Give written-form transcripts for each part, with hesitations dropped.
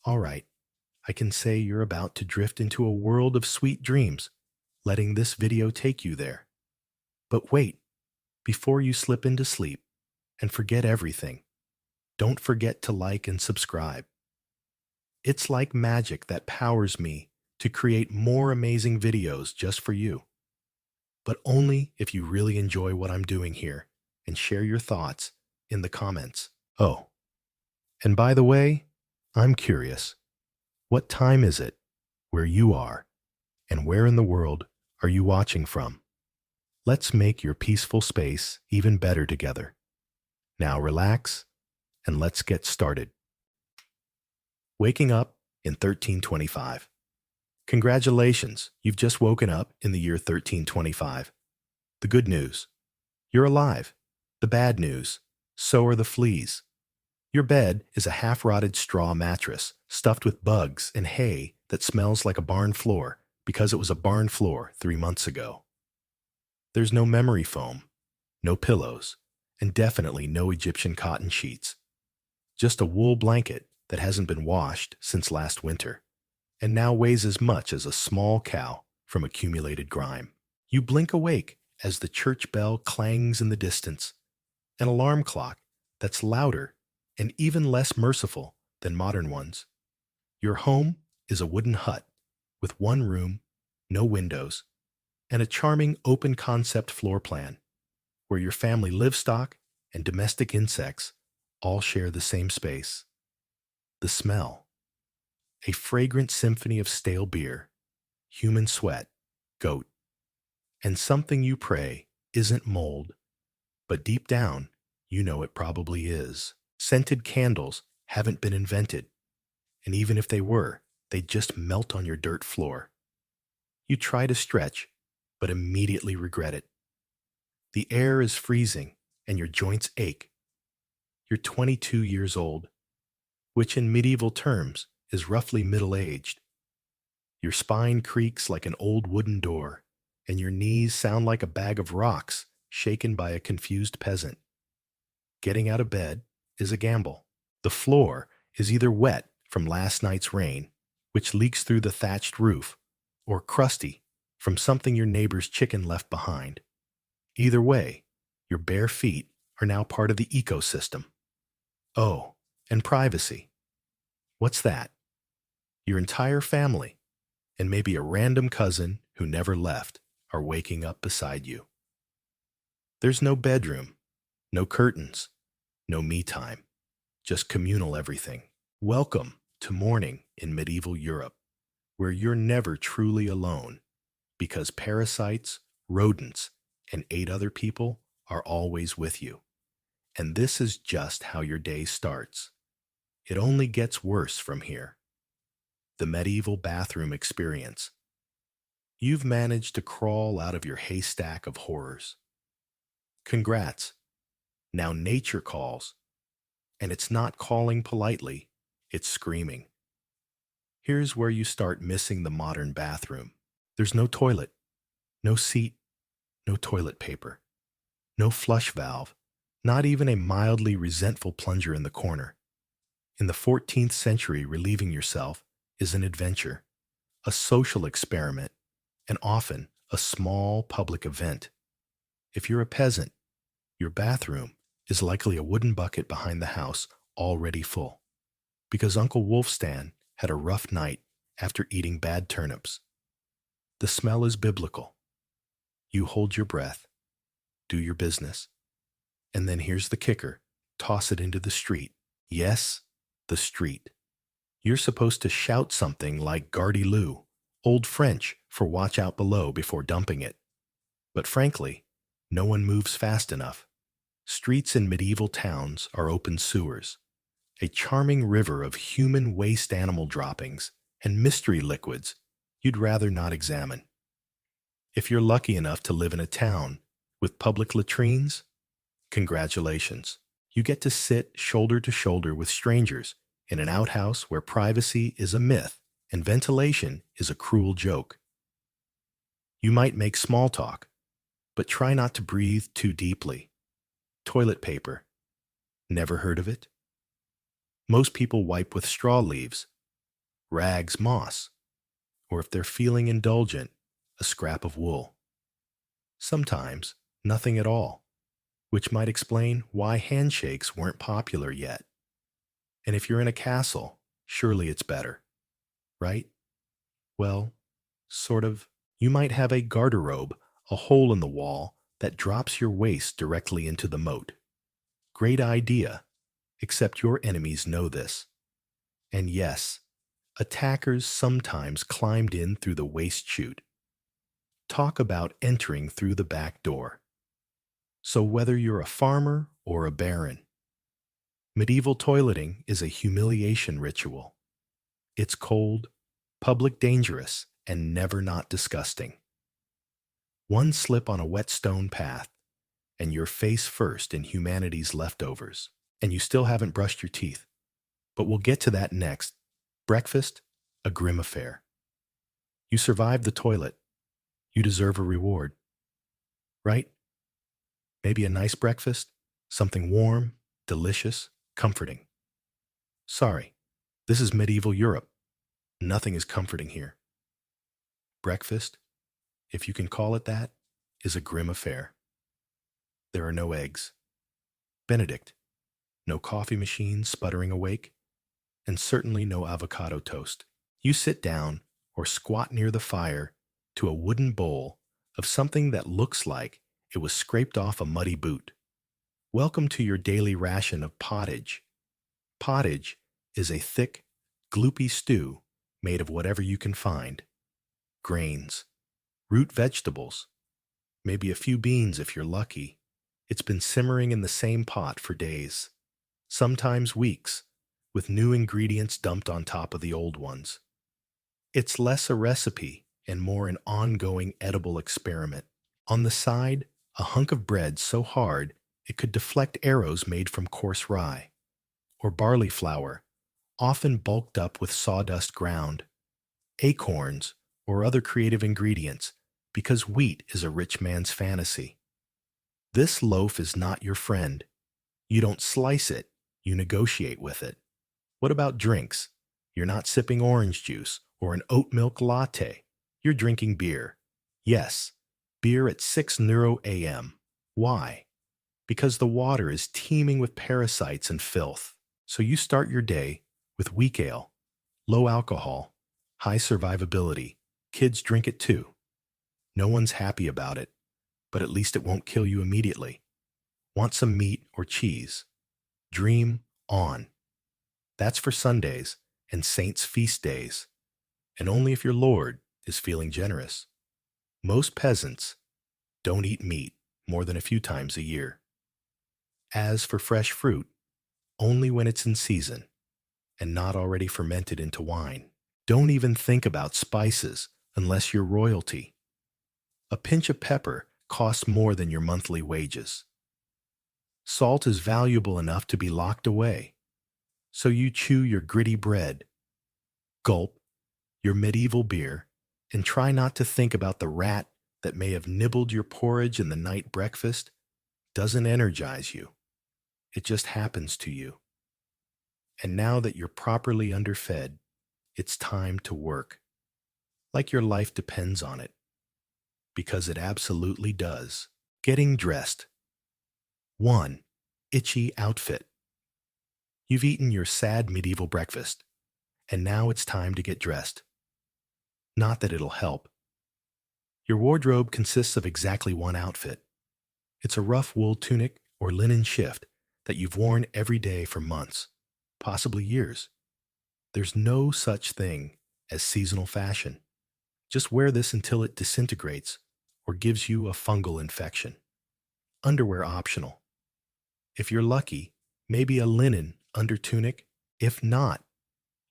All right, I can say you're about to drift into a world of sweet dreams, letting this video take you there. But wait, before you slip into sleep and forget everything, don't forget to like and subscribe. It's like magic that powers me to create more amazing videos just for you, but only if you really enjoy what I'm doing here and share your thoughts in the comments. Oh, and by the way, I'm curious. What time is it where you are, and where in the world are you watching from? Let's make your peaceful space even better together. Now relax and let's get started. Waking up in 1325. Congratulations, you've just woken up in the year 1325. The good news: you're alive. The bad news: so are the fleas. Your bed is a half-rotted straw mattress stuffed with bugs and hay that smells like a barn floor because it was a barn floor 3 months ago. There's no memory foam, no pillows, and definitely no Egyptian cotton sheets. Just a wool blanket that hasn't been washed since last winter and now weighs as much as a small cow from accumulated grime. You blink awake as the church bell clangs in the distance, an alarm clock that's louder and even less merciful than modern ones. Your home is a wooden hut with one room, no windows, and a charming open-concept floor plan where your family livestock and domestic insects all share the same space. The smell: a fragrant symphony of stale beer, human sweat, goat, and something you pray isn't mold, but deep down, you know it probably is. Scented candles haven't been invented, and even if they were, they'd just melt on your dirt floor. You try to stretch, but immediately regret it. The air is freezing, and your joints ache. You're 22 years old, which in medieval terms is roughly middle-aged. Your spine creaks like an old wooden door, and your knees sound like a bag of rocks shaken by a confused peasant. Getting out of bed is a gamble. The floor is either wet from last night's rain, which leaks through the thatched roof, or crusty from something your neighbor's chicken left behind. Either way, your bare feet are now part of the ecosystem. Oh, and privacy. What's that? Your entire family, and maybe a random cousin who never left, are waking up beside you. There's no bedroom, no curtains, no me time, just communal everything. Welcome to morning in medieval Europe, where you're never truly alone, because parasites, rodents, and 8 other people are always with you. And this is just how your day starts. It only gets worse from here. The medieval bathroom experience. You've managed to crawl out of your haystack of horrors. Congrats. Now nature calls. And it's not calling politely, it's screaming. Here's where you start missing the modern bathroom. There's no toilet, no seat, no toilet paper, no flush valve, not even a mildly resentful plunger in the corner. In the 14th century, relieving yourself is an adventure, a social experiment, and often a small public event. If you're a peasant, your bathroom is likely a wooden bucket behind the house already full, because Uncle Wolfstan had a rough night after eating bad turnips. The smell is biblical. You hold your breath, do your business, and then here's the kicker: toss it into the street. Yes, the street. You're supposed to shout something like Gardy Lou, Old French for watch out below, before dumping it. But frankly, no one moves fast enough. Streets in medieval towns are open sewers, a charming river of human waste animal droppings and mystery liquids you'd rather not examine. If you're lucky enough to live in a town with public latrines, congratulations. You get to sit shoulder to shoulder with strangers in an outhouse where privacy is a myth and ventilation is a cruel joke. You might make small talk, but try not to breathe too deeply. Toilet paper. Never heard of it? Most people wipe with straw leaves, rags moss, or if they're feeling indulgent, a scrap of wool. Sometimes nothing at all, which might explain why handshakes weren't popular yet. And if you're in a castle, surely it's better, right? Well, sort of. You might have a garderobe, a hole in the wall that drops your waist directly into the moat. Great idea, except your enemies know this. And yes, attackers sometimes climbed in through the waist chute. Talk about entering through the back door. So whether you're a farmer or a baron, medieval toileting is a humiliation ritual. It's cold, public dangerous, and never not disgusting. One slip on a wet stone path, and you're face first in humanity's leftovers, and you still haven't brushed your teeth. But we'll get to that next. Breakfast, a grim affair. You survived the toilet. You deserve a reward. Right? Maybe a nice breakfast, something warm, delicious, comforting. Sorry, this is medieval Europe. Nothing is comforting here. Breakfast, if you can call it that, is a grim affair. There are no eggs. Benedict, no coffee machine sputtering awake, and certainly no avocado toast. You sit down or squat near the fire to a wooden bowl of something that looks like it was scraped off a muddy boot. Welcome to your daily ration of pottage. Pottage is a thick, gloopy stew made of whatever you can find. Grains, root vegetables, maybe a few beans if you're lucky. It's been simmering in the same pot for days, sometimes weeks, with new ingredients dumped on top of the old ones. It's less a recipe and more an ongoing edible experiment. On the side, a hunk of bread so hard it could deflect arrows made from coarse rye, or barley flour, often bulked up with sawdust ground, acorns, or other creative ingredients, because wheat is a rich man's fantasy. This loaf is not your friend. You don't slice it, you negotiate with it. What about drinks? You're not sipping orange juice or an oat milk latte. You're drinking beer. Yes, beer at 6 Neuro AM. Why? Because the water is teeming with parasites and filth. So you start your day with weak ale, low alcohol, high survivability. Kids drink it too. No one's happy about it, but at least it won't kill you immediately. Want some meat or cheese? Dream on. That's for Sundays and saints' feast days, and only if your Lord is feeling generous. Most peasants don't eat meat more than a few times a year. As for fresh fruit, only when it's in season and not already fermented into wine. Don't even think about spices unless you're royalty. A pinch of pepper costs more than your monthly wages. Salt is valuable enough to be locked away, so you chew your gritty bread, gulp your medieval beer, and try not to think about the rat that may have nibbled your porridge in the night breakfast. Doesn't energize you. It just happens to you. And now that you're properly underfed, it's time to work. Like your life depends on it. Because it absolutely does. Getting dressed. 1. Itchy outfit. You've eaten your sad medieval breakfast, and now it's time to get dressed. Not that it'll help. Your wardrobe consists of exactly one outfit. It's a rough wool tunic or linen shift that you've worn every day for months, possibly years. There's no such thing as seasonal fashion. Just wear this until it disintegrates or gives you a fungal infection. Underwear optional. If you're lucky, maybe a linen under tunic. If not,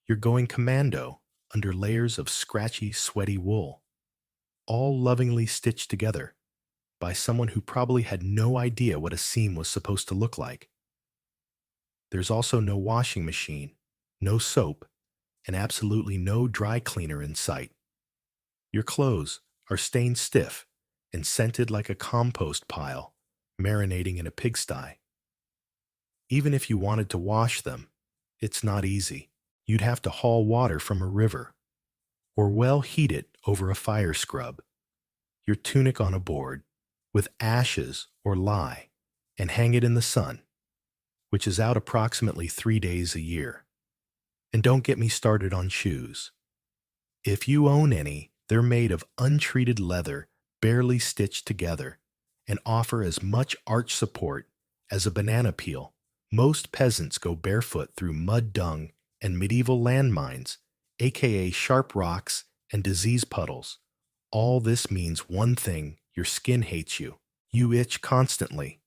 you're going commando under layers of scratchy, sweaty wool, all lovingly stitched together by someone who probably had no idea what a seam was supposed to look like. There's also no washing machine, no soap, and absolutely no dry cleaner in sight. Your clothes are stained stiff and scented like a compost pile, marinating in a pigsty. Even if you wanted to wash them, it's not easy. you'd have to haul water from a river, or well heat it over a fire scrub, your tunic on a board, with ashes or lye, and hang it in the sun, which is out approximately 3 days a year. And don't get me started on shoes. If you own any, they're made of untreated leather, barely stitched together, and offer as much arch support as a banana peel. Most peasants go barefoot through mud dung and medieval landmines, aka sharp rocks and disease puddles. All this means one thing: your skin hates you. You itch constantly.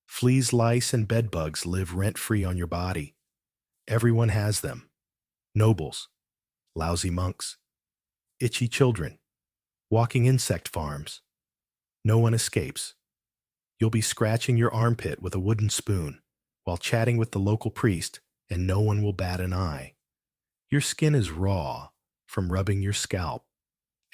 Fleas, lice, and bedbugs live rent-free on your body. Everyone has them. Nobles, lousy monks, itchy children, walking insect farms. No one escapes. You'll be scratching your armpit with a wooden spoon while chatting with the local priest, and no one will bat an eye. Your skin is raw from rubbing your scalp,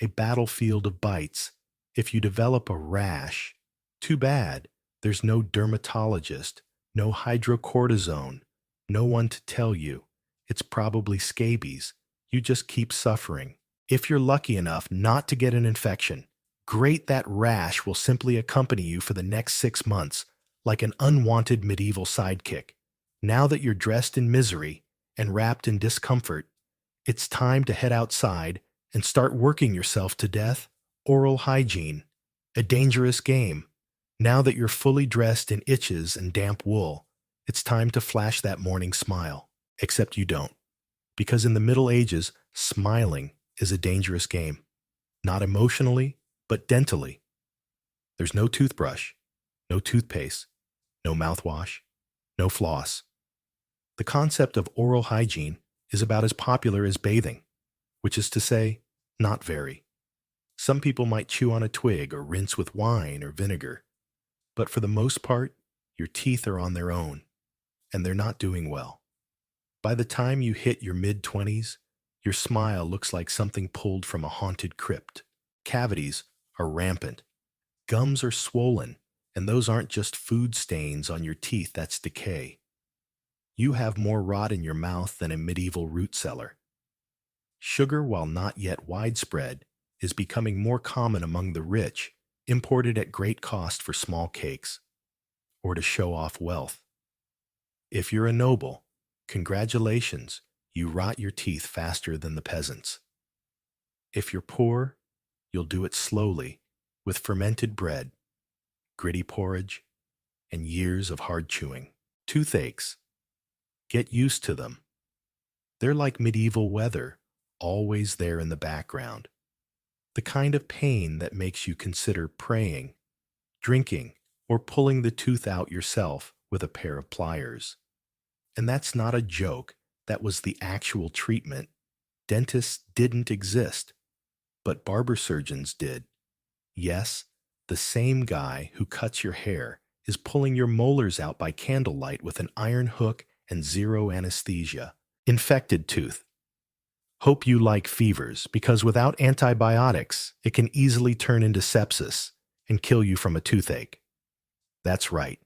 a battlefield of bites. If you develop a rash, too bad. There's no dermatologist, no hydrocortisone, no one to tell you. It's probably scabies. You just keep suffering. If you're lucky enough not to get an infection, great, that rash will simply accompany you for the next 6 months, like an unwanted medieval sidekick. Now that you're dressed in misery and wrapped in discomfort, it's time to head outside and start working yourself to death. Oral hygiene, a dangerous game. Now that you're fully dressed in itches and damp wool, it's time to flash that morning smile. Except you don't, because in the Middle Ages, smiling is a dangerous game. Not emotionally, but dentally. There's no toothbrush, no toothpaste, no mouthwash, no floss. The concept of oral hygiene is about as popular as bathing, which is to say, not very. Some people might chew on a twig or rinse with wine or vinegar, but for the most part, your teeth are on their own, and they're not doing well. By the time you hit your mid-20s, your smile looks like something pulled from a haunted crypt. Cavities are rampant. Gums are swollen, and those aren't just food stains on your teeth, that's decay. You have more rot in your mouth than a medieval root cellar. Sugar, while not yet widespread, is becoming more common among the rich, imported at great cost for small cakes, or to show off wealth. If you're a noble, congratulations, you rot your teeth faster than the peasants. If you're poor, you'll do it slowly, with fermented bread, gritty porridge, and years of hard chewing. Toothaches. Get used to them. They're like medieval weather, always there in the background. The kind of pain that makes you consider praying, drinking, or pulling the tooth out yourself with a pair of pliers. And that's not a joke. That was the actual treatment. Dentists didn't exist, but barber surgeons did. Yes, the same guy who cuts your hair is pulling your molars out by candlelight with an iron hook and zero anesthesia. Infected tooth. Hope you like fevers, because without antibiotics, it can easily turn into sepsis and kill you from a toothache. That's right.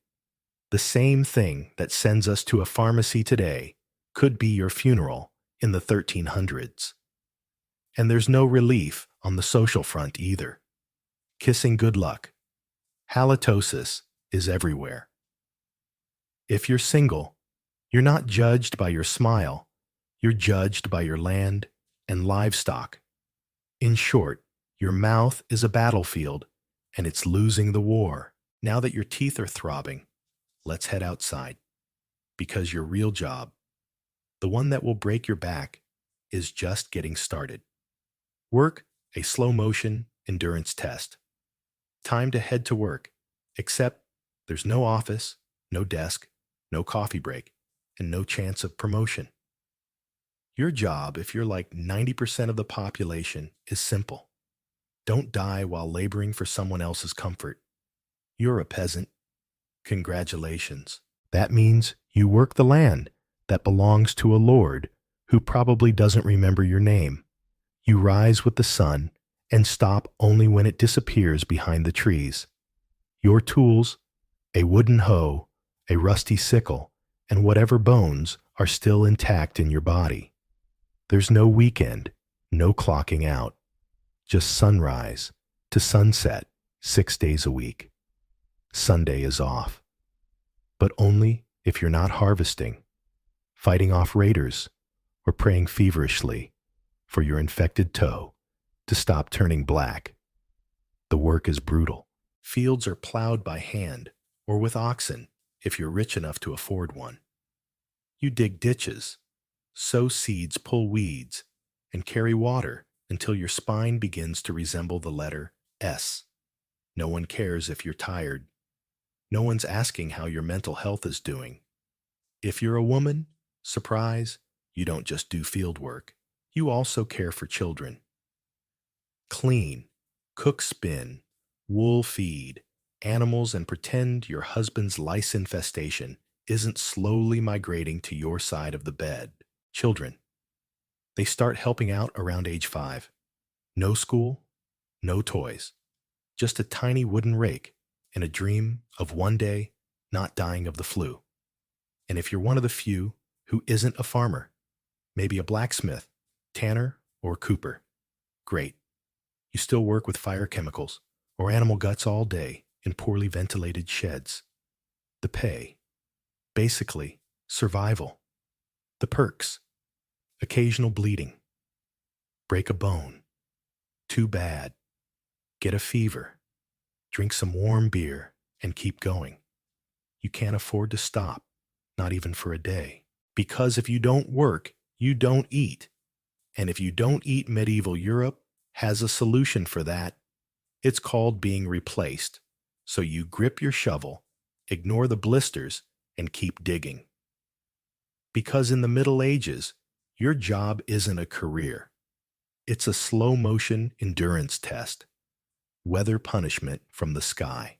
The same thing that sends us to a pharmacy today could be your funeral in the 1300s. And there's no relief on the social front either. Kissing good luck. Halitosis is everywhere. If you're single, you're not judged by your smile. You're judged by your land and livestock. In short, your mouth is a battlefield, and it's losing the war. Now that your teeth are throbbing, let's head outside. Because your real job, the one that will break your back, is just getting started. Work a slow-motion endurance test. Time to head to work, except there's no office, no desk, no coffee break, and no chance of promotion. Your job, if you're like 90% of the population, is simple. Don't die while laboring for someone else's comfort. You're a peasant. Congratulations. That means you work the land that belongs to a lord who probably doesn't remember your name. You rise with the sun and stop only when it disappears behind the trees. Your tools, a wooden hoe, a rusty sickle, and whatever bones are still intact in your body. There's no weekend, no clocking out, just sunrise to sunset 6 days a week. Sunday is off, but only if you're not harvesting, fighting off raiders, or praying feverishly for your infected toe to stop turning black. The work is brutal. Fields are plowed by hand or with oxen if you're rich enough to afford one. You dig ditches, sow seeds, pull weeds, and carry water until your spine begins to resemble the letter S. No one cares if you're tired. No one's asking how your mental health is doing. If you're a woman, surprise, you don't just do field work. You also care for children. Clean, cook, spin, wool, feed animals, and pretend your husband's lice infestation isn't slowly migrating to your side of the bed. Children. They start helping out around age 5. No school, no toys. Just a tiny wooden rake and a dream of one day not dying of the flu. And if you're one of the few who isn't a farmer, maybe a blacksmith, tanner, or cooper, great. You still work with fire chemicals or animal guts all day in poorly ventilated sheds. The pay, basically survival. The perks, occasional bleeding, break a bone, too bad, get a fever, drink some warm beer, and keep going. You can't afford to stop, not even for a day. Because if you don't work, you don't eat. And if you don't eat, medieval Europe has a solution for that. It's called being replaced. So you grip your shovel, ignore the blisters, and keep digging. Because in the Middle Ages, your job isn't a career. It's a slow-motion endurance test. Weather punishment from the sky.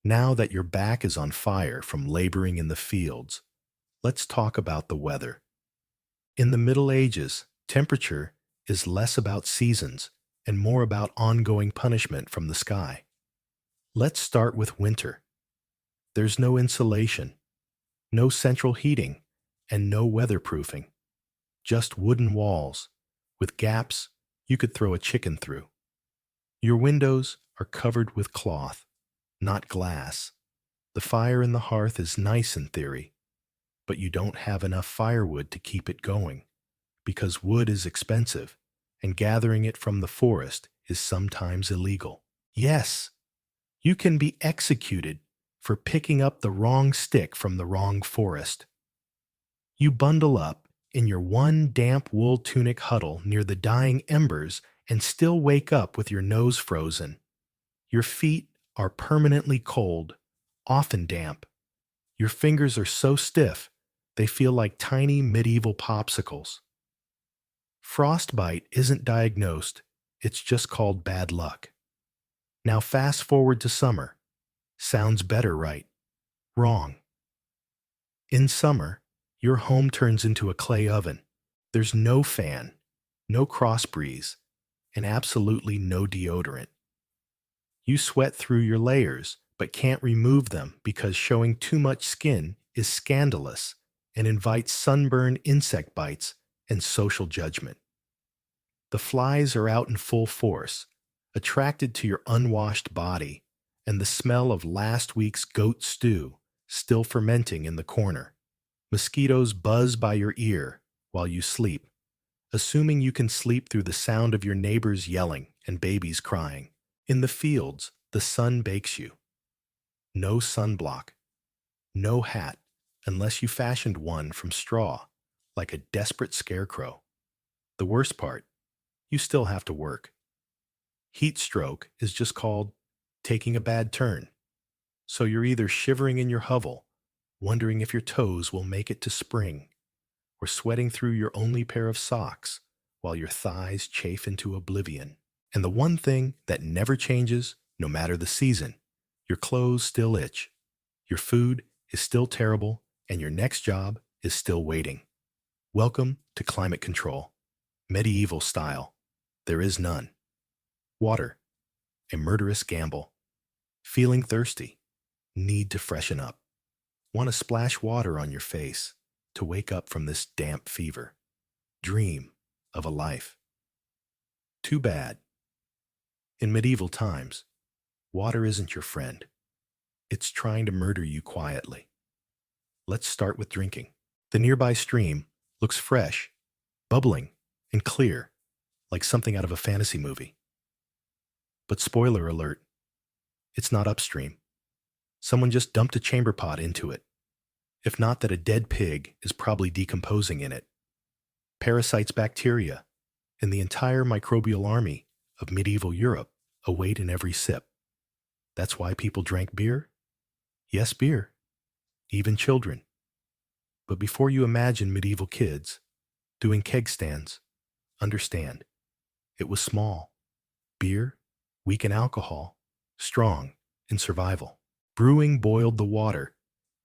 Now that your back is on fire from laboring in the fields, let's talk about the weather. In the Middle Ages, temperature is less about seasons and more about ongoing punishment from the sky. Let's start with winter. There's no insulation, no central heating, and no weatherproofing. Just wooden walls with gaps you could throw a chicken through. Your windows are covered with cloth, not glass. The fire in the hearth is nice in theory, but you don't have enough firewood to keep it going because wood is expensive and gathering it from the forest is sometimes illegal. Yes, you can be executed for picking up the wrong stick from the wrong forest. You bundle up in your one damp wool tunic huddle near the dying embers and still wake up with your nose frozen. Your feet are permanently cold, often damp. Your fingers are so stiff, they feel like tiny medieval popsicles. Frostbite isn't diagnosed, it's just called bad luck. Now fast forward to summer. Sounds better, right? Wrong. In summer, your home turns into a clay oven. There's no fan, no cross breeze, and absolutely no deodorant. You sweat through your layers, but can't remove them because showing too much skin is scandalous and invites sunburn, insect bites, and social judgment. The flies are out in full force, attracted to your unwashed body and the smell of last week's goat stew still fermenting in the corner. Mosquitoes buzz by your ear while you sleep, assuming you can sleep through the sound of your neighbors yelling and babies crying. In the fields, the sun bakes you. No sunblock, no hat, unless you fashioned one from straw, like a desperate scarecrow. The worst part, you still have to work. Heat stroke is just called taking a bad turn. So you're either shivering in your hovel, wondering if your toes will make it to spring, or sweating through your only pair of socks while your thighs chafe into oblivion. And the one thing that never changes, no matter the season, your clothes still itch, your food is still terrible, and your next job is still waiting. Welcome to climate control, medieval style. There is none. Water, a murderous gamble. Feeling thirsty, need to freshen up. Want to splash water on your face to wake up from this damp fever. dream of a life. Too bad. In medieval times, water isn't your friend. It's trying to murder you quietly. Let's start with drinking. The nearby stream looks fresh, bubbling, and clear, like something out of a fantasy movie. But spoiler alert, it's not upstream. Someone just dumped a chamber pot into it. If not that, a dead pig is probably decomposing in it. Parasites, bacteria, and the entire microbial army of medieval Europe await in every sip. That's why people drank beer? Yes, beer. Even children. But before you imagine medieval kids doing keg stands, understand, it was small. Beer, weak in alcohol, strong in survival. Brewing boiled the water,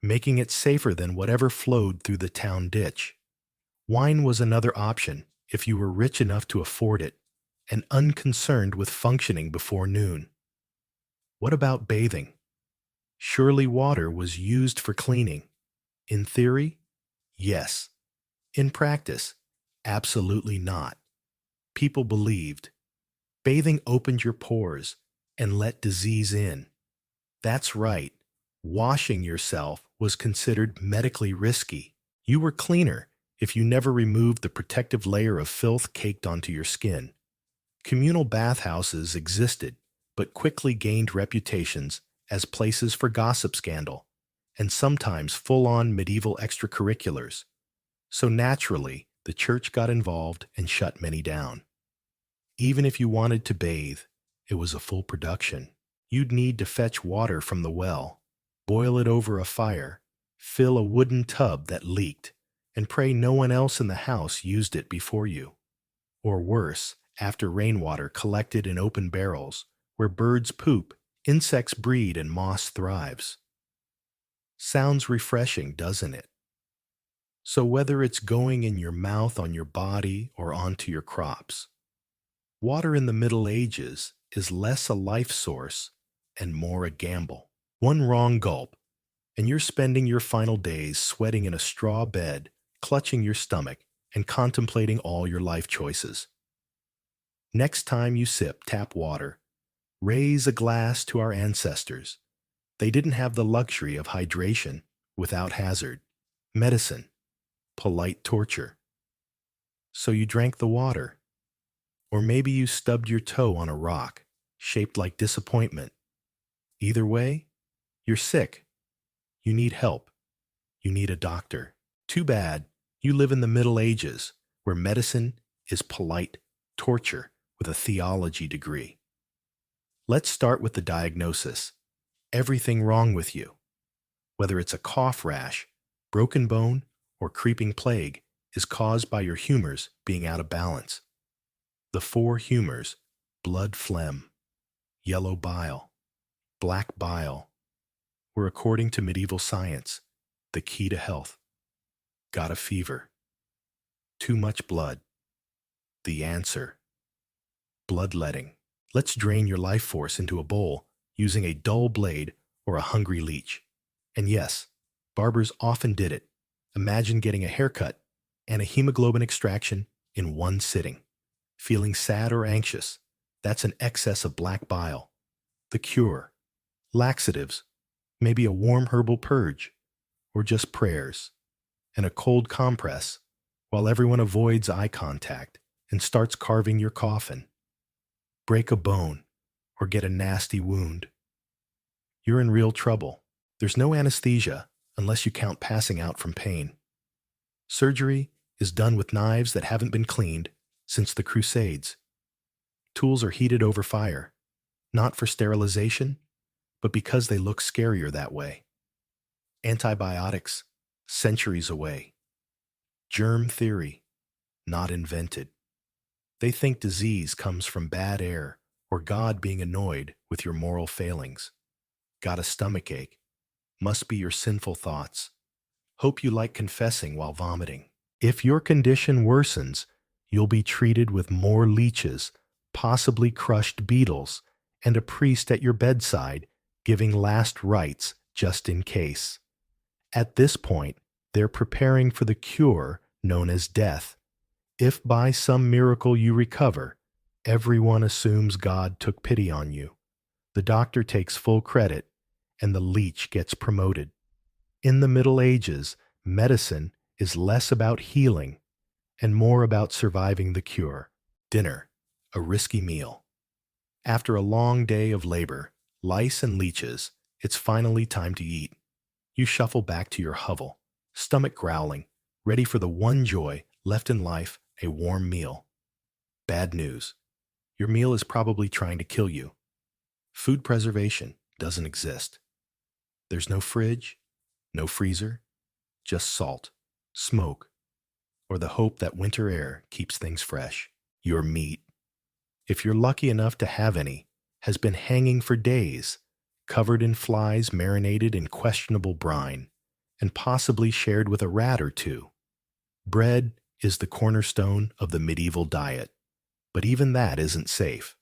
making it safer than whatever flowed through the town ditch. Wine was another option if you were rich enough to afford it and unconcerned with functioning before noon. What about bathing? Surely water was used for cleaning. In theory, yes. In practice, absolutely not. People believed bathing opened your pores and let disease in. That's right. Washing yourself was considered medically risky. You were cleaner if you never removed the protective layer of filth caked onto your skin. Communal bathhouses existed, but quickly gained reputations as places for gossip scandal, and sometimes full-on medieval extracurriculars. So naturally, the church got involved and shut many down. Even if you wanted to bathe, it was a full production. You'd need to fetch water from the well, boil it over a fire, fill a wooden tub that leaked, and pray no one else in the house used it before you. Or worse, after rainwater collected in open barrels, where birds poop, insects breed, and moss thrives. Sounds refreshing, doesn't it? So whether it's going in your mouth, on your body, or onto your crops, water in the Middle Ages is less a life source and more a gamble. One wrong gulp, and you're spending your final days sweating in a straw bed, clutching your stomach, and contemplating all your life choices. Next time you sip tap water, raise a glass to our ancestors. They didn't have the luxury of hydration without hazard, medicine, polite torture. So you drank the water. Or maybe you stubbed your toe on a rock, shaped like disappointment. Either way, you're sick. You need help. You need a doctor. Too bad you live in the Middle Ages, where medicine is polite torture with a theology degree. Let's start with the diagnosis. Everything wrong with you, whether it's a cough rash, broken bone, or creeping plague, is caused by your humors being out of balance. The four humors, blood phlegm, yellow bile, black bile, were, according to medieval science, the key to health. Got a fever? Too much blood? The answer: bloodletting. Let's drain your life force into a bowl using a dull blade or a hungry leech. And yes, barbers often did it. Imagine getting a haircut and a hemoglobin extraction in one sitting. Feeling sad or anxious, that's an excess of black bile. The cure: laxatives, maybe a warm herbal purge, or just prayers, and a cold compress while everyone avoids eye contact and starts carving your coffin. Break a bone or get a nasty wound. You're in real trouble. There's no anesthesia unless you count passing out from pain. Surgery is done with knives that haven't been cleaned since the Crusades. Tools are heated over fire, not for sterilization, but because they look scarier that way. Antibiotics, centuries away. Germ theory, not invented. They think disease comes from bad air or God being annoyed with your moral failings. Got a stomachache? Must be your sinful thoughts. Hope you like confessing while vomiting. If your condition worsens, you'll be treated with more leeches, possibly crushed beetles, and a priest at your bedside giving last rites just in case. At this point, they're preparing for the cure known as death. If by some miracle you recover, everyone assumes God took pity on you. The doctor takes full credit, and the leech gets promoted. In the Middle Ages, medicine is less about healing and more about surviving the cure. Dinner, a risky meal. After a long day of labor, lice and leeches, it's finally time to eat. You shuffle back to your hovel, stomach growling, ready for the one joy left in life, a warm meal. Bad news. Your meal is probably trying to kill you. Food preservation doesn't exist. There's no fridge, no freezer, just salt, smoke, or the hope that winter air keeps things fresh. Your meat, if you're lucky enough to have any, has been hanging for days, covered in flies marinated in questionable brine, and possibly shared with a rat or two. Bread is the cornerstone of the medieval diet, but even that isn't safe.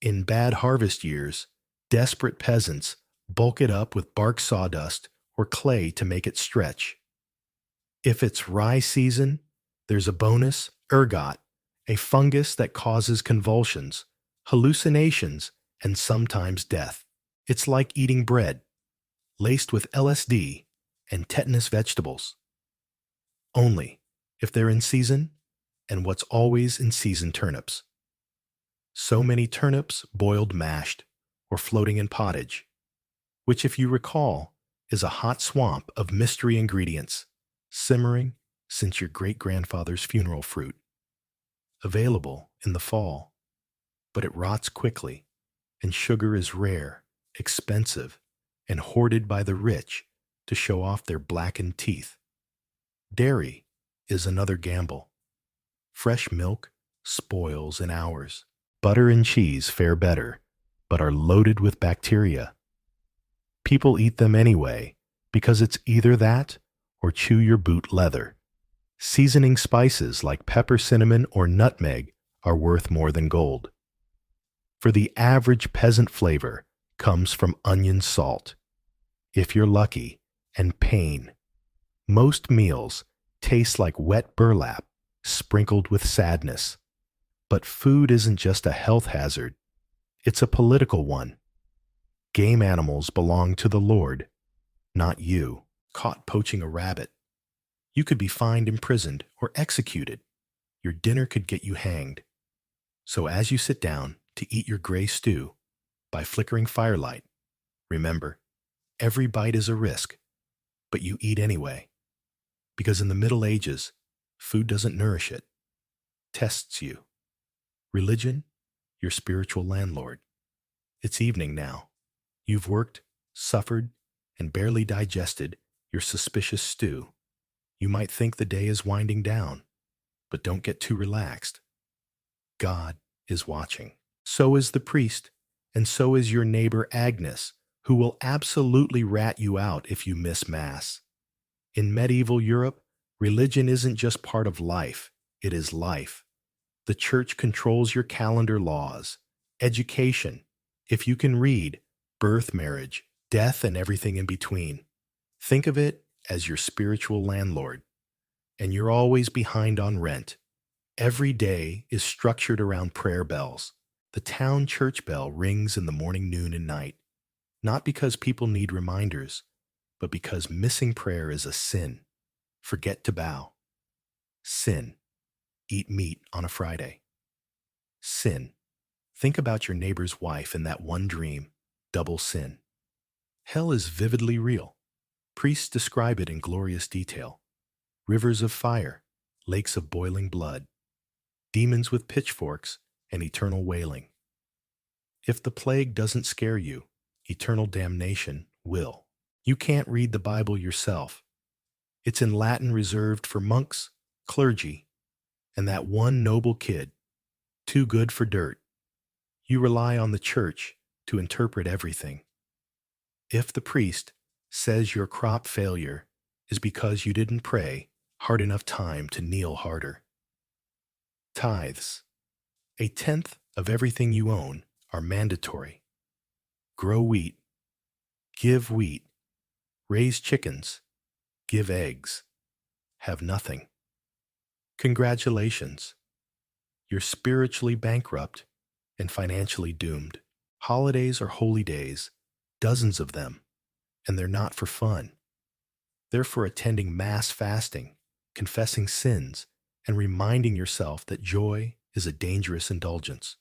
In bad harvest years, desperate peasants bulk it up with bark sawdust or clay to make it stretch. If it's rye season, there's a bonus, ergot, a fungus that causes convulsions, hallucinations, and sometimes death. It's like eating bread, laced with LSD and tetanus vegetables. Only if they're in season, and what's always in season turnips. So many turnips boiled mashed or floating in pottage, which if you recall is a hot swamp of mystery ingredients, simmering since your great-grandfather's funeral fruit. Available in the fall, but it rots quickly, and sugar is rare, expensive, and hoarded by the rich to show off their blackened teeth. Dairy is another gamble. Fresh milk spoils in hours. Butter and cheese fare better, but are loaded with bacteria. People eat them anyway because it's either that or chew your boot leather. Seasoning spices like pepper, cinnamon, or nutmeg are worth more than gold. For the average peasant flavor comes from onion salt, if you're lucky, and pain. Most meals taste like wet burlap sprinkled with sadness. But food isn't just a health hazard, it's a political one. Game animals belong to the Lord, not you. Caught poaching a rabbit, you could be fined, imprisoned, or executed. Your dinner could get you hanged. So as you sit down to eat your gray stew by flickering firelight, remember, every bite is a risk, but you eat anyway. Because in the Middle Ages, food doesn't nourish it, tests you. Religion, your spiritual landlord. It's evening now. You've worked, suffered, and barely digested your suspicious stew. You might think the day is winding down, but don't get too relaxed. God is watching. So is the priest, and so is your neighbor Agnes, who will absolutely rat you out if you miss Mass. In medieval Europe, religion isn't just part of life, it is life. The church controls your calendar laws, education, if you can read, birth, marriage, death, and everything in between. Think of it as your spiritual landlord. And you're always behind on rent. Every day is structured around prayer bells. The town church bell rings in the morning, noon, and night. Not because people need reminders, but because missing prayer is a sin. Forget to bow. Sin. Eat meat on a Friday. Sin. Think about your neighbor's wife in that one dream. Double sin. Hell is vividly real. Priests describe it in glorious detail. Rivers of fire, lakes of boiling blood, demons with pitchforks, and eternal wailing. If the plague doesn't scare you, eternal damnation will. You can't read the Bible yourself. It's in Latin reserved for monks, clergy, and that one noble kid, too good for dirt. You rely on the church to interpret everything. If the priest says your crop failure is because you didn't pray hard enough time to kneel harder. Tithes, a tenth of everything you own, are mandatory. Grow wheat, give wheat, raise chickens, give eggs, have nothing. Congratulations. You're spiritually bankrupt and financially doomed. Holidays are holy days, dozens of them, and they're not for fun. They're for attending mass fasting, confessing sins, and reminding yourself that joy is a dangerous indulgence.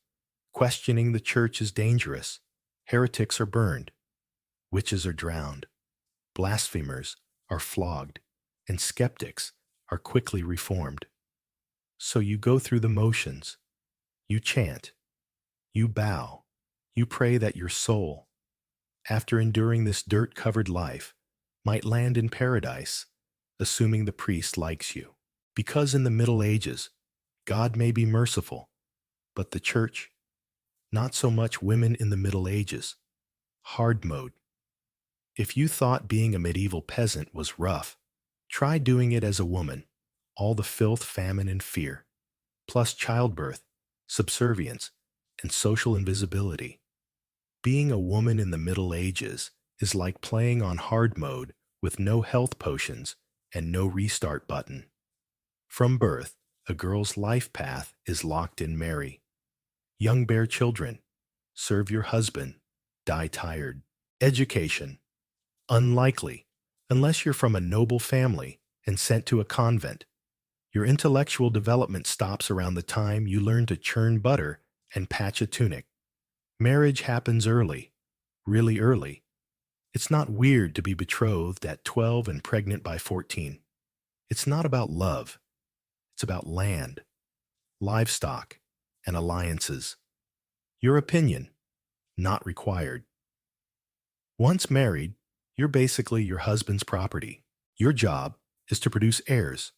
Questioning the church is dangerous. Heretics are burned. Witches are drowned. Blasphemers are flogged. And skeptics are quickly reformed. So you go through the motions. You chant. You bow. You pray that your soul, after enduring this dirt-covered life, might land in paradise, assuming the priest likes you. Because in the Middle Ages, God may be merciful, but the church, not so much. Women in the Middle Ages. Hard mode. If you thought being a medieval peasant was rough, try doing it as a woman. All the filth, famine, and fear, plus childbirth, subservience, and social invisibility. Being a woman in the Middle Ages is like playing on hard mode with no health potions and no restart button. From birth, a girl's life path is locked in marry. Young bear children, serve your husband, die tired. Education, unlikely, unless you're from a noble family and sent to a convent. Your intellectual development stops around the time you learn to churn butter and patch a tunic. Marriage happens early, really early. It's not weird to be betrothed at 12 and pregnant by 14. It's not about love. It's about land, livestock, and alliances. Your opinion, not required. Once married, you're basically your husband's property. Your job is to produce heirs,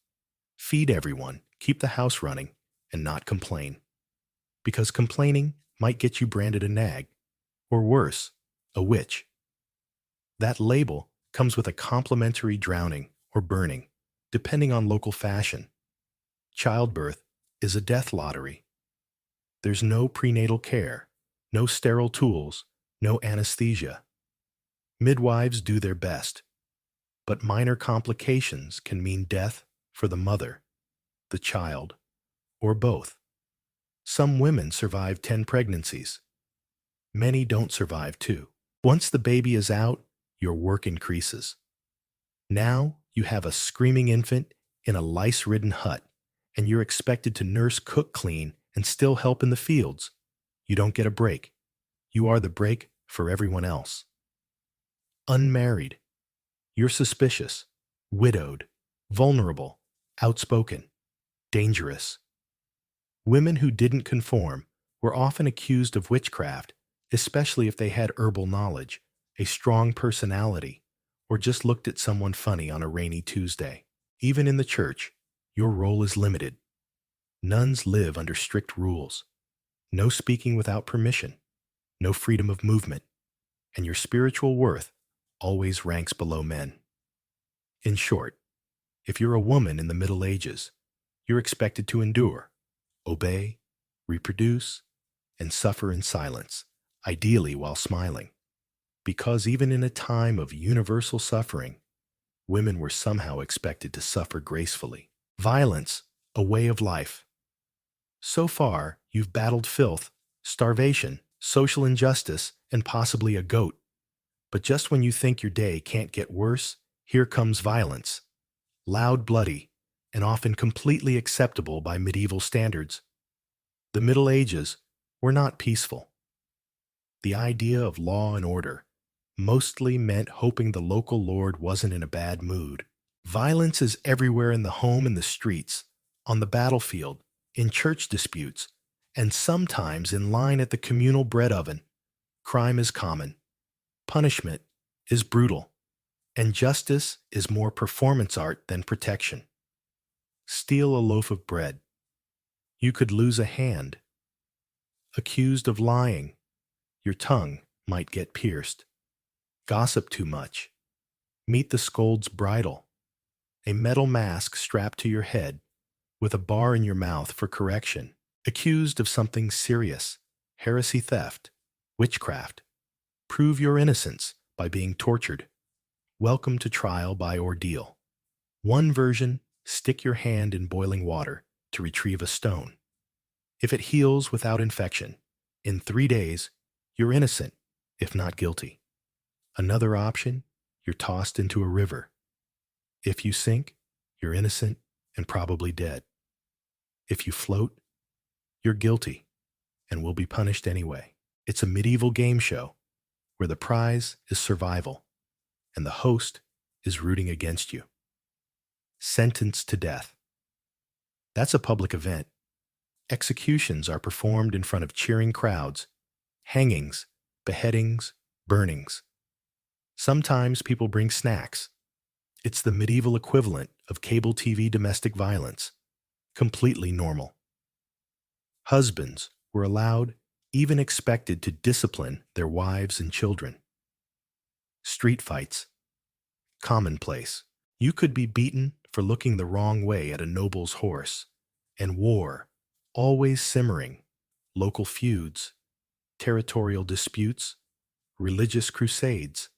feed everyone, keep the house running, and not complain. Because complaining might get you branded a nag, or worse, a witch. That label comes with a complimentary drowning or burning, depending on local fashion. Childbirth is a death lottery. There's no prenatal care, no sterile tools, no anesthesia. Midwives do their best, but minor complications can mean death for the mother, the child, or both. Some women survive 10 pregnancies. Many don't survive 2. Once the baby is out, your work increases. Now you have a screaming infant in a lice-ridden hut, and you're expected to nurse, cook, clean, and still help in the fields. You don't get a break. You are the break for everyone else. Unmarried. You're suspicious, widowed, vulnerable, outspoken, dangerous. Women who didn't conform were often accused of witchcraft, especially if they had herbal knowledge, a strong personality, or just looked at someone funny on a rainy Tuesday. Even in the church, your role is limited. Nuns live under strict rules. No speaking without permission, no freedom of movement, and your spiritual worth always ranks below men. In short, if you're a woman in the Middle Ages, you're expected to endure, obey, reproduce, and suffer in silence, ideally while smiling. Because even in a time of universal suffering, women were somehow expected to suffer gracefully. Violence, a way of life. So far, you've battled filth, starvation, social injustice, and possibly a goat. But just when you think your day can't get worse, here comes violence. Loud, bloody, and often completely acceptable by medieval standards. The Middle Ages were not peaceful. The idea of law and order mostly meant hoping the local lord wasn't in a bad mood. Violence is everywhere, in the home and the streets, on the battlefield, in church disputes, and sometimes in line at the communal bread oven. Crime is common. Punishment is brutal. And justice is more performance art than protection. Steal a loaf of bread. You could lose a hand. Accused of lying. Your tongue might get pierced. Gossip too much. Meet the scold's bridle. A metal mask strapped to your head with a bar in your mouth for correction. Accused of something serious. Heresy, theft, witchcraft. Prove your innocence by being tortured. Welcome to trial by ordeal. One version, stick your hand in boiling water to retrieve a stone. If it heals without infection, in 3 days, you're innocent, if not guilty. Another option, you're tossed into a river. If you sink, you're innocent and probably dead. If you float, you're guilty and will be punished anyway. It's a medieval game show where the prize is survival and the host is rooting against you. Sentenced to death. That's a public event. Executions are performed in front of cheering crowds. Hangings, beheadings, burnings. Sometimes people bring snacks. It's the medieval equivalent of cable TV domestic violence. Completely normal. Husbands were allowed, even expected, to discipline their wives and children. Street fights. Commonplace. You could be beaten for looking the wrong way at a noble's horse. And war, always simmering. Local feuds, territorial disputes, religious crusades.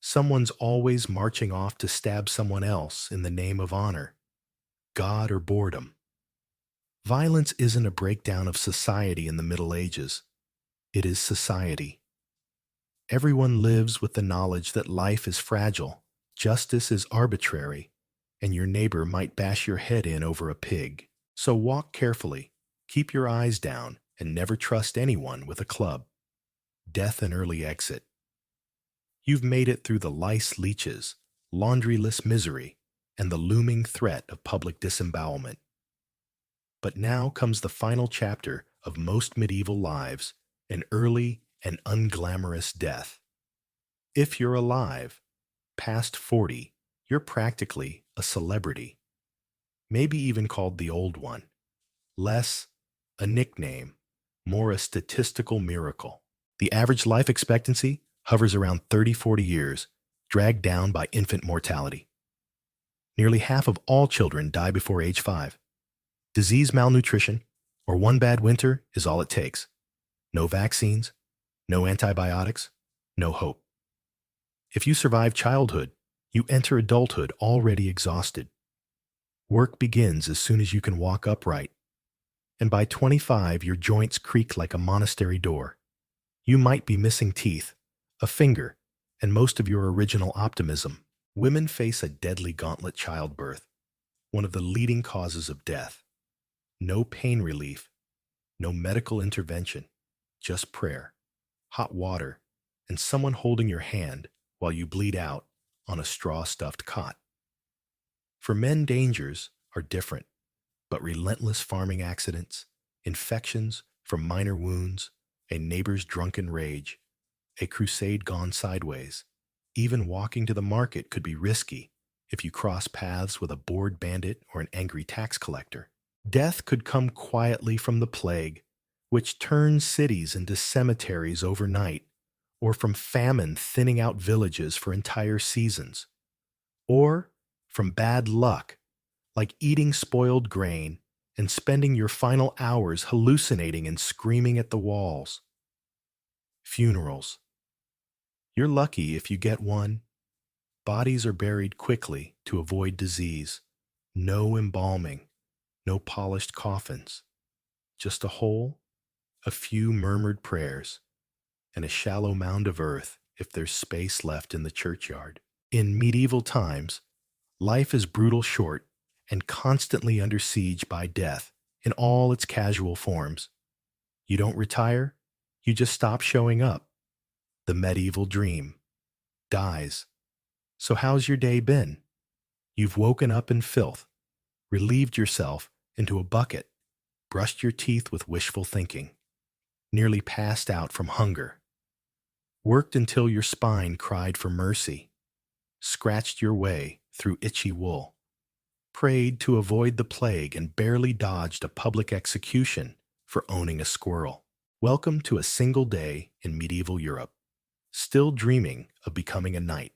Someone's always marching off to stab someone else in the name of honor, God, or boredom. Violence isn't a breakdown of society in the Middle Ages. It is society. Everyone lives with the knowledge that life is fragile, justice is arbitrary, and your neighbor might bash your head in over a pig. So walk carefully, keep your eyes down, and never trust anyone with a club. Death and early exit. You've made it through the lice leeches, laundryless misery, and the looming threat of public disembowelment. But now comes the final chapter of most medieval lives, an early and unglamorous death. If you're alive, past 40, you're practically a celebrity. Maybe even called the Old One. Less a nickname, more a statistical miracle. The average life expectancy hovers around 30-40 years, dragged down by infant mortality. Nearly half of all children die before age 5. Disease, malnutrition, or one bad winter is all it takes. No vaccines, no antibiotics, no hope. If you survive childhood, you enter adulthood already exhausted. Work begins as soon as you can walk upright, and by 25 your joints creak like a monastery door. You might be missing teeth, a finger, and most of your original optimism. Women face a deadly gauntlet: childbirth, one of the leading causes of death. No pain relief, no medical intervention, just prayer, hot water, and someone holding your hand while you bleed out on a straw-stuffed cot. For men, dangers are different, but relentless farming accidents, infections from minor wounds, a neighbor's drunken rage, a crusade gone sideways. Even walking to the market could be risky if you cross paths with a bored bandit or an angry tax collector. Death could come quietly from the plague, which turns cities into cemeteries overnight, or from famine thinning out villages for entire seasons, or from bad luck, like eating spoiled grain and spending your final hours hallucinating and screaming at the walls. Funerals. You're lucky if you get one. Bodies are buried quickly to avoid disease. No embalming, no polished coffins. Just a hole, a few murmured prayers, and a shallow mound of earth if there's space left in the churchyard. In medieval times, life is brutal short and constantly under siege by death in all its casual forms. You don't retire, you just stop showing up. The medieval dream dies. So how's your day been? You've woken up in filth, relieved yourself into a bucket, brushed your teeth with wishful thinking, nearly passed out from hunger, worked until your spine cried for mercy, scratched your way through itchy wool, prayed to avoid the plague and barely dodged a public execution for owning a squirrel. Welcome to a single day in medieval Europe, still dreaming of becoming a knight.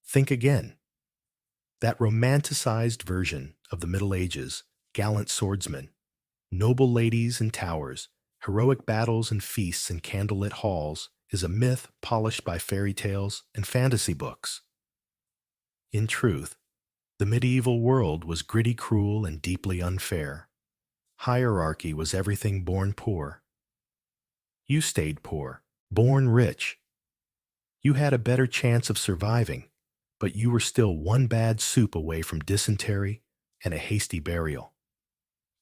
Think again. That romanticized version of the Middle Ages, gallant swordsmen, noble ladies and towers, heroic battles and feasts in candlelit halls, is a myth polished by fairy tales and fantasy books. In truth, The medieval world was gritty, cruel, and deeply unfair. Hierarchy was everything born poor. You stayed poor, born rich. You had a better chance of surviving, but you were still one bad soup away from dysentery and a hasty burial.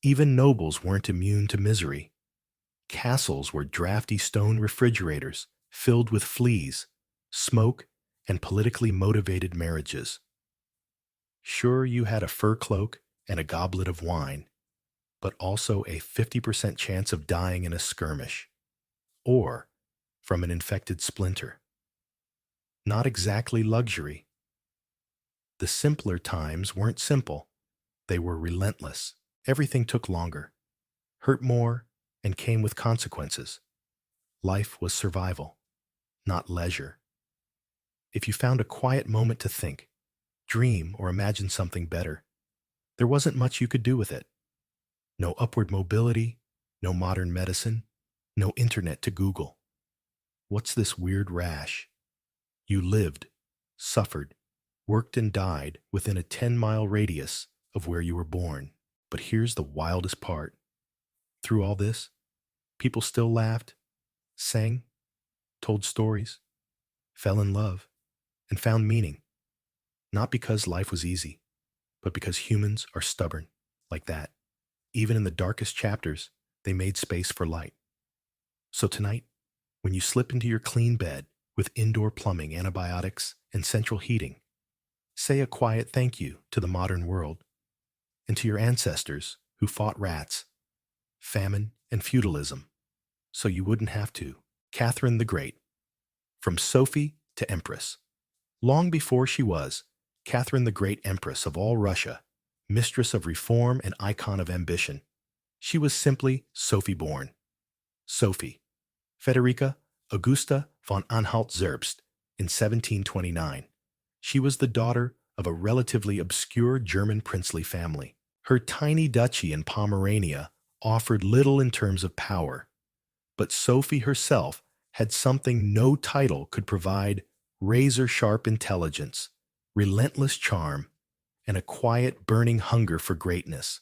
Even nobles weren't immune to misery. Castles were drafty stone refrigerators filled with fleas, smoke, and politically motivated marriages. Sure, you had a fur cloak and a goblet of wine, but also a 50% chance of dying in a skirmish, or from an infected splinter. Not exactly luxury. The simpler times weren't simple. They were relentless. Everything took longer, hurt more, and came with consequences. Life was survival, not leisure. If you found a quiet moment to think, dream, or imagine something better, there wasn't much you could do with it. No upward mobility, no modern medicine, no internet to Google. What's this weird rash? You lived, suffered, worked, and died within a 10-mile radius of where you were born. But here's the wildest part. Through all this, people still laughed, sang, told stories, fell in love, and found meaning. Not because life was easy, but because humans are stubborn like that. Even in the darkest chapters, they made space for light. So tonight, when you slip into your clean bed with indoor plumbing, antibiotics, and central heating, say a quiet thank you to the modern world and to your ancestors who fought rats, famine, and feudalism so you wouldn't have to. Catherine the Great. From Sophie to Empress. Long before she was, Catherine the Great, Empress of all Russia, mistress of reform and icon of ambition, she was simply Sophie born. Sophie, Federica Augusta von Anhalt-Zerbst, in 1729. She was the daughter of a relatively obscure German princely family. Her tiny duchy in Pomerania offered little in terms of power, but Sophie herself had something no title could provide: razor-sharp intelligence, relentless charm, and a quiet, burning hunger for greatness.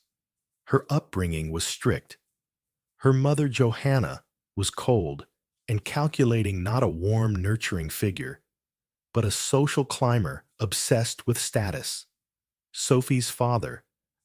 Her upbringing was strict. Her mother, Johanna, was cold and calculating, not a warm, nurturing figure, but a social climber obsessed with status. Sophie's father,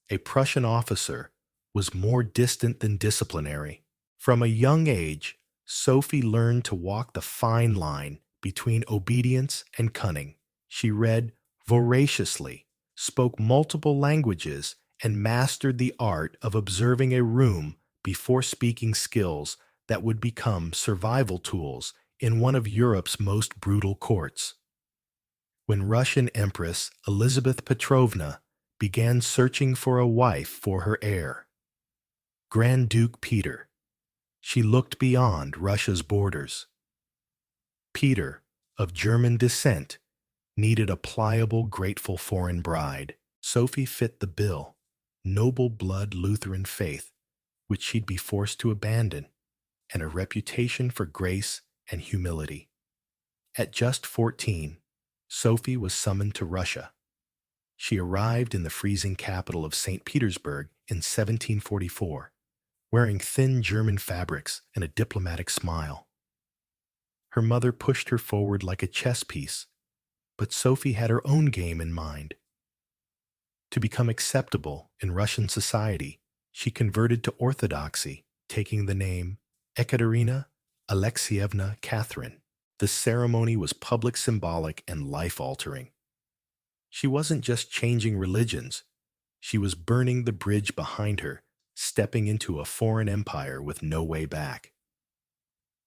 a Prussian officer, was more distant than disciplinary. From a young age, Sophie learned to walk the fine line between obedience and cunning. She read voraciously, spoke multiple languages, and mastered the art of observing a room before speaking, skills that would become survival tools in one of Europe's most brutal courts. When Russian Empress Elizabeth Petrovna began searching for a wife for her heir, Grand Duke Peter, she looked beyond Russia's borders. Peter, of German descent, needed a pliable, grateful foreign bride. Sophie fit the bill: noble blood, Lutheran faith, which she'd be forced to abandon, and a reputation for grace and humility. At just 14, Sophie was summoned to Russia. She arrived in the freezing capital of St. Petersburg in 1744, wearing thin German fabrics and a diplomatic smile. Her mother pushed her forward like a chess piece, but Sophie had her own game in mind. To become acceptable in Russian society, she converted to Orthodoxy, taking the name Ekaterina Alexievna Catherine. The ceremony was public, symbolic, and life-altering. She wasn't just changing religions, she was burning the bridge behind her, stepping into a foreign empire with no way back.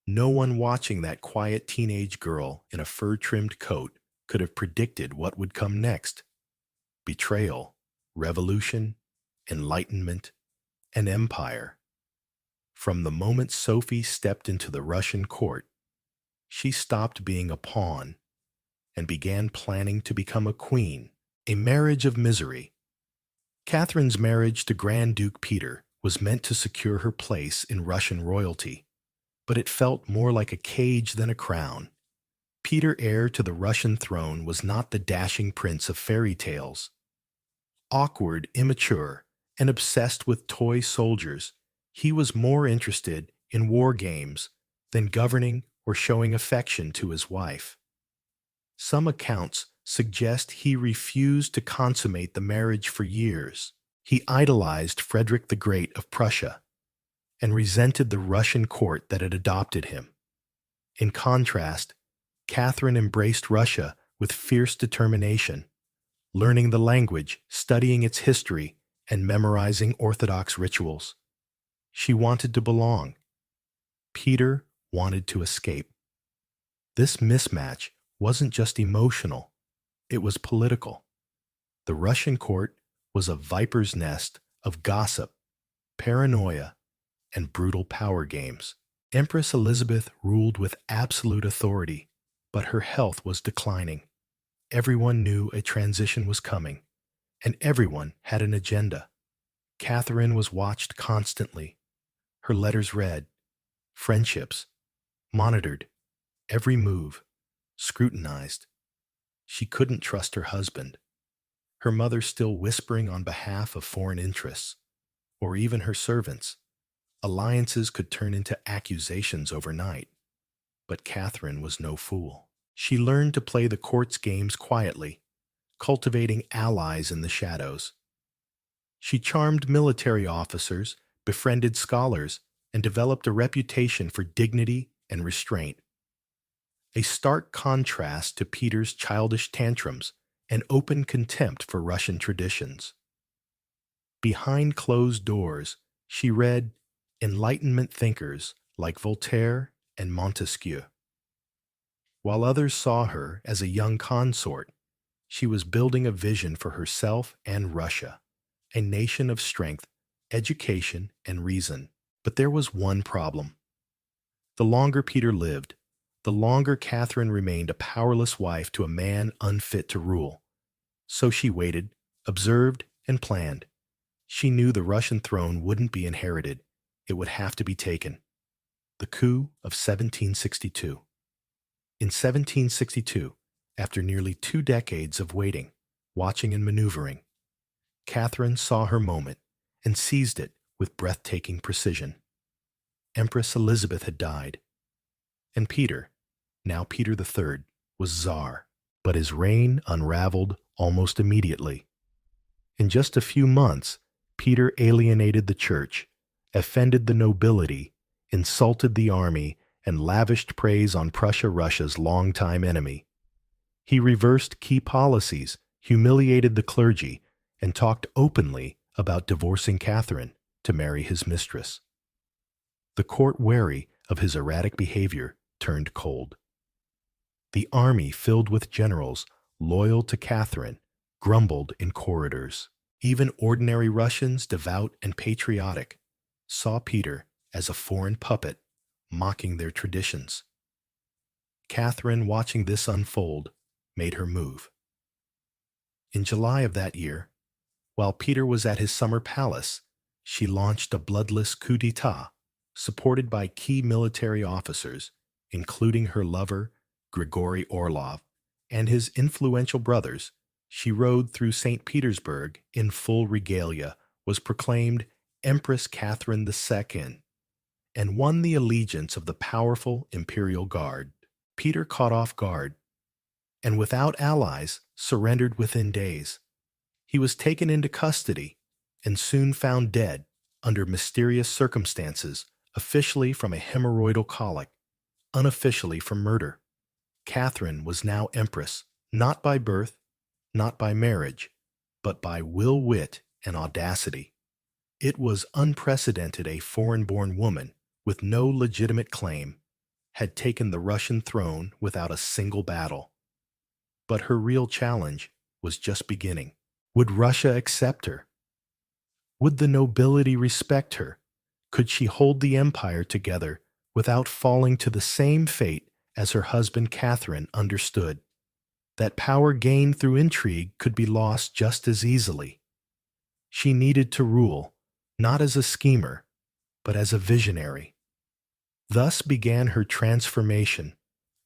No one watching that quiet teenage girl in a fur-trimmed coat could have predicted what would come next: betrayal, revolution, enlightenment, and empire. From the moment Sophie stepped into the Russian court, she stopped being a pawn and began planning to become a queen. A marriage of misery. Catherine's marriage to Grand Duke Peter was meant to secure her place in Russian royalty, but it felt more like a cage than a crown. Peter, heir to the Russian throne, was not the dashing prince of fairy tales. Awkward, immature, and obsessed with toy soldiers, he was more interested in war games than governing or showing affection to his wife. Some accounts suggest he refused to consummate the marriage for years. He idolized Frederick the Great of Prussia and resented the Russian court that had adopted him. In contrast, Catherine embraced Russia with fierce determination, learning the language, studying its history, and memorizing Orthodox rituals. She wanted to belong. Peter wanted to escape. This mismatch wasn't just emotional, it was political. The Russian court was a viper's nest of gossip, paranoia, and brutal power games. Empress Elizabeth ruled with absolute authority, but her health was declining. Everyone knew a transition was coming, and everyone had an agenda. Catherine was watched constantly, her letters read, friendships monitored, every move scrutinized. She couldn't trust her husband, her mother still whispering on behalf of foreign interests, or even her servants. Alliances could turn into accusations overnight. But Catherine was no fool. She learned to play the court's games quietly, cultivating allies in the shadows. She charmed military officers, befriended scholars, and developed a reputation for dignity and restraint. A stark contrast to Peter's childish tantrums and open contempt for Russian traditions. Behind closed doors, she read Enlightenment thinkers like Voltaire and Montesquieu. While others saw her as a young consort, she was building a vision for herself and Russia, a nation of strength, education, and reason. But there was one problem. The longer Peter lived, the longer Catherine remained a powerless wife to a man unfit to rule. So she waited, observed, and planned. She knew the Russian throne wouldn't be inherited. It would have to be taken. The coup of 1762. In 1762, after nearly 2 decades of waiting, watching and maneuvering, Catherine saw her moment and seized it with breathtaking precision. Empress Elizabeth had died, and Peter, now Peter III, was Tsar, but his reign unraveled almost immediately. In just a few months, Peter alienated the church, offended the nobility, insulted the army, and lavished praise on Prussia, Russia's longtime enemy. He reversed key policies, humiliated the clergy, and talked openly about divorcing Catherine to marry his mistress. The court, wary of his erratic behavior, turned cold. The army, filled with generals loyal to Catherine, grumbled in corridors. Even ordinary Russians, devout and patriotic, saw Peter as a foreign puppet, mocking their traditions. Catherine, watching this unfold, made her move. In July of that year, while Peter was at his summer palace, she launched a bloodless coup d'etat, supported by key military officers, including her lover, Grigory Orlov, and his influential brothers. She rode through St. Petersburg in full regalia, was proclaimed Empress Catherine II, and won the allegiance of the powerful imperial guard. Peter, caught off guard, and without allies, surrendered within days. He was taken into custody and soon found dead under mysterious circumstances, officially from a hemorrhoidal colic, unofficially from murder. Catherine was now empress, not by birth, not by marriage, but by will, wit, and audacity. It was unprecedented. A foreign-born woman with no legitimate claim had taken the Russian throne without a single battle. But her real challenge was just beginning. Would Russia accept her? Would the nobility respect her? Could she hold the empire together without falling to the same fate as her husband Catherine understood? That power gained through intrigue could be lost just as easily. She needed to rule, not as a schemer, but as a visionary. Thus began her transformation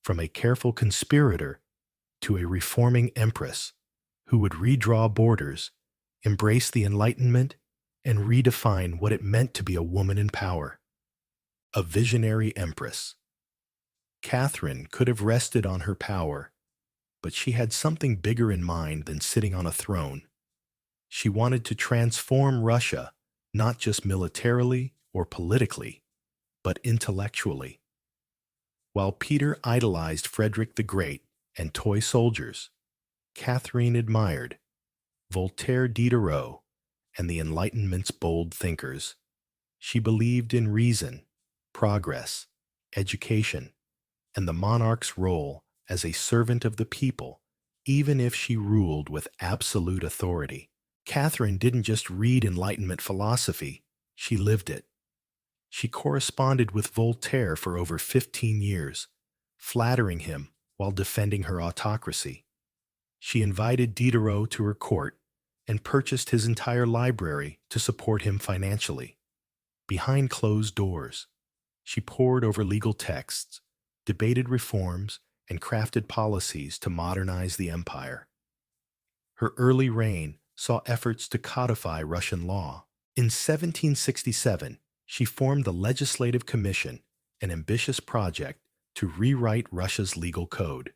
from a careful conspirator to a reforming empress who would redraw borders, embrace the Enlightenment, and redefine what it meant to be a woman in power. A visionary empress. Catherine could have rested on her power, but she had something bigger in mind than sitting on a throne. She wanted to transform Russia, not just militarily or politically, but intellectually. While Peter idolized Frederick the Great and toy soldiers, Catherine admired Voltaire, Diderot, and the Enlightenment's bold thinkers. She believed in reason, progress, education, and the monarch's role as a servant of the people, even if she ruled with absolute authority. Catherine didn't just read Enlightenment philosophy, she lived it. She corresponded with Voltaire for over 15 years, flattering him while defending her autocracy. She invited Diderot to her court and purchased his entire library to support him financially. Behind closed doors, she pored over legal texts, debated reforms, and crafted policies to modernize the empire. Her early reign saw efforts to codify Russian law. In 1767, she formed the Legislative Commission, an ambitious project to rewrite Russia's legal code.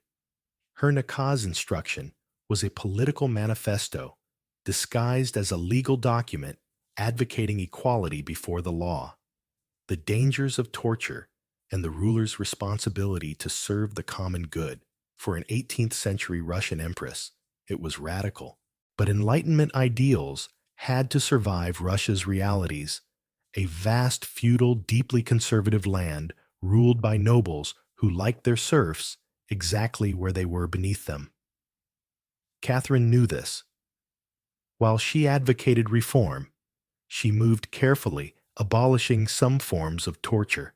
Her Nakaz instruction was a political manifesto disguised as a legal document advocating equality before the law, the dangers of torture, and the ruler's responsibility to serve the common good. For an 18th century Russian empress, it was radical. But Enlightenment ideals had to survive Russia's realities, a vast, feudal, deeply conservative land ruled by nobles who liked their serfs exactly where they were beneath them. Catherine knew this. While she advocated reform, she moved carefully, abolishing some forms of torture,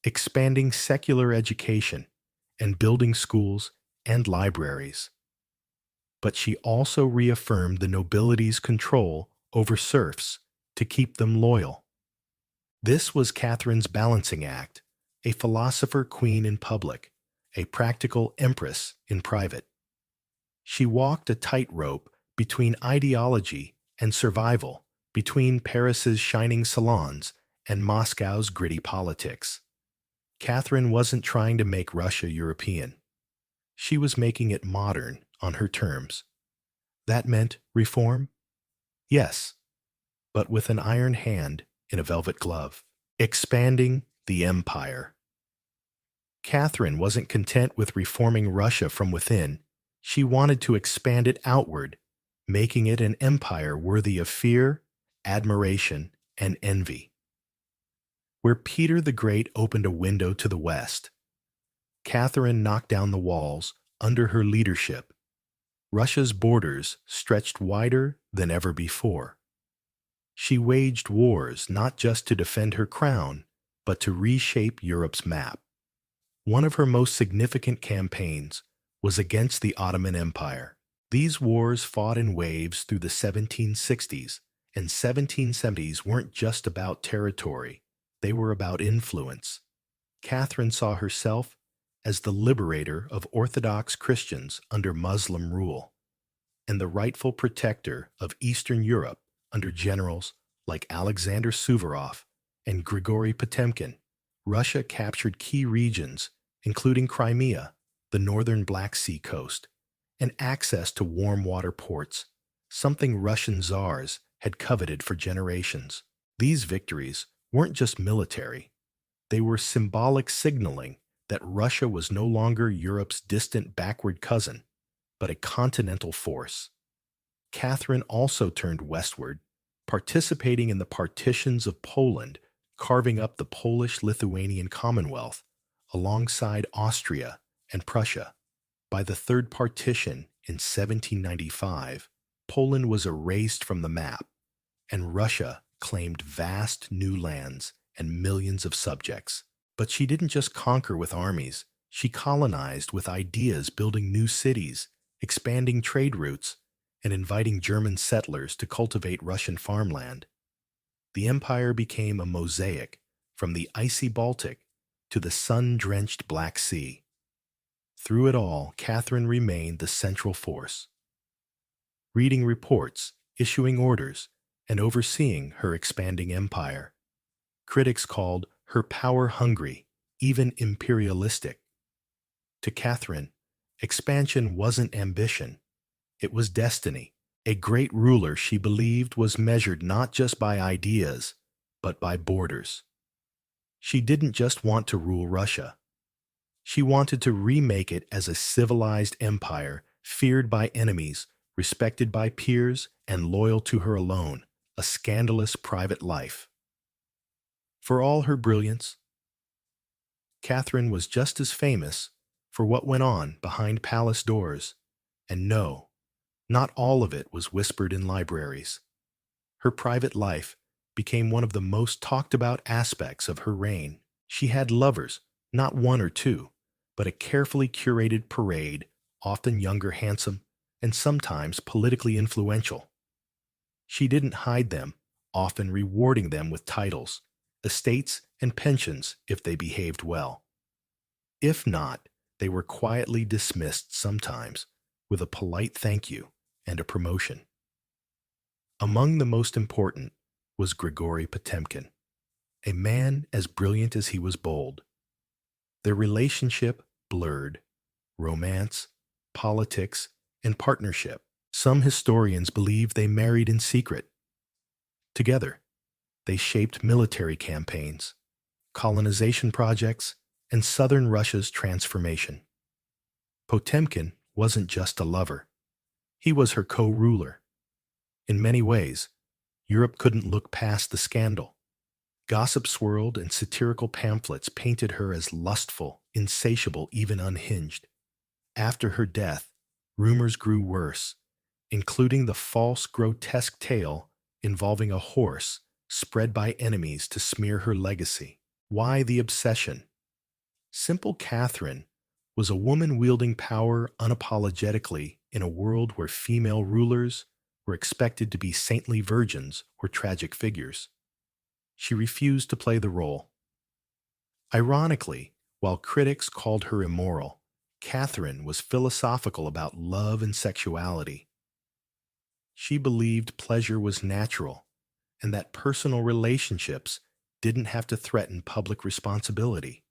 expanding secular education, and building schools and libraries. But she also reaffirmed the nobility's control over serfs to keep them loyal. This was Catherine's balancing act, a philosopher queen in public, a practical empress in private. She walked a tightrope between ideology and survival, between Paris's shining salons and Moscow's gritty politics. Catherine wasn't trying to make Russia European. She was making it modern on her terms. That meant reform? Yes, but with an iron hand in a velvet glove. Expanding the empire. Catherine wasn't content with reforming Russia from within. She wanted to expand it outward, making it an empire worthy of fear, admiration, and envy. Where Peter the Great opened a window to the west, Catherine knocked down the walls under her leadership. Russia's borders stretched wider than ever before. She waged wars not just to defend her crown, but to reshape Europe's map. One of her most significant campaigns was against the Ottoman Empire. These wars fought in waves through the 1760s, and 1770s weren't just about territory, they were about influence. Catherine saw herself as the liberator of Orthodox Christians under Muslim rule, and the rightful protector of Eastern Europe under generals like Alexander Suvorov and Grigory Potemkin. Russia captured key regions, including Crimea, the northern Black Sea coast, and access to warm water ports, something Russian czars had coveted for generations. These victories weren't just military. They were symbolic signaling that Russia was no longer Europe's distant backward cousin, but a continental force. Catherine also turned westward, participating in the partitions of Poland, carving up the Polish-Lithuanian Commonwealth alongside Austria and Prussia. By the Third Partition in 1795, Poland was erased from the map, and Russia claimed vast new lands and millions of subjects. But she didn't just conquer with armies. She colonized with ideas, building new cities, expanding trade routes, and inviting German settlers to cultivate Russian farmland. The empire became a mosaic from the icy Baltic to the sun-drenched Black Sea. Through it all, Catherine remained the central force. Reading reports, issuing orders and overseeing her expanding empire. Critics called her power-hungry, even imperialistic. To Catherine, expansion wasn't ambition, it was destiny. A great ruler, she believed, was measured not just by ideas, but by borders. She didn't just want to rule Russia. She wanted to remake it as a civilized empire, feared by enemies, respected by peers, and loyal to her alone, a scandalous private life. For all her brilliance, Catherine was just as famous for what went on behind palace doors, and no, not all of it was whispered in libraries. Her private life became one of the most talked about aspects of her reign. She had lovers, not one or two, but a carefully curated parade, often younger, handsome, and sometimes politically influential. She didn't hide them, often rewarding them with titles, estates, and pensions if they behaved well. If not, they were quietly dismissed sometimes with a polite thank you and a promotion. Among the most important was Grigory Potemkin, a man as brilliant as he was bold. Their relationship blurred romance, politics, and partnership. Some historians believe they married in secret. Together, they shaped military campaigns, colonization projects, and southern Russia's transformation. Potemkin wasn't just a lover. He was her co-ruler. In many ways, Europe couldn't look past the scandal. Gossip swirled and satirical pamphlets painted her as lustful, insatiable, even unhinged. After her death, rumors grew worse, including the false, grotesque tale involving a horse spread by enemies to smear her legacy. Why the obsession? Simple Catherine was a woman wielding power unapologetically in a world where female rulers were expected to be saintly virgins or tragic figures. She refused to play the role. Ironically, while critics called her immoral, Catherine was philosophical about love and sexuality. She believed pleasure was natural and that personal relationships didn't have to threaten public responsibility.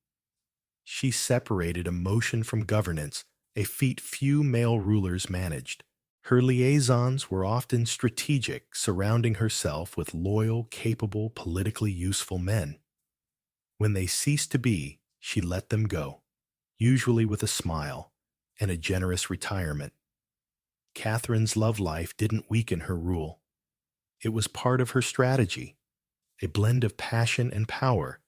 She separated emotion from governance, a feat few male rulers managed. Her liaisons were often strategic, surrounding herself with loyal, capable, politically useful men. When they ceased to be, she let them go, usually with a smile and a generous retirement. Catherine's love life didn't weaken her rule. It was part of her strategy, a blend of passion and power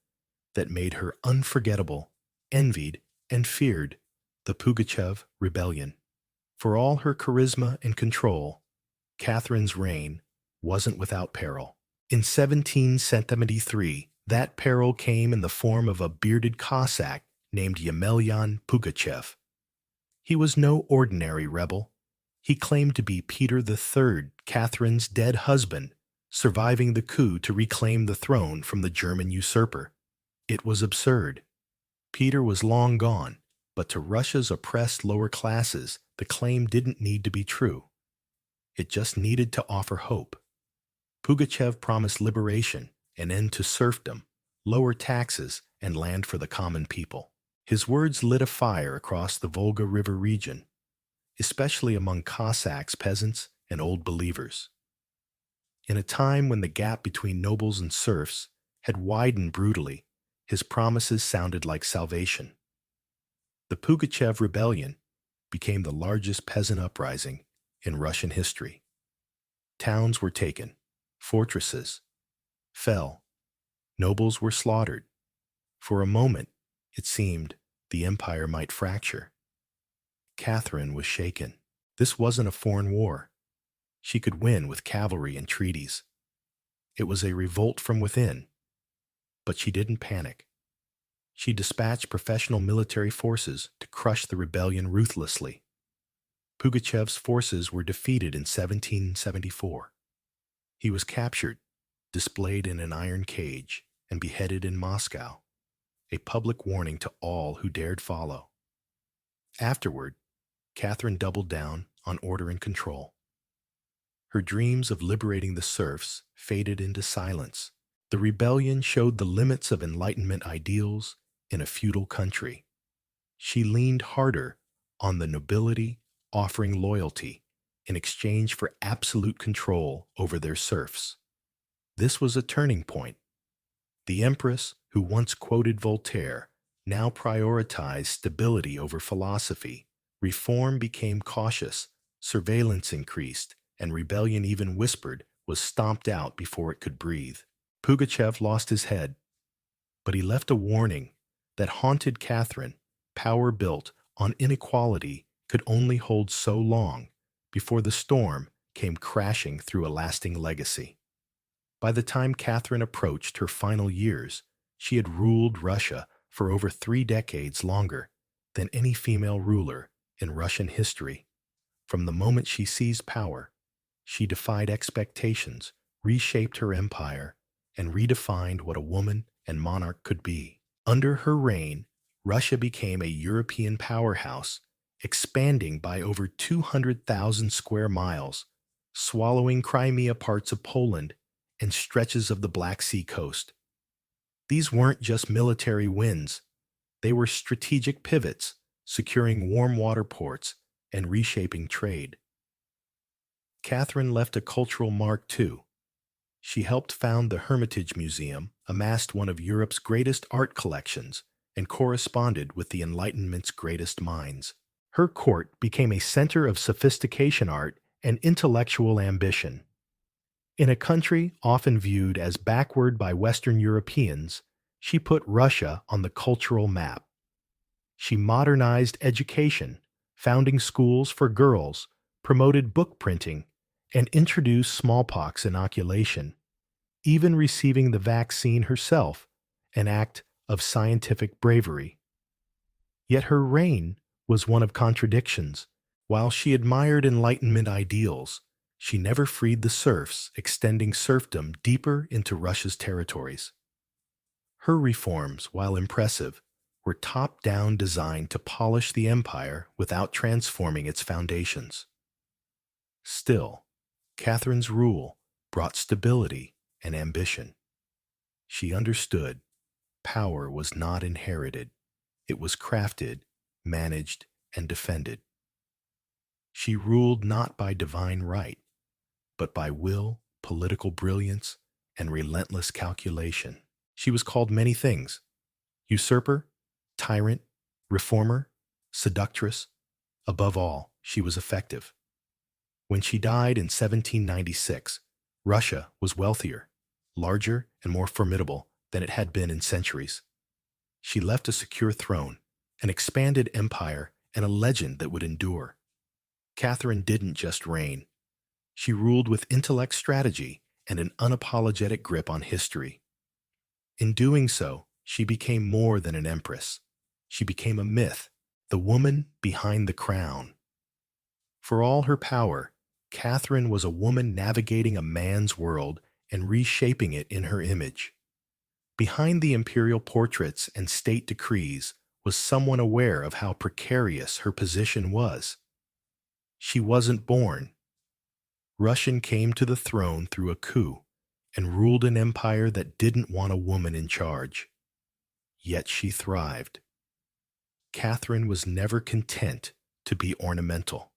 that made her unforgettable, envied, and feared. The Pugachev Rebellion. For all her charisma and control, Catherine's reign wasn't without peril. In 1773, that peril came in the form of a bearded Cossack named Yemelyan Pugachev. He was no ordinary rebel. He claimed to be Peter III, Catherine's dead husband, surviving the coup to reclaim the throne from the German usurper. It was absurd. Peter was long gone, but to Russia's oppressed lower classes, the claim didn't need to be true. It just needed to offer hope. Pugachev promised liberation, an end to serfdom, lower taxes, and land for the common people. His words lit a fire across the Volga River region, especially among Cossacks, peasants, and old believers. In a time when the gap between nobles and serfs had widened brutally, his promises sounded like salvation. The Pugachev Rebellion became the largest peasant uprising in Russian history. Towns were taken, fortresses fell, nobles were slaughtered. For a moment, it seemed the empire might fracture. Catherine was shaken. This wasn't a foreign war. She could win with cavalry and treaties. It was a revolt from within. But she didn't panic. She dispatched professional military forces to crush the rebellion ruthlessly. Pugachev's forces were defeated in 1774. He was captured, displayed in an iron cage, and beheaded in Moscow, a public warning to all who dared follow. Afterward, Catherine doubled down on order and control. Her dreams of liberating the serfs faded into silence. The rebellion showed the limits of Enlightenment ideals in a feudal country. She leaned harder on the nobility, offering loyalty in exchange for absolute control over their serfs. This was a turning point. The empress, who once quoted Voltaire, now prioritized stability over philosophy. Reform became cautious, surveillance increased, and rebellion, even whispered, was stomped out before it could breathe. Pugachev lost his head, but he left a warning that haunted Catherine. Power built on inequality could only hold so long before the storm came crashing through a lasting legacy. By the time Catherine approached her final years, she had ruled Russia for over 3 decades longer than any female ruler in Russian history. From the moment she seized power, she defied expectations, reshaped her empire, and redefined what a woman and monarch could be. Under her reign, Russia became a European powerhouse, expanding by over 200,000 square miles, swallowing Crimea, parts of Poland, and stretches of the Black Sea coast. These weren't just military wins. They were strategic pivots, securing warm water ports and reshaping trade. Catherine left a cultural mark too. She helped found the Hermitage Museum, amassed one of Europe's greatest art collections, and corresponded with the Enlightenment's greatest minds. Her court became a center of sophistication, art, and intellectual ambition. In a country often viewed as backward by Western Europeans, she put Russia on the cultural map. She modernized education, founding schools for girls, promoted book printing, and introduced smallpox inoculation, even receiving the vaccine herself, an act of scientific bravery. Yet her reign was one of contradictions. While she admired Enlightenment ideals, she never freed the serfs, extending serfdom deeper into Russia's territories. Her reforms, while impressive, were top-down, designed to polish the empire without transforming its foundations. Still, Catherine's rule brought stability and ambition. She understood power was not inherited. It was crafted, managed, and defended. She ruled not by divine right, but by will, political brilliance, and relentless calculation. She was called many things: usurper, tyrant, reformer, seductress. Above all, she was effective. When she died in 1796, Russia was wealthier, larger, and more formidable than it had been in centuries. She left a secure throne, an expanded empire, and a legend that would endure. Catherine didn't just reign. She ruled with intellect, strategy, and an unapologetic grip on history. In doing so, she became more than an empress. She became a myth, the woman behind the crown. For all her power, Catherine was a woman navigating a man's world and reshaping it in her image. Behind the imperial portraits and state decrees was someone aware of how precarious her position was. She wasn't born. Russian came to the throne through a coup and ruled an empire that didn't want a woman in charge. Yet she thrived. Catherine was never content to be ornamental.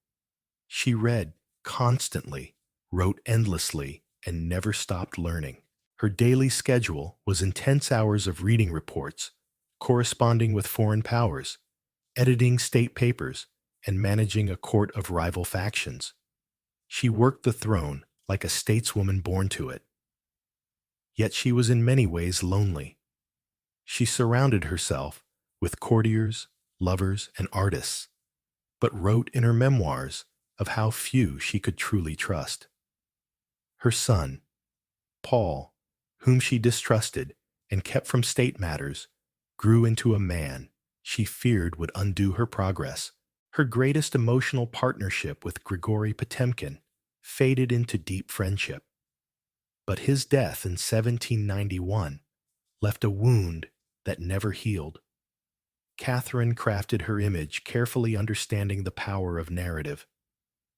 She read constantly, wrote endlessly, and never stopped learning. Her daily schedule was intense hours of reading reports, corresponding with foreign powers, editing state papers, and managing a court of rival factions. She worked the throne like a stateswoman born to it. Yet she was in many ways lonely. She surrounded herself with courtiers, lovers, and artists, but wrote in her memoirs of how few she could truly trust. Her son, Paul, whom she distrusted and kept from state matters, grew into a man she feared would undo her progress. Her greatest emotional partnership with Grigory Potemkin faded into deep friendship. But his death in 1791 left a wound that never healed. Catherine crafted her image, carefully understanding the power of narrative.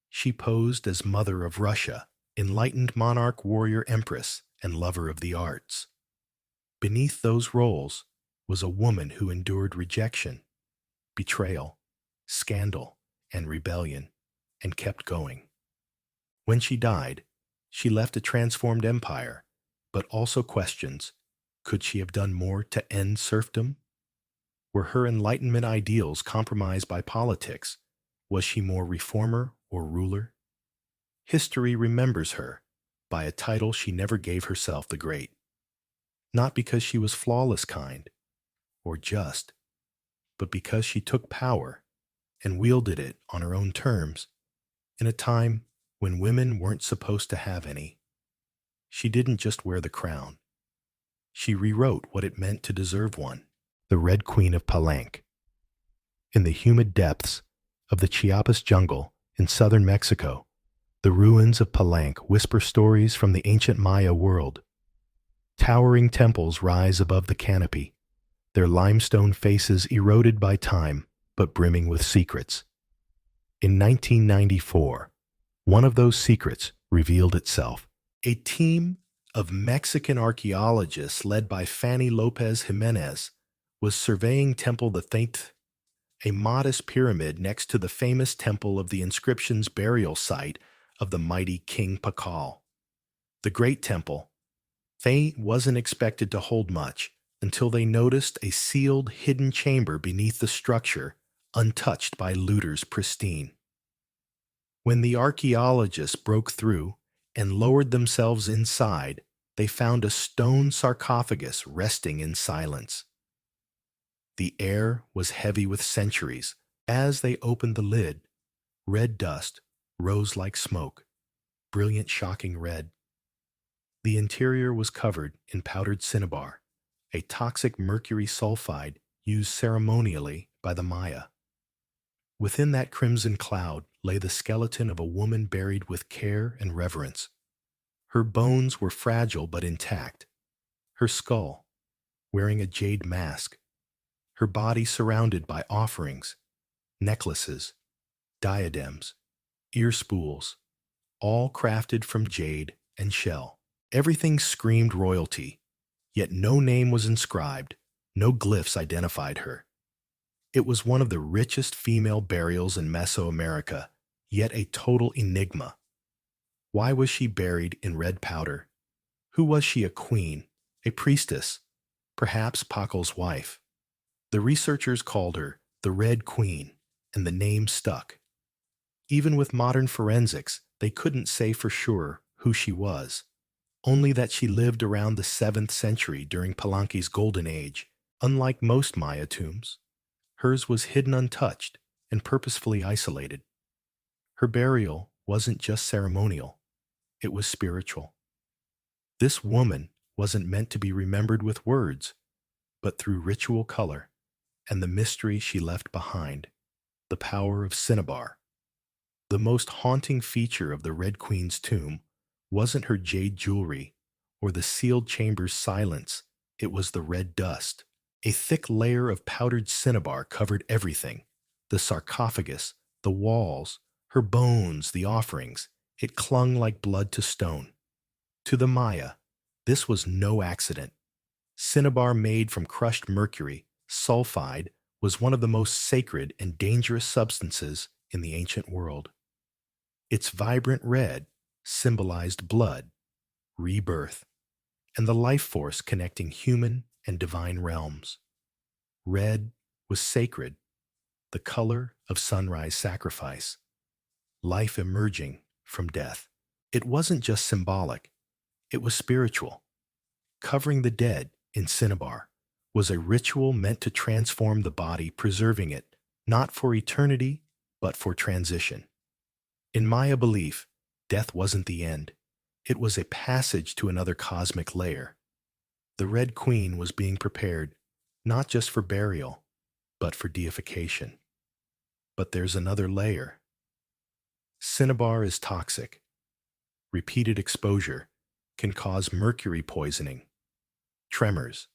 She posed as Mother of Russia, enlightened monarch, warrior, empress, and lover of the arts. Beneath those roles was a woman who endured rejection, betrayal, scandal, and rebellion, and kept going. When she died, she left a transformed empire, but also questions, could she have done more to end serfdom? Were her Enlightenment ideals compromised by politics? Was she more reformer or ruler? History remembers her by a title she never gave herself, the Great. Not because she was flawless, kind, or just, but because she took power and wielded it on her own terms in a time when women weren't supposed to have any. She didn't just wear the crown. She rewrote what it meant to deserve one. The Red Queen of Palenque. In the humid depths of the Chiapas jungle in southern Mexico, the ruins of Palenque whisper stories from the ancient Maya world. Towering temples rise above the canopy, their limestone faces eroded by time but brimming with secrets. In 1994, one of those secrets revealed itself. A team of Mexican archaeologists led by Fanny Lopez Jimenez was surveying Temple the Theint, a modest pyramid next to the famous Temple of the Inscriptions burial site of the mighty King Pakal. The Great Temple, they wasn't expected to hold much until they noticed a sealed, hidden chamber beneath the structure, untouched by looters pristine. When the archaeologists broke through and lowered themselves inside, they found a stone sarcophagus resting in silence. The air was heavy with centuries. As they opened the lid, red dust rose like smoke, brilliant, shocking red. The interior was covered in powdered cinnabar, a toxic mercury sulfide used ceremonially by the Maya. Within that crimson cloud lay the skeleton of a woman buried with care and reverence. Her bones were fragile but intact, her skull wearing a jade mask, her body surrounded by offerings, necklaces, diadems, ear spools, all crafted from jade and shell. Everything screamed royalty, yet no name was inscribed, no glyphs identified her. It was one of the richest female burials in Mesoamerica, yet a total enigma. Why was she buried in red powder? Who was she, a queen, a priestess, perhaps Pakal's wife? The researchers called her the Red Queen, and the name stuck. Even with modern forensics, they couldn't say for sure who she was, only that she lived around the 7th century during Palenque's golden age. Unlike most Maya tombs, hers was hidden untouched and purposefully isolated. Her burial wasn't just ceremonial, it was spiritual. This woman wasn't meant to be remembered with words, but through ritual color and the mystery she left behind, the power of cinnabar. The most haunting feature of the Red Queen's tomb wasn't her jade jewelry or the sealed chamber's silence, it was the red dust. A thick layer of powdered cinnabar covered everything, the sarcophagus, the walls, her bones, the offerings. It clung like blood to stone. To the Maya, this was no accident. Cinnabar made from crushed mercury, sulfide, was one of the most sacred and dangerous substances in the ancient world. Its vibrant red symbolized blood, rebirth, and the life force connecting human and divine realms. Red was sacred, the color of sunrise sacrifice, life emerging from death. It wasn't just symbolic, it was spiritual. Covering the dead in cinnabar was a ritual meant to transform the body, preserving it, not for eternity, but for transition. In Maya belief, death wasn't the end. It was a passage to another cosmic layer. The Red Queen was being prepared not just for burial, but for deification. But there's another layer. Cinnabar is toxic. Repeated exposure can cause mercury poisoning, tremors,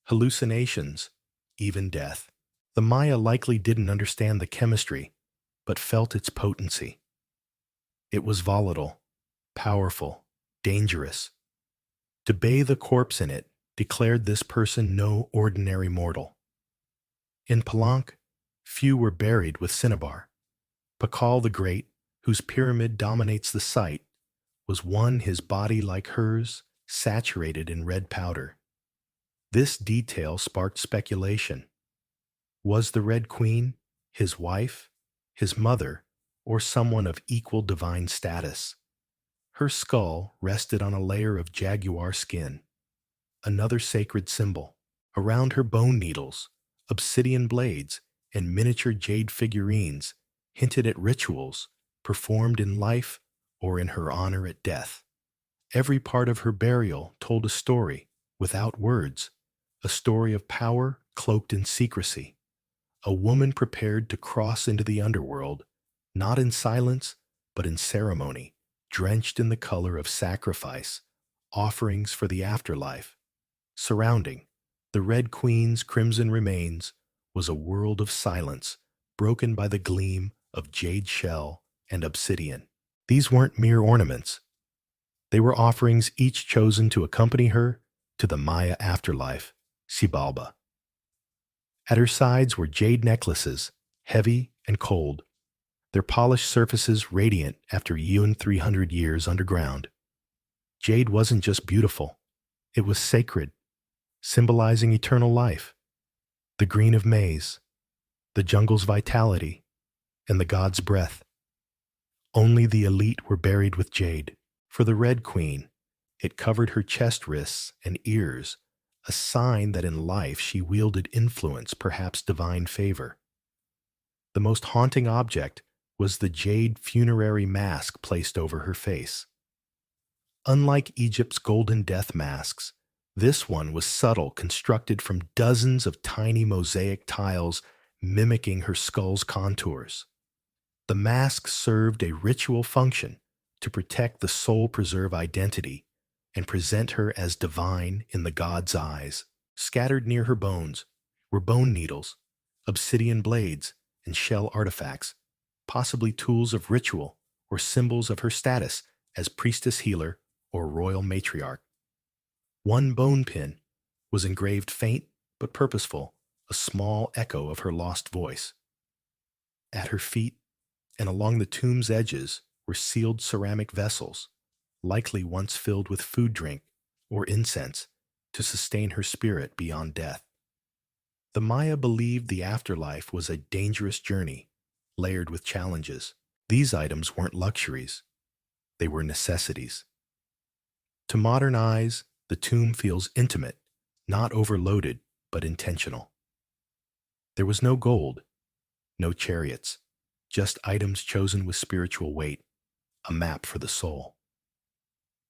hallucinations, even death. The Maya likely didn't understand the chemistry, but felt its potency. It was volatile, powerful, dangerous. To bathe a corpse in it declared this person no ordinary mortal. In Palenque, few were buried with cinnabar. Pakal the Great, whose pyramid dominates the site, was one his body like hers, saturated in red powder. This detail sparked speculation. Was the Red Queen his wife, his mother, or someone of equal divine status? Her skull rested on a layer of jaguar skin, another sacred symbol. Around her bone needles, obsidian blades, and miniature jade figurines hinted at rituals performed in life or in her honor at death. Every part of her burial told a story, without words, a story of power cloaked in secrecy. A woman prepared to cross into the underworld, not in silence, but in ceremony, drenched in the color of sacrifice, offerings for the afterlife. Surrounding the Red Queen's crimson remains was a world of silence, broken by the gleam of jade shell and obsidian. These weren't mere ornaments. They were offerings each chosen to accompany her to the Maya afterlife, Xibalba. At her sides were jade necklaces, heavy and cold, their polished surfaces radiant after 300 years underground. Jade wasn't just beautiful, it was sacred, symbolizing eternal life, the green of maize, the jungle's vitality, and the god's breath. Only the elite were buried with jade. For the Red Queen, it covered her chest, wrists, and ears, a sign that in life she wielded influence, perhaps divine favor. The most haunting object was the jade funerary mask placed over her face. Unlike Egypt's golden death masks, this one was subtle, constructed from dozens of tiny mosaic tiles mimicking her skull's contours. The mask served a ritual function to protect the soul-preserve identity and present her as divine in the god's eyes. Scattered near her bones were bone needles, obsidian blades, and shell artifacts, possibly tools of ritual or symbols of her status as priestess healer or royal matriarch. One bone pin was engraved faint but purposeful, a small echo of her lost voice. At her feet and along the tomb's edges were sealed ceramic vessels, likely once filled with food, drink, or incense to sustain her spirit beyond death. The Maya believed the afterlife was a dangerous journey, layered with challenges. These items weren't luxuries, they were necessities. To modern eyes, the tomb feels intimate, not overloaded, but intentional. There was no gold, no chariots, just items chosen with spiritual weight, a map for the soul.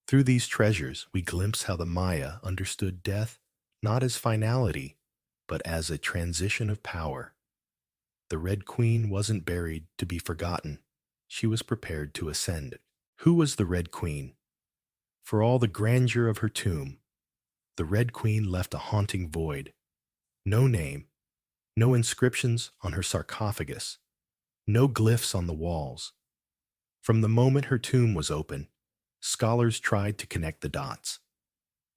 Through these treasures, we glimpse how the Maya understood death not as finality, but as a transition of power. The Red Queen wasn't buried to be forgotten. She was prepared to ascend. Who was the Red Queen? For all the grandeur of her tomb, the Red Queen left a haunting void. No name, no inscriptions on her sarcophagus, no glyphs on the walls. From the moment her tomb was open, scholars tried to connect the dots.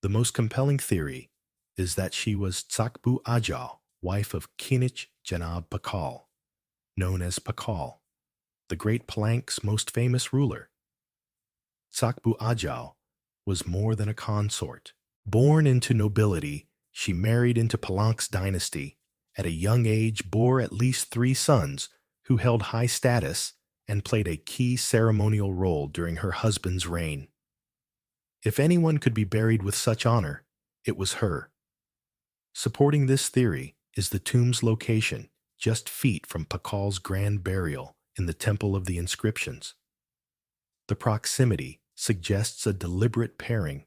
The most compelling theory is that she was Tsakbu Ajau, wife of Kinich Janab Pakal, known as Pakal, the Great Palenque's most famous ruler. Tsakbu Ajau was more than a consort. Born into nobility, she married into Palenque's dynasty. At a young age, bore at least 3 sons who held high status and played a key ceremonial role during her husband's reign. If anyone could be buried with such honor, it was her. Supporting this theory is the tomb's location, just feet from Pakal's grand burial in the Temple of the Inscriptions. The proximity suggests a deliberate pairing,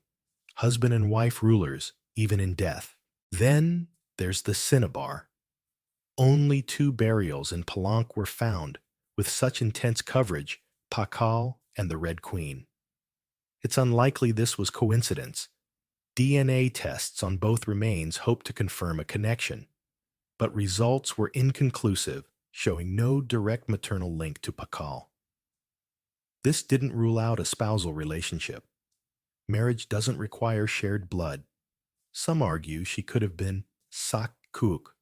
husband and wife rulers, even in death. Then there's the cinnabar. Only 2 burials in Palenque were found with such intense coverage, Pakal and the Red Queen. It's unlikely this was coincidence. DNA tests on both remains hope to confirm a connection, but results were inconclusive, showing no direct maternal link to Pakal. This didn't rule out a spousal relationship. Marriage doesn't require shared blood. Some argue she could have been Sak Kuk,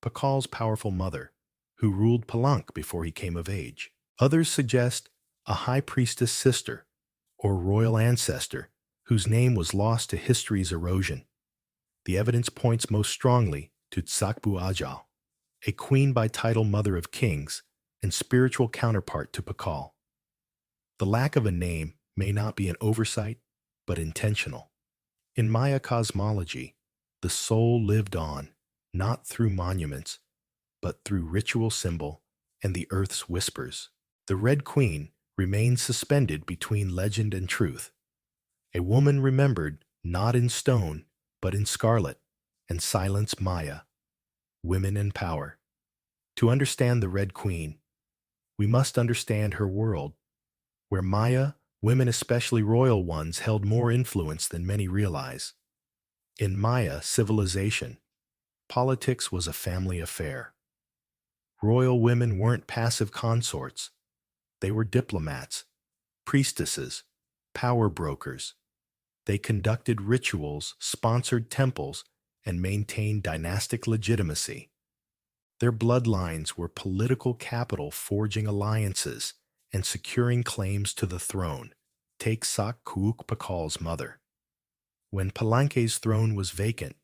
Pakal's powerful mother, who ruled Palank before he came of age. Others suggest a high priestess sister or royal ancestor whose name was lost to history's erosion. The evidence points most strongly to Tsakbu Ajal, a queen by title mother of kings and spiritual counterpart to Pakal. The lack of a name may not be an oversight, but intentional. In Maya cosmology, the soul lived on, not through monuments, but through ritual symbol and the earth's whispers. The Red Queen remained suspended between legend and truth, a woman remembered not in stone, but in scarlet, and silence Maya, women and power. To understand the Red Queen, we must understand her world, where Maya, women, especially royal ones, held more influence than many realize. In Maya civilization, politics was a family affair. Royal women weren't passive consorts. They were diplomats, priestesses, power brokers. They conducted rituals, sponsored temples, and maintained dynastic legitimacy. Their bloodlines were political capital, forging alliances and securing claims to the throne. Take Sak Kuuk Pakal's mother. When Palanke's throne was vacant,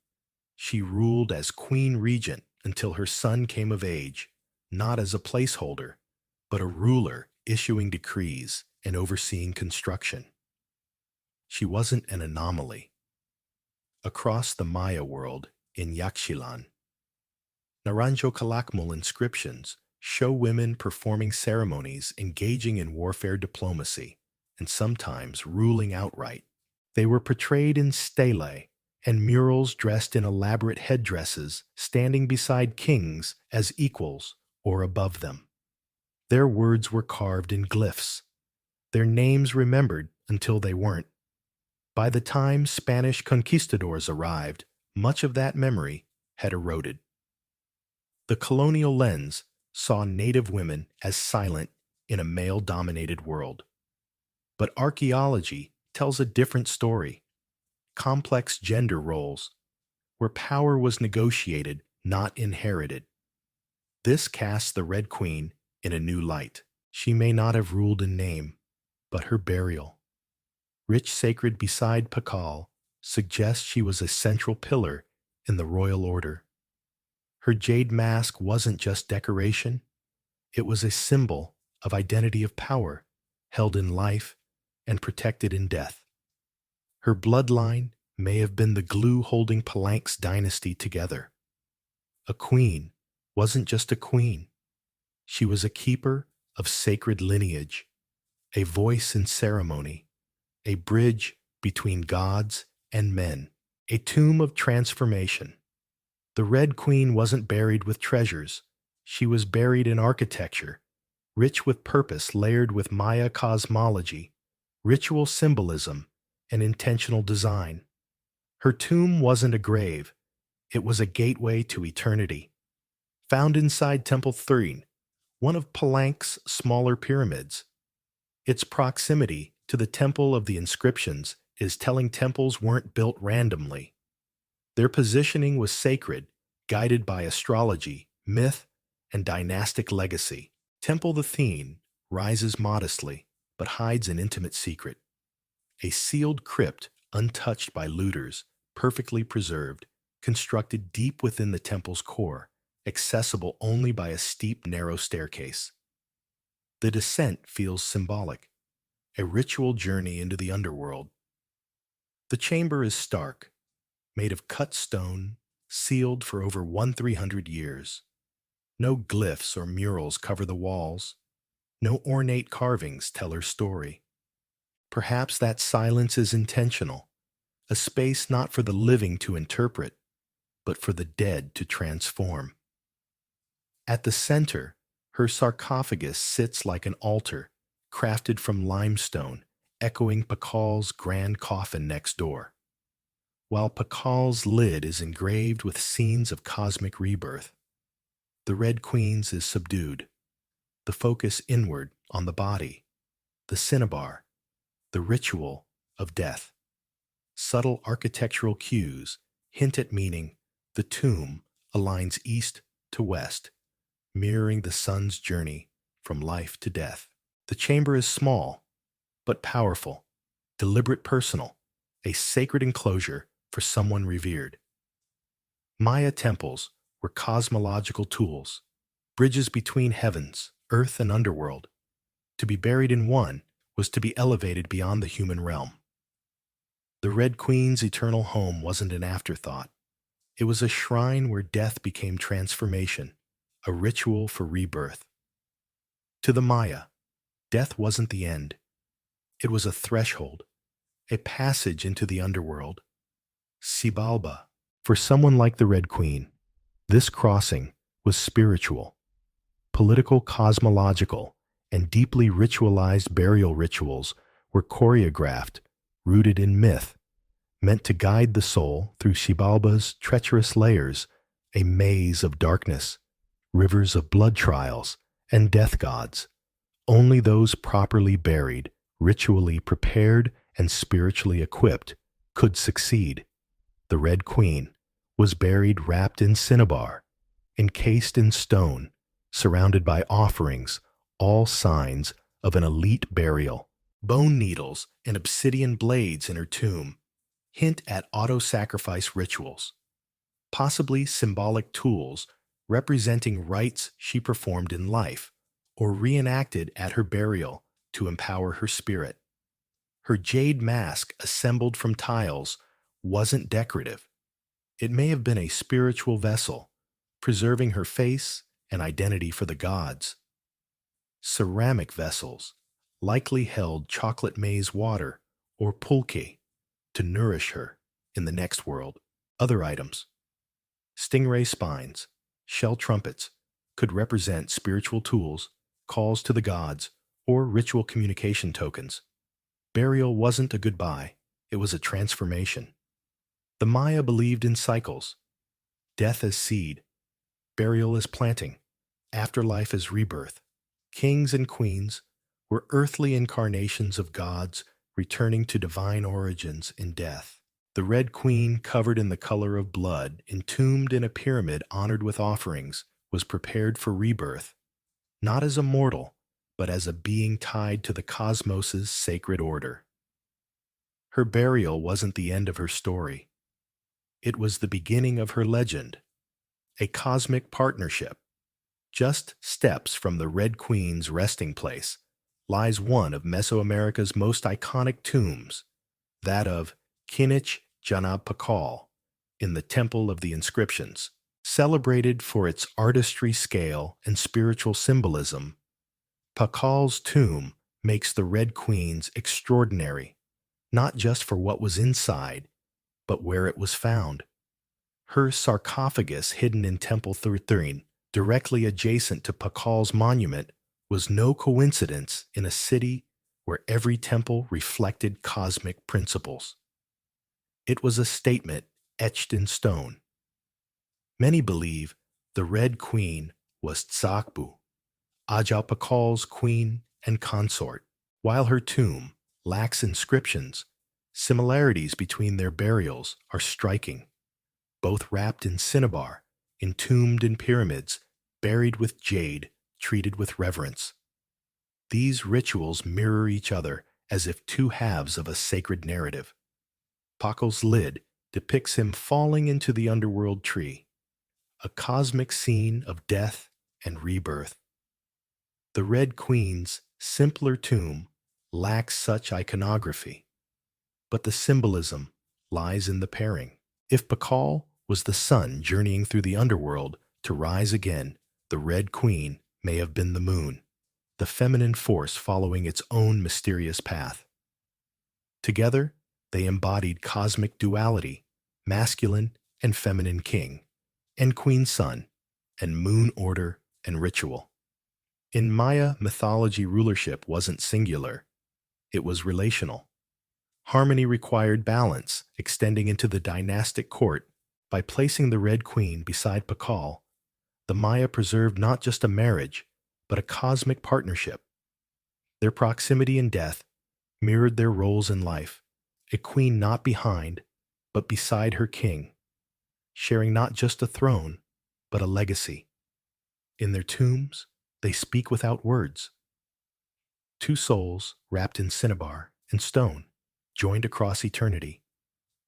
she ruled as queen regent until her son came of age, not as a placeholder, but a ruler issuing decrees and overseeing construction. She wasn't an anomaly. Across the Maya world, in Yaxchilan, Naranjo Kalakmul inscriptions show women performing ceremonies, engaging in warfare diplomacy, and sometimes ruling outright. They were portrayed in stelae and murals dressed in elaborate headdresses, standing beside kings as equals or above them. Their words were carved in glyphs, their names remembered until they weren't. By the time Spanish conquistadors arrived, much of that memory had eroded. The colonial lens saw native women as silent in a male-dominated world. But archaeology tells a different story. Complex gender roles, where power was negotiated, not inherited. This casts the Red Queen in a new light. She may not have ruled in name, but her burial, rich sacred beside Pakal, suggests she was a central pillar in the royal order. Her jade mask wasn't just decoration, it was a symbol of identity of power, held in life and protected in death. Her bloodline may have been the glue holding Palank's dynasty together. A queen wasn't just a queen. She was a keeper of sacred lineage, a voice in ceremony, a bridge between gods and men, a tomb of transformation. The Red Queen wasn't buried with treasures. She was buried in architecture, rich with purpose, layered with Maya cosmology, ritual symbolism, and intentional design. Her tomb wasn't a grave. It was a gateway to eternity. Found inside Temple 3, one of Palank's smaller pyramids. Its proximity to the Temple of the Inscriptions is telling temples weren't built randomly. Their positioning was sacred, guided by astrology, myth, and dynastic legacy. Temple the Thene rises modestly, but hides an intimate secret. A sealed crypt untouched by looters, perfectly preserved, constructed deep within the temple's core, accessible only by a steep, narrow staircase. The descent feels symbolic, a ritual journey into the underworld. The chamber is stark, made of cut stone, sealed for over 1,300 years. No glyphs or murals cover the walls. No ornate carvings tell her story. Perhaps that silence is intentional, a space not for the living to interpret, but for the dead to transform. At the center, her sarcophagus sits like an altar, crafted from limestone, echoing Pakal's grand coffin next door, while Pakal's lid is engraved with scenes of cosmic rebirth. The Red Queen's is subdued, the focus inward on the body, the cinnabar, the ritual of death. Subtle architectural cues hint at meaning. The tomb aligns east to west, mirroring the sun's journey from life to death. The chamber is small, but powerful, deliberate, personal, a sacred enclosure for someone revered. Maya temples were cosmological tools, bridges between heavens, earth, and underworld. To be buried in one was to be elevated beyond the human realm. The Red Queen's eternal home wasn't an afterthought. It was a shrine where death became transformation, a ritual for rebirth. To the Maya, death wasn't the end. It was a threshold, a passage into the underworld. Xibalba. For someone like the Red Queen, this crossing was spiritual, political, cosmological, and deeply ritualized. Burial rituals were choreographed, rooted in myth, meant to guide the soul through Xibalba's treacherous layers, a maze of darkness, rivers of blood trials, and death gods. Only those properly buried, ritually prepared, and spiritually equipped could succeed. The Red Queen was buried wrapped in cinnabar, encased in stone, surrounded by offerings, all signs of an elite burial. Bone needles and obsidian blades in her tomb hint at auto-sacrifice rituals, possibly symbolic tools representing rites she performed in life or reenacted at her burial to empower her spirit. Her jade mask, assembled from tiles, wasn't decorative. It may have been a spiritual vessel, preserving her face and identity for the gods. Ceramic vessels likely held chocolate maize water or pulque to nourish her in the next world. Other items, stingray spines, shell trumpets, could represent spiritual tools, calls to the gods, or ritual communication tokens. Burial wasn't a goodbye, it was a transformation. The Maya believed in cycles: death as seed, burial as planting, afterlife as rebirth. Kings and queens were earthly incarnations of gods returning to divine origins in death. The Red Queen, covered in the color of blood, entombed in a pyramid honored with offerings, was prepared for rebirth, not as a mortal, but as a being tied to the cosmos's sacred order. Her burial wasn't the end of her story. It was the beginning of her legend, a cosmic partnership. Just steps from the Red Queen's resting place lies one of Mesoamerica's most iconic tombs, that of Kinich Janab Pakal, in the Temple of the Inscriptions. Celebrated for its artistry, scale, and spiritual symbolism, Pakal's tomb makes the Red Queen's extraordinary, not just for what was inside, but where it was found. Her sarcophagus, hidden in Temple 13, directly adjacent to Pakal's monument, was no coincidence in a city where every temple reflected cosmic principles. It was a statement etched in stone. Many believe the Red Queen was Tsakbu, Ajah Pakal's queen and consort. While her tomb lacks inscriptions, similarities between their burials are striking. Both wrapped in cinnabar, entombed in pyramids, buried with jade, treated with reverence. These rituals mirror each other as if two halves of a sacred narrative. Pakal's lid depicts him falling into the underworld tree, a cosmic scene of death and rebirth. The Red Queen's simpler tomb lacks such iconography, but the symbolism lies in the pairing. If Pakal was the sun journeying through the underworld to rise again, the Red Queen may have been the moon, the feminine force following its own mysterious path. Together, they embodied cosmic duality, masculine and feminine king, and queen sun, and moon order and ritual. In Maya mythology, rulership wasn't singular, it was relational. Harmony required balance, extending into the dynastic court. By placing the Red Queen beside Pakal, the Maya preserved not just a marriage, but a cosmic partnership. Their proximity in death mirrored their roles in life, a queen not behind, but beside her king, sharing not just a throne, but a legacy. In their tombs, they speak without words. Two souls wrapped in cinnabar and stone, joined across eternity,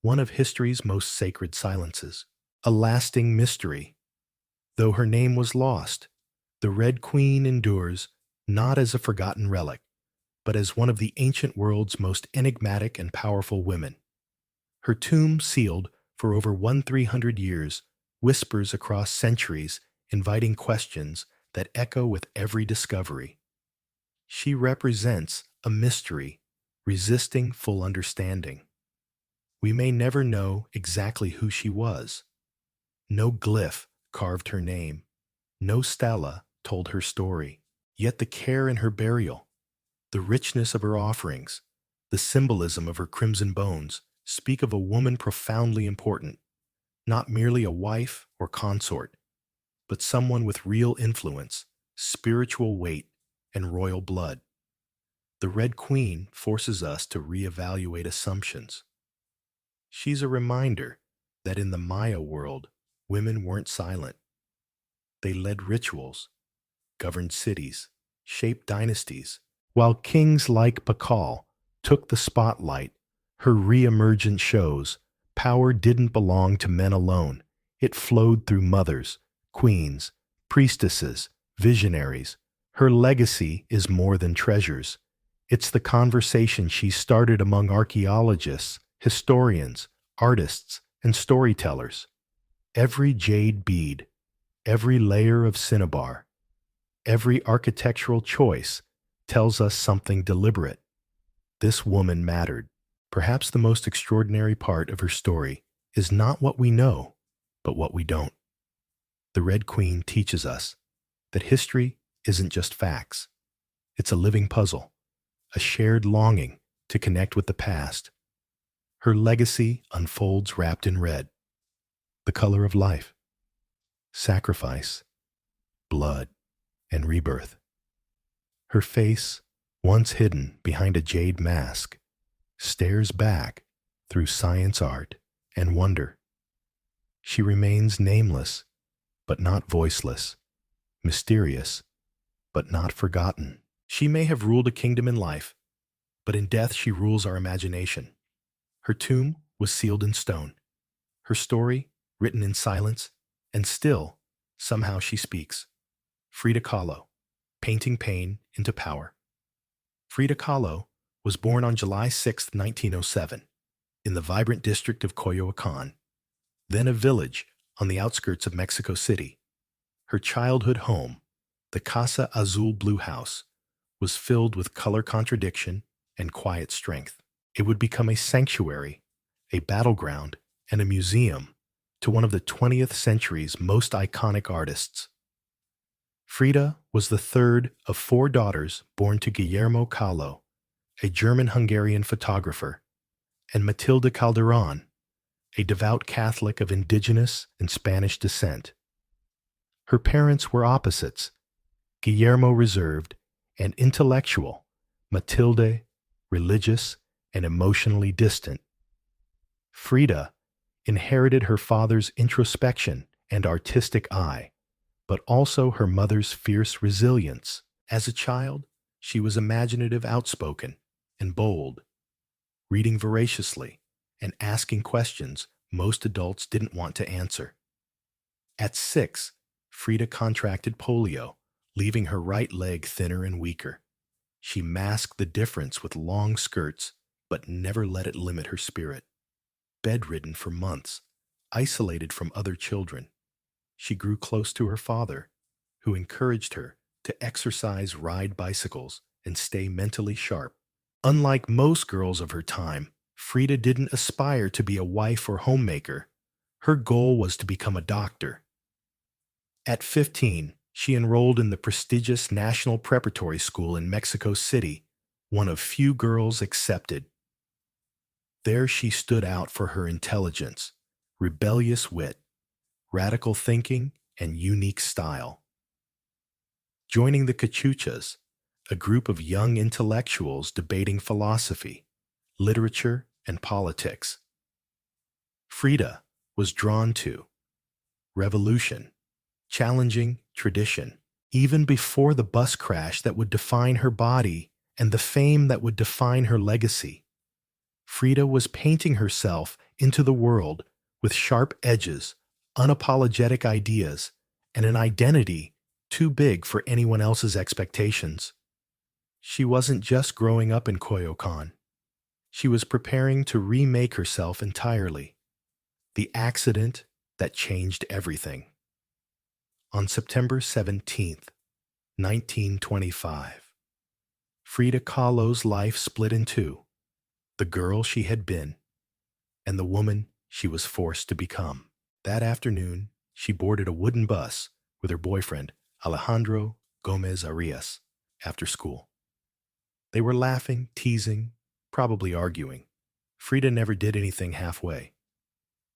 one of history's most sacred silences, a lasting mystery. Though her name was lost, the Red Queen endures not as a forgotten relic, but as one of the ancient world's most enigmatic and powerful women. Her tomb, sealed for over 1,300 years, whispers across centuries, inviting questions that echo with every discovery. She represents a mystery, resisting full understanding. We may never know exactly who she was. No glyph carved her name. No stela told her story. Yet the care in her burial, the richness of her offerings, the symbolism of her crimson bones speak of a woman profoundly important, not merely a wife or consort, but someone with real influence, spiritual weight, and royal blood. The Red Queen forces us to reevaluate assumptions. She's a reminder that in the Maya world, women weren't silent. They led rituals, governed cities, shaped dynasties, while kings like Pakal took the spotlight. Her re-emergence shows power didn't belong to men alone. It flowed through mothers, queens, priestesses, visionaries. Her legacy is more than treasures. It's the conversation she started among archaeologists, historians, artists, and storytellers. Every jade bead, every layer of cinnabar, every architectural choice tells us something deliberate. This woman mattered. Perhaps the most extraordinary part of her story is not what we know, but what we don't. The Red Queen teaches us that history isn't just facts. It's a living puzzle, a shared longing to connect with the past. Her legacy unfolds wrapped in red, the color of life, sacrifice, blood, and rebirth. Her face, once hidden behind a jade mask, stares back through science, art, and wonder. She remains nameless, but not voiceless, mysterious, but not forgotten. She may have ruled a kingdom in life, but in death she rules our imagination. Her tomb was sealed in stone, her story written in silence, and still, somehow she speaks. Frida Kahlo, painting pain into power. Frida Kahlo was born on July 6, 1907, in the vibrant district of Coyoacán, then a village on the outskirts of Mexico City. Her childhood home, the Casa Azul Blue House, was filled with color contradiction and quiet strength. It would become a sanctuary, a battleground, and a museum to one of the 20th century's most iconic artists. Frida was the third of four daughters born to Guillermo Kahlo, a German-Hungarian photographer, and Matilde Calderon, a devout Catholic of indigenous and Spanish descent. Her parents were opposites, Guillermo reserved and intellectual, Matilde religious and emotionally distant. Frida inherited her father's introspection and artistic eye, but also her mother's fierce resilience. As a child, she was imaginative, outspoken, and bold, reading voraciously and asking questions most adults didn't want to answer. At 6, Frida contracted polio, leaving her right leg thinner and weaker. She masked the difference with long skirts, but never let it limit her spirit. Bedridden for months, isolated from other children, she grew close to her father, who encouraged her to exercise, ride bicycles, and stay mentally sharp. Unlike most girls of her time, Frida didn't aspire to be a wife or homemaker. Her goal was to become a doctor. At 15, she enrolled in the prestigious National Preparatory School in Mexico City, one of few girls accepted. There she stood out for her intelligence, rebellious wit, radical thinking, and unique style. Joining the Cachuchas, a group of young intellectuals debating philosophy, literature, and politics. Frida was drawn to revolution, challenging tradition, even before the bus crash that would define her body and the fame that would define her legacy. Frida was painting herself into the world with sharp edges, unapologetic ideas, and an identity too big for anyone else's expectations. She wasn't just growing up in Koyokan. She was preparing to remake herself entirely. The accident that changed everything. On September 17th, 1925, Frida Kahlo's life split in two: the girl she had been and the woman she was forced to become. That afternoon, she boarded a wooden bus with her boyfriend, Alejandro Gomez Arias, after school. They were laughing, teasing, probably arguing. Frida never did anything halfway.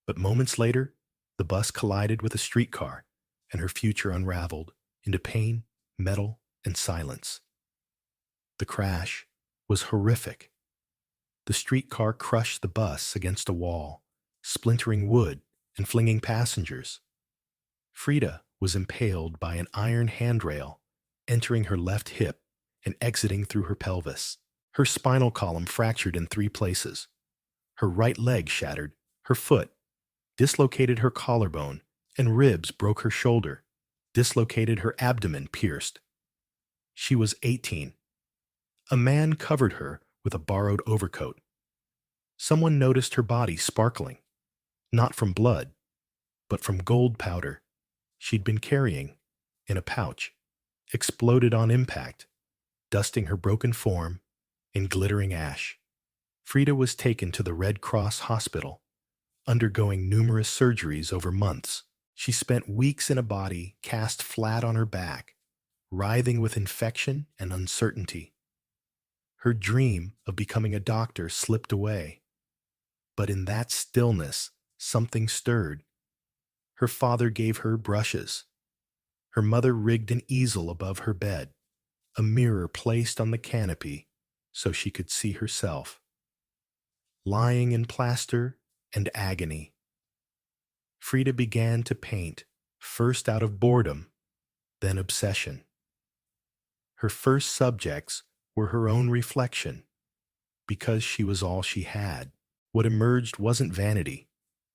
But moments later, the bus collided with a streetcar, and her future unraveled into pain, metal, and silence. The crash was horrific. The streetcar crushed the bus against a wall, splintering wood and flinging passengers. Frida was impaled by an iron handrail, entering her left hip and exiting through her pelvis. Her spinal column fractured in 3 places. Her right leg shattered, her foot dislocated her collarbone, and ribs broke her shoulder, dislocated her abdomen, pierced. She was 18. A man covered her with a borrowed overcoat. Someone noticed her body sparkling, not from blood, but from gold powder she'd been carrying in a pouch, exploded on impact, dusting her broken form in glittering ash. Frida was taken to the Red Cross hospital, undergoing numerous surgeries over months. She spent weeks in a body cast flat on her back, writhing with infection and uncertainty. Her dream of becoming a doctor slipped away. But in that stillness, something stirred. Her father gave her brushes. Her mother rigged an easel above her bed, a mirror placed on the canopy so she could see herself, lying in plaster and agony. Frida began to paint, first out of boredom, then obsession. Her first subjects were her own reflection, because she was all she had. What emerged wasn't vanity,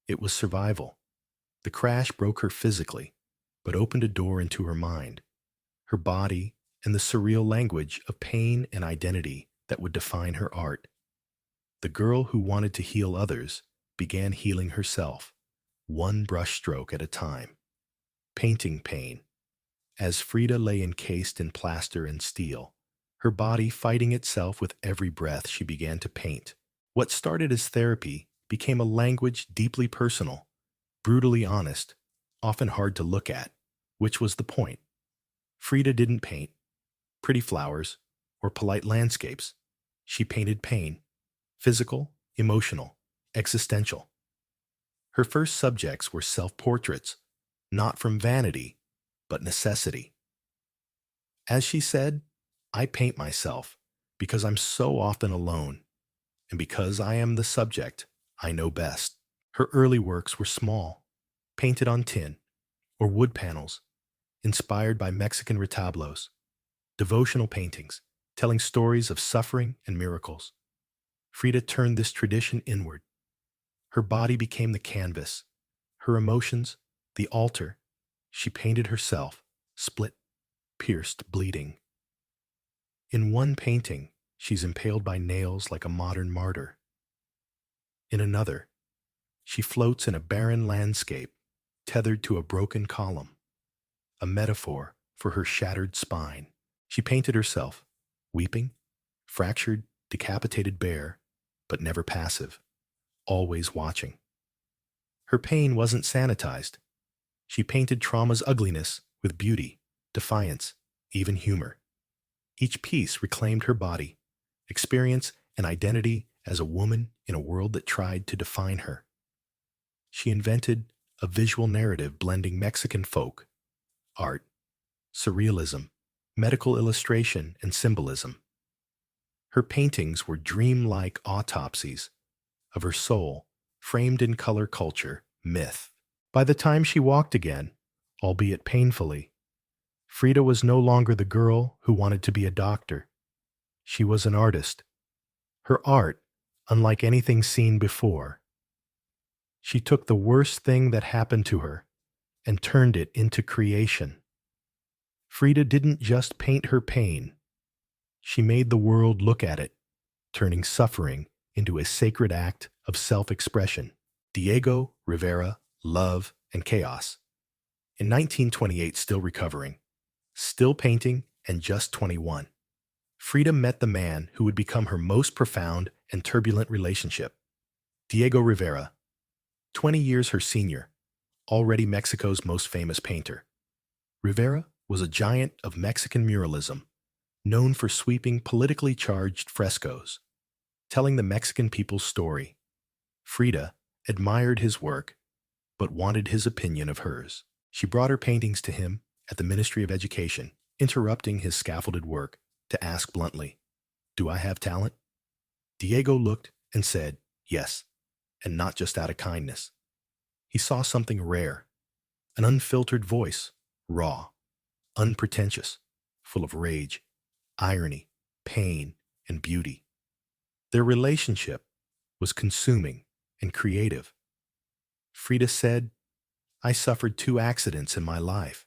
it was survival. The crash broke her physically, but opened a door into her mind, her body, and the surreal language of pain and identity that would define her art. The girl who wanted to heal others began healing herself, one brushstroke at a time. Painting pain. As Frida lay encased in plaster and steel, her body fighting itself with every breath, she began to paint. What started as therapy became a language deeply personal, brutally honest, often hard to look at, which was the point. Frida didn't paint pretty flowers or polite landscapes. She painted pain, physical, emotional, existential. Her first subjects were self-portraits, not from vanity, but necessity. As she said, "I paint myself because I'm so often alone, and because I am the subject I know best." Her early works were small, painted on tin or wood panels, inspired by Mexican retablos, devotional paintings telling stories of suffering and miracles. Frida turned this tradition inward. Her body became the canvas, her emotions the altar. She painted herself, split, pierced, bleeding. In one painting, she's impaled by nails like a modern martyr. In another, she floats in a barren landscape, tethered to a broken column, a metaphor for her shattered spine. She painted herself, weeping, fractured, decapitated bare, but never passive, always watching. Her pain wasn't sanitized. She painted trauma's ugliness with beauty, defiance, even humor. Each piece reclaimed her body, experience, and identity as a woman in a world that tried to define her. She invented a visual narrative blending Mexican folk, art, surrealism, medical illustration, and symbolism. Her paintings were dreamlike autopsies of her soul, framed in color culture, myth. By the time she walked again, albeit painfully, Frida was no longer the girl who wanted to be a doctor. She was an artist. Her art, unlike anything seen before. She took the worst thing that happened to her and turned it into creation. Frida didn't just paint her pain. She made the world look at it, turning suffering into a sacred act of self-expression. Diego Rivera, Love and Chaos. In 1928, still recovering, still painting, and just 21, Frida met the man who would become her most profound and turbulent relationship. Diego Rivera, 20 years her senior, already Mexico's most famous painter. Rivera was a giant of Mexican muralism, known for sweeping politically charged frescoes, telling the Mexican people's story. Frida admired his work, but wanted his opinion of hers. She brought her paintings to him at the Ministry of Education, interrupting his scaffolded work to ask bluntly, "Do I have talent?" Diego looked and said, "Yes," and not just out of kindness. He saw something rare, an unfiltered voice, raw, unpretentious, full of rage, irony, pain, and beauty. Their relationship was consuming and creative. Frida said, "I suffered 2 accidents in my life,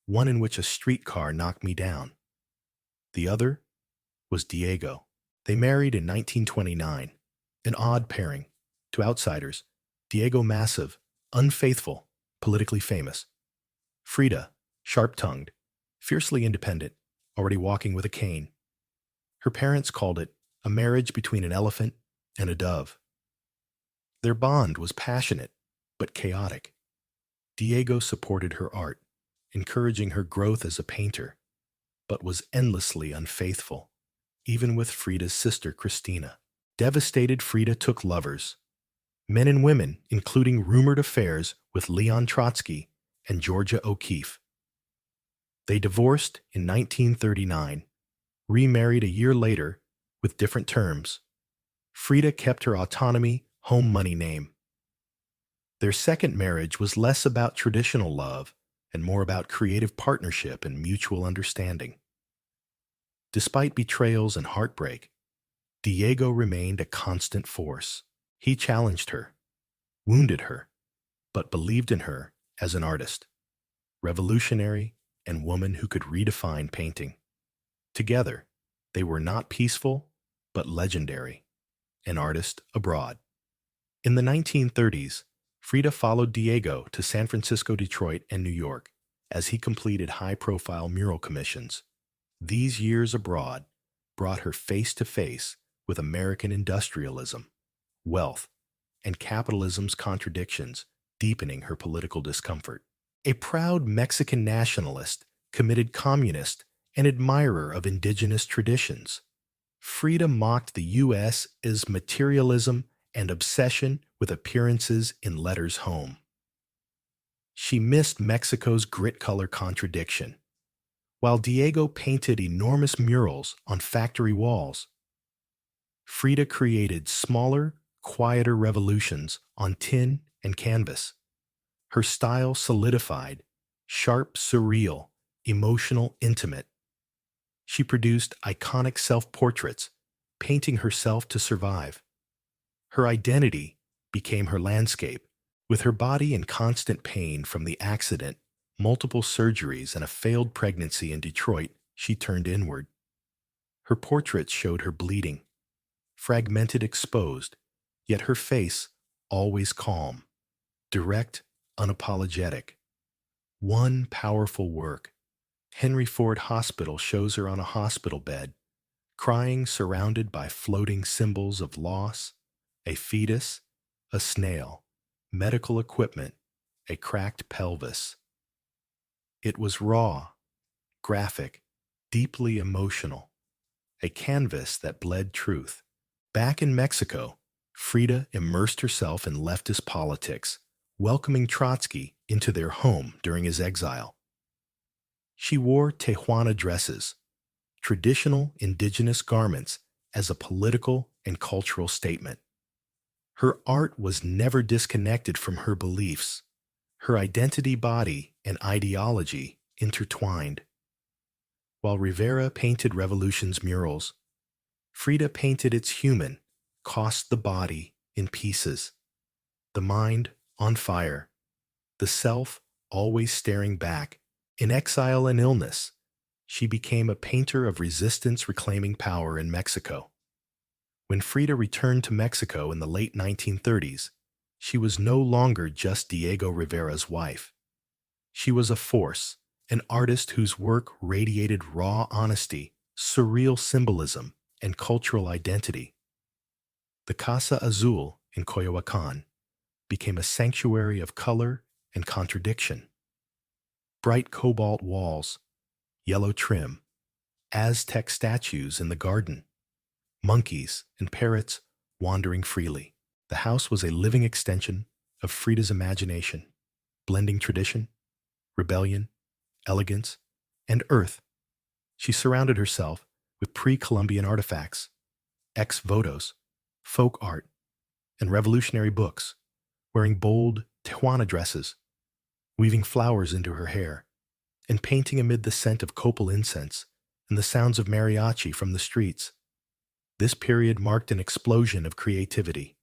one in which a streetcar knocked me down. The other was Diego." They married in 1929, an odd pairing. To outsiders, Diego massive, unfaithful, politically famous. Frida, sharp-tongued, fiercely independent, already walking with a cane. Her parents called it a marriage between an elephant and a dove. Their bond was passionate, but chaotic. Diego supported her art, encouraging her growth as a painter, but was endlessly unfaithful, even with Frida's sister Christina. Devastated, Frida took lovers, men and women, including rumored affairs with Leon Trotsky and Georgia O'Keeffe. They divorced in 1939, remarried a year later with different terms. Frida kept her autonomy, home money name. Their second marriage was less about traditional love and more about creative partnership and mutual understanding. Despite betrayals and heartbreak, Diego remained a constant force. He challenged her, wounded her, but believed in her as an artist, revolutionary, and woman who could redefine painting. Together, they were not peaceful, but legendary, an artist abroad. In the 1930s, Frida followed Diego to San Francisco, Detroit, and New York as he completed high-profile mural commissions. These years abroad brought her face-to-face with American industrialism, wealth, and capitalism's contradictions, deepening her political discomfort. A proud Mexican nationalist, committed communist, and admirer of indigenous traditions, Frida mocked the U.S.'s materialism and obsession with appearances in letters home. She missed Mexico's grit-color contradiction. While Diego painted enormous murals on factory walls, Frida created smaller, quieter revolutions on tin and canvas. Her style solidified, sharp, surreal, emotional, intimate. She produced iconic self-portraits, painting herself to survive. Her identity became her landscape. With her body in constant pain from the accident, multiple surgeries, and a failed pregnancy in Detroit, she turned inward. Her portraits showed her bleeding, fragmented, exposed, yet her face always calm, direct, unapologetic. One powerful work, Henry Ford Hospital, shows her on a hospital bed, crying, surrounded by floating symbols of loss, a fetus, a snail, medical equipment, a cracked pelvis. It was raw, graphic, deeply emotional, a canvas that bled truth. Back in Mexico, Frida immersed herself in leftist politics, welcoming Trotsky into their home during his exile. She wore Tehuana dresses, traditional indigenous garments, as a political and cultural statement. Her art was never disconnected from her beliefs. Her identity, body, and ideology intertwined. While Rivera painted revolution's murals, Frida painted its human, cost the body in pieces, the mind on fire, the self always staring back. In exile and illness, she became a painter of resistance reclaiming power in Mexico. When Frida returned to Mexico in the late 1930s, she was no longer just Diego Rivera's wife. She was a force, an artist whose work radiated raw honesty, surreal symbolism, and cultural identity. The Casa Azul in Coyoacan became a sanctuary of color and contradiction. Bright cobalt walls, yellow trim, Aztec statues in the garden, monkeys and parrots wandering freely. The house was a living extension of Frida's imagination, blending tradition, rebellion, elegance, and earth. She surrounded herself with pre-Columbian artifacts, ex-votos, folk art, and revolutionary books, wearing bold Tehuana dresses, weaving flowers into her hair, and painting amid the scent of copal incense and the sounds of mariachi from the streets. This period marked an explosion of creativity.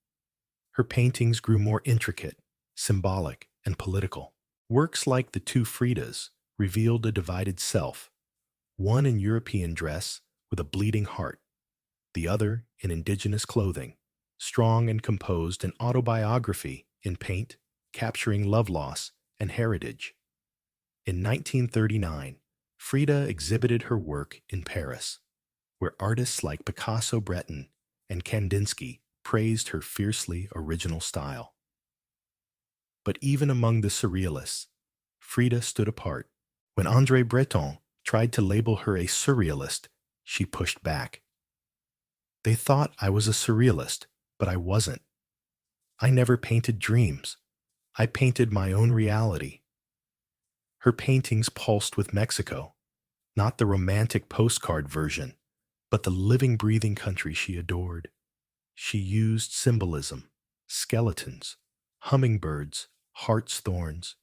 Her paintings grew more intricate, symbolic, and political. Works like the two Fridas revealed a divided self, one in European dress with a bleeding heart, the other in indigenous clothing, strong and composed, an autobiography in paint, capturing love loss and heritage. In 1939, Frida exhibited her work in Paris, where artists like Picasso, Breton, and Kandinsky praised her fiercely original style. But even among the surrealists, Frida stood apart. When André Breton tried to label her a surrealist, she pushed back. They thought I was a surrealist, but I wasn't. I never painted dreams. I painted my own reality. Her paintings pulsed with Mexico, not the romantic postcard version, but the living, breathing country she adored. She used symbolism, skeletons, hummingbirds, heart's thorns,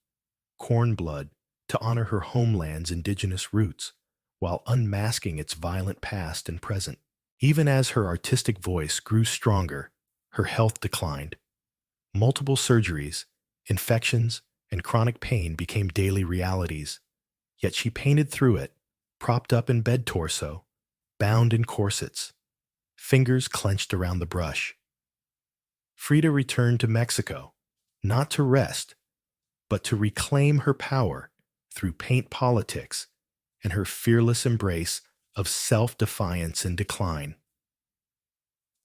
corn blood to honor her homeland's indigenous roots, while unmasking its violent past and present. Even as her artistic voice grew stronger, her health declined. Multiple surgeries, infections, and chronic pain became daily realities. Yet she painted through it, propped up in bed torso, bound in corsets, fingers clenched around the brush. Frida returned to Mexico, not to rest, but to reclaim her power through paint politics and her fearless embrace of self-defiance and decline.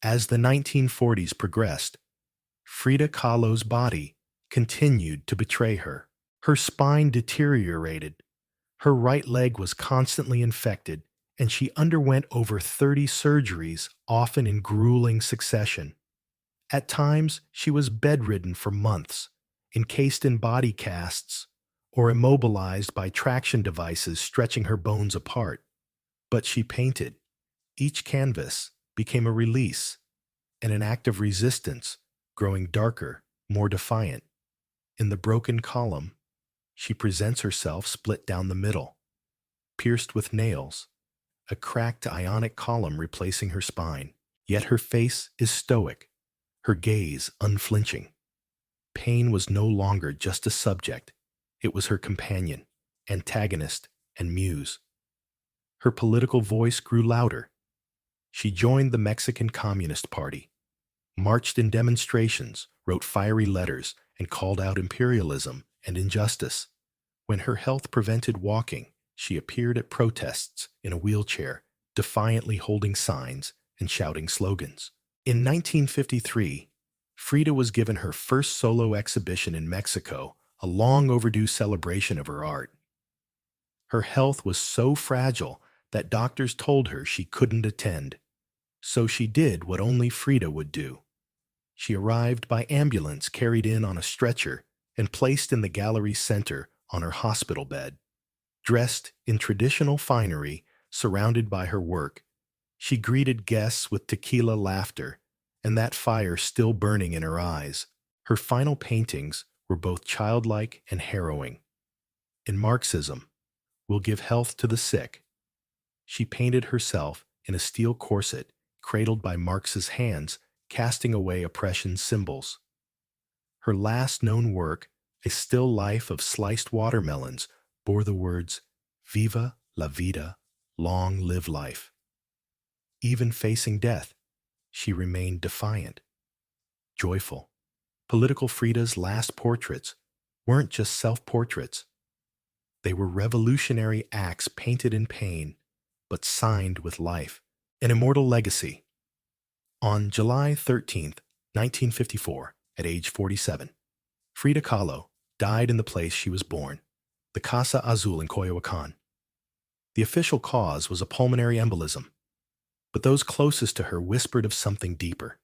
As the 1940s progressed, Frida Kahlo's body continued to betray her. Her spine deteriorated, her right leg was constantly infected, and she underwent over 30 surgeries, often in grueling succession. At times, she was bedridden for months, encased in body casts, or immobilized by traction devices stretching her bones apart. But she painted. Each canvas became a release and an act of resistance, growing darker, more defiant. In the broken column, she presents herself split down the middle, pierced with nails, a cracked ionic column replacing her spine. Yet her face is stoic, her gaze unflinching. Pain was no longer just a subject, it was her companion, antagonist, and muse. Her political voice grew louder. She joined the Mexican Communist Party, marched in demonstrations, wrote fiery letters, and called out imperialism and injustice. When her health prevented walking, she appeared at protests in a wheelchair, defiantly holding signs and shouting slogans. In 1953, Frida was given her first solo exhibition in Mexico, a long overdue celebration of her art. Her health was so fragile that doctors told her she couldn't attend. So she did what only Frida would do. She arrived by ambulance, carried in on a stretcher, and placed in the gallery center on her hospital bed. Dressed in traditional finery, surrounded by her work, she greeted guests with tequila laughter and that fire still burning in her eyes. Her final paintings were both childlike and harrowing. In Marxism, Will Give Health to the Sick, she painted herself in a steel corset cradled by Marx's hands, casting away oppression's symbols. Her last known work, a still life of sliced watermelons, bore the words, Viva la vida, long live life. Even facing death, she remained defiant, joyful. Political Frida's last portraits weren't just self-portraits. They were revolutionary acts painted in pain, but signed with life, an immortal legacy. On July 13th, 1954, at age 47, Frida Kahlo died in the place she was born, the Casa Azul in Coyoacán. The official cause was a pulmonary embolism, but those closest to her whispered of something deeper.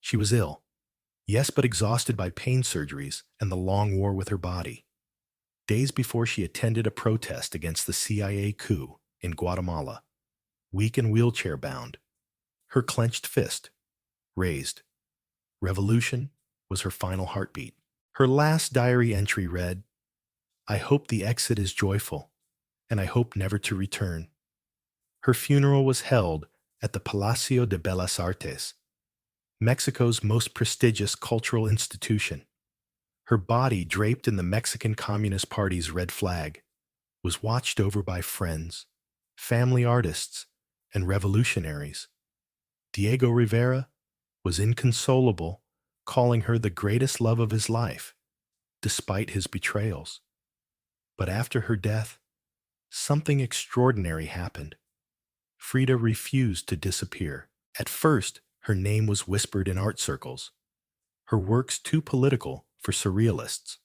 She was ill, yes, but exhausted by pain surgeries and the long war with her body. Days before she attended a protest against the CIA coup in Guatemala, weak and wheelchair-bound, her clenched fist raised. Revolution was her final heartbeat. Her last diary entry read, I hope the exit is joyful, and I hope never to return. Her funeral was held at the Palacio de Bellas Artes, Mexico's most prestigious cultural institution. Her body, draped in the Mexican Communist Party's red flag, was watched over by friends, family artists, and revolutionaries. Diego Rivera was inconsolable, calling her the greatest love of his life, despite his betrayals. But after her death, something extraordinary happened. Frida refused to disappear. At first, her name was whispered in art circles. Her works too political for surrealists,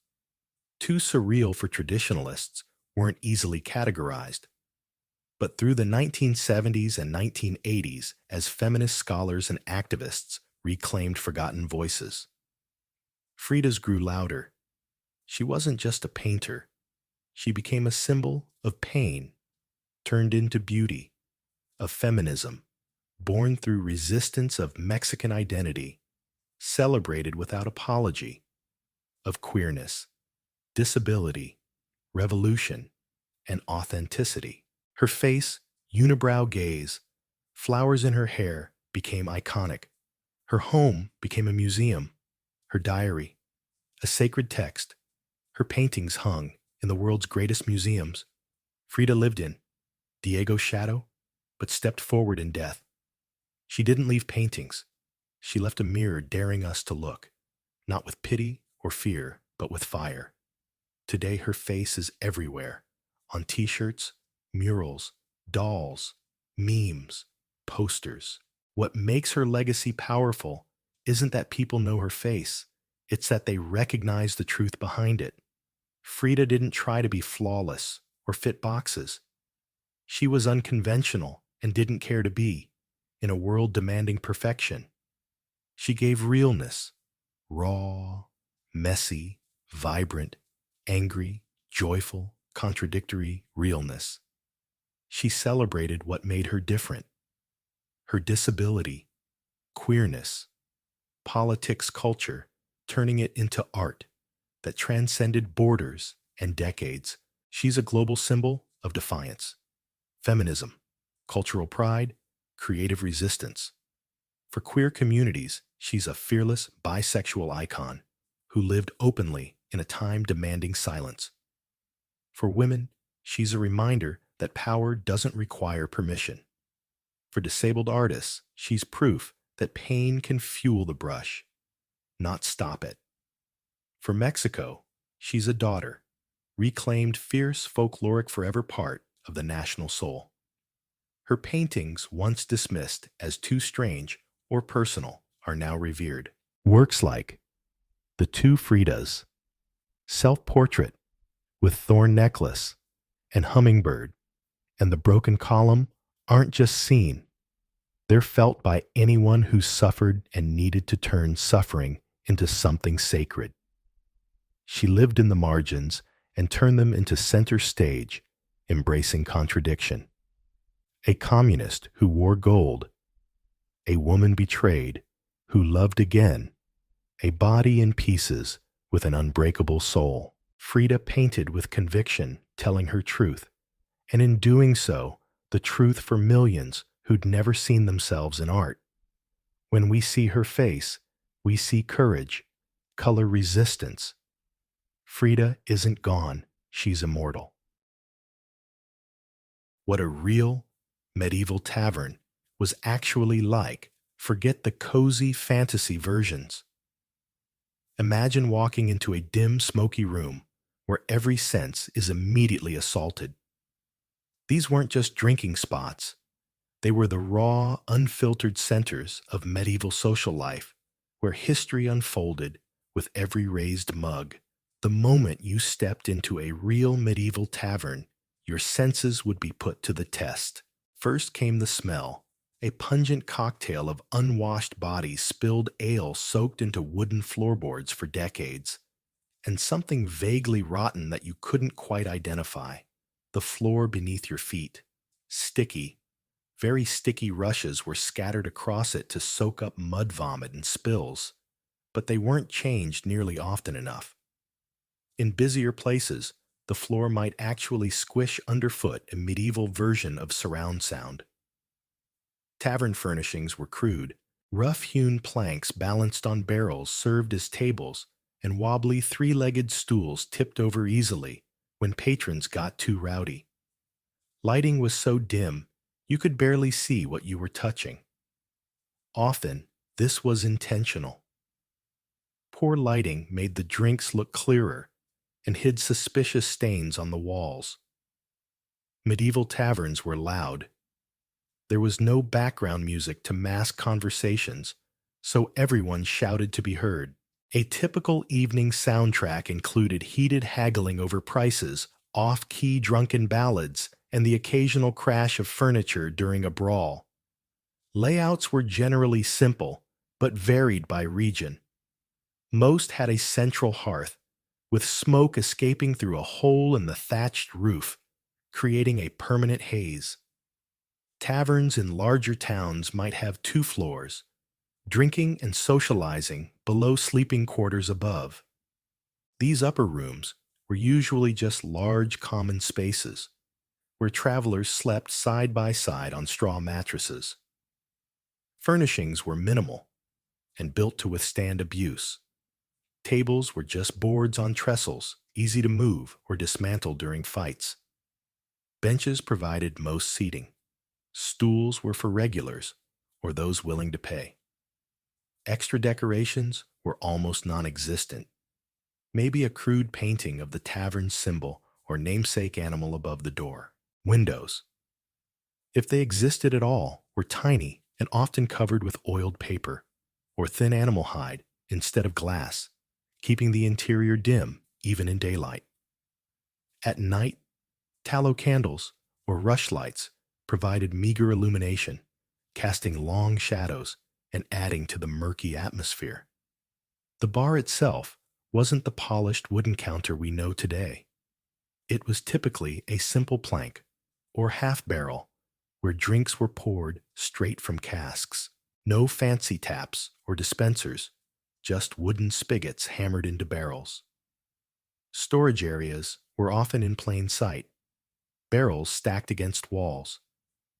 too surreal for traditionalists, weren't easily categorized. But through the 1970s and 1980s, as feminist scholars and activists reclaimed forgotten voices, Frida's grew louder. She wasn't just a painter. She became a symbol of pain, turned into beauty, of feminism, born through resistance of Mexican identity, celebrated without apology, of queerness, disability, revolution, and authenticity. Her face, unibrow gaze, flowers in her hair became iconic. Her home became a museum, her diary, a sacred text. Her paintings hung in the world's greatest museums. Frida lived in Diego's shadow, but stepped forward in death. She didn't leave paintings. She left a mirror daring us to look, not with pity or fear, but with fire. Today her face is everywhere, on t-shirts, murals, dolls, memes, posters. What makes her legacy powerful isn't that people know her face, it's that they recognize the truth behind it. Frida didn't try to be flawless or fit boxes. She was unconventional and didn't care to be, in a world demanding perfection. She gave realness, raw, messy, vibrant, angry, joyful, contradictory realness. She celebrated what made her different. Her disability, queerness, politics, culture, turning it into art that transcended borders and decades. She's a global symbol of defiance, feminism, cultural pride, creative resistance. For queer communities, she's a fearless bisexual icon who lived openly in a time demanding silence. For women, she's a reminder that power doesn't require permission. For disabled artists, she's proof that pain can fuel the brush, not stop it. For Mexico, she's a daughter, reclaimed fierce folkloric forever part of the national soul. Her paintings, once dismissed as too strange or personal, are now revered. Works like The Two Fridas, Self-Portrait with Thorn Necklace and Hummingbird, and The Broken Column aren't just seen. They're felt by anyone who suffered and needed to turn suffering into something sacred. She lived in the margins and turned them into center stage, embracing contradiction, a communist who wore gold, a woman betrayed who loved again, a body in pieces with an unbreakable soul. Frida painted with conviction, telling her truth, and in doing so, the truth for millions who'd never seen themselves in art. When we see her face, we see courage, color resistance. Frida isn't gone, she's immortal. What a real medieval tavern was actually like, forget the cozy fantasy versions. Imagine walking into a dim, smoky room where every sense is immediately assaulted. These weren't just drinking spots. They were the raw, unfiltered centers of medieval social life, where history unfolded with every raised mug. The moment you stepped into a real medieval tavern, your senses would be put to the test. First came the smell, a pungent cocktail of unwashed bodies, spilled ale soaked into wooden floorboards for decades, and something vaguely rotten that you couldn't quite identify, the floor beneath your feet. Sticky, very sticky rushes were scattered across it to soak up mud vomit and spills, but they weren't changed nearly often enough. In busier places, the floor might actually squish underfoot a medieval version of surround sound. Tavern furnishings were crude. Rough-hewn planks balanced on barrels served as tables, and wobbly three-legged stools tipped over easily when patrons got too rowdy. Lighting was so dim, you could barely see what you were touching. Often, this was intentional. Poor lighting made the drinks look clearer and hid suspicious stains on the walls. Medieval taverns were loud. There was no background music to mask conversations, so everyone shouted to be heard. A typical evening soundtrack included heated haggling over prices, off-key drunken ballads, and the occasional crash of furniture during a brawl. Layouts were generally simple, but varied by region. Most had a central hearth, with smoke escaping through a hole in the thatched roof, creating a permanent haze. Taverns in larger towns might have 2 floors, drinking and socializing below sleeping quarters above. These upper rooms were usually just large common spaces, where travelers slept side by side on straw mattresses. Furnishings were minimal and built to withstand abuse. Tables were just boards on trestles, easy to move or dismantle during fights. Benches provided most seating. Stools were for regulars or those willing to pay. Extra decorations were almost non-existent. Maybe a crude painting of the tavern's symbol or namesake animal above the door. Windows, if they existed at all, were tiny and often covered with oiled paper or thin animal hide instead of glass, keeping the interior dim even in daylight. At night, tallow candles or rushlights provided meager illumination, casting long shadows and adding to the murky atmosphere. The bar itself wasn't the polished wooden counter we know today. It was typically a simple plank or half barrel where drinks were poured straight from casks. No fancy taps or dispensers, just wooden spigots hammered into barrels. Storage areas were often in plain sight, barrels stacked against walls,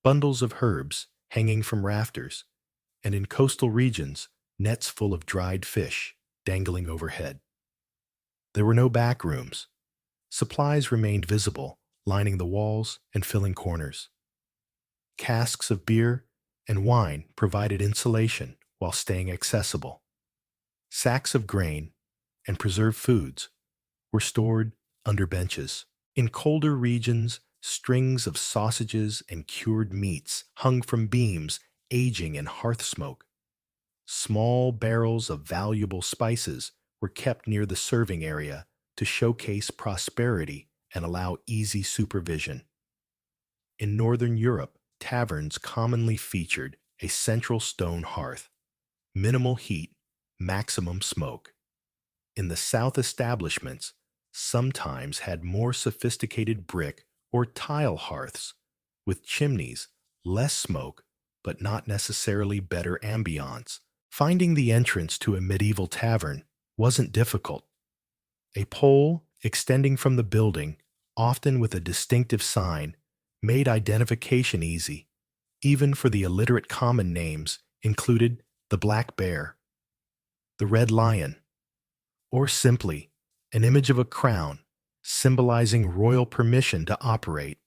bundles of herbs hanging from rafters, and in coastal regions, nets full of dried fish dangling overhead. There were no back rooms. Supplies remained visible, lining the walls and filling corners. Casks of beer and wine provided insulation while staying accessible. Sacks of grain and preserved foods were stored under benches. In colder regions, strings of sausages and cured meats hung from beams, aging in hearth smoke. Small barrels of valuable spices were kept near the serving area to showcase prosperity and allow easy supervision. In Northern Europe, taverns commonly featured a central stone hearth, minimal heat, maximum smoke. In the South, establishments sometimes had more sophisticated brick or tile hearths with chimneys, less smoke, but not necessarily better ambiance. Finding the entrance to a medieval tavern wasn't difficult. A pole extending from the building, often with a distinctive sign, made identification easy, even for the illiterate. Common names included the Black Bear, the Red Lion, or simply an image of a crown symbolizing royal permission to operate.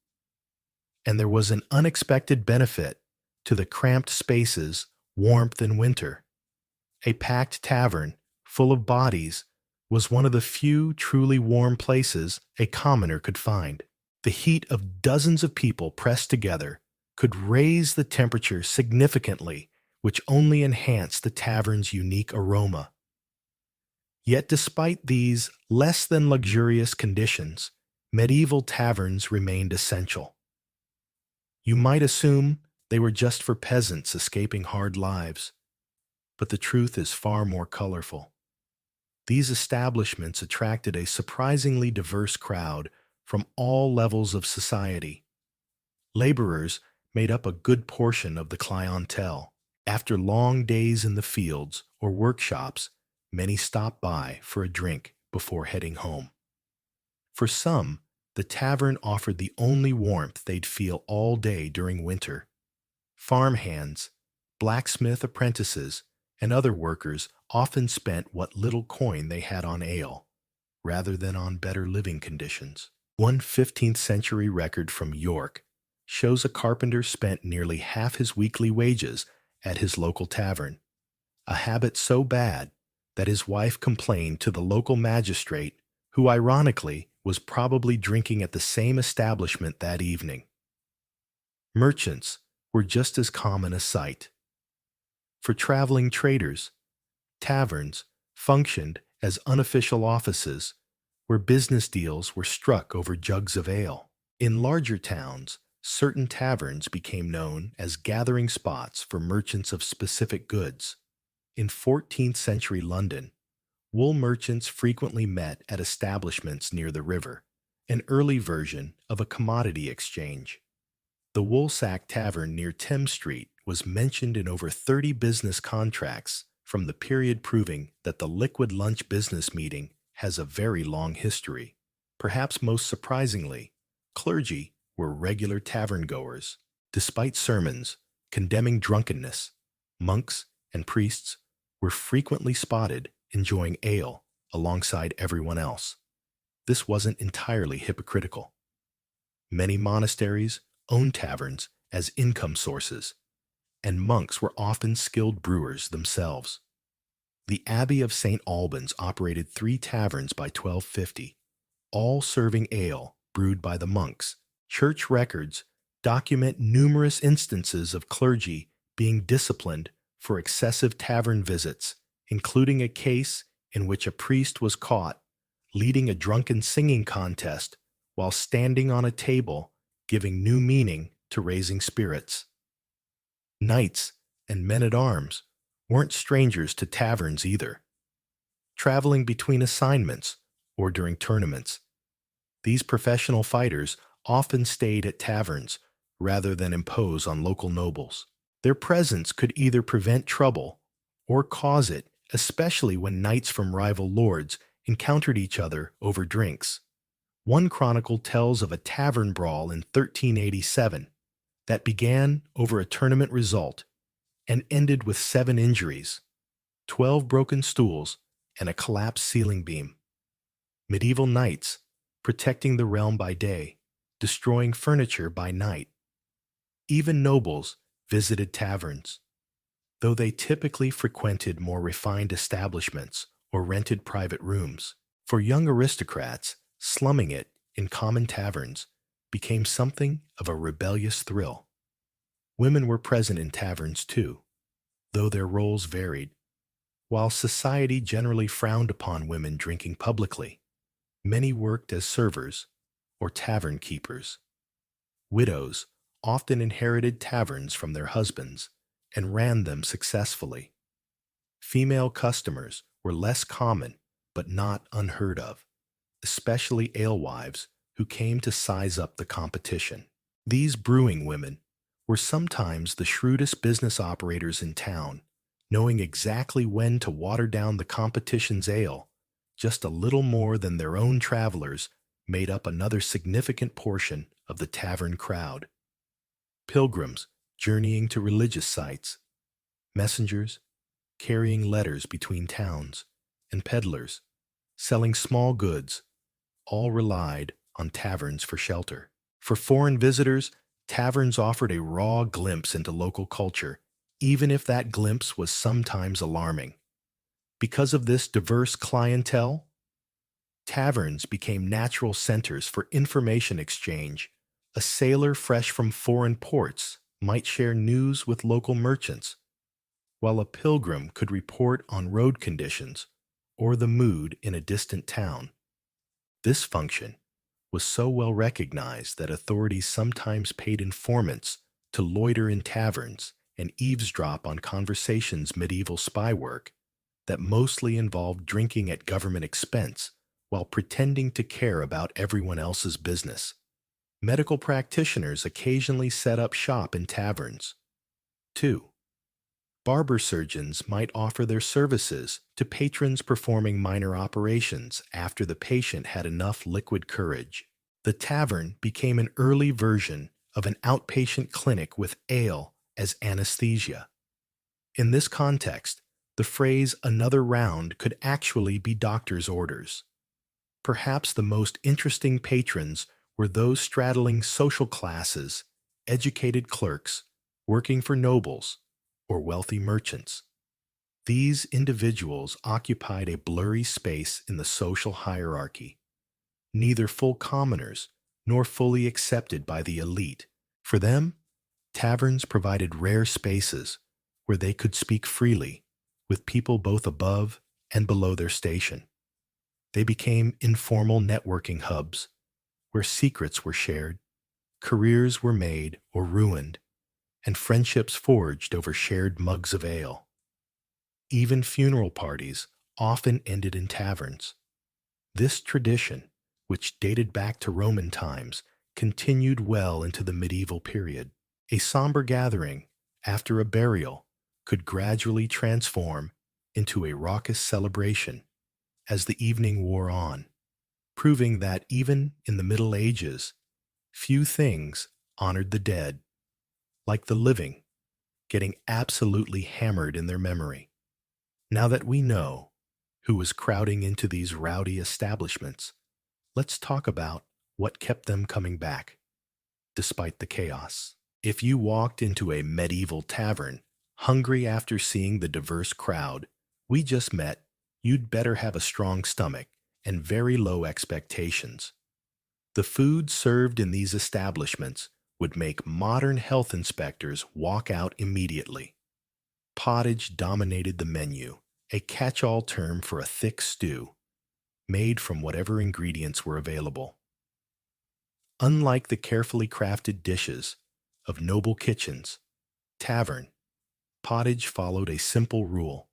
And there was an unexpected benefit to the cramped spaces, warmth in winter. A packed tavern full of bodies was one of the few truly warm places a commoner could find. The heat of dozens of people pressed together could raise the temperature significantly, which only enhanced the tavern's unique aroma. Yet despite these less than luxurious conditions, medieval taverns remained essential. You might assume they were just for peasants escaping hard lives, but the truth is far more colorful. These establishments attracted a surprisingly diverse crowd from all levels of society. Laborers made up a good portion of the clientele. After long days in the fields or workshops, many stopped by for a drink before heading home. For some, the tavern offered the only warmth they'd feel all day during winter. Farmhands, blacksmith apprentices, and other workers often spent what little coin they had on ale, rather than on better living conditions. One 15th century record from York shows a carpenter spent nearly half his weekly wages at his local tavern, a habit so bad that his wife complained to the local magistrate, who ironically was probably drinking at the same establishment that evening. Merchants were just as common a sight. For traveling traders, taverns functioned as unofficial offices where business deals were struck over jugs of ale. In larger towns, certain taverns became known as gathering spots for merchants of specific goods. In 14th century London, wool merchants frequently met at establishments near the river, an early version of a commodity exchange. The Woolsack Tavern near Thames Street was mentioned in over 30 business contracts from the period, proving that the liquid lunch business meeting has a very long history. Perhaps most surprisingly, clergy were regular tavern goers. Despite sermons condemning drunkenness, monks and priests were frequently spotted enjoying ale alongside everyone else. This wasn't entirely hypocritical. Many monasteries owned taverns as income sources, and monks were often skilled brewers themselves. The Abbey of St. Albans operated 3 taverns by 1250, all serving ale brewed by the monks. Church records document numerous instances of clergy being disciplined for excessive tavern visits, including a case in which a priest was caught leading a drunken singing contest while standing on a table, giving new meaning to raising spirits. Knights and men-at-arms weren't strangers to taverns either. Traveling between assignments or during tournaments, these professional fighters often stayed at taverns rather than impose on local nobles. Their presence could either prevent trouble or cause it, especially when knights from rival lords encountered each other over drinks. One chronicle tells of a tavern brawl in 1387 that began over a tournament result and ended with 7 injuries, 12 broken stools, and a collapsed ceiling beam. Medieval knights protecting the realm by day, destroying furniture by night. Even nobles visited taverns, though they typically frequented more refined establishments or rented private rooms. For young aristocrats, slumming it in common taverns became something of a rebellious thrill. Women were present in taverns too, though their roles varied. While society generally frowned upon women drinking publicly, many worked as servers or tavern keepers. Widows often inherited taverns from their husbands and ran them successfully. Female customers were less common but not unheard of, especially alewives who came to size up the competition. These brewing women were sometimes the shrewdest business operators in town, knowing exactly when to water down the competition's ale. Just a little more than their own travelers made up another significant portion of the tavern crowd. Pilgrims journeying to religious sites, messengers carrying letters between towns, and peddlers selling small goods all relied on taverns for shelter. For foreign visitors, taverns offered a raw glimpse into local culture, even if that glimpse was sometimes alarming. Because of this diverse clientele, taverns became natural centers for information exchange. A sailor fresh from foreign ports might share news with local merchants, while a pilgrim could report on road conditions or the mood in a distant town. This function was so well recognized that authorities sometimes paid informants to loiter in taverns and eavesdrop on conversations. Medieval spy work that mostly involved drinking at government expense while pretending to care about everyone else's business. Medical practitioners occasionally set up shop in taverns. 2. Barber surgeons might offer their services to patrons performing minor operations after the patient had enough liquid courage. The tavern became an early version of an outpatient clinic with ale as anesthesia. In this context, the phrase "another round" could actually be doctor's orders. Perhaps the most interesting patrons were those straddling social classes, educated clerks, working for nobles, or wealthy merchants. These individuals occupied a blurry space in the social hierarchy, neither full commoners nor fully accepted by the elite. For them, taverns provided rare spaces where they could speak freely with people both above and below their station. They became informal networking hubs where secrets were shared, careers were made or ruined, and friendships forged over shared mugs of ale. Even funeral parties often ended in taverns. This tradition, which dated back to Roman times, continued well into the medieval period. A somber gathering after a burial could gradually transform into a raucous celebration as the evening wore on, proving that even in the Middle Ages, few things honored the dead like the living getting absolutely hammered in their memory. Now that we know who was crowding into these rowdy establishments, let's talk about what kept them coming back, despite the chaos. If you walked into a medieval tavern, hungry after seeing the diverse crowd we just met, you'd better have a strong stomach and very low expectations. The food served in these establishments would make modern health inspectors walk out immediately. Pottage dominated the menu, a catch-all term for a thick stew, made from whatever ingredients were available. Unlike the carefully crafted dishes of noble kitchens, tavern pottage followed a simple rule: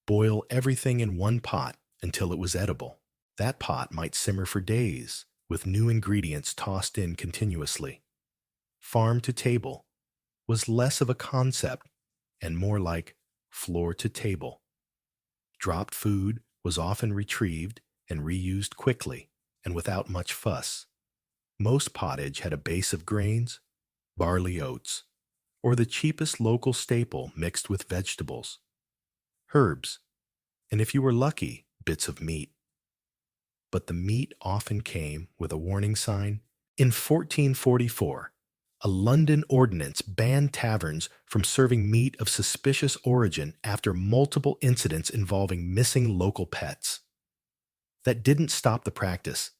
boil everything in one pot until it was edible. That pot might simmer for days, with new ingredients tossed in continuously. Farm to table was less of a concept and more like floor to table. Dropped food was often retrieved and reused quickly and without much fuss. Most pottage had a base of grains, barley oats, or the cheapest local staple mixed with vegetables, herbs, and if you were lucky, bits of meat. But the meat often came with a warning sign. In 1444, a London ordinance banned taverns from serving meat of suspicious origin after multiple incidents involving missing local pets. That didn't stop the practice.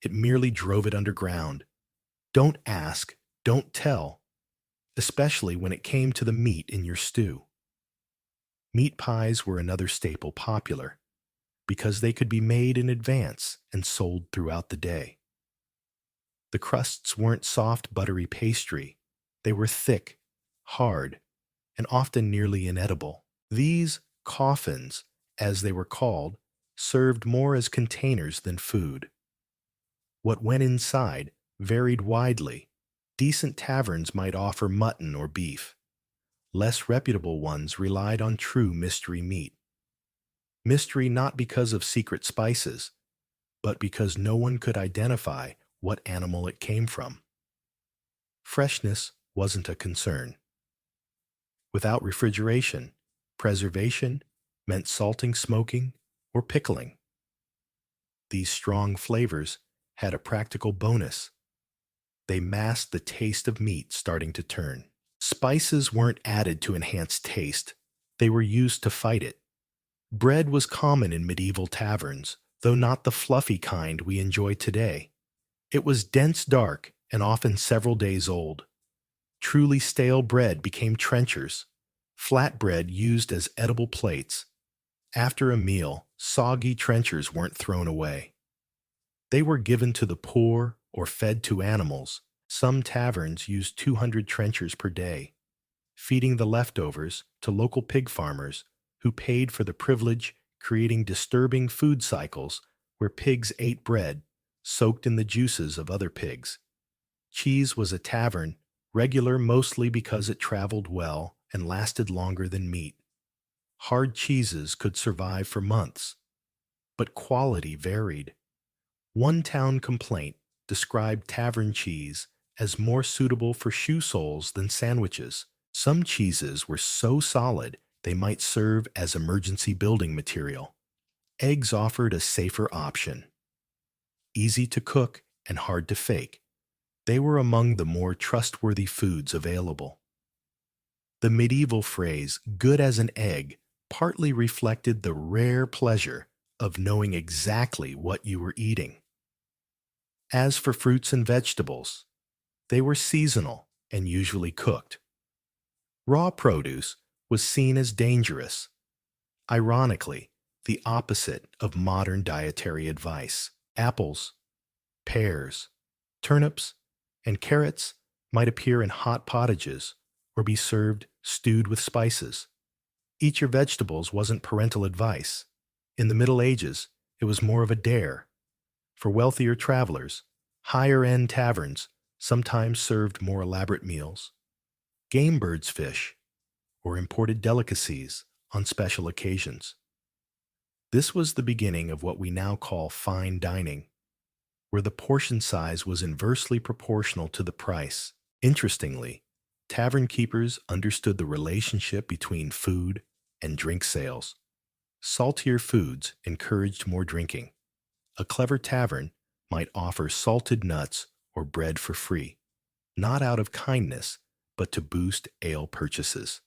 It merely drove it underground. Don't ask, don't tell, especially when it came to the meat in your stew. Meat pies were another staple popular because they could be made in advance and sold throughout the day. The crusts weren't soft, buttery pastry. They were thick, hard, and often nearly inedible. These coffins, as they were called, served more as containers than food. What went inside varied widely. Decent taverns might offer mutton or beef. Less reputable ones relied on true mystery meat. Mystery not because of secret spices, but because no one could identify what animal it came from. Freshness wasn't a concern. Without refrigeration, preservation meant salting, smoking, or pickling. These strong flavors had a practical bonus. They masked the taste of meat starting to turn. Spices weren't added to enhance taste, they were used to fight it. Bread was common in medieval taverns, though not the fluffy kind we enjoy today. It was dense dark and often several days old. Truly stale bread became trenchers, flat bread used as edible plates. After a meal, soggy trenchers weren't thrown away. They were given to the poor or fed to animals. Some taverns used 200 trenchers per day, feeding the leftovers to local pig farmers who paid for the privilege, creating disturbing food cycles where pigs ate bread soaked in the juices of other pigs. Cheese was a tavern, regular mostly because it traveled well and lasted longer than meat. Hard cheeses could survive for months, but quality varied. One town complaint described tavern cheese as more suitable for shoe soles than sandwiches. Some cheeses were so solid they might serve as emergency building material. Eggs offered a safer option. Easy to cook and hard to fake, they were among the more trustworthy foods available. The medieval phrase, good as an egg, partly reflected the rare pleasure of knowing exactly what you were eating. As for fruits and vegetables, they were seasonal and usually cooked. Raw produce was seen as dangerous, ironically, the opposite of modern dietary advice. Apples, pears, turnips, and carrots might appear in hot pottages or be served stewed with spices. Eat your vegetables wasn't parental advice. In the Middle Ages, it was more of a dare. For wealthier travelers, higher-end taverns sometimes served more elaborate meals. Game birds fish, or imported delicacies on special occasions. This was the beginning of what we now call fine dining, where the portion size was inversely proportional to the price. Interestingly, tavern keepers understood the relationship between food and drink sales. Saltier foods encouraged more drinking. A clever tavern might offer salted nuts or bread for free, not out of kindness, but to boost ale purchases.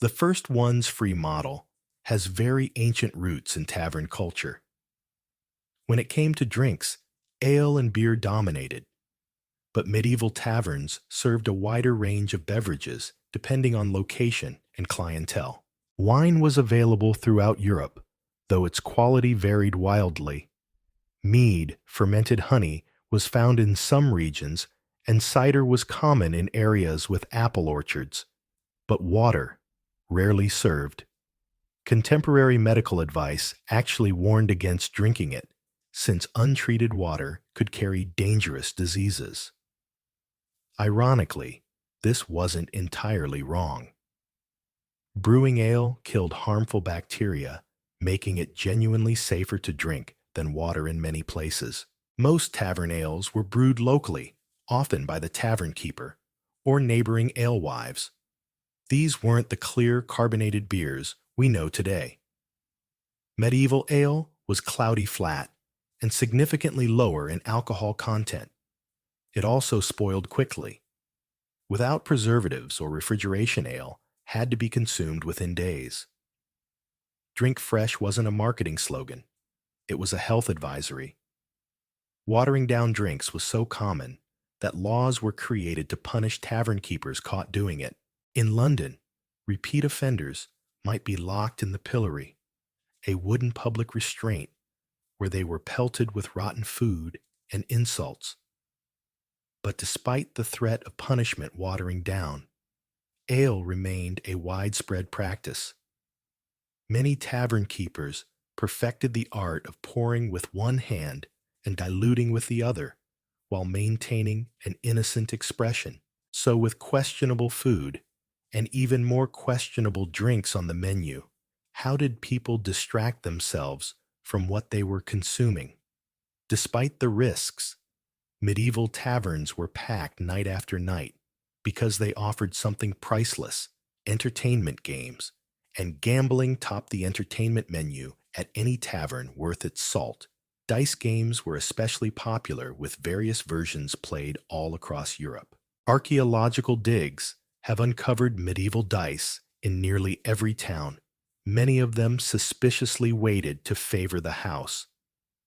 The first one's free model has very ancient roots in tavern culture. When it came to drinks, ale and beer dominated, but medieval taverns served a wider range of beverages depending on location and clientele. Wine was available throughout Europe, though its quality varied wildly. Mead, fermented honey, was found in some regions, and cider was common in areas with apple orchards. But water, rarely served. Contemporary medical advice actually warned against drinking it, since untreated water could carry dangerous diseases. Ironically, this wasn't entirely wrong. Brewing ale killed harmful bacteria, making it genuinely safer to drink than water in many places. Most tavern ales were brewed locally, often by the tavern keeper, or neighboring alewives. These weren't the clear carbonated beers we know today. Medieval ale was cloudy flat and significantly lower in alcohol content. It also spoiled quickly. Without preservatives or refrigeration, ale had to be consumed within days. Drink fresh wasn't a marketing slogan. It was a health advisory. Watering down drinks was so common that laws were created to punish tavern keepers caught doing it. In London, repeat offenders might be locked in the pillory, a wooden public restraint where they were pelted with rotten food and insults. But despite the threat of punishment watering down, ale remained a widespread practice. Many tavern keepers perfected the art of pouring with one hand and diluting with the other, while maintaining an innocent expression. So with questionable food and even more questionable drinks on the menu, how did people distract themselves from what they were consuming? Despite the risks, medieval taverns were packed night after night because they offered something priceless: entertainment games, and gambling topped the entertainment menu at any tavern worth its salt. Dice games were especially popular, with various versions played all across Europe. Archaeological digs have uncovered medieval dice in nearly every town, many of them suspiciously weighted to favor the house.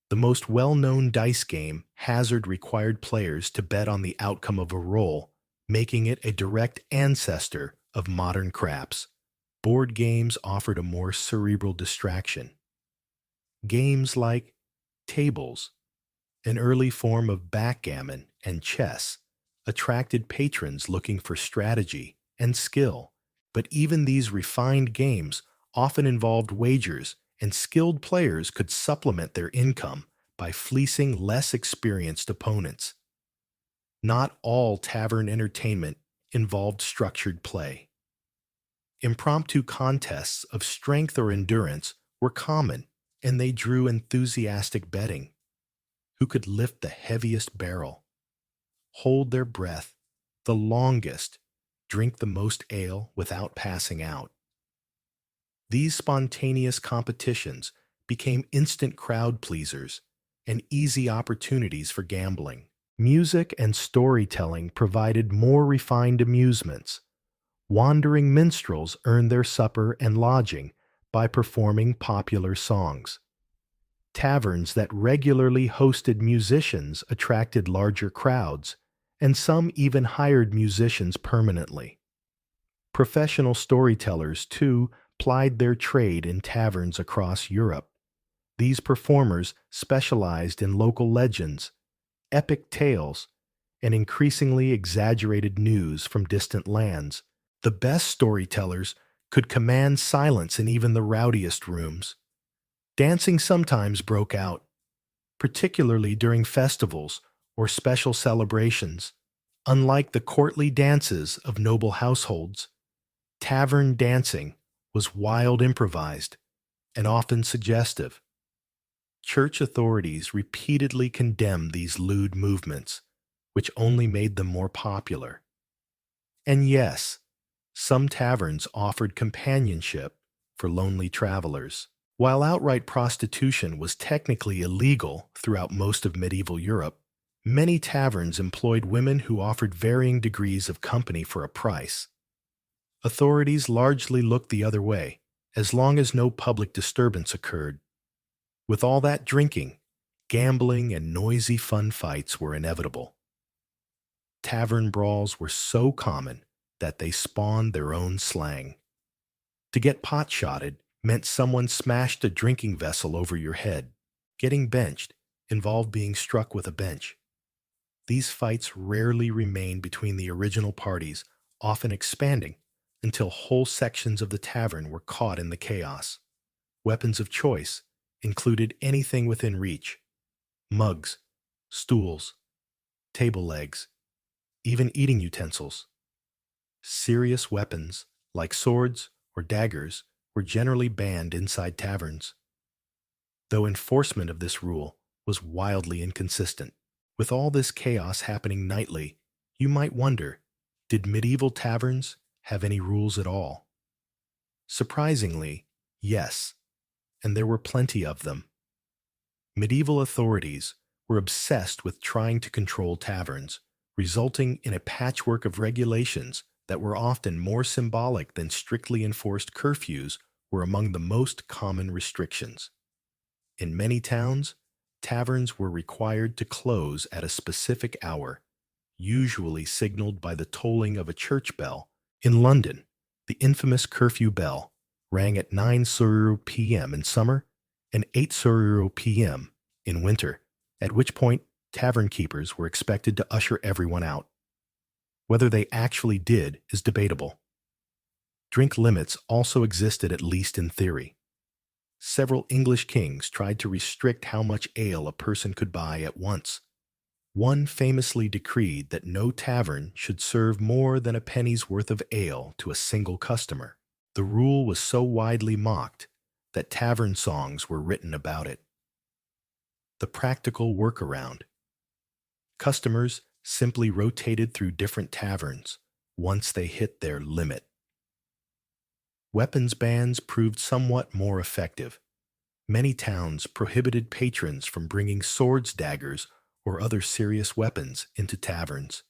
The most well-known dice game, Hazard, required players to bet on the outcome of a roll, making it a direct ancestor of modern craps. Board games offered a more cerebral distraction. Games like tables, an early form of backgammon, and chess attracted patrons looking for strategy and skill. But even these refined games often involved wagers, and skilled players could supplement their income by fleecing less experienced opponents. Not all tavern entertainment involved structured play. Impromptu contests of strength or endurance were common, and they drew enthusiastic betting. Who could lift the heaviest barrel, hold their breath the longest, drink the most ale without passing out? These spontaneous competitions became instant crowd pleasers and easy opportunities for gambling. Music and storytelling provided more refined amusements. Wandering minstrels earned their supper and lodging by performing popular songs. Taverns that regularly hosted musicians attracted larger crowds, and some even hired musicians permanently. Professional storytellers, too, plied their trade in taverns across Europe. These performers specialized in local legends, epic tales, and increasingly exaggerated news from distant lands. The best storytellers could command silence in even the rowdiest rooms. Dancing sometimes broke out, particularly during festivals or special celebrations. Unlike the courtly dances of noble households, tavern dancing was wild, improvised, and often suggestive. Church authorities repeatedly condemned these lewd movements, which only made them more popular. And yes, some taverns offered companionship for lonely travelers. While outright prostitution was technically illegal throughout most of medieval Europe, many taverns employed women who offered varying degrees of company for a price. Authorities largely looked the other way, as long as no public disturbance occurred. With all that drinking, gambling, and noisy fun fights were inevitable. Tavern brawls were so common that they spawned their own slang. To get pot-shotted meant someone smashed a drinking vessel over your head. Getting benched involved being struck with a bench. These fights rarely remained between the original parties, often expanding until whole sections of the tavern were caught in the chaos. Weapons of choice included anything within reach: mugs, stools, table legs, even eating utensils. Serious weapons, like swords or daggers, were generally banned inside taverns, though enforcement of this rule was wildly inconsistent. With all this chaos happening nightly, you might wonder, did medieval taverns have any rules at all? Surprisingly, yes, and there were plenty of them. Medieval authorities were obsessed with trying to control taverns, resulting in a patchwork of regulations that were often more symbolic than strictly enforced curfews were among the most common restrictions. In many towns, taverns were required to close at a specific hour, usually signaled by the tolling of a church bell. In London, the infamous curfew bell rang at 9 p.m. in summer and 8 p.m. in winter, at which point tavern keepers were expected to usher everyone out. Whether they actually did is debatable. Drink limits also existed, at least in theory. several English kings tried to restrict how much ale a person could buy at once. One famously decreed that no tavern should serve more than a penny's worth of ale to a single customer. The rule was so widely mocked that tavern songs were written about it. The practical workaround. Customers simply rotated through different taverns once they hit their limit. Weapons bans proved somewhat more effective. Many towns prohibited patrons from bringing swords, daggers, or other serious weapons into taverns.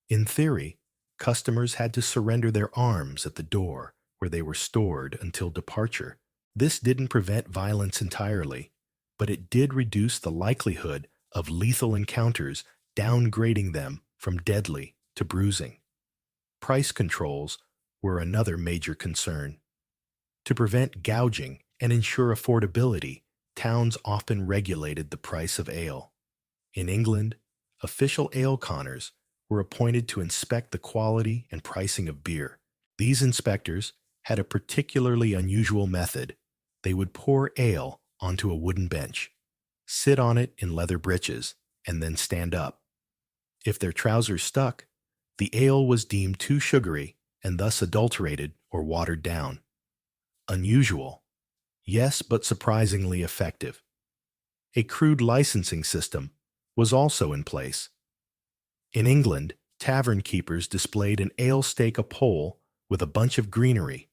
In theory, customers had to surrender their arms at the door where they were stored until departure. This didn't prevent violence entirely, but it did reduce the likelihood of lethal encounters, downgrading them from deadly to bruising. Price controls were another major concern. To prevent gouging and ensure affordability, towns often regulated the price of ale. In England, official ale conners were appointed to inspect the quality and pricing of beer. These inspectors had a particularly unusual method. They would pour ale onto a wooden bench, sit on it in leather breeches, and then stand up. If their trousers stuck, the ale was deemed too sugary and thus adulterated or watered down. Unusual, yes, but surprisingly effective. A crude licensing system was also in place. In England, tavern keepers displayed an ale stake a pole with a bunch of greenery,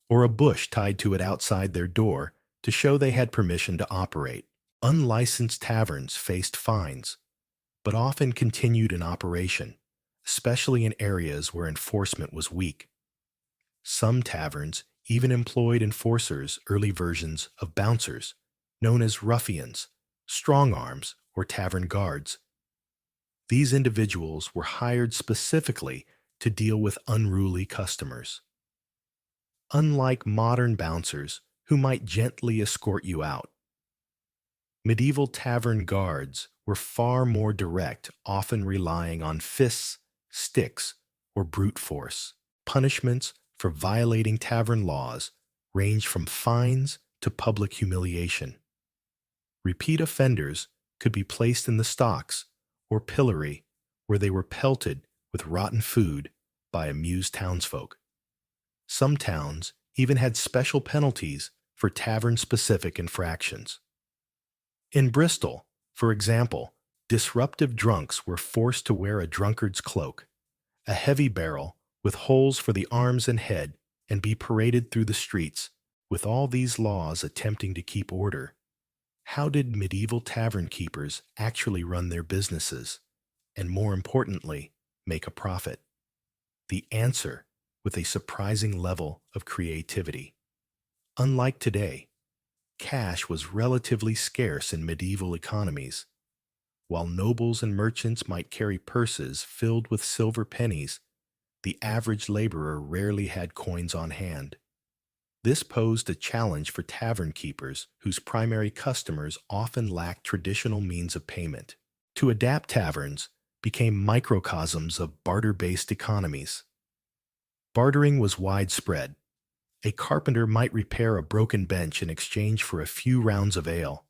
or a bush tied to it outside their door to show they had permission to operate. Unlicensed taverns faced fines, but often continued in operation, especially in areas where enforcement was weak. Some taverns even employed enforcers, early versions of bouncers, known as ruffians, strong-arms, or tavern guards. These individuals were hired specifically to deal with unruly customers. Unlike modern bouncers who might gently escort you out, medieval tavern guards were far more direct, often relying on fists, sticks, or brute force. Punishments for violating tavern laws ranged from fines to public humiliation. Repeat offenders could be placed in the stocks or pillory, where they were pelted with rotten food by amused townsfolk. Some towns even had special penalties for tavern-specific infractions. In Bristol, for example, disruptive drunks were forced to wear a drunkard's cloak, a heavy barrel with holes for the arms and head, and be paraded through the streets. With all these laws attempting to keep order, how did medieval tavern keepers actually run their businesses, and more importantly, make a profit? The answer, with a surprising level of creativity. Unlike today, cash was relatively scarce in medieval economies. While nobles and merchants might carry purses filled with silver pennies, the average laborer rarely had coins on hand. This posed a challenge for tavern keepers whose primary customers often lacked traditional means of payment. To adapt, taverns became microcosms of barter-based economies. Bartering was widespread. A carpenter might repair a broken bench in exchange for a few rounds of ale.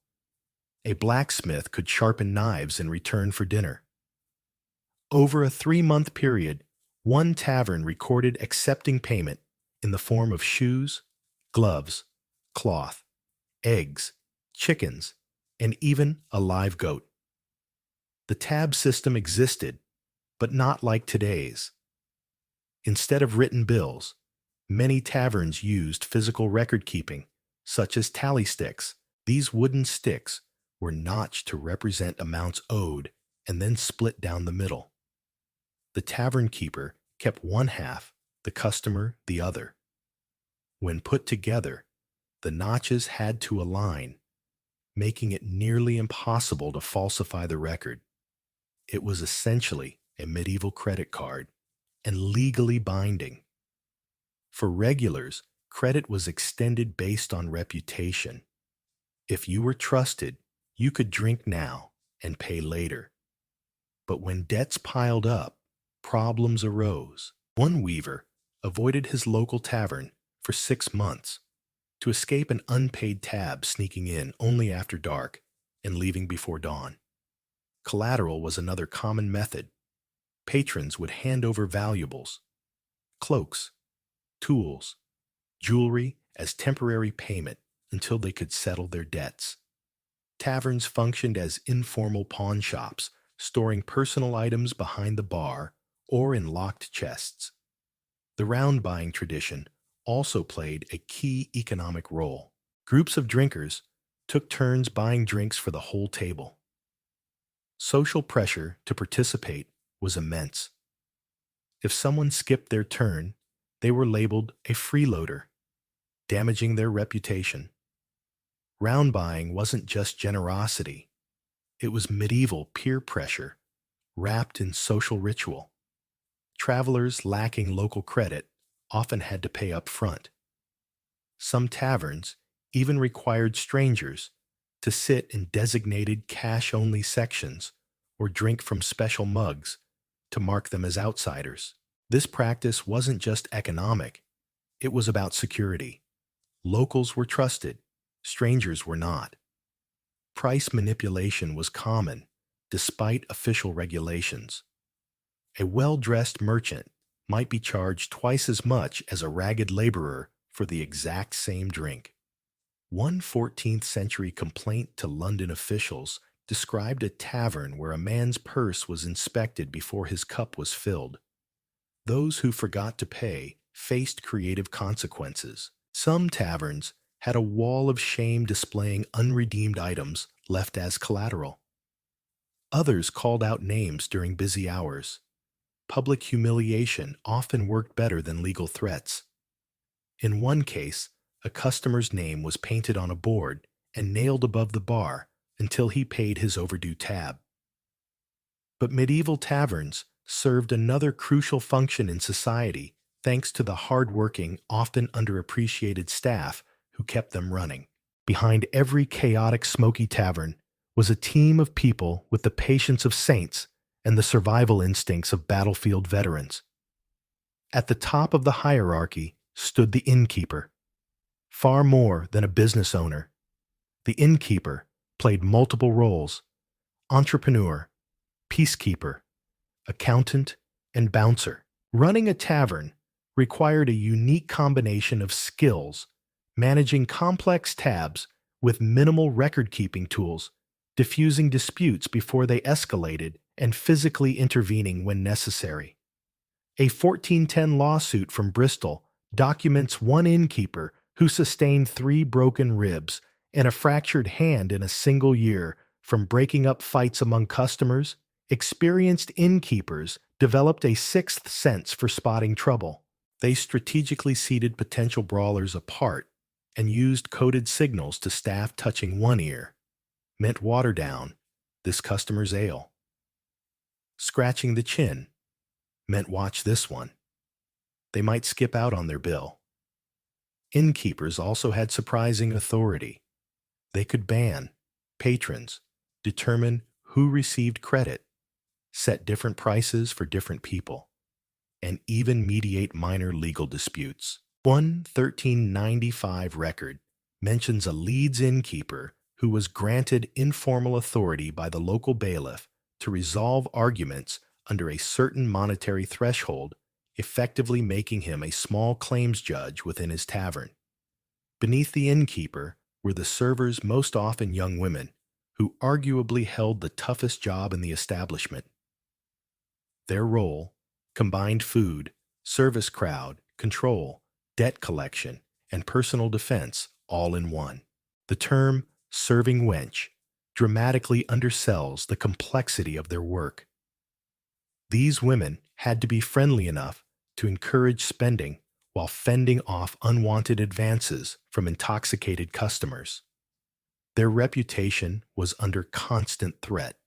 A blacksmith could sharpen knives in return for dinner. Over a 3-month period, one tavern recorded accepting payment in the form of shoes, gloves, cloth, eggs, chickens, and even a live goat. The tab system existed, but not like today's. Instead of written bills, many taverns used physical record keeping, such as tally sticks. These wooden sticks were notched to represent amounts owed and then split down the middle. The tavern keeper kept one half, the customer the other. When put together, the notches had to align, making it nearly impossible to falsify the record. It was essentially a medieval credit card and legally binding. For regulars, credit was extended based on reputation. If you were trusted, you could drink now and pay later. But when debts piled up, problems arose. One weaver avoided his local tavern for 6 months to escape an unpaid tab sneaking in only after dark and leaving before dawn. Collateral was another common method. Patrons would hand over valuables, cloaks, tools, jewelry as temporary payment until they could settle their debts. Taverns functioned as informal pawn shops, storing personal items behind the bar or in locked chests. The round buying tradition also played a key economic role. Groups of drinkers took turns buying drinks for the whole table. Social pressure to participate was immense. If someone skipped their turn, they were labeled a freeloader, damaging their reputation. Round buying wasn't just generosity, it was medieval peer pressure wrapped in social ritual. Travelers lacking local credit often had to pay up front. Some taverns even required strangers to sit in designated cash-only sections or drink from special mugs to mark them as outsiders. This practice wasn't just economic, it was about security. Locals were trusted, strangers were not. Price manipulation was common, despite official regulations. A well-dressed merchant might be charged twice as much as a ragged laborer for the exact same drink. One 14th century complaint to London officials described a tavern where a man's purse was inspected before his cup was filled. Those who forgot to pay faced creative consequences. Some taverns had a wall of shame displaying unredeemed items left as collateral. Others called out names during busy hours. Public humiliation often worked better than legal threats. In one case, a customer's name was painted on a board and nailed above the bar until he paid his overdue tab. But medieval taverns served another crucial function in society thanks to the hard-working, often underappreciated staff who kept them running. Behind every chaotic, smoky tavern was a team of people with the patience of saints and the survival instincts of battlefield veterans. At the top of the hierarchy stood the innkeeper. Far more than a business owner, the innkeeper played multiple roles: entrepreneur, peacekeeper, accountant, and bouncer. Running a tavern required a unique combination of skills, managing complex tabs with minimal record-keeping tools, diffusing disputes before they escalated, and physically intervening when necessary. A 1410 lawsuit from Bristol documents one innkeeper who sustained 3 broken ribs and a fractured hand in a single year from breaking up fights among customers. Experienced innkeepers developed a sixth sense for spotting trouble. They strategically seated potential brawlers apart and used coded signals to staff touching one ear meant water down, this customer's ale. Scratching the chin meant watch this one. They might skip out on their bill. Innkeepers also had surprising authority. They could ban patrons, determine who received credit, set different prices for different people, and even mediate minor legal disputes. One 1395 record mentions a Leeds innkeeper who was granted informal authority by the local bailiff to resolve arguments under a certain monetary threshold, effectively making him a small claims judge within his tavern. Beneath the innkeeper were the servers, most often young women, who arguably held the toughest job in the establishment. Their role combined food, service crowd, control, debt collection, and personal defense all in one. The term serving wench dramatically undersells the complexity of their work. These women had to be friendly enough to encourage spending while fending off unwanted advances from intoxicated customers. Their reputation was under constant threat.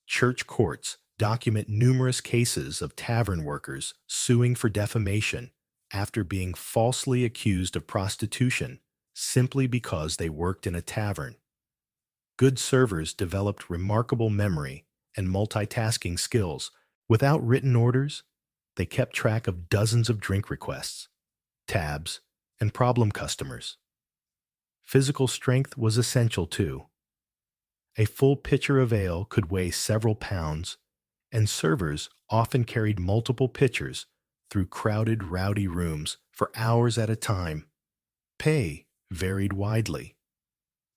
Church courts document numerous cases of tavern workers suing for defamation after being falsely accused of prostitution simply because they worked in a tavern. Good servers developed remarkable memory and multitasking skills. Without written orders, they kept track of dozens of drink requests, tabs, and problem customers. Physical strength was essential too. A full pitcher of ale could weigh several pounds, and servers often carried multiple pitchers through crowded, rowdy rooms for hours at a time. Pay varied widely.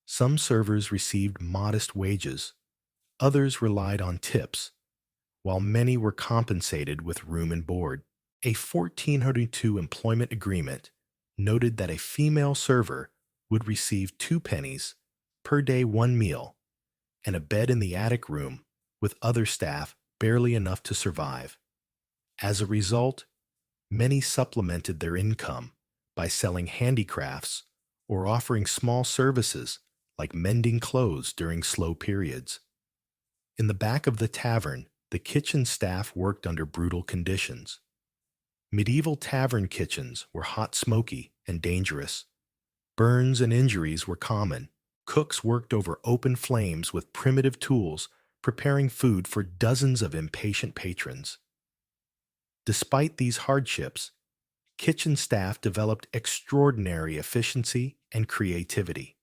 Some servers received modest wages, others relied on tips, while many were compensated with room and board. A 1402 employment agreement noted that a female server would receive 2 pennies per day, one meal, and a bed in the attic room with other staff barely enough to survive. As a result, many supplemented their income by selling handicrafts or offering small services like mending clothes during slow periods. In the back of the tavern, the kitchen staff worked under brutal conditions. Medieval tavern kitchens were hot, smoky, and dangerous. Burns and injuries were common. Cooks worked over open flames with primitive tools, preparing food for dozens of impatient patrons. Despite these hardships, kitchen staff developed extraordinary efficiency and creativity.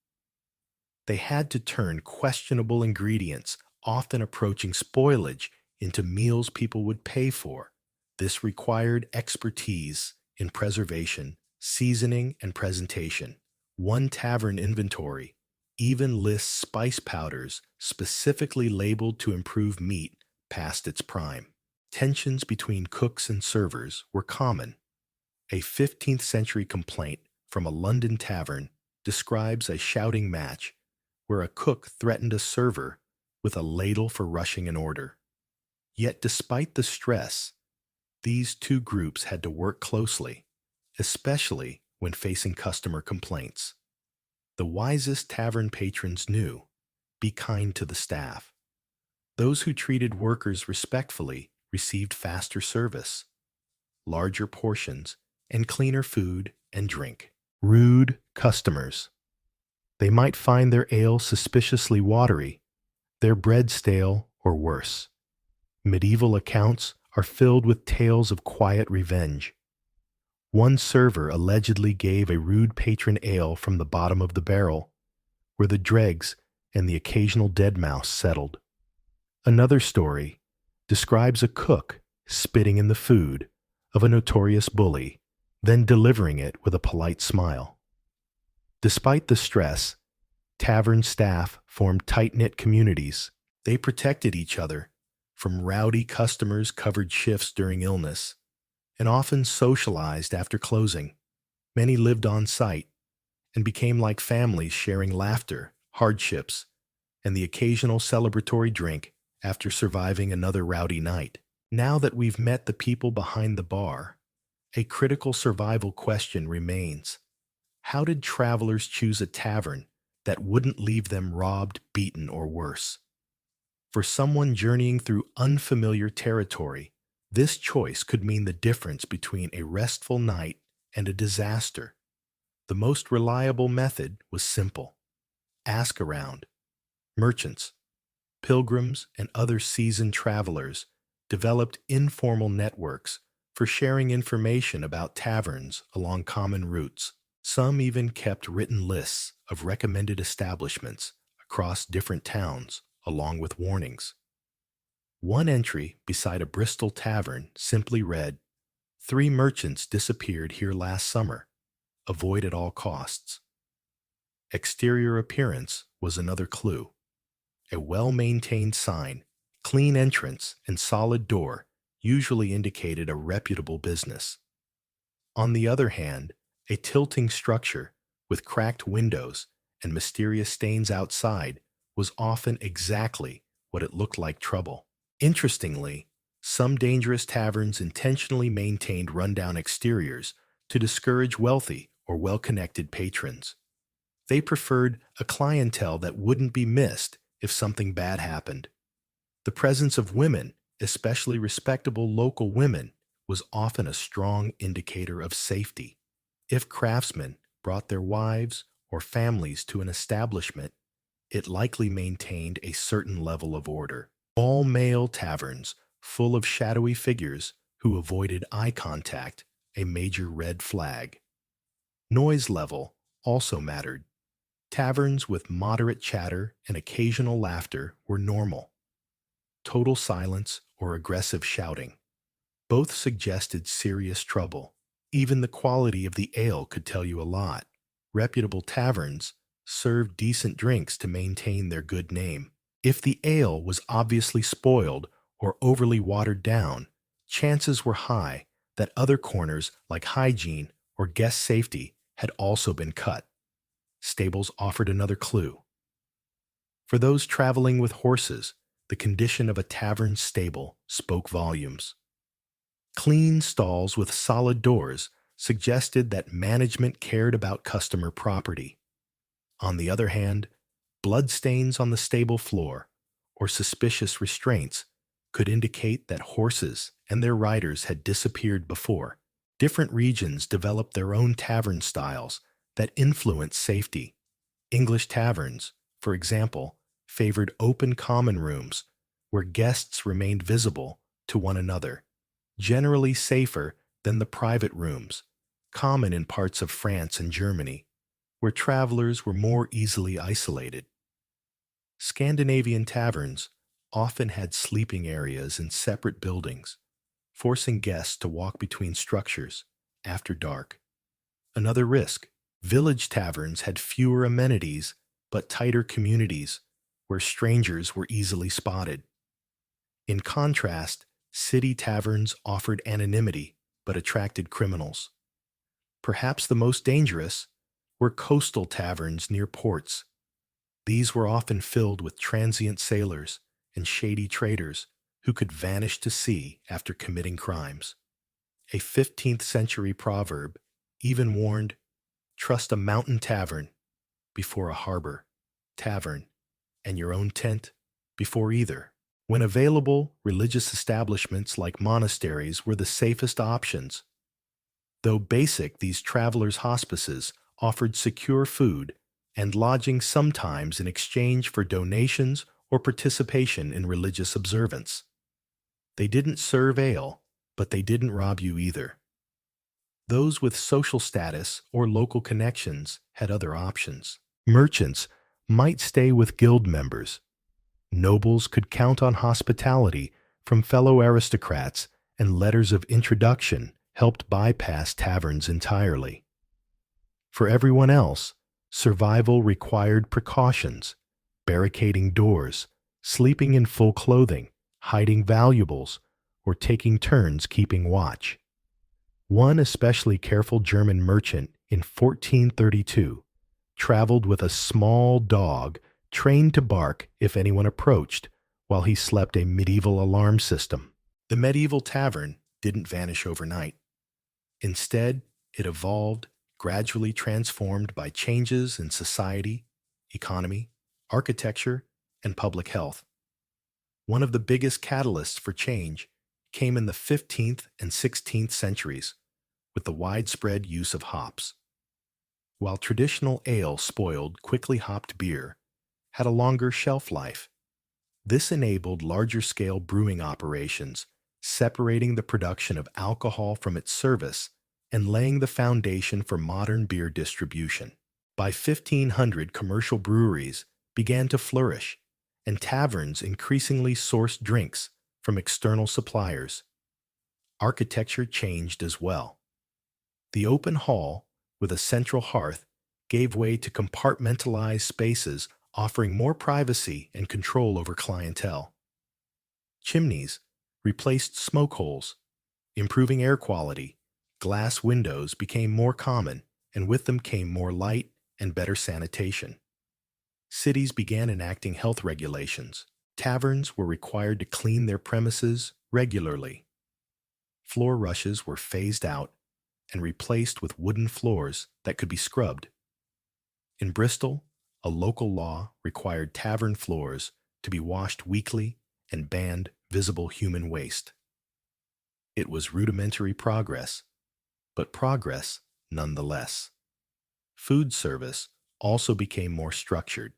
They had to turn questionable ingredients, often approaching spoilage, into meals people would pay for. This required expertise in preservation, seasoning, and presentation. One tavern inventory even lists spice powders specifically labeled to improve meat past its prime. Tensions between cooks and servers were common. A 15th century complaint from a London tavern describes a shouting match where a cook threatened a server with a ladle for rushing an order. Yet despite the stress, these two groups had to work closely, especially when facing customer complaints. The wisest tavern patrons knew, be kind to the staff. Those who treated workers respectfully received faster service, larger portions, and cleaner food and drink. Rude customers. They might find their ale suspiciously watery, their bread stale, or worse. Medieval accounts are filled with tales of quiet revenge. One server allegedly gave a rude patron ale from the bottom of the barrel, where the dregs and the occasional dead mouse settled. Another story describes a cook spitting in the food of a notorious bully, then delivering it with a polite smile. Despite the stress, tavern staff formed tight-knit communities. They protected each other from rowdy customers, covered shifts during illness, and often socialized after closing. Many lived on site and became like families, sharing laughter, hardships, and the occasional celebratory drink after surviving another rowdy night. Now that we've met the people behind the bar, a critical survival question remains. How did travelers choose a tavern that wouldn't leave them robbed, beaten, or worse? For someone journeying through unfamiliar territory, this choice could mean the difference between a restful night and a disaster. The most reliable method was simple. Ask around. Merchants, pilgrims, and other seasoned travelers developed informal networks for sharing information about taverns along common routes. Some even kept written lists of recommended establishments across different towns, along with warnings. One entry beside a Bristol tavern simply read, "3 merchants disappeared here last summer. Avoid at all costs." Exterior appearance was another clue. A well-maintained sign, clean entrance, and solid door usually indicated a reputable business. On the other hand, a tilting structure with cracked windows and mysterious stains outside was often exactly what it looked like: trouble. Interestingly, some dangerous taverns intentionally maintained rundown exteriors to discourage wealthy or well-connected patrons. They preferred a clientele that wouldn't be missed if something bad happened. The presence of women, especially respectable local women, was often a strong indicator of safety. If craftsmen brought their wives or families to an establishment, it likely maintained a certain level of order. All-male taverns, full of shadowy figures who avoided eye contact, a major red flag. Noise level also mattered. Taverns with moderate chatter and occasional laughter were normal. Total silence or aggressive shouting both suggested serious trouble. Even the quality of the ale could tell you a lot. Reputable taverns served decent drinks to maintain their good name. If the ale was obviously spoiled or overly watered down, chances were high that other corners like hygiene or guest safety had also been cut. Stables offered another clue. For those traveling with horses, the condition of a tavern stable spoke volumes. Clean stalls with solid doors suggested that management cared about customer property. On the other hand, bloodstains on the stable floor or suspicious restraints could indicate that horses and their riders had disappeared before. Different regions developed their own tavern styles that influenced safety. English taverns, for example, favored open common rooms where guests remained visible to one another, generally safer than the private rooms, common in parts of France and Germany, where travelers were more easily isolated. Scandinavian taverns often had sleeping areas in separate buildings, forcing guests to walk between structures after dark. Another risk, village taverns had fewer amenities but tighter communities where strangers were easily spotted. In contrast, city taverns offered anonymity but attracted criminals. Perhaps the most dangerous were coastal taverns near ports. These were often filled with transient sailors and shady traders who could vanish to sea after committing crimes. A 15th century proverb even warned, "Trust a mountain tavern before a harbor tavern, and your own tent before either." When available, religious establishments like monasteries were the safest options. Though basic, these travelers' hospices offered secure food and lodging, sometimes in exchange for donations or participation in religious observance. They didn't serve ale, but they didn't rob you either. Those with social status or local connections had other options. Merchants might stay with guild members. Nobles could count on hospitality from fellow aristocrats, and letters of introduction helped bypass taverns entirely. For everyone else, survival required precautions, barricading doors, sleeping in full clothing, hiding valuables, or taking turns keeping watch. One especially careful German merchant in 1432 traveled with a small dog trained to bark if anyone approached, while he slept a medieval alarm system. The medieval tavern didn't vanish overnight. Instead, it evolved, gradually transformed by changes in society, economy, architecture, and public health. One of the biggest catalysts for change came in the 15th and 16th centuries with the widespread use of hops. While traditional ale spoiled, quickly hopped beer had a longer shelf life. This enabled larger-scale brewing operations, separating the production of alcohol from its service and laying the foundation for modern beer distribution. By 1500, commercial breweries began to flourish, and taverns increasingly sourced drinks from external suppliers. Architecture changed as well. The open hall, with a central hearth, gave way to compartmentalized spaces offering more privacy and control over clientele. Chimneys replaced smoke holes, improving air quality. Glass windows became more common, and with them came more light and better sanitation. Cities began enacting health regulations. Taverns were required to clean their premises regularly. Floor rushes were phased out and replaced with wooden floors that could be scrubbed. In Bristol, a local law required tavern floors to be washed weekly and banned visible human waste. It was rudimentary progress, but progress nonetheless. Food service also became more structured.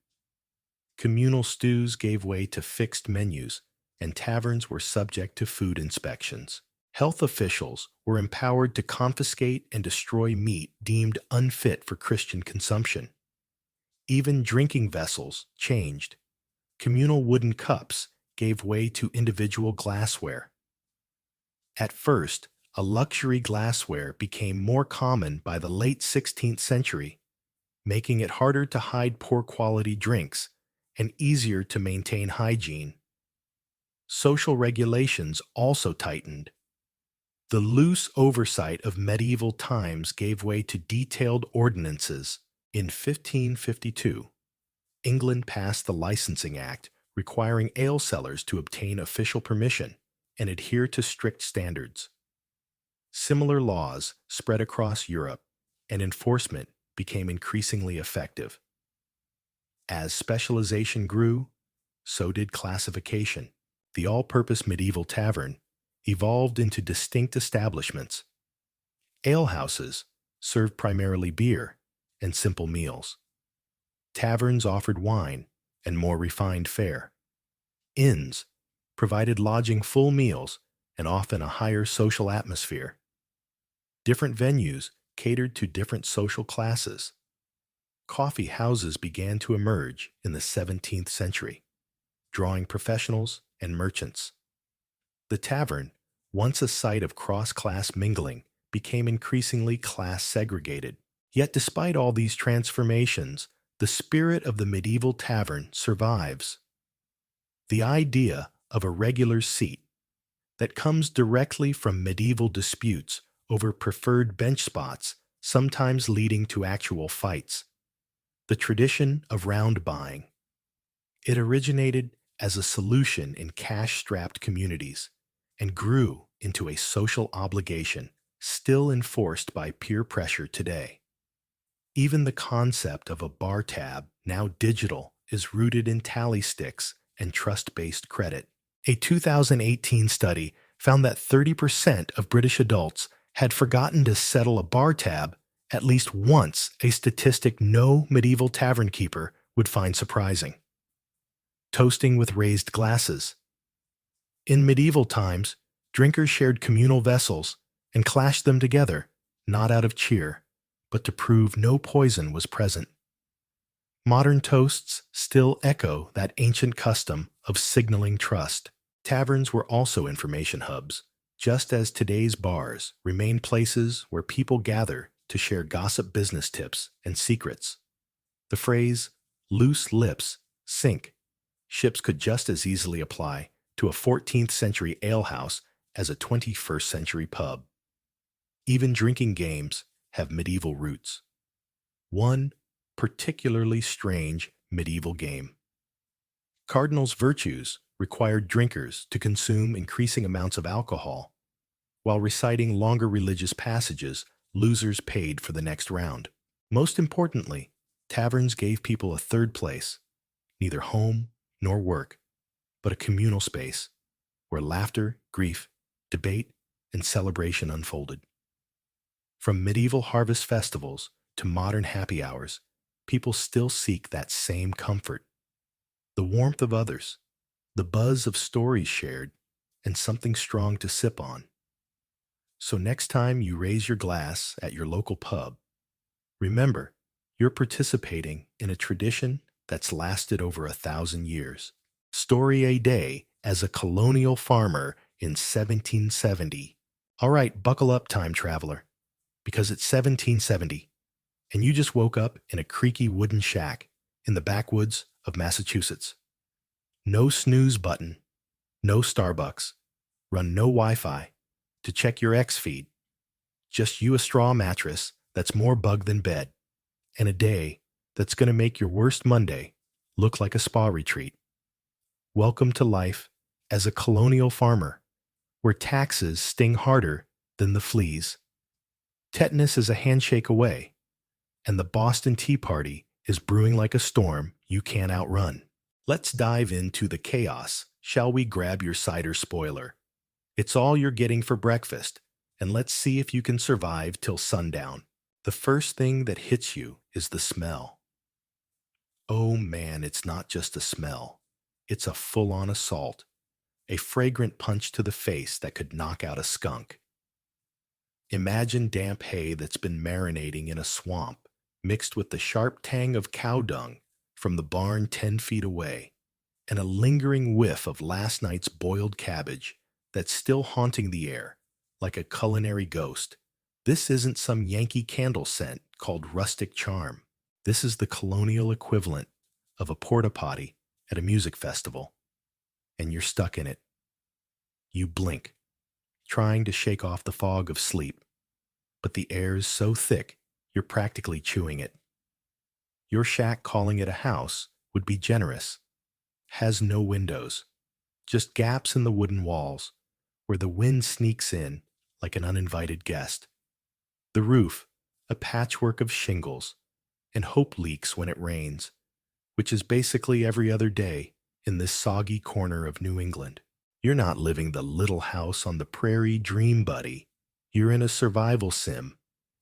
Communal stews gave way to fixed menus, and taverns were subject to food inspections. Health officials were empowered to confiscate and destroy meat deemed unfit for Christian consumption. Even drinking vessels changed. Communal wooden cups gave way to individual glassware. At first, a luxury glassware became more common by the late 16th century, making it harder to hide poor quality drinks and easier to maintain hygiene. Social regulations also tightened. The loose oversight of medieval times gave way to detailed ordinances. In 1552, England passed the Licensing Act, requiring ale sellers to obtain official permission and adhere to strict standards. Similar laws spread across Europe, and enforcement became increasingly effective. As specialization grew, so did classification. The all-purpose medieval tavern evolved into distinct establishments. Alehouses served primarily beer and simple meals. Taverns offered wine and more refined fare. Inns provided lodging, full meals, and often a higher social atmosphere. Different venues catered to different social classes. Coffee houses began to emerge in the 17th century, drawing professionals and merchants. The tavern, once a site of cross-class mingling, became increasingly class-segregated. Yet despite all these transformations, the spirit of the medieval tavern survives. The idea of a regular seat that comes directly from medieval disputes over preferred bench spots, sometimes leading to actual fights. The tradition of round buying. It originated as a solution in cash-strapped communities and grew into a social obligation still enforced by peer pressure today. Even the concept of a bar tab, now digital, is rooted in tally sticks and trust-based credit. A 2018 study found that 30% of British adults had forgotten to settle a bar tab at least once, a statistic no medieval tavern keeper would find surprising. Toasting with raised glasses. In medieval times, drinkers shared communal vessels and clashed them together, not out of cheer, but to prove no poison was present. Modern toasts still echo that ancient custom of signaling trust. Taverns were also information hubs, just as today's bars remain places where people gather to share gossip, business tips, and secrets. The phrase, loose lips sink, ships could just as easily apply to a 14th century alehouse as a 21st century pub. Even drinking games have medieval roots. One particularly strange medieval game. Cardinal's Virtues required drinkers to consume increasing amounts of alcohol. While reciting longer religious passages, losers paid for the next round. Most importantly, taverns gave people a third place, neither home nor work, but a communal space where laughter, grief, debate, and celebration unfolded. From medieval harvest festivals to modern happy hours, people still seek that same comfort. The warmth of others, the buzz of stories shared, and something strong to sip on. So next time you raise your glass at your local pub, remember, you're participating in a tradition that's lasted over 1,000 years. Story a day as a colonial farmer in 1770. All right, buckle up, time traveler, because it's 1770, and you just woke up in a creaky wooden shack in the backwoods of Massachusetts. No snooze button, no Starbucks, run no Wi-Fi to check your X feed. Just you, a straw mattress that's more bug than bed, and a day that's going to make your worst Monday look like a spa retreat. Welcome to life as a colonial farmer, where taxes sting harder than the fleas. Tetanus is a handshake away, and the Boston Tea Party is brewing like a storm you can't outrun. Let's dive into the chaos. Shall we? Grab your cider spoiler. It's all you're getting for breakfast, and let's see if you can survive till sundown. The first thing that hits you is the smell. Oh man, it's not just a smell. It's a full-on assault, a fragrant punch to the face that could knock out a skunk. Imagine damp hay that's been marinating in a swamp, mixed with the sharp tang of cow dung from the barn 10 feet away, and a lingering whiff of last night's boiled cabbage that's still haunting the air like a culinary ghost. This isn't some Yankee candle scent called rustic charm. This is the colonial equivalent of a porta potty at a music festival, and you're stuck in it. You blink, trying to shake off the fog of sleep, but the air is so thick you're practically chewing it. Your shack calling it a house would be generous. Has no windows, just gaps in the wooden walls where the wind sneaks in like an uninvited guest. The roof, a patchwork of shingles, and hope leaks when it rains, which is basically every other day in this soggy corner of New England. You're not living the little house on the prairie dream, buddy. You're in a survival sim,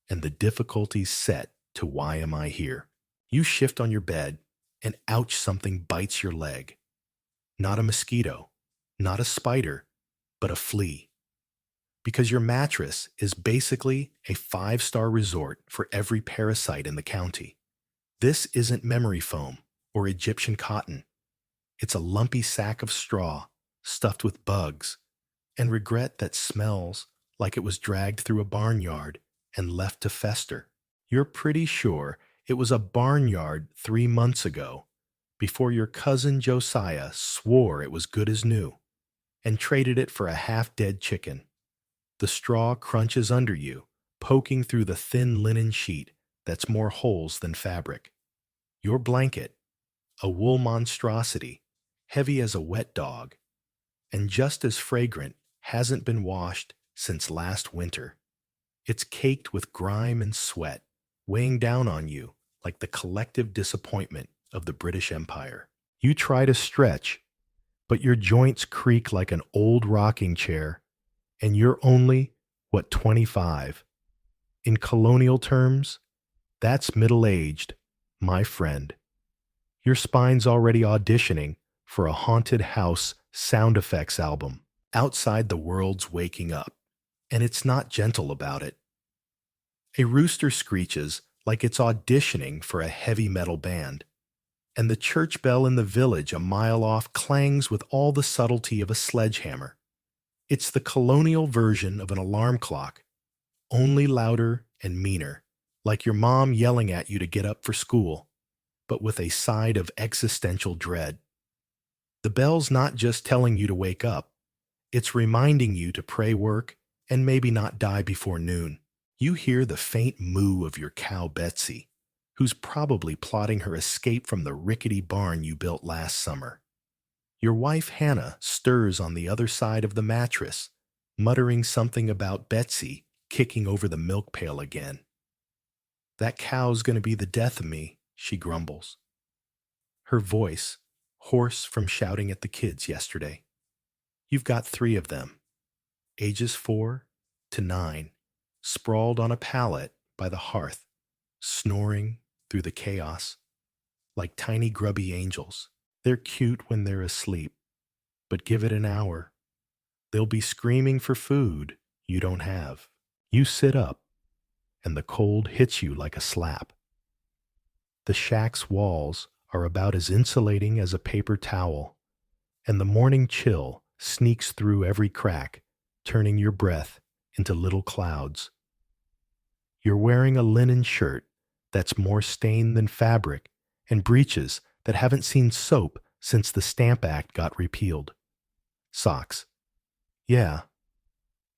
and the difficulty's set to why am I here. You shift on your bed, and ouch, something bites your leg. Not a mosquito, not a spider, but a flea. Because your mattress is basically a 5-star resort for every parasite in the county. This isn't memory foam or Egyptian cotton. It's a lumpy sack of straw stuffed with bugs and regret that smells like it was dragged through a barnyard and left to fester. You're pretty sure it was a barnyard 3 months ago, before your cousin Josiah swore it was good as new and traded it for a half-dead chicken. The straw crunches under you, poking through the thin linen sheet that's more holes than fabric. Your blanket, a wool monstrosity, heavy as a wet dog, and just as fragrant, hasn't been washed since last winter. It's caked with grime and sweat, weighing down on you like the collective disappointment of the British Empire. You try to stretch, but your joints creak like an old rocking chair, and you're only, 25? In colonial terms, that's middle-aged, my friend. Your spine's already auditioning for a haunted house sound effects album. Outside, the world's waking up, and it's not gentle about it. A rooster screeches like it's auditioning for a heavy metal band, and the church bell in the village a mile off clangs with all the subtlety of a sledgehammer. It's the colonial version of an alarm clock, only louder and meaner, like your mom yelling at you to get up for school, but with a side of existential dread. The bell's not just telling you to wake up, it's reminding you to pray work and maybe not die before noon. You hear the faint moo of your cow Betsy, who's probably plotting her escape from the rickety barn you built last summer. Your wife Hannah stirs on the other side of the mattress, muttering something about Betsy kicking over the milk pail again. That cow's going to be the death of me, she grumbles. Her voice, hoarse from shouting at the kids yesterday. You've got 3 of them, ages 4 to 9, sprawled on a pallet by the hearth, snoring through the chaos like tiny grubby angels. They're cute when they're asleep, but give it an hour. They'll be screaming for food you don't have. You sit up, and the cold hits you like a slap. The shack's walls are about as insulating as a paper towel, and the morning chill sneaks through every crack, turning your breath into little clouds. You're wearing a linen shirt that's more stained than fabric and breeches that haven't seen soap since the Stamp Act got repealed. Socks. Yeah,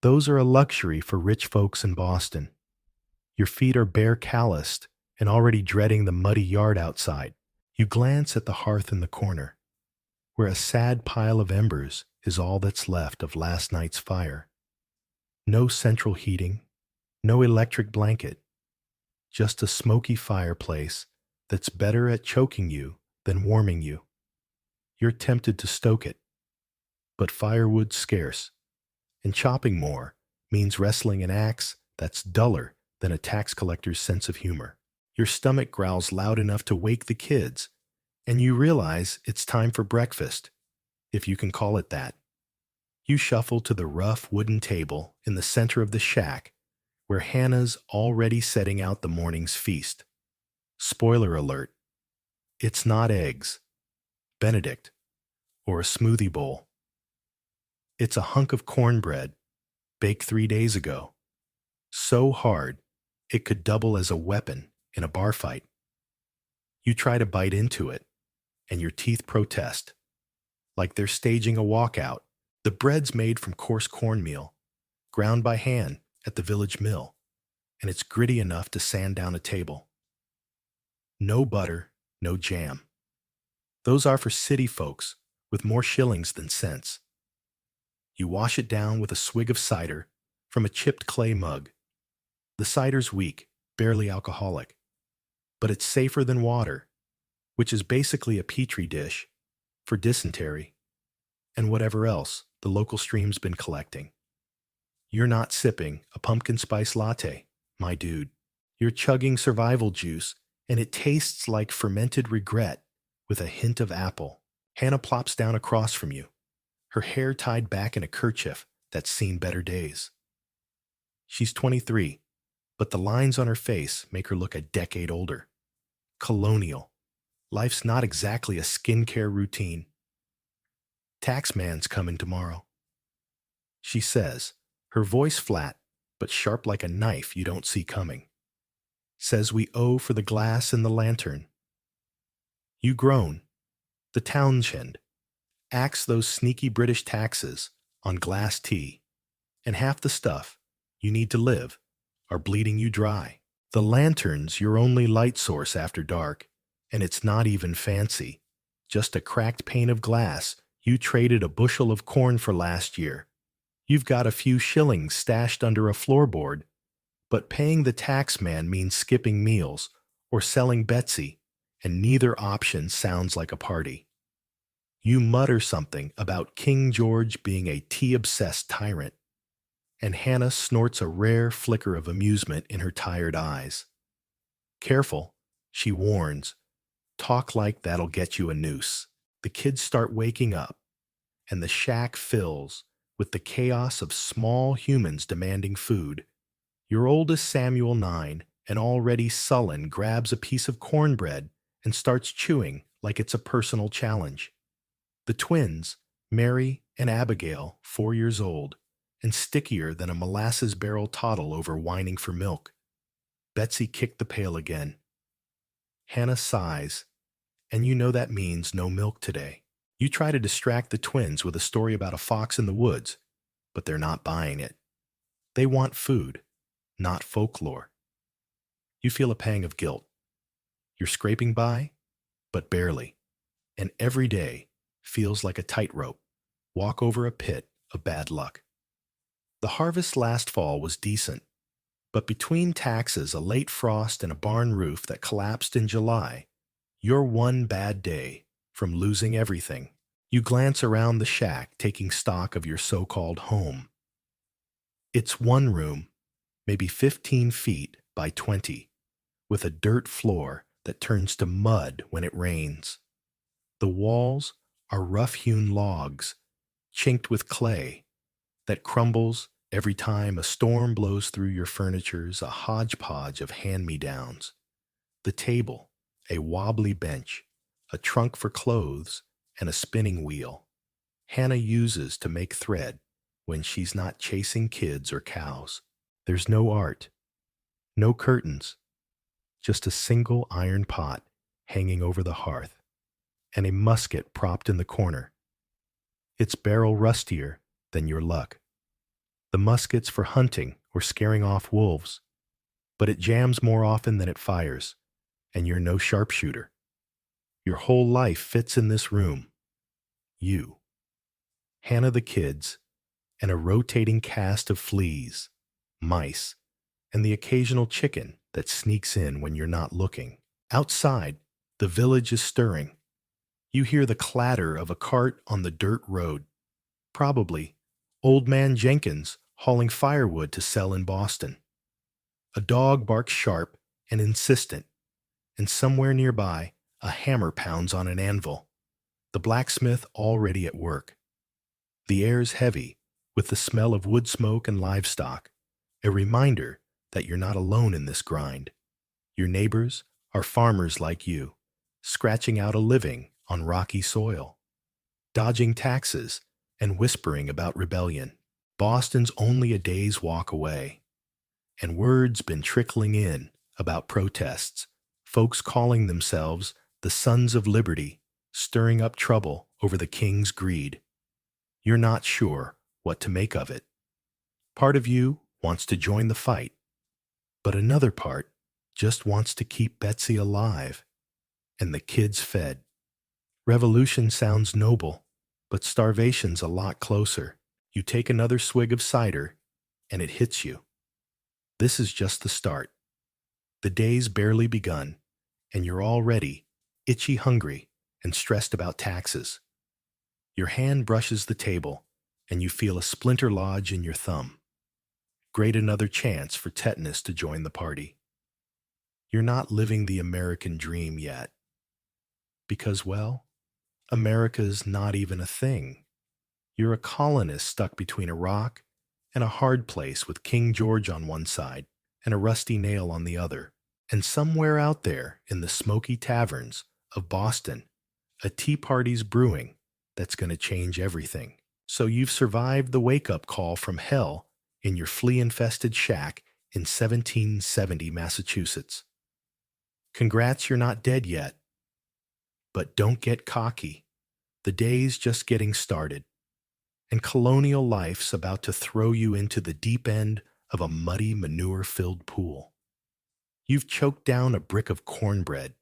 those are a luxury for rich folks in Boston. Your feet are bare calloused and already dreading the muddy yard outside. You glance at the hearth in the corner, where a sad pile of embers is all that's left of last night's fire. No central heating, no electric blanket, just a smoky fireplace that's better at choking you than warming you. You're tempted to stoke it, but firewood's scarce, and chopping more means wrestling an axe that's duller than a tax collector's sense of humor. Your stomach growls loud enough to wake the kids, and you realize it's time for breakfast, if you can call it that. You shuffle to the rough wooden table in the center of the shack, where Hannah's already setting out the morning's feast. Spoiler alert, it's not eggs, Benedict, or a smoothie bowl. It's a hunk of cornbread baked 3 days ago, so hard it could double as a weapon in a bar fight. You try to bite into it, and your teeth protest, like they're staging a walkout. The bread's made from coarse cornmeal, ground by hand at the village mill, and it's gritty enough to sand down a table. No butter, no jam. Those are for city folks with more shillings than cents. You wash it down with a swig of cider from a chipped clay mug. The cider's weak, barely alcoholic, but it's safer than water, which is basically a petri dish for dysentery and whatever else the local stream's been collecting. You're not sipping a pumpkin spice latte, my dude. You're chugging survival juice, and it tastes like fermented regret with a hint of apple. Hannah plops down across from you, her hair tied back in a kerchief that's seen better days. She's 23, but the lines on her face make her look a decade older. Colonial. Life's not exactly a skincare routine. Taxman's coming tomorrow, she says, her voice flat but sharp like a knife you don't see coming. Says we owe for the glass in the lantern. You groan. The Townshend acts those sneaky British taxes on glass tea, and half the stuff you need to live are bleeding you dry. The lantern's your only light source after dark, and it's not even fancy. Just a cracked pane of glass you traded a bushel of corn for last year. You've got a few shillings stashed under a floorboard, but paying the tax man means skipping meals or selling Betsy, and neither option sounds like a party. You mutter something about King George being a tea-obsessed tyrant, and Hannah snorts a rare flicker of amusement in her tired eyes. Careful, she warns. Talk like that'll get you a noose. The kids start waking up, and the shack fills with the chaos of small humans demanding food. Your oldest Samuel, 9, and already sullen, grabs a piece of cornbread and starts chewing like it's a personal challenge. The twins, Mary and Abigail, 4 years old, and stickier than a molasses barrel toddle over whining for milk. Betsy kicked the pail again. Hannah sighs, and you know that means no milk today. You try to distract the twins with a story about a fox in the woods, but they're not buying it. They want food, not folklore. You feel a pang of guilt. You're scraping by, but barely, and every day feels like a tightrope. Walk over a pit of bad luck. The harvest last fall was decent, but between taxes, a late frost, and a barn roof that collapsed in July, you're one bad day from losing everything. You glance around the shack, taking stock of your so-called home. It's one room, maybe 15 feet by 20, with a dirt floor that turns to mud when it rains. The walls are rough-hewn logs, chinked with clay, that crumbles every time a storm blows through your furniture's a hodgepodge of hand-me-downs. The table, a wobbly bench, a trunk for clothes, and a spinning wheel Hannah uses to make thread when she's not chasing kids or cows. There's no art, no curtains, just a single iron pot hanging over the hearth, and a musket propped in the corner. Its barrel rustier than your luck. The musket's for hunting or scaring off wolves, but it jams more often than it fires, and you're no sharpshooter. Your whole life fits in this room. You, Hannah, the kids, and a rotating cast of fleas, mice, and the occasional chicken that sneaks in when you're not looking. Outside, the village is stirring. You hear the clatter of a cart on the dirt road. Probably Old Man Jenkins hauling firewood to sell in Boston. A dog barks sharp and insistent, and somewhere nearby, a hammer pounds on an anvil. The blacksmith already at work. The air's heavy with the smell of wood smoke and livestock, a reminder that you're not alone in this grind. Your neighbors are farmers like you, scratching out a living on rocky soil, dodging taxes and whispering about rebellion. Boston's only a day's walk away, and word's been trickling in about protests, folks calling themselves the Sons of Liberty, stirring up trouble over the king's greed. You're not sure what to make of it. Part of you wants to join the fight, but another part just wants to keep Betsy alive and the kids fed. Revolution sounds noble, but starvation's a lot closer. You take another swig of cider, and it hits you. This is just the start. The day's barely begun, and you're already itchy hungry and stressed about taxes. Your hand brushes the table, and you feel a splinter lodge in your thumb. Great another chance for tetanus to join the party. You're not living the American dream yet. Because, well, America's not even a thing. You're a colonist stuck between a rock and a hard place with King George on one side and a rusty nail on the other. And somewhere out there in the smoky taverns of Boston, a tea party's brewing that's going to change everything. So you've survived the wake-up call from hell in your flea-infested shack in 1770 Massachusetts. Congrats, you're not dead yet. But don't get cocky. The day's just getting started, and colonial life's about to throw you into the deep end of a muddy, manure-filled pool. You've choked down a brick of cornbread,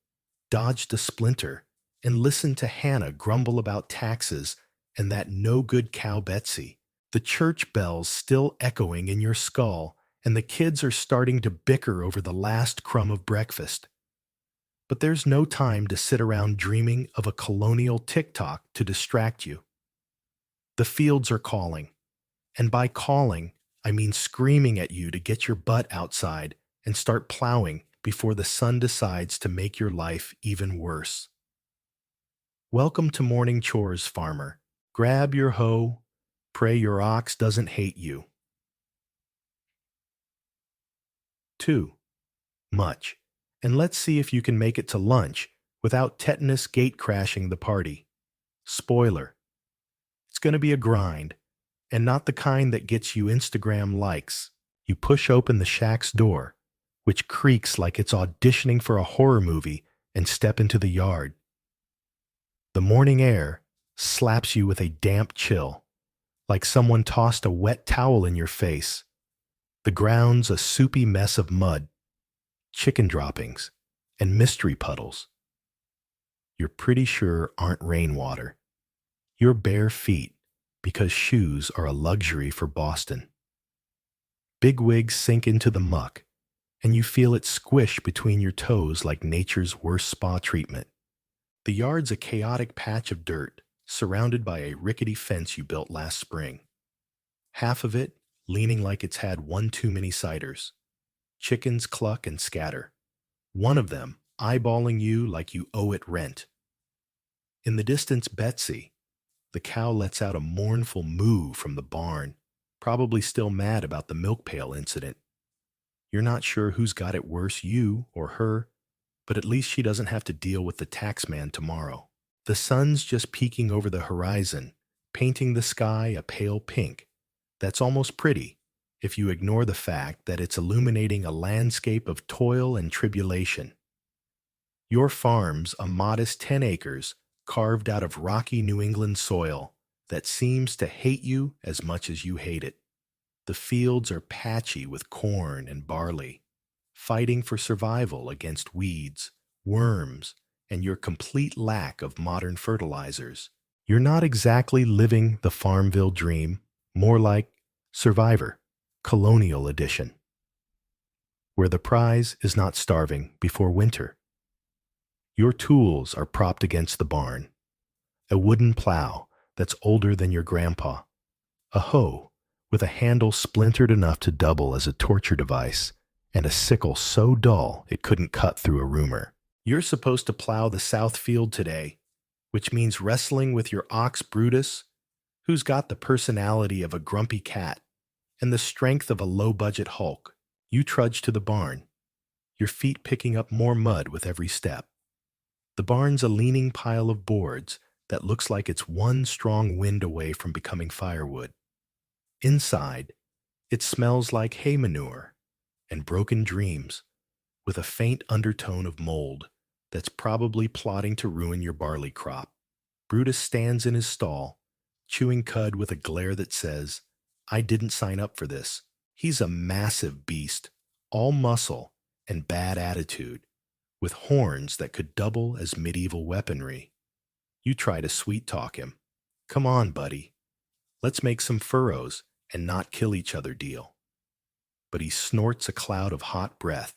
dodged a splinter, and listened to Hannah grumble about taxes and that no-good cow Betsy. The church bells still echoing in your skull, and the kids are starting to bicker over the last crumb of breakfast. But there's no time to sit around dreaming of a colonial TikTok to distract you. The fields are calling, and by calling, I mean screaming at you to get your butt outside and start plowing before the sun decides to make your life even worse. Welcome to morning chores, farmer. Grab your hoe, pray your ox doesn't hate you. 2. Much. And let's see if you can make it to lunch without tetanus gate crashing the party. Spoiler. It's going to be a grind, and not the kind that gets you Instagram likes. You push open the shack's door, which creaks like it's auditioning for a horror movie, and step into the yard. The morning air slaps you with a damp chill, like someone tossed a wet towel in your face. The ground's a soupy mess of mud, chicken droppings, and mystery puddles. You're pretty sure aren't rainwater. Your bare feet, because shoes are a luxury for Boston. Big wigs sink into the muck, and you feel it squish between your toes like nature's worst spa treatment. The yard's a chaotic patch of dirt, surrounded by a rickety fence you built last spring. Half of it leaning like it's had one too many ciders. Chickens cluck and scatter, one of them eyeballing you like you owe it rent. In the distance, Betsy, the cow, lets out a mournful moo from the barn, probably still mad about the milk pail incident. You're not sure who's got it worse, you or her, but at least she doesn't have to deal with the tax man tomorrow. The sun's just peeking over the horizon, painting the sky a pale pink. That's almost pretty, if you ignore the fact that it's illuminating a landscape of toil and tribulation. Your farm's a modest 10 acres carved out of rocky New England soil that seems to hate you as much as you hate it. The fields are patchy with corn and barley, fighting for survival against weeds, worms, and your complete lack of modern fertilizers. You're not exactly living the Farmville dream, more like Survivor, Colonial Edition, where the prize is not starving before winter. Your tools are propped against the barn. A wooden plow that's older than your grandpa. A hoe with a handle splintered enough to double as a torture device, and a sickle so dull it couldn't cut through a rumor. You're supposed to plow the south field today, which means wrestling with your ox Brutus, who's got the personality of a grumpy cat and the strength of a low-budget Hulk. You trudge to the barn. your feet picking up more mud with every step. The barn's a leaning pile of boards that looks like it's one strong wind away from becoming firewood. Inside, it smells like hay manure and broken dreams, with a faint undertone of mold that's probably plotting to ruin your barley crop. Brutus stands in his stall, chewing cud with a glare that says, I didn't sign up for this. He's a massive beast, all muscle and bad attitude, with horns that could double as medieval weaponry. You try to sweet-talk him. Come on, buddy. Let's make some furrows and not kill each other deal. But he snorts a cloud of hot breath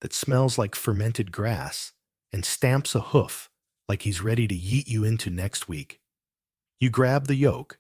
that smells like fermented grass and stamps a hoof like he's ready to yeet you into next week. You grab the yoke,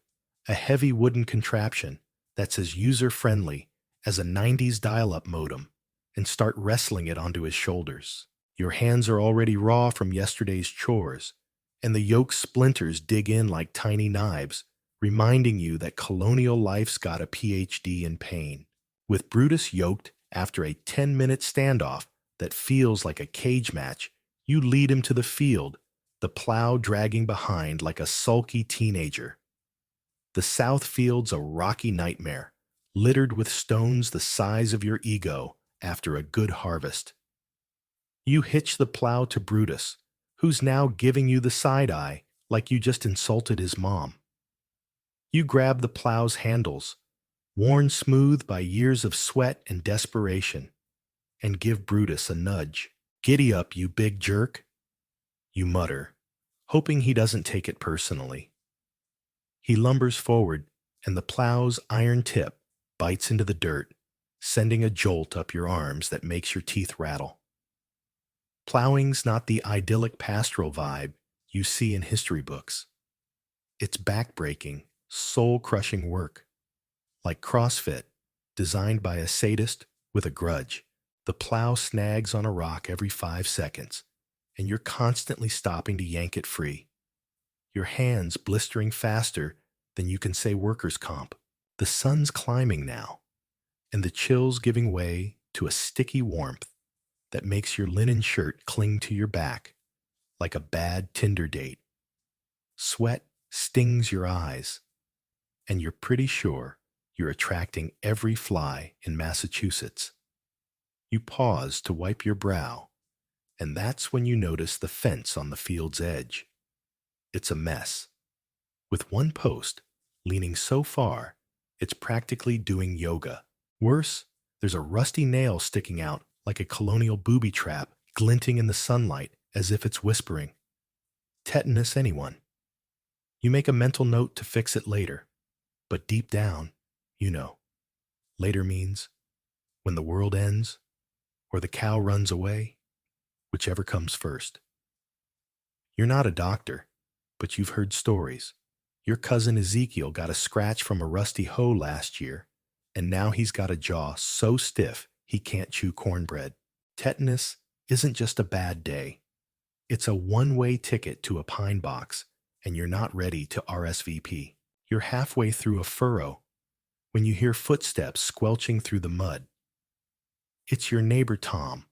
a heavy wooden contraption that's as user-friendly as a 90s dial-up modem, and start wrestling it onto his shoulders. Your hands are already raw from yesterday's chores, and the yoke splinters dig in like tiny knives, reminding you that colonial life's got a PhD in pain. With Brutus yoked after a 10-minute standoff that feels like a cage match, you lead him to the field, the plow dragging behind like a sulky teenager. The south field's a rocky nightmare, littered with stones the size of your ego after a good harvest. You hitch the plow to Brutus, who's now giving you the side eye like you just insulted his mom. You grab the plow's handles, worn smooth by years of sweat and desperation, and give Brutus a nudge. Giddy up, you big jerk, you mutter, hoping he doesn't take it personally. He lumbers forward, and the plow's iron tip bites into the dirt, sending a jolt up your arms that makes your teeth rattle. Plowing's not the idyllic pastoral vibe you see in history books. It's back-breaking, soul-crushing work. Like CrossFit, designed by a sadist with a grudge. The plow snags on a rock every 5 seconds, and you're constantly stopping to yank it free. Your hands blistering faster than you can say workers' comp. The sun's climbing now, and the chill's giving way to a sticky warmth that makes your linen shirt cling to your back like a bad Tinder date. Sweat stings your eyes, and you're pretty sure you're attracting every fly in Massachusetts. You pause to wipe your brow, and that's when you notice the fence on the field's edge. It's a mess, with one post leaning so far it's practically doing yoga. Worse, there's a rusty nail sticking out like a colonial booby trap, glinting in the sunlight as if it's whispering, "Tetanus anyone?" You make a mental note to fix it later, but deep down, you know, later means when the world ends or the cow runs away, whichever comes first. You're not a doctor, but you've heard stories. Your cousin Ezekiel got a scratch from a rusty hoe last year, and now he's got a jaw so stiff he can't chew cornbread. Tetanus isn't just a bad day. It's a one-way ticket to a pine box, and you're not ready to RSVP. You're halfway through a furrow when you hear footsteps squelching through the mud. It's your neighbor Tom,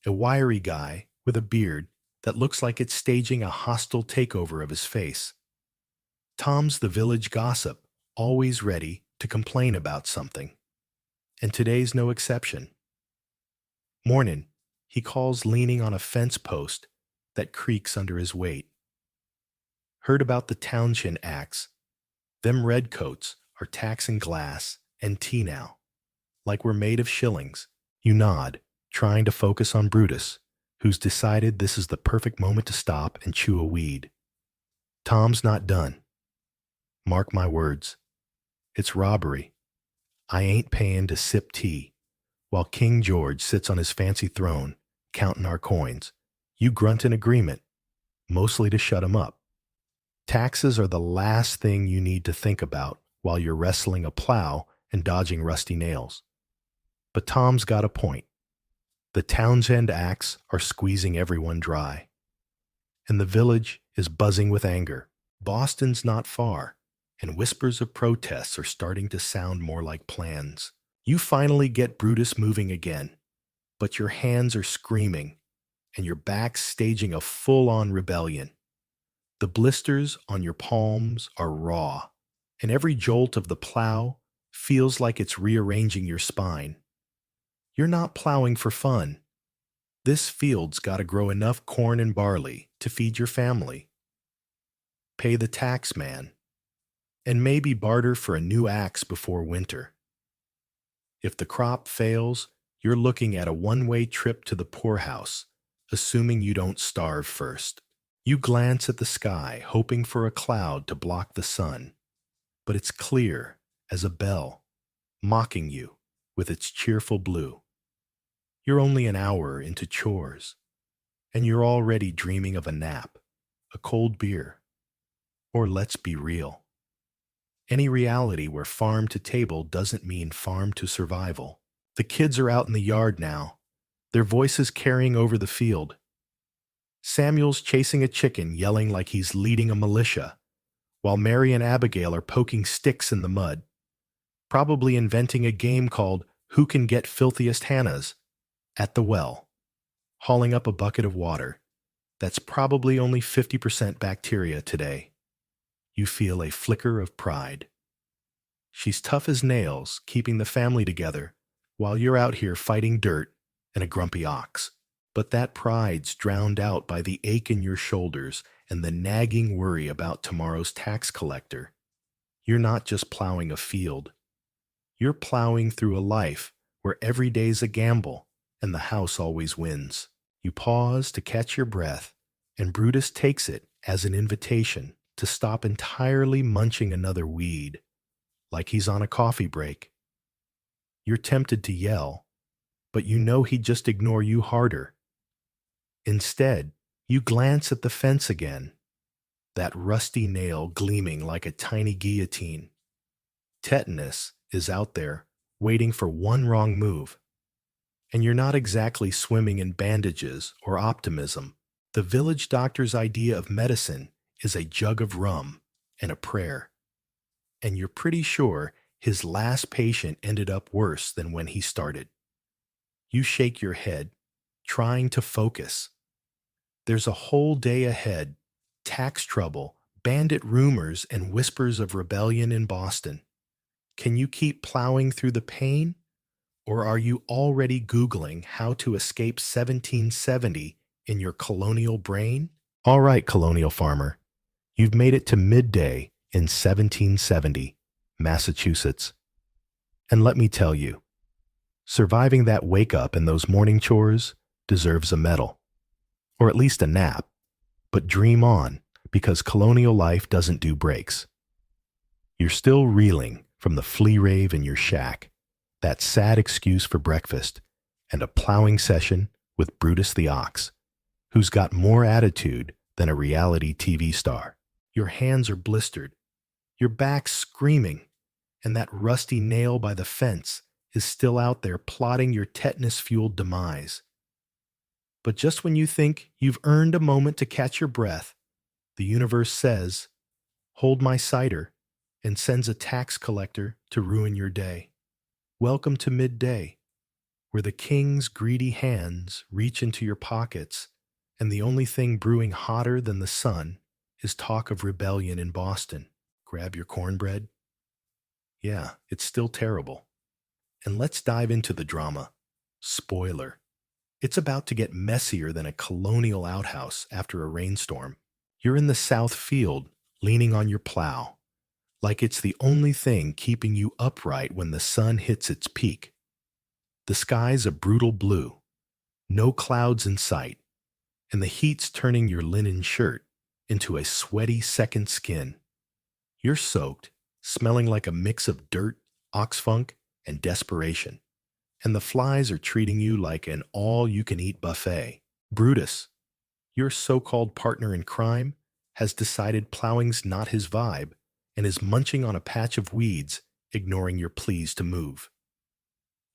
a wiry guy with a beard that looks like it's staging a hostile takeover of his face. Tom's the village gossip, always ready to complain about something. And today's no exception. Mornin', he calls leaning on a fence post that creaks under his weight. Heard about the Townshend Acts. Them redcoats are taxing glass and tea now, like we're made of shillings. You nod, trying to focus on Brutus, who's decided this is the perfect moment to stop and chew a weed. Tom's not done. Mark my words. It's robbery. I ain't paying to sip tea, while King George sits on his fancy throne, counting our coins. You grunt in agreement, mostly to shut him up. Taxes are the last thing you need to think about while you're wrestling a plow and dodging rusty nails. But Tom's got a point. The Townshend Acts are squeezing everyone dry. And the village is buzzing with anger. Boston's not far, and whispers of protests are starting to sound more like plans. You finally get Brutus moving again, but your hands are screaming and your back staging a full-on rebellion. The blisters on your palms are raw, and every jolt of the plow feels like it's rearranging your spine. You're not plowing for fun. This field's got to grow enough corn and barley to feed your family. Pay the tax man, and maybe barter for a new axe before winter. If the crop fails, you're looking at a one-way trip to the poorhouse, assuming you don't starve first. You glance at the sky, hoping for a cloud to block the sun, but it's clear as a bell, mocking you with its cheerful blue. You're only an hour into chores, and you're already dreaming of a nap, a cold beer, or let's be real, any reality where farm to table doesn't mean farm to survival. The kids are out in the yard now, their voices carrying over the field. Samuel's chasing a chicken, yelling like he's leading a militia, while Mary and Abigail are poking sticks in the mud, probably inventing a game called Who Can Get Filthiest Hannahs at the well, hauling up a bucket of water that's probably only 50% bacteria today. You feel a flicker of pride. She's tough as nails, keeping the family together, while you're out here fighting dirt and a grumpy ox. But that pride's drowned out by the ache in your shoulders and the nagging worry about tomorrow's tax collector. You're not just plowing a field. You're plowing through a life where every day's a gamble and the house always wins. You pause to catch your breath, and Brutus takes it as an invitation to stop entirely munching another weed, like he's on a coffee break. You're tempted to yell, but you know he'd just ignore you harder. Instead, you glance at the fence again, that rusty nail gleaming like a tiny guillotine. Tetanus is out there, waiting for one wrong move. And you're not exactly swimming in bandages or optimism. The village doctor's idea of medicine is a jug of rum and a prayer. And you're pretty sure his last patient ended up worse than when he started. You shake your head, trying to focus. There's a whole day ahead, tax trouble, bandit rumors, and whispers of rebellion in Boston. Can you keep plowing through the pain? Or are you already Googling how to escape 1770 in your colonial brain? All right, colonial farmer, you've made it to midday in 1770, Massachusetts. And let me tell you, surviving that wake-up and those morning chores deserves a medal. Or at least a nap. But dream on, because colonial life doesn't do breaks. You're still reeling from the flea rave in your shack, that sad excuse for breakfast, and a plowing session with Brutus the Ox, who's got more attitude than a reality TV star. Your hands are blistered, your back's screaming, and that rusty nail by the fence is still out there plotting your tetanus-fueled demise. But just when you think you've earned a moment to catch your breath, the universe says, "Hold my cider," and sends a tax collector to ruin your day. Welcome to midday, where the king's greedy hands reach into your pockets, and the only thing brewing hotter than the sun is talk of rebellion in Boston. Grab your cornbread. Yeah, it's still terrible. And let's dive into the drama. Spoiler. It's about to get messier than a colonial outhouse after a rainstorm. You're in the south field, leaning on your plow, like it's the only thing keeping you upright when the sun hits its peak. The sky's a brutal blue, no clouds in sight, and the heat's turning your linen shirt into a sweaty second skin. You're soaked, smelling like a mix of dirt, oxfunk, and desperation. And the flies are treating you like an all-you-can-eat buffet. Brutus, your so-called partner in crime, has decided plowing's not his vibe and is munching on a patch of weeds, ignoring your pleas to move.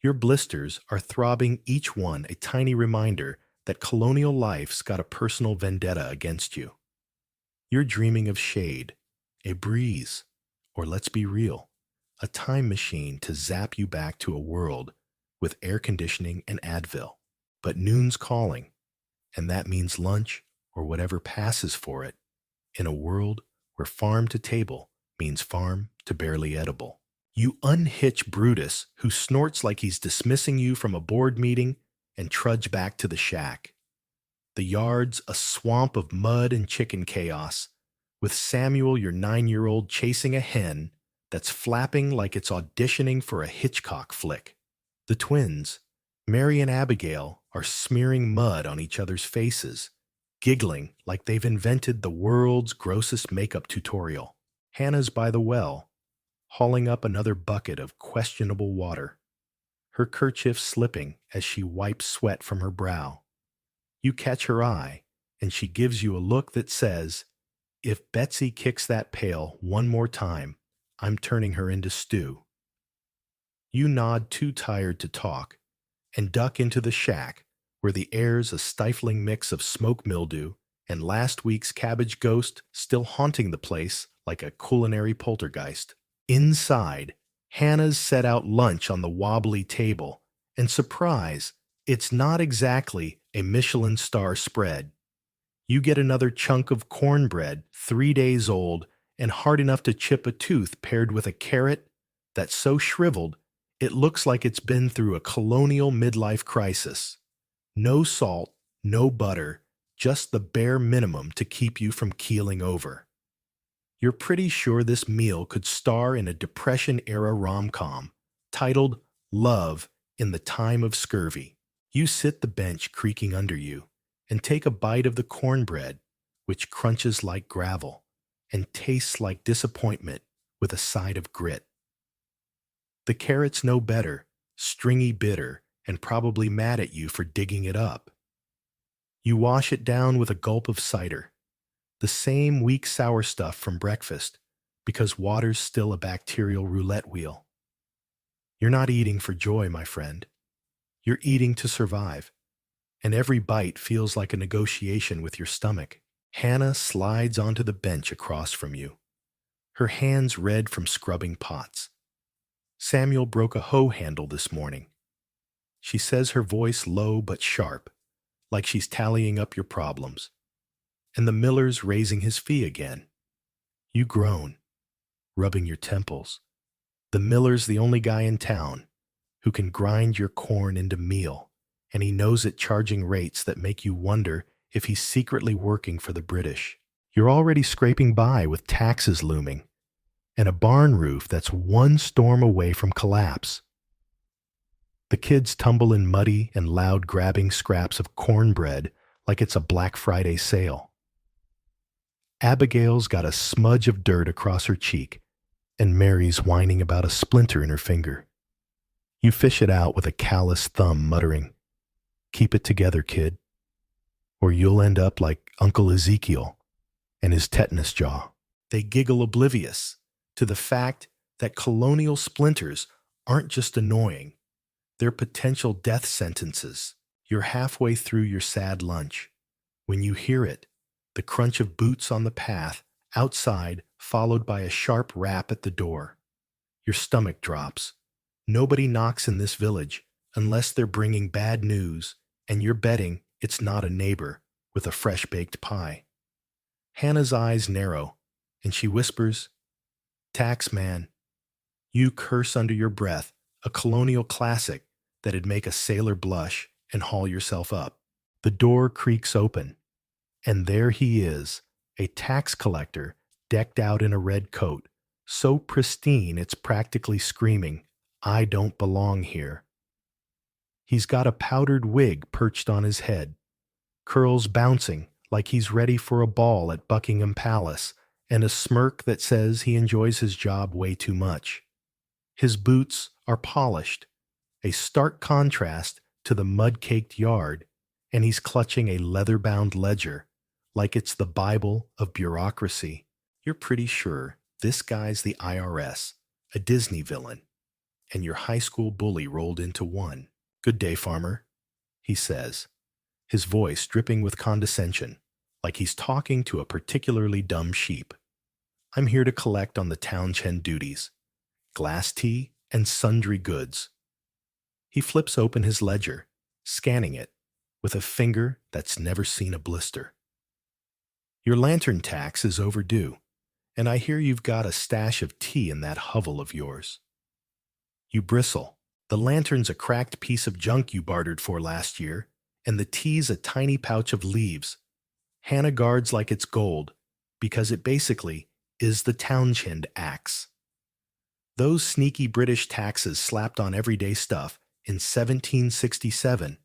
Your blisters are throbbing, each one a tiny reminder that colonial life's got a personal vendetta against you. You're dreaming of shade, a breeze, or let's be real, a time machine to zap you back to a world with air conditioning and Advil. But noon's calling, and that means lunch or whatever passes for it in a world where farm to table means farm to barely edible. You unhitch Brutus, who snorts like he's dismissing you from a board meeting, and trudge back to the shack. The yard's a swamp of mud and chicken chaos, with Samuel, your 9-year-old, chasing a hen that's flapping like it's auditioning for a Hitchcock flick. The twins, Mary and Abigail, are smearing mud on each other's faces, giggling like they've invented the world's grossest makeup tutorial. Hannah's by the well, hauling up another bucket of questionable water, her kerchief slipping as she wipes sweat from her brow. You catch her eye, and she gives you a look that says, "If Betsy kicks that pail one more time, I'm turning her into stew." You nod, too tired to talk, and duck into the shack, where the air's a stifling mix of smoke mildew and last week's cabbage ghost still haunting the place like a culinary poltergeist. Inside, Hannah's set out lunch on the wobbly table, and surprise, it's not exactly a Michelin star spread. You get another chunk of cornbread, 3 days old and hard enough to chip a tooth, paired with a carrot that's so shriveled it looks like it's been through a colonial midlife crisis. No salt, no butter, just the bare minimum to keep you from keeling over. You're pretty sure this meal could star in a Depression-era rom-com titled Love in the Time of Scurvy. You sit the bench creaking under you and take a bite of the cornbread, which crunches like gravel and tastes like disappointment with a side of grit. The carrot's no better, stringy bitter, and probably mad at you for digging it up. You wash it down with a gulp of cider, the same weak sour stuff from breakfast, because water's still a bacterial roulette wheel. You're not eating for joy, my friend. You're eating to survive, and every bite feels like a negotiation with your stomach. Hannah slides onto the bench across from you, her hands red from scrubbing pots. Samuel broke a hoe handle this morning. She says, her voice low but sharp, like she's tallying up your problems. And the miller's raising his fee again. You groan, rubbing your temples. The miller's the only guy in town who can grind your corn into meal, and he knows it charging rates that make you wonder if he's secretly working for the British. You're already scraping by with taxes looming, and a barn roof that's one storm away from collapse. The kids tumble in muddy and loud grabbing scraps of cornbread like it's a Black Friday sale. Abigail's got a smudge of dirt across her cheek, and Mary's whining about a splinter in her finger. You fish it out with a callous thumb, muttering, "Keep it together, kid, or you'll end up like Uncle Ezekiel and his tetanus jaw." They giggle, oblivious to the fact that colonial splinters aren't just annoying, they're potential death sentences. You're halfway through your sad lunch when you hear it, the crunch of boots on the path outside, followed by a sharp rap at the door. Your stomach drops. Nobody knocks in this village unless they're bringing bad news, and you're betting it's not a neighbor with a fresh-baked pie. Hannah's eyes narrow, and she whispers, "Tax man." You curse under your breath, a colonial classic that'd make a sailor blush, and haul yourself up. The door creaks open, and there he is, a tax collector decked out in a red coat, so pristine it's practically screaming, "I don't belong here." He's got a powdered wig perched on his head, curls bouncing like he's ready for a ball at Buckingham Palace, and a smirk that says he enjoys his job way too much. His boots are polished, a stark contrast to the mud-caked yard, and he's clutching a leather-bound ledger like it's the Bible of bureaucracy. You're pretty sure this guy's the IRS, a Disney villain, and your high school bully rolled into one. "Good day, farmer," he says, his voice dripping with condescension, like he's talking to a particularly dumb sheep. "I'm here to collect on the townshend duties, glass tea, and sundry goods." He flips open his ledger, scanning it, with a finger that's never seen a blister. Your lantern tax is overdue, and I hear you've got a stash of tea in that hovel of yours. You bristle. The lantern's a cracked piece of junk you bartered for last year, and the tea's a tiny pouch of leaves. Hannah guards like it's gold, because it basically is the Townshend axe. Those sneaky British taxes slapped on everyday stuff in 1767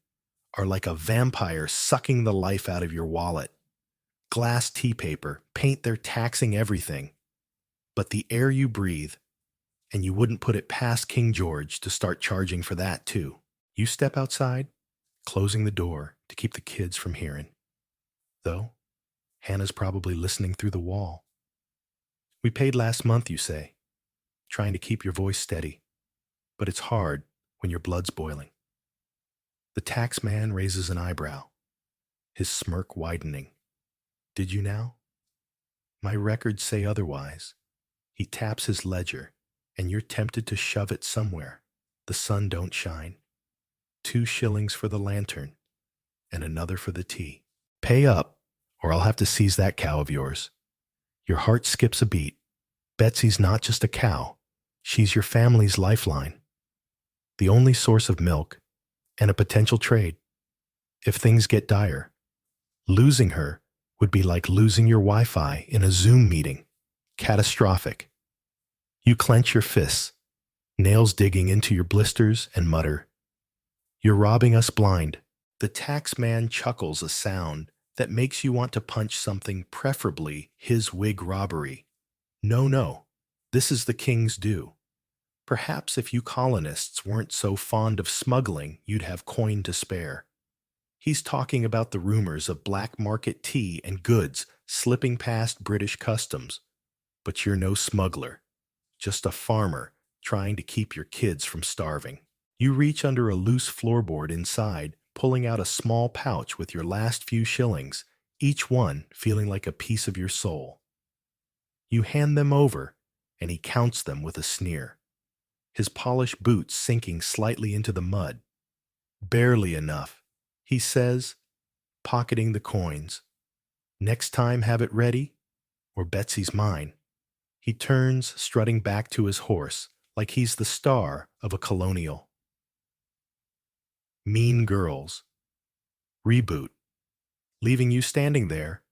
are like a vampire sucking the life out of your wallet. Glass tea paper, paint, they're taxing everything. But the air you breathe, and you wouldn't put it past King George to start charging for that too. You step outside, closing the door to keep the kids from hearing. Though, Hannah's probably listening through the wall. We paid last month, you say, trying to keep your voice steady. But it's hard when your blood's boiling. The tax man raises an eyebrow, his smirk widening. Did you now? My records say otherwise. He taps his ledger, and you're tempted to shove it somewhere. The sun don't shine. 2 shillings for the lantern, and another for the tea. Pay up, or I'll have to seize that cow of yours. Your heart skips a beat. Betsy's not just a cow. She's your family's lifeline. The only source of milk, and a potential trade. If things get dire, losing her would be like losing your Wi-Fi in a Zoom meeting. Catastrophic. You clench your fists, nails digging into your blisters, and mutter, "You're robbing us blind." The tax man chuckles a sound that makes you want to punch something, preferably his wig robbery. No, this is the king's due. Perhaps if you colonists weren't so fond of smuggling, you'd have coin to spare. He's talking about the rumors of black market tea and goods slipping past British customs. But you're no smuggler, just a farmer trying to keep your kids from starving. You reach under a loose floorboard inside, pulling out a small pouch with your last few shillings, each one feeling like a piece of your soul. You hand them over, and he counts them with a sneer, his polished boots sinking slightly into the mud. Barely enough, he says, pocketing the coins. Next time have it ready, or Betsy's mine. He turns, strutting back to his horse, like he's the star of a colonial. Mean Girls. Reboot. Leaving you standing there,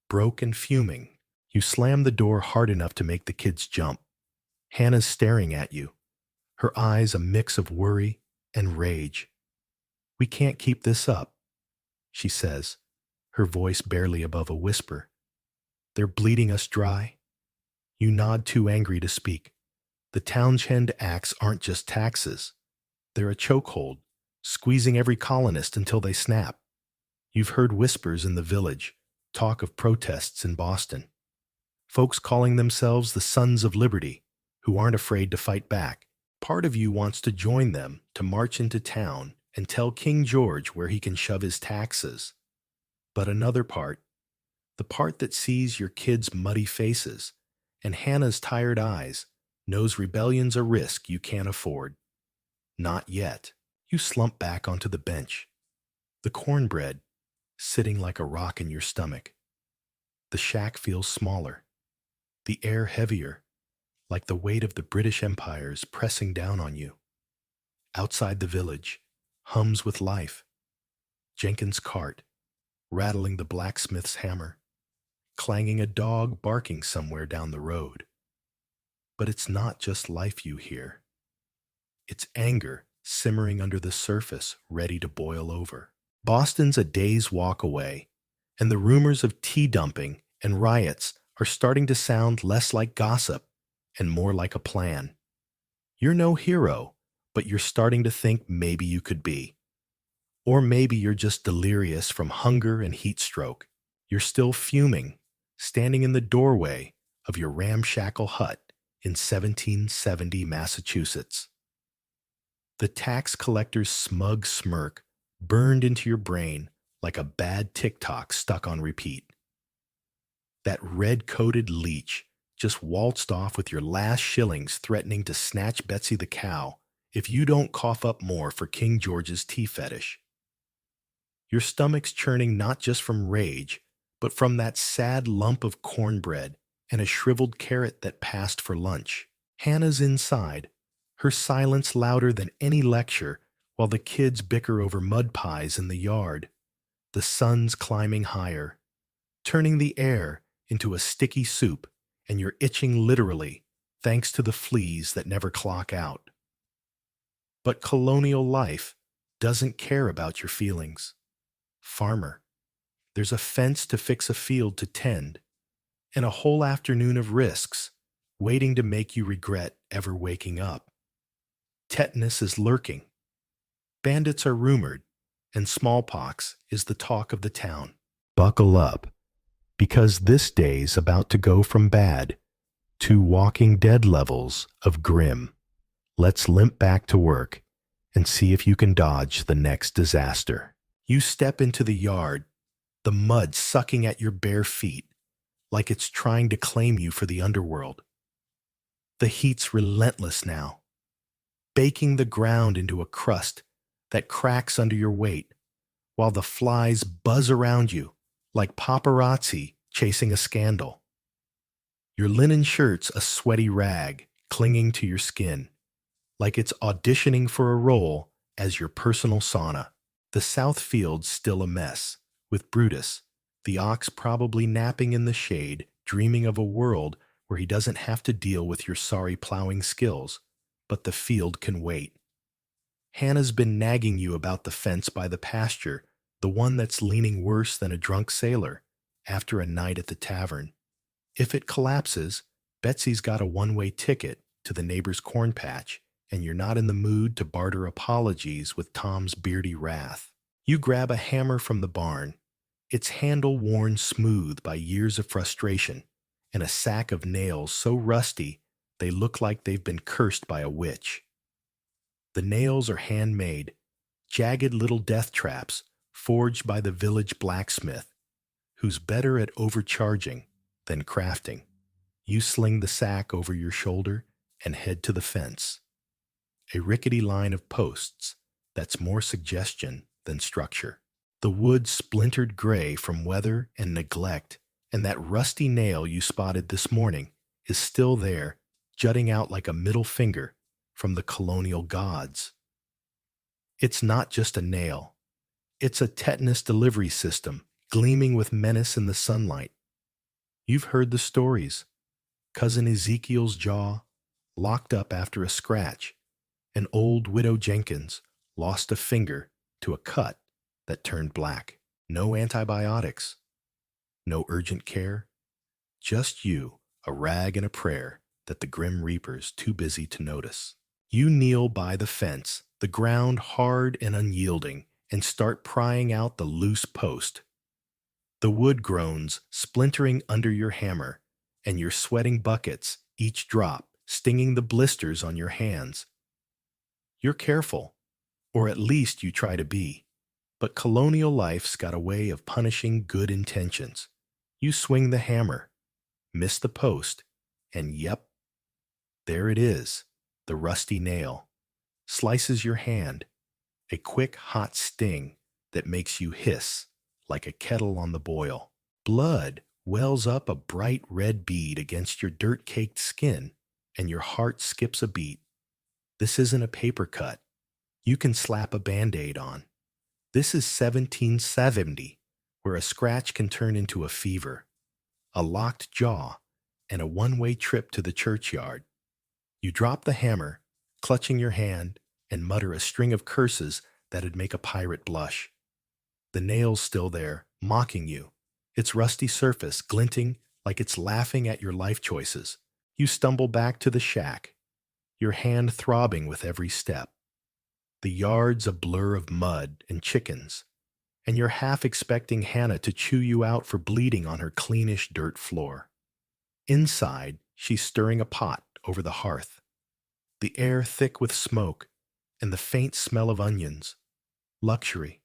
broke and fuming. You slam the door hard enough to make the kids jump. Hannah's staring at you, her eyes a mix of worry and rage. "We can't keep this up," she says, her voice barely above a whisper. "They're bleeding us dry." You nod, too angry to speak. The Townshend Acts aren't just taxes. They're a chokehold, squeezing every colonist until they snap. You've heard whispers in the village, talk of protests in Boston. Folks calling themselves the Sons of Liberty, who aren't afraid to fight back. Part of you wants to join them to march into town and tell King George where he can shove his taxes. But another part, the part that sees your kids' muddy faces and Hannah's tired eyes, knows rebellion's a risk you can't afford. Not yet. You slump back onto the bench, the cornbread sitting like a rock in your stomach. The shack feels smaller, the air heavier, like the weight of the British Empire's pressing down on you. Outside the village, hums with life. Jenkins' cart, rattling the blacksmith's hammer, clanging a dog barking somewhere down the road. But it's not just life you hear. It's anger simmering under the surface, ready to boil over. Boston's a day's walk away, and the rumors of tea dumping and riots are starting to sound less like gossip and more like a plan. You're no hero, but you're starting to think maybe you could be. Or maybe you're just delirious from hunger and heat stroke. You're still fuming, standing in the doorway of your ramshackle hut in 1770 Massachusetts. The tax collector's smug smirk burned into your brain like a bad TikTok stuck on repeat. That red-coated leech just waltzed off with your last shillings, threatening to snatch Betsy the cow if you don't cough up more for King George's tea fetish. Your stomach's churning not just from rage, but from that sad lump of cornbread and a shriveled carrot that passed for lunch. Hannah's inside, her silence louder than any lecture, while the kids bicker over mud pies in the yard. The sun's climbing higher, turning the air into a sticky soup, and you're itching literally, thanks to the fleas that never clock out. But colonial life doesn't care about your feelings. Farmer, there's a fence to fix a field to tend, and a whole afternoon of risks waiting to make you regret ever waking up. Tetanus is lurking. Bandits are rumored, and smallpox is the talk of the town. Buckle up, because this day's about to go from bad to Walking Dead levels of grim. Let's limp back to work and see if you can dodge the next disaster. You step into the yard, the mud sucking at your bare feet like it's trying to claim you for the underworld. The heat's relentless now, baking the ground into a crust that cracks under your weight, while the flies buzz around you like paparazzi chasing a scandal. Your linen shirt's a sweaty rag clinging to your skin, like it's auditioning for a role as your personal sauna. The south field's still a mess, with Brutus, the ox probably napping in the shade, dreaming of a world where he doesn't have to deal with your sorry plowing skills, but the field can wait. Hannah's been nagging you about the fence by the pasture, the one that's leaning worse than a drunk sailor after a night at the tavern. If it collapses, Betsy's got a one-way ticket to the neighbor's corn patch, and you're not in the mood to barter apologies with Tom's beardy wrath. You grab a hammer from the barn, its handle worn smooth by years of frustration, and a sack of nails so rusty they look like they've been cursed by a witch. The nails are handmade, jagged little death traps forged by the village blacksmith, who's better at overcharging than crafting. You sling the sack over your shoulder and head to the fence. A rickety line of posts that's more suggestion than structure. The wood splintered gray from weather and neglect, and that rusty nail you spotted this morning is still there, jutting out like a middle finger from the colonial gods. It's not just a nail. It's a tetanus delivery system, gleaming with menace in the sunlight. You've heard the stories. Cousin Ezekiel's jaw, locked up after a scratch, and old Widow Jenkins lost a finger to a cut that turned black. No antibiotics, no urgent care, just you, a rag and a prayer that the Grim Reaper's too busy to notice. You kneel by the fence, the ground hard and unyielding, and start prying out the loose post. The wood groans, splintering under your hammer, and you're sweating buckets, each drop stinging the blisters on your hands. You're careful, or at least you try to be, but colonial life's got a way of punishing good intentions. You swing the hammer, miss the post, and yep, there it is, the rusty nail. Slices your hand, a quick hot sting that makes you hiss like a kettle on the boil. Blood wells up a bright red bead against your dirt-caked skin, and your heart skips a beat. This isn't a paper cut you can slap a Band-Aid on. This is 1770, where a scratch can turn into a fever, a locked jaw, and a one-way trip to the churchyard. You drop the hammer, clutching your hand, and mutter a string of curses that'd make a pirate blush. The nail's still there, mocking you, its rusty surface glinting like it's laughing at your life choices. You stumble back to the shack, your hand throbbing with every step. The yard's a blur of mud and chickens, and you're half expecting Hannah to chew you out for bleeding on her cleanish dirt floor. Inside, she's stirring a pot over the hearth, the air thick with smoke and the faint smell of onions. Luxury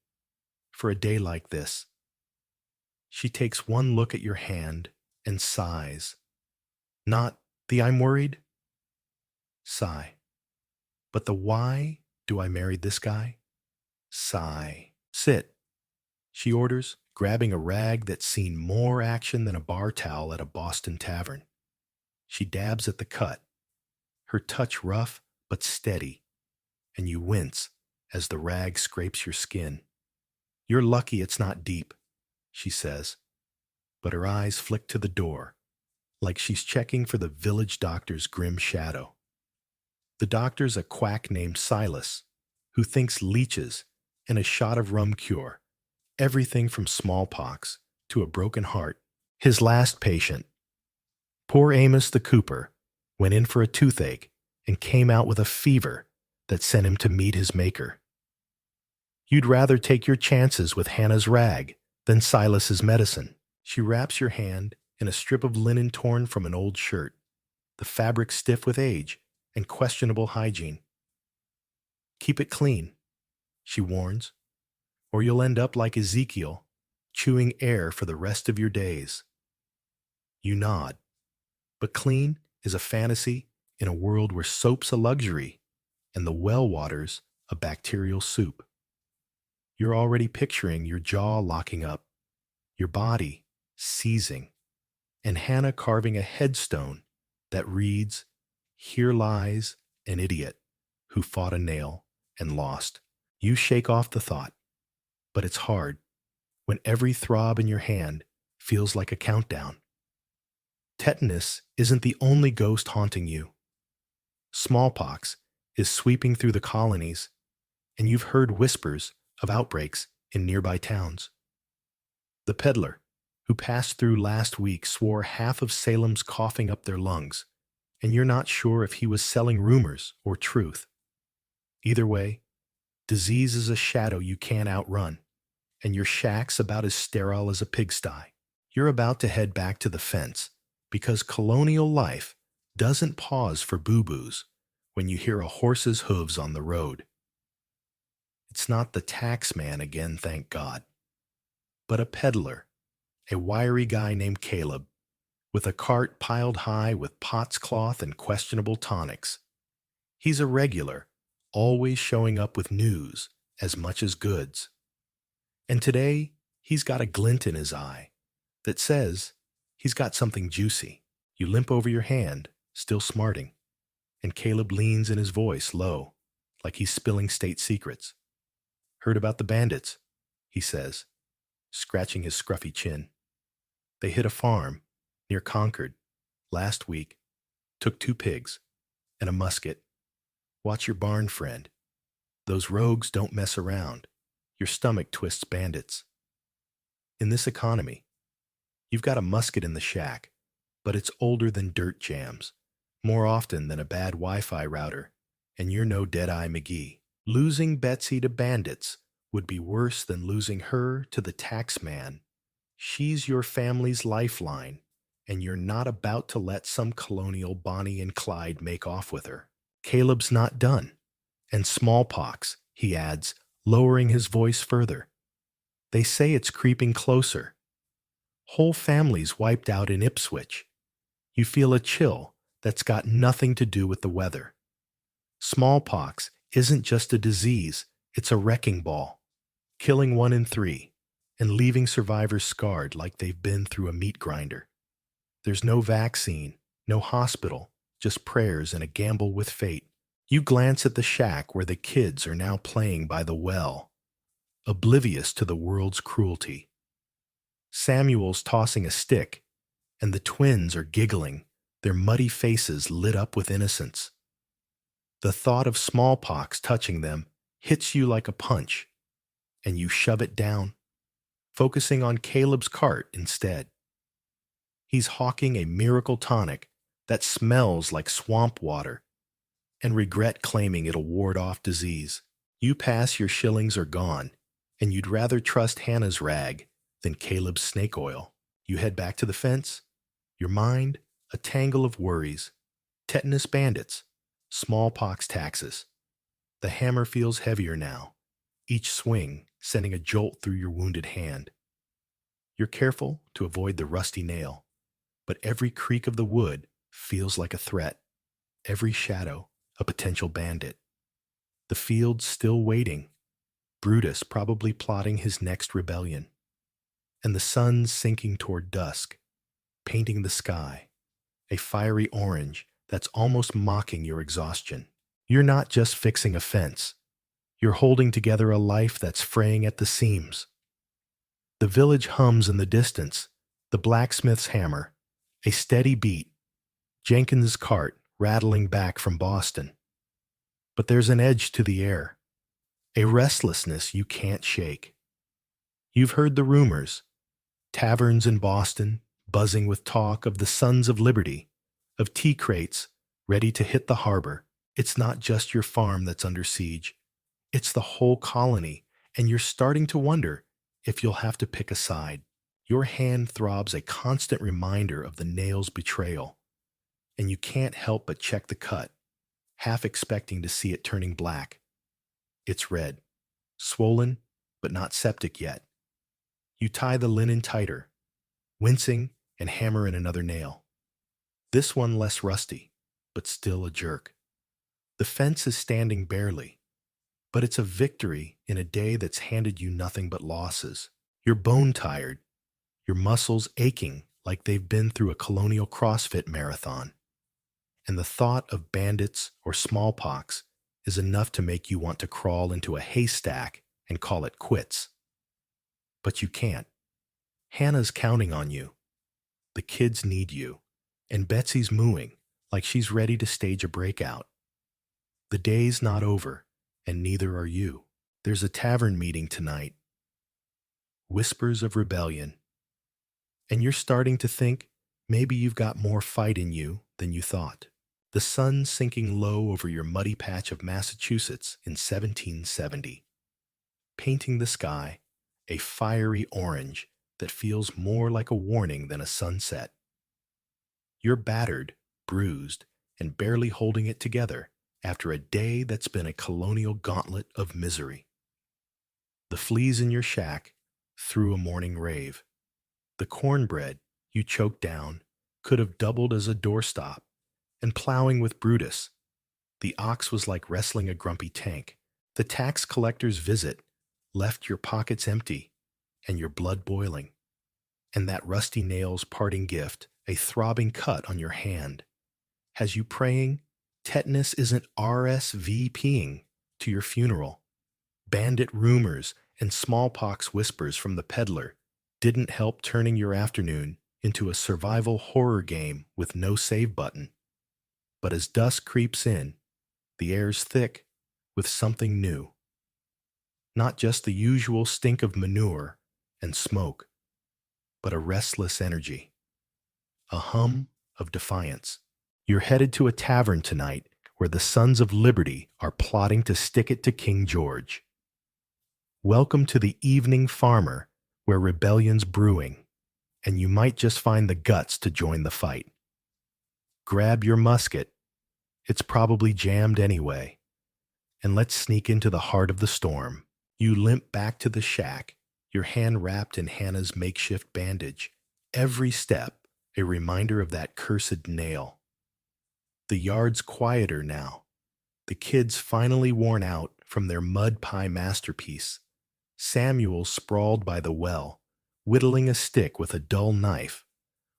for a day like this. She takes one look at your hand and sighs. Not the "I'm worried" sigh, but the "why do I marry this guy" sigh. Sit. she orders, grabbing a rag that's seen more action than a bar towel at a Boston tavern. She dabs at the cut, her touch rough but steady, and you wince as the rag scrapes your skin. You're lucky it's not deep, she says, but her eyes flick to the door, like she's checking for the village doctor's grim shadow. The doctor's a quack named Silas, who thinks leeches and a shot of rum cure everything from smallpox to a broken heart. His last patient, poor Amos the Cooper, went in for a toothache and came out with a fever that sent him to meet his maker. You'd rather take your chances with Hannah's rag than Silas's medicine. She wraps your hand in a strip of linen torn from an old shirt, the fabric stiff with age and questionable hygiene. Keep it clean, she warns, or you'll end up like Ezekiel, chewing air for the rest of your days. You nod, but clean is a fantasy in a world where soap's a luxury and the well water's a bacterial soup. You're already picturing your jaw locking up, your body seizing, and Hannah carving a headstone that reads, "Here lies an idiot who fought a nail and lost." You shake off the thought, but it's hard when every throb in your hand feels like a countdown. Tetanus isn't the only ghost haunting you. Smallpox is sweeping through the colonies, and you've heard whispers of outbreaks in nearby towns. The peddler who passed through last week swore half of Salem's coughing up their lungs, and you're not sure if he was selling rumors or truth. Either way, disease is a shadow you can't outrun, and your shack's about as sterile as a pigsty. You're about to head back to the fence because colonial life doesn't pause for boo-boos when you hear a horse's hooves on the road. It's not the tax man again, thank God, but a peddler, a wiry guy named Caleb, with a cart piled high with Potts cloth and questionable tonics. He's a regular, always showing up with news as much as goods. And today, he's got a glint in his eye that says he's got something juicy. You limp over your hand, still smarting, and Caleb leans in his voice low, like he's spilling state secrets. "Heard about the bandits," he says, scratching his scruffy chin. "They hit a farm near Concord last week, took 2 pigs and a musket. Watch your barn, friend. Those rogues don't mess around. Your stomach twists bandits. In this economy, you've got a musket in the shack, but it's older than dirt jams, more often than a bad Wi-Fi router, and you're no Deadeye McGee. Losing Betsy to bandits would be worse than losing her to the tax man. She's your family's lifeline, and you're not about to let some colonial Bonnie and Clyde make off with her." Caleb's not done. "And smallpox," he adds, lowering his voice further. "They say it's creeping closer. Whole families wiped out in Ipswich. You feel a chill that's got nothing to do with the weather. Smallpox isn't just a disease, it's a wrecking ball, killing 1 in 3 and leaving survivors scarred like they've been through a meat grinder. There's no vaccine, no hospital, just prayers and a gamble with fate." You glance at the shack where the kids are now playing by the well, oblivious to the world's cruelty. Samuel's tossing a stick, and the twins are giggling, their muddy faces lit up with innocence. The thought of smallpox touching them hits you like a punch, and you shove it down, focusing on Caleb's cart instead. He's hawking a miracle tonic that smells like swamp water, and regret claiming it'll ward off disease. You pass your shillings are gone, and you'd rather trust Hannah's rag than Caleb's snake oil. You head back to the fence, your mind a tangle of worries. Tetanus bandits, smallpox taxes. The hammer feels heavier now, each swing sending a jolt through your wounded hand. You're careful to avoid the rusty nail, but every creak of the wood feels like a threat, every shadow a potential bandit. The field's still waiting, Brutus probably plotting his next rebellion, and the sun sinking toward dusk, painting the sky a fiery orange that's almost mocking your exhaustion. You're not just fixing a fence, you're holding together a life that's fraying at the seams. The village hums in the distance, the blacksmith's hammer, a steady beat, Jenkins' cart rattling back from Boston. But there's an edge to the air, a restlessness you can't shake. You've heard the rumors, taverns in Boston buzzing with talk of the Sons of Liberty, of tea crates ready to hit the harbor. It's not just your farm that's under siege, it's the whole colony, and you're starting to wonder if you'll have to pick a side. Your hand throbs a constant reminder of the nail's betrayal, and you can't help but check the cut, half expecting to see it turning black. It's red, swollen, but not septic yet. You tie the linen tighter, wincing, and hammer in another nail. This one less rusty, but still a jerk. The fence is standing barely, but it's a victory in a day that's handed you nothing but losses. You're bone-tired, your muscles aching like they've been through a colonial CrossFit marathon. And the thought of bandits or smallpox is enough to make you want to crawl into a haystack and call it quits. But you can't. Hannah's counting on you. The kids need you. And Betsy's mooing like she's ready to stage a breakout. The day's not over, and neither are you. There's a tavern meeting tonight. Whispers of rebellion. And you're starting to think maybe you've got more fight in you than you thought. The sun sinking low over your muddy patch of Massachusetts in 1770, painting the sky a fiery orange that feels more like a warning than a sunset. You're battered, bruised, and barely holding it together after a day that's been a colonial gauntlet of misery. The fleas in your shack threw a morning rave. The cornbread you choked down could have doubled as a doorstop, and plowing with Brutus, the ox was like wrestling a grumpy tank. The tax collector's visit left your pockets empty and your blood boiling, and that rusty nail's parting gift, a throbbing cut on your hand, has you praying tetanus isn't RSVPing to your funeral. Bandit rumors and smallpox whispers from the peddler didn't help turning your afternoon into a survival horror game with no save button. But as dusk creeps in, the air's thick with something new. Not just the usual stink of manure and smoke, but a restless energy, a hum of defiance. You're headed to a tavern tonight where the Sons of Liberty are plotting to stick it to King George. Welcome to the Evening Farmer, where rebellion's brewing, and you might just find the guts to join the fight. Grab your musket, it's probably jammed anyway, and let's sneak into the heart of the storm. You limp back to the shack, your hand wrapped in Hannah's makeshift bandage, every step a reminder of that cursed nail. The yard's quieter now, the kids finally worn out from their mud pie masterpiece. Samuel sprawled by the well, whittling a stick with a dull knife,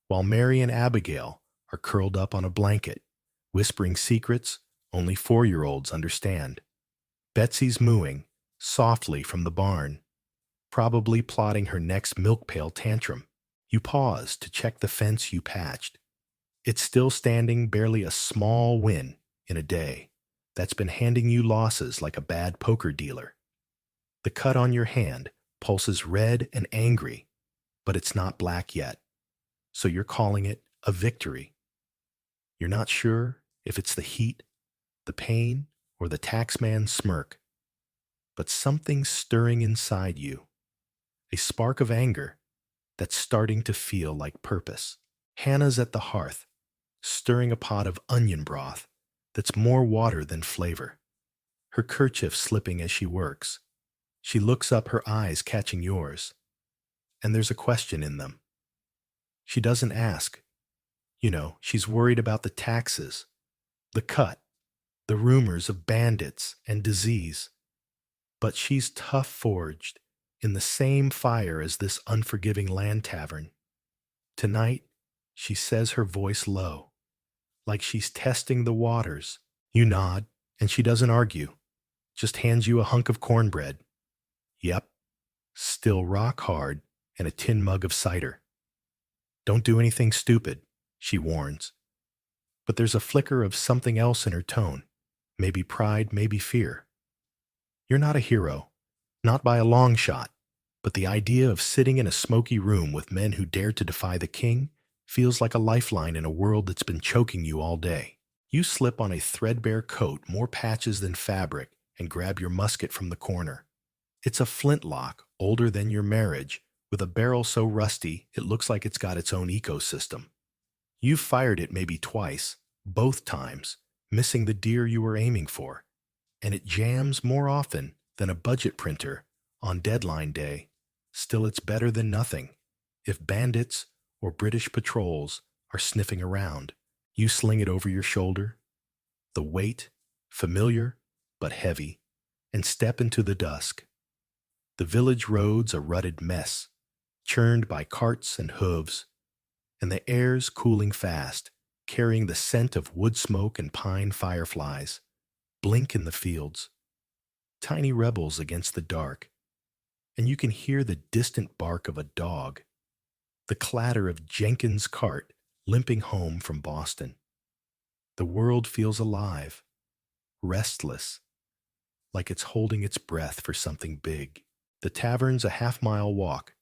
while Mary and Abigail are curled up on a blanket, whispering secrets only 4-year-olds understand. Betsy's mooing softly from the barn, probably plotting her next milk pail tantrum. You pause to check the fence you patched. It's still standing, barely a small win in a day that's been handing you losses like a bad poker dealer. The cut on your hand pulses red and angry, but it's not black yet, so you're calling it a victory. You're not sure if it's the heat, the pain, or the taxman's smirk, but something's stirring inside you, a spark of anger that's starting to feel like purpose. Hannah's at the hearth, stirring a pot of onion broth that's more water than flavor, her kerchief slipping as she works. She looks up, her eyes catching yours, and there's a question in them. She doesn't ask. She's worried about the taxes, the cut, the rumors of bandits and disease. but she's tough forged in the same fire as this unforgiving land tavern. Tonight, she says, her voice low, like she's testing the waters. You nod, and she doesn't argue, just hands you a hunk of cornbread. Yep, still rock hard, and a tin mug of cider. Don't do anything stupid, she warns. But there's a flicker of something else in her tone, maybe pride, maybe fear. You're not a hero, not by a long shot, but the idea of sitting in a smoky room with men who dare to defy the king feels like a lifeline in a world that's been choking you all day. You slip on a threadbare coat, more patches than fabric, and grab your musket from the corner. It's a flintlock, older than your marriage, with a barrel so rusty it looks like it's got its own ecosystem. You've fired it maybe twice, both times, missing the deer you were aiming for, and it jams more often than a budget printer on deadline day. Still, it's better than nothing. If bandits or British patrols are sniffing around, you sling it over your shoulder, the weight, familiar but heavy, and step into the dusk. The village road's a rutted mess, churned by carts and hooves, and the air's cooling fast, carrying the scent of wood smoke and pine fireflies. Blink in the fields, tiny rebels against the dark, and you can hear the distant bark of a dog, the clatter of Jenkins' cart limping home from Boston. The world feels alive, restless, like it's holding its breath for something big. The tavern's a half-mile walk,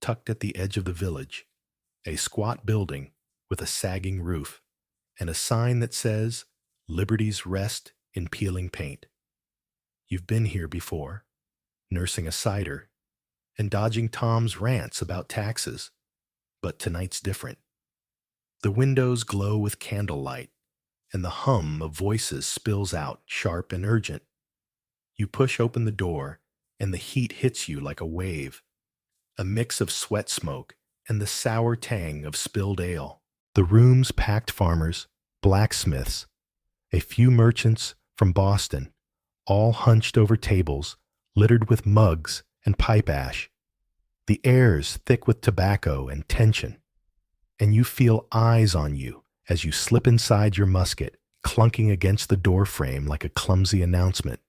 tucked at the edge of the village, a squat building with a sagging roof, and a sign that says, "Liberty's Rest," in peeling paint. You've been here before, nursing a cider and dodging Tom's rants about taxes, but tonight's different. The windows glow with candlelight, and the hum of voices spills out, sharp and urgent. You push open the door, and the heat hits you like a wave, a mix of sweat smoke and the sour tang of spilled ale. The room's packed farmers, blacksmiths, a few merchants from Boston, all hunched over tables littered with mugs and pipe ash. The air's thick with tobacco and tension, and you feel eyes on you as you slip inside your musket, clunking against the door frame like a clumsy announcement.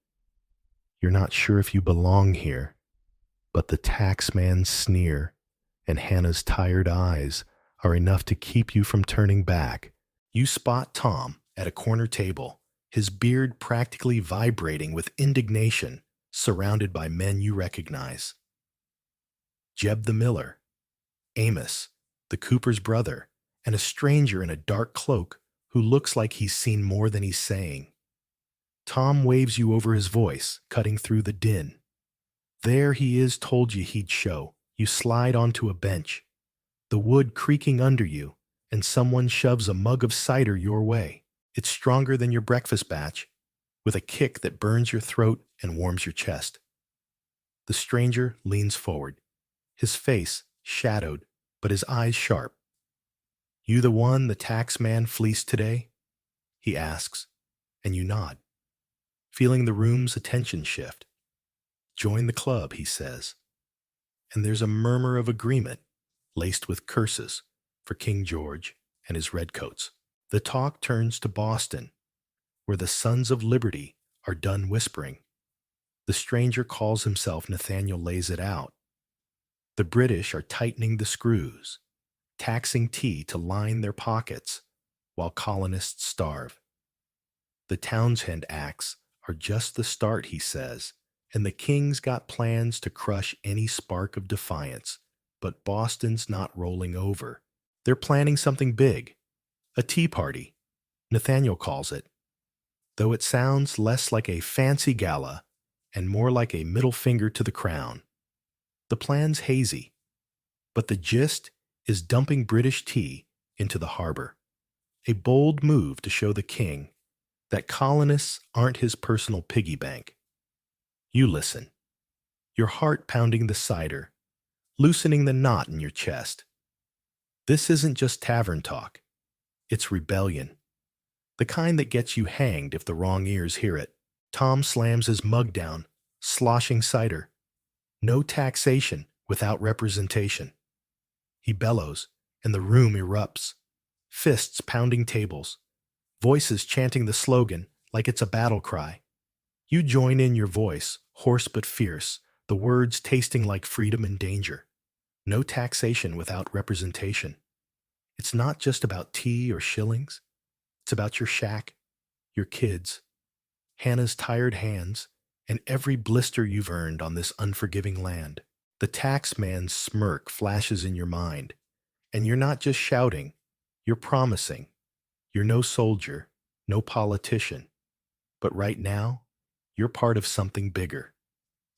You're not sure if you belong here, but the taxman's sneer and Hannah's tired eyes are enough to keep you from turning back. You spot Tom at a corner table, his beard practically vibrating with indignation, surrounded by men you recognize. Jeb the miller, Amos, the cooper's brother, and a stranger in a dark cloak who looks like he's seen more than he's saying. Tom waves you over his voice, cutting through the din. There he is, told you he'd show. You slide onto a bench, the wood creaking under you, and someone shoves a mug of cider your way. It's stronger than your breakfast batch, with a kick that burns your throat and warms your chest. The stranger leans forward, his face shadowed, but his eyes sharp. "You the one the tax man fleeced today?" he asks, and you nod, feeling the room's attention shift. "Join the club," he says, and there's a murmur of agreement, laced with curses, for King George and his redcoats. The talk turns to Boston, where the Sons of Liberty are done whispering. The stranger calls himself Nathaniel lays it out. The British are tightening the screws, taxing tea to line their pockets, while colonists starve. The Townshend Acts are just the start, he says, and the king's got plans to crush any spark of defiance, but Boston's not rolling over. They're planning something big. A tea party, Nathaniel calls it, though it sounds less like a fancy gala and more like a middle finger to the crown. The plan's hazy, but the gist is dumping British tea into the harbor, a bold move to show the king that colonists aren't his personal piggy bank. You listen, your heart pounding the cider, loosening the knot in your chest. This isn't just tavern talk. It's rebellion, the kind that gets you hanged if the wrong ears hear it. Tom slams his mug down, sloshing cider. No taxation without representation. He bellows, and the room erupts. Fists pounding tables. Voices chanting the slogan like it's a battle cry. You join in your voice, hoarse but fierce, the words tasting like freedom and danger. No taxation without representation. It's not just about tea or shillings. It's about your shack, your kids, Hannah's tired hands, and every blister you've earned on this unforgiving land. The tax man's smirk flashes in your mind, and you're not just shouting, you're promising. You're no soldier, no politician, but right now, you're part of something bigger,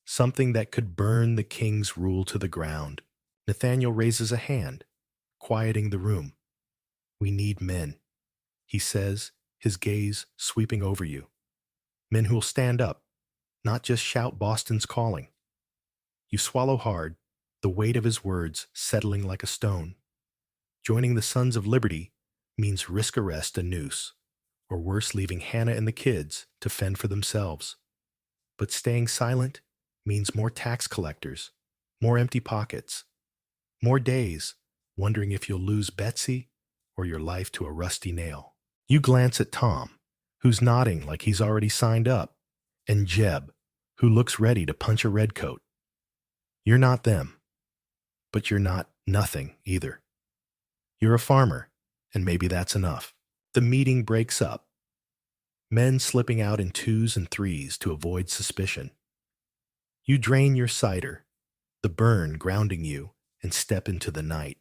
something that could burn the king's rule to the ground. Nathaniel raises a hand, quieting the room. We need men, he says, his gaze sweeping over you. Men who'll stand up, not just shout Boston's calling. You swallow hard, the weight of his words settling like a stone. Joining the Sons of Liberty means risk arrest and noose, or worse, leaving Hannah and the kids to fend for themselves. But staying silent means more tax collectors, more empty pockets, more days wondering if you'll lose Betsy or your life to a rusty nail. You glance at Tom, who's nodding like he's already signed up, and Jeb, who looks ready to punch a redcoat. You're not them, but you're not nothing either. You're a farmer, and maybe that's enough. The meeting breaks up, men slipping out in twos and threes to avoid suspicion. You drain your cider, the burn grounding you, and step into the night.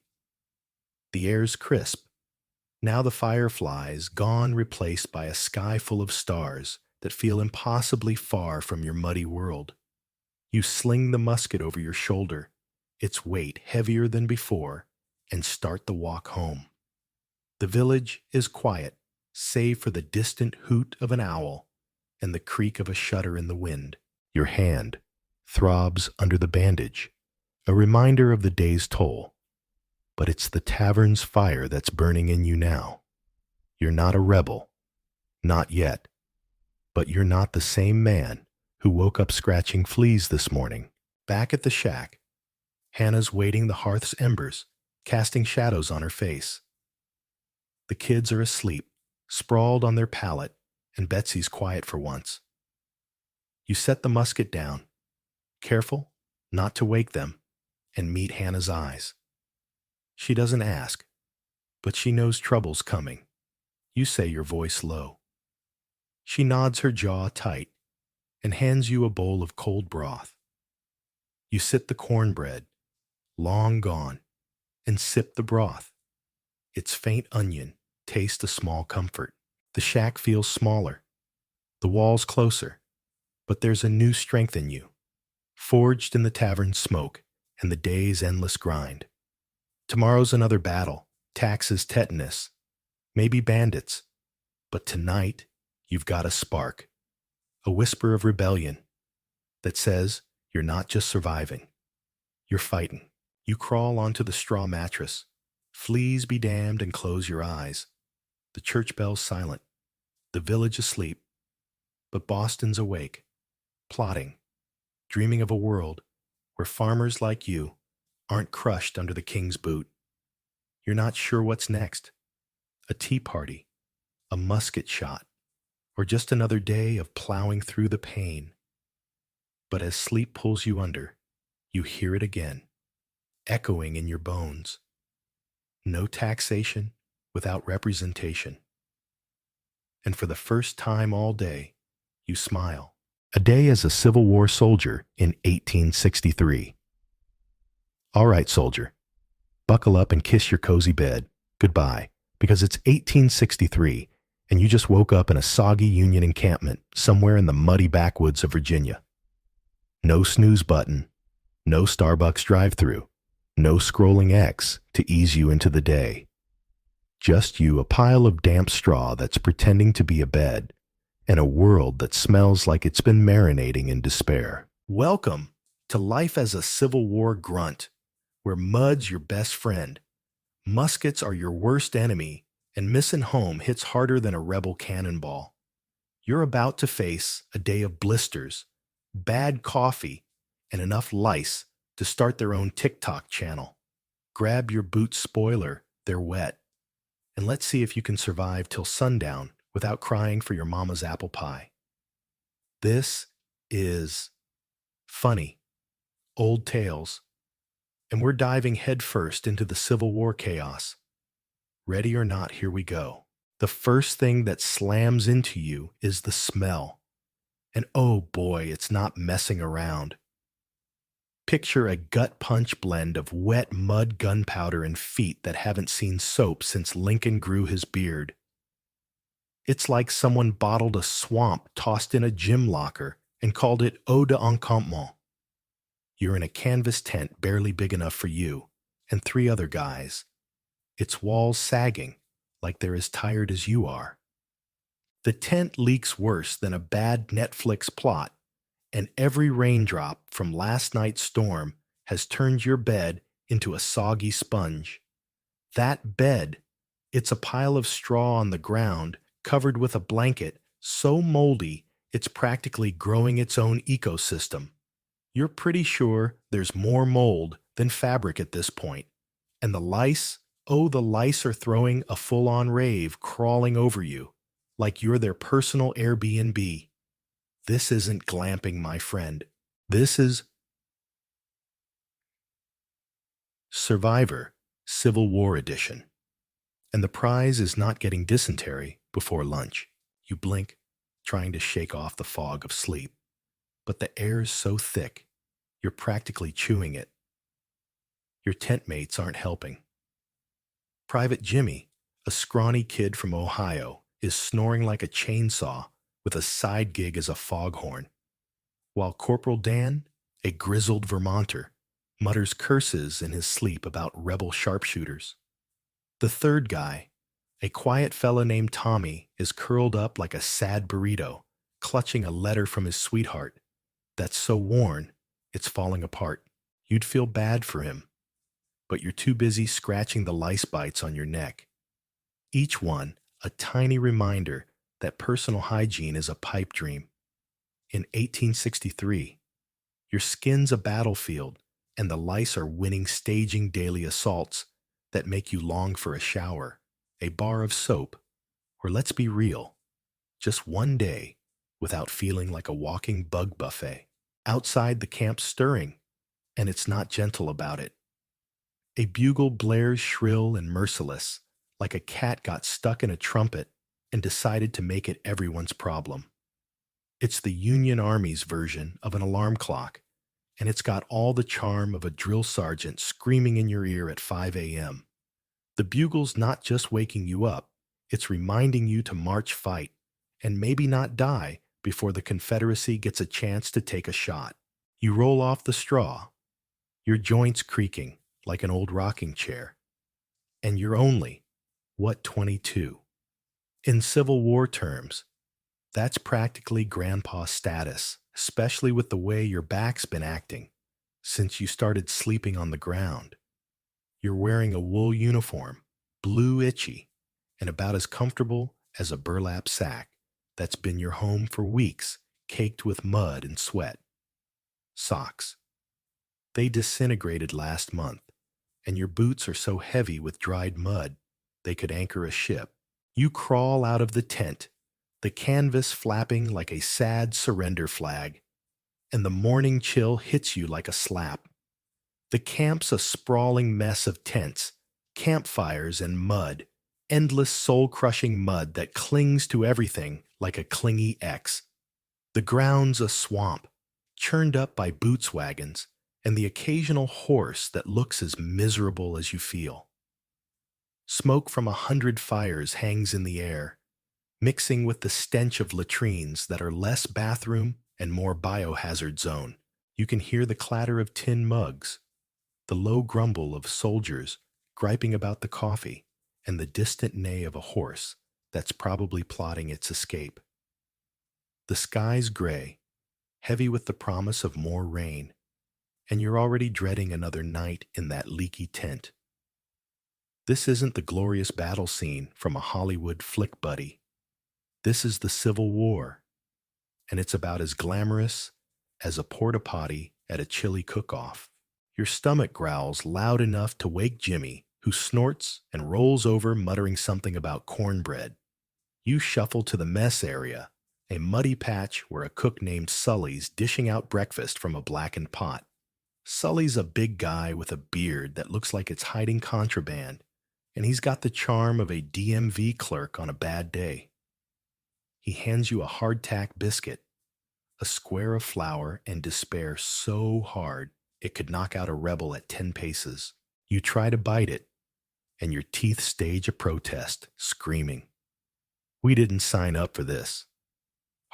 The air's crisp. Now the fireflies gone, replaced by a sky full of stars that feel impossibly far from your muddy world. You sling the musket over your shoulder, its weight heavier than before, and start the walk home. The village is quiet, save for the distant hoot of an owl and the creak of a shutter in the wind. Your hand throbs under the bandage, a reminder of the day's toll. But it's the tavern's fire that's burning in you now. You're not a rebel, not yet, but you're not the same man who woke up scratching fleas this morning. Back at the shack, Hannah's waiting the hearth's embers, casting shadows on her face. The kids are asleep, sprawled on their pallet, and Betsy's quiet for once. You set the musket down, careful not to wake them, and meet Hannah's eyes. She doesn't ask, but she knows trouble's coming. You say, your voice low. She nods her jaw tight and hands you a bowl of cold broth. You sip the cornbread, long gone, and sip the broth. Its faint onion tastes a small comfort. The shack feels smaller, the walls closer, but there's a new strength in you, forged in the tavern's smoke and the day's endless grind. Tomorrow's another battle, taxes, tetanus, maybe bandits, but tonight you've got a spark, a whisper of rebellion that says you're not just surviving, you're fighting. You crawl onto the straw mattress, fleas be damned, and close your eyes. The church bell's silent, the village asleep, but Boston's awake, plotting, dreaming of a world where farmers like you aren't crushed under the king's boot. You're not sure what's next. A tea party, a musket shot, or just another day of plowing through the pain. But as sleep pulls you under, you hear it again, echoing in your bones. No taxation without representation. And for the first time all day, you smile. A day as a Civil War soldier in 1863. All right, soldier, buckle up and kiss your cozy bed goodbye, because it's 1863 and you just woke up in a soggy Union encampment somewhere in the muddy backwoods of Virginia. No snooze button, no Starbucks drive-thru, no scrolling X to ease you into the day. Just you, a pile of damp straw that's pretending to be a bed, and a world that smells like it's been marinating in despair. Welcome to life as a Civil War grunt, where mud's your best friend, muskets are your worst enemy, and missing home hits harder than a rebel cannonball. You're about to face a day of blisters, bad coffee, and enough lice to start their own TikTok channel. Grab your boot spoiler, they're wet, and let's see if you can survive till sundown without crying for your mama's apple pie. This is funny, old tales, and we're diving headfirst into the Civil War chaos. Ready or not, here we go. The first thing that slams into you is the smell. And oh boy, it's not messing around. Picture a gut punch blend of wet mud gunpowder and feet that haven't seen soap since Lincoln grew his beard. It's like someone bottled a swamp tossed in a gym locker and called it eau d'encampment. You're in a canvas tent barely big enough for you and three other guys. Its walls sagging like they're as tired as you are. The tent leaks worse than a bad Netflix plot, and every raindrop from last night's storm has turned your bed into a soggy sponge. That bed, it's a pile of straw on the ground covered with a blanket so moldy it's practically growing its own ecosystem. You're pretty sure there's more mold than fabric at this point. And the lice, oh, the lice are throwing a full-on rave, crawling over you like you're their personal Airbnb. This isn't glamping, my friend. This is Survivor Civil War Edition. And the prize is not getting dysentery before lunch. You blink, trying to shake off the fog of sleep. But the air's so thick, you're practically chewing it. Your tent mates aren't helping. Private Jimmy, a scrawny kid from Ohio, is snoring like a chainsaw with a side gig as a foghorn, while Corporal Dan, a grizzled Vermonter, mutters curses in his sleep about rebel sharpshooters. The third guy, a quiet fellow named Tommy, is curled up like a sad burrito, clutching a letter from his sweetheart that's so worn it's falling apart. You'd feel bad for him, but you're too busy scratching the lice bites on your neck. Each one a tiny reminder that personal hygiene is a pipe dream. In 1863, your skin's a battlefield, and the lice are winning staging daily assaults that make you long for a shower, a bar of soap, or let's be real, just one day without feeling like a walking bug buffet. Outside, the camp's stirring, and it's not gentle about it. A bugle blares shrill and merciless, like a cat got stuck in a trumpet and decided to make it everyone's problem. It's the Union Army's version of an alarm clock, and it's got all the charm of a drill sergeant screaming in your ear at 5 a.m. The bugle's not just waking you up, it's reminding you to march fight, and maybe not die before the Confederacy gets a chance to take a shot. You roll off the straw, your joints creaking like an old rocking chair, and you're only, 22? In Civil War terms, that's practically grandpa status, especially with the way your back's been acting since you started sleeping on the ground. You're wearing a wool uniform, blue itchy, and about as comfortable as a burlap sack that's been your home for weeks, caked with mud and sweat. Socks. They disintegrated last month, and your boots are so heavy with dried mud they could anchor a ship. You crawl out of the tent, the canvas flapping like a sad surrender flag, and the morning chill hits you like a slap. The camp's a sprawling mess of tents, campfires, and mud, endless soul-crushing mud that clings to everything like a clingy X. The ground's a swamp, churned up by boots wagons, and the occasional horse that looks as miserable as you feel. Smoke from 100 fires hangs in the air, mixing with the stench of latrines that are less bathroom and more biohazard zone. You can hear the clatter of tin mugs, the low grumble of soldiers griping about the coffee, and the distant neigh of a horse that's probably plotting its escape. The sky's gray, heavy with the promise of more rain, and you're already dreading another night in that leaky tent. This isn't the glorious battle scene from a Hollywood flick buddy. This is the Civil War, and it's about as glamorous as a porta potty at a chili cook-off. Your stomach growls loud enough to wake Jimmy, who snorts and rolls over muttering something about cornbread. You shuffle to the mess area, a muddy patch where a cook named Sully's dishing out breakfast from a blackened pot. Sully's a big guy with a beard that looks like it's hiding contraband, and he's got the charm of a DMV clerk on a bad day. He hands you a hardtack biscuit, a square of flour, and despair so hard it could knock out a rebel at 10 paces. You try to bite it, and your teeth stage a protest, screaming, "We didn't sign up for this."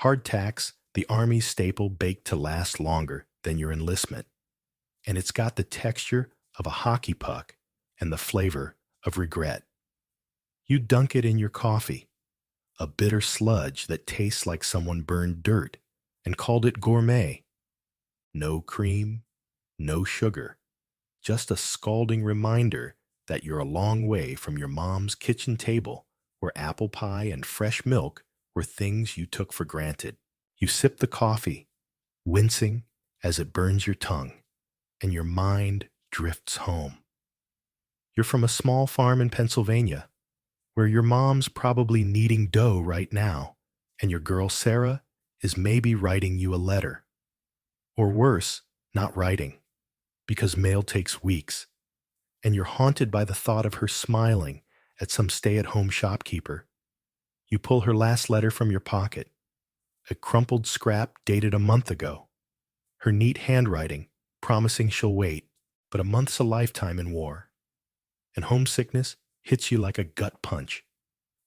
Hardtack's the Army's staple baked to last longer than your enlistment, and it's got the texture of a hockey puck and the flavor of regret. You dunk it in your coffee, a bitter sludge that tastes like someone burned dirt, and called it gourmet. No cream, no sugar, just a scalding reminder that you're a long way from your mom's kitchen table where apple pie and fresh milk were things you took for granted. You sip the coffee, wincing as it burns your tongue, and your mind drifts home. You're from a small farm in Pennsylvania, where your mom's probably kneading dough right now, and your girl Sarah is maybe writing you a letter. Or worse, not writing, because mail takes weeks, and you're haunted by the thought of her smiling at some stay-at-home shopkeeper. You pull her last letter from your pocket, a crumpled scrap dated a month ago. Her neat handwriting, promising she'll wait, but a month's a lifetime in war. And homesickness hits you like a gut punch,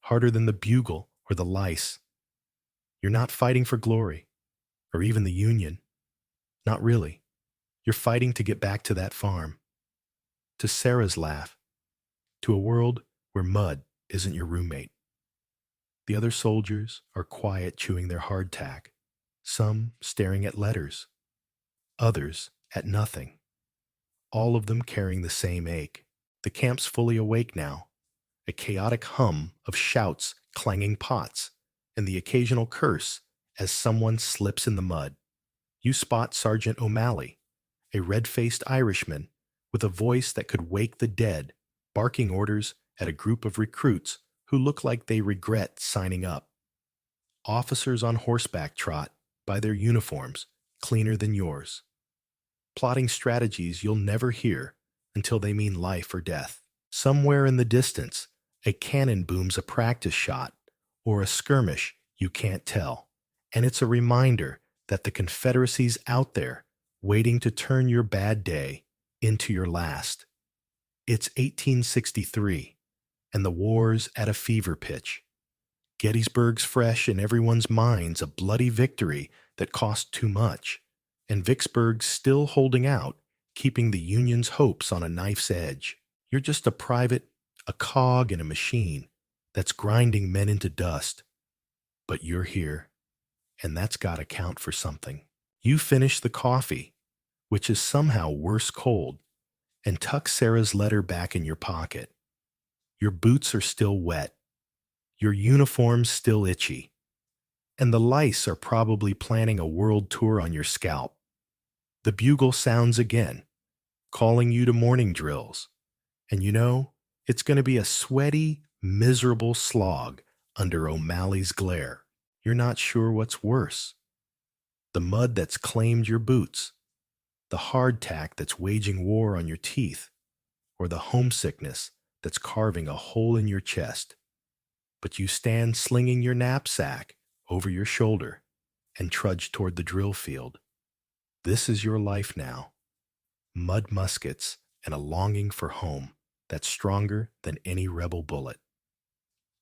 harder than the bugle or the lice. You're not fighting for glory, or even the Union. Not really. You're fighting to get back to that farm, to Sarah's laugh, to a world where mud isn't your roommate. The other soldiers are quiet, chewing their hardtack, some staring at letters, others at nothing, all of them carrying the same ache. The camp's fully awake now, a chaotic hum of shouts, clanging pots, and the occasional curse as someone slips in the mud. You spot Sergeant O'Malley, a red-faced Irishman with a voice that could wake the dead, barking orders at a group of recruits who look like they regret signing up. Officers on horseback trot by their uniforms, cleaner than yours, plotting strategies you'll never hear until they mean life or death. Somewhere in the distance, a cannon booms a practice shot or a skirmish you can't tell, and it's a reminder that the Confederacy's out there waiting to turn your bad day into your last. It's 1863, and the war's at a fever pitch. Gettysburg's fresh in everyone's minds, a bloody victory that cost too much, and Vicksburg's still holding out, keeping the Union's hopes on a knife's edge. You're just a private, a cog in a machine that's grinding men into dust. But you're here, and that's got to count for something. You finish the coffee, which is somehow worse cold, and tuck Sarah's letter back in your pocket. Your boots are still wet, your uniform's still itchy, and the lice are probably planning a world tour on your scalp. The bugle sounds again, calling you to morning drills, and you know it's going to be a sweaty, miserable slog under O'Malley's glare. You're not sure what's worse: the mud that's claimed your boots, the hardtack that's waging war on your teeth, or the homesickness that's carving a hole in your chest. But you stand slinging your knapsack over your shoulder and trudge toward the drill field. This is your life now. Mud muskets and a longing for home that's stronger than any rebel bullet.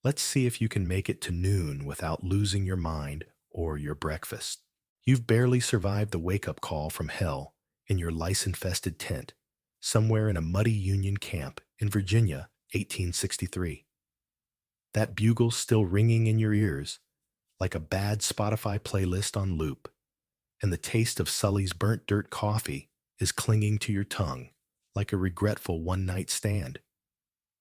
Let's see if you can make it to noon without losing your mind or your breakfast. You've barely survived the wake-up call from hell in your lice-infested tent, somewhere in a muddy Union camp in Virginia, 1863. That bugle's still ringing in your ears like a bad Spotify playlist on loop, and the taste of Sully's burnt dirt coffee is clinging to your tongue like a regretful one-night stand.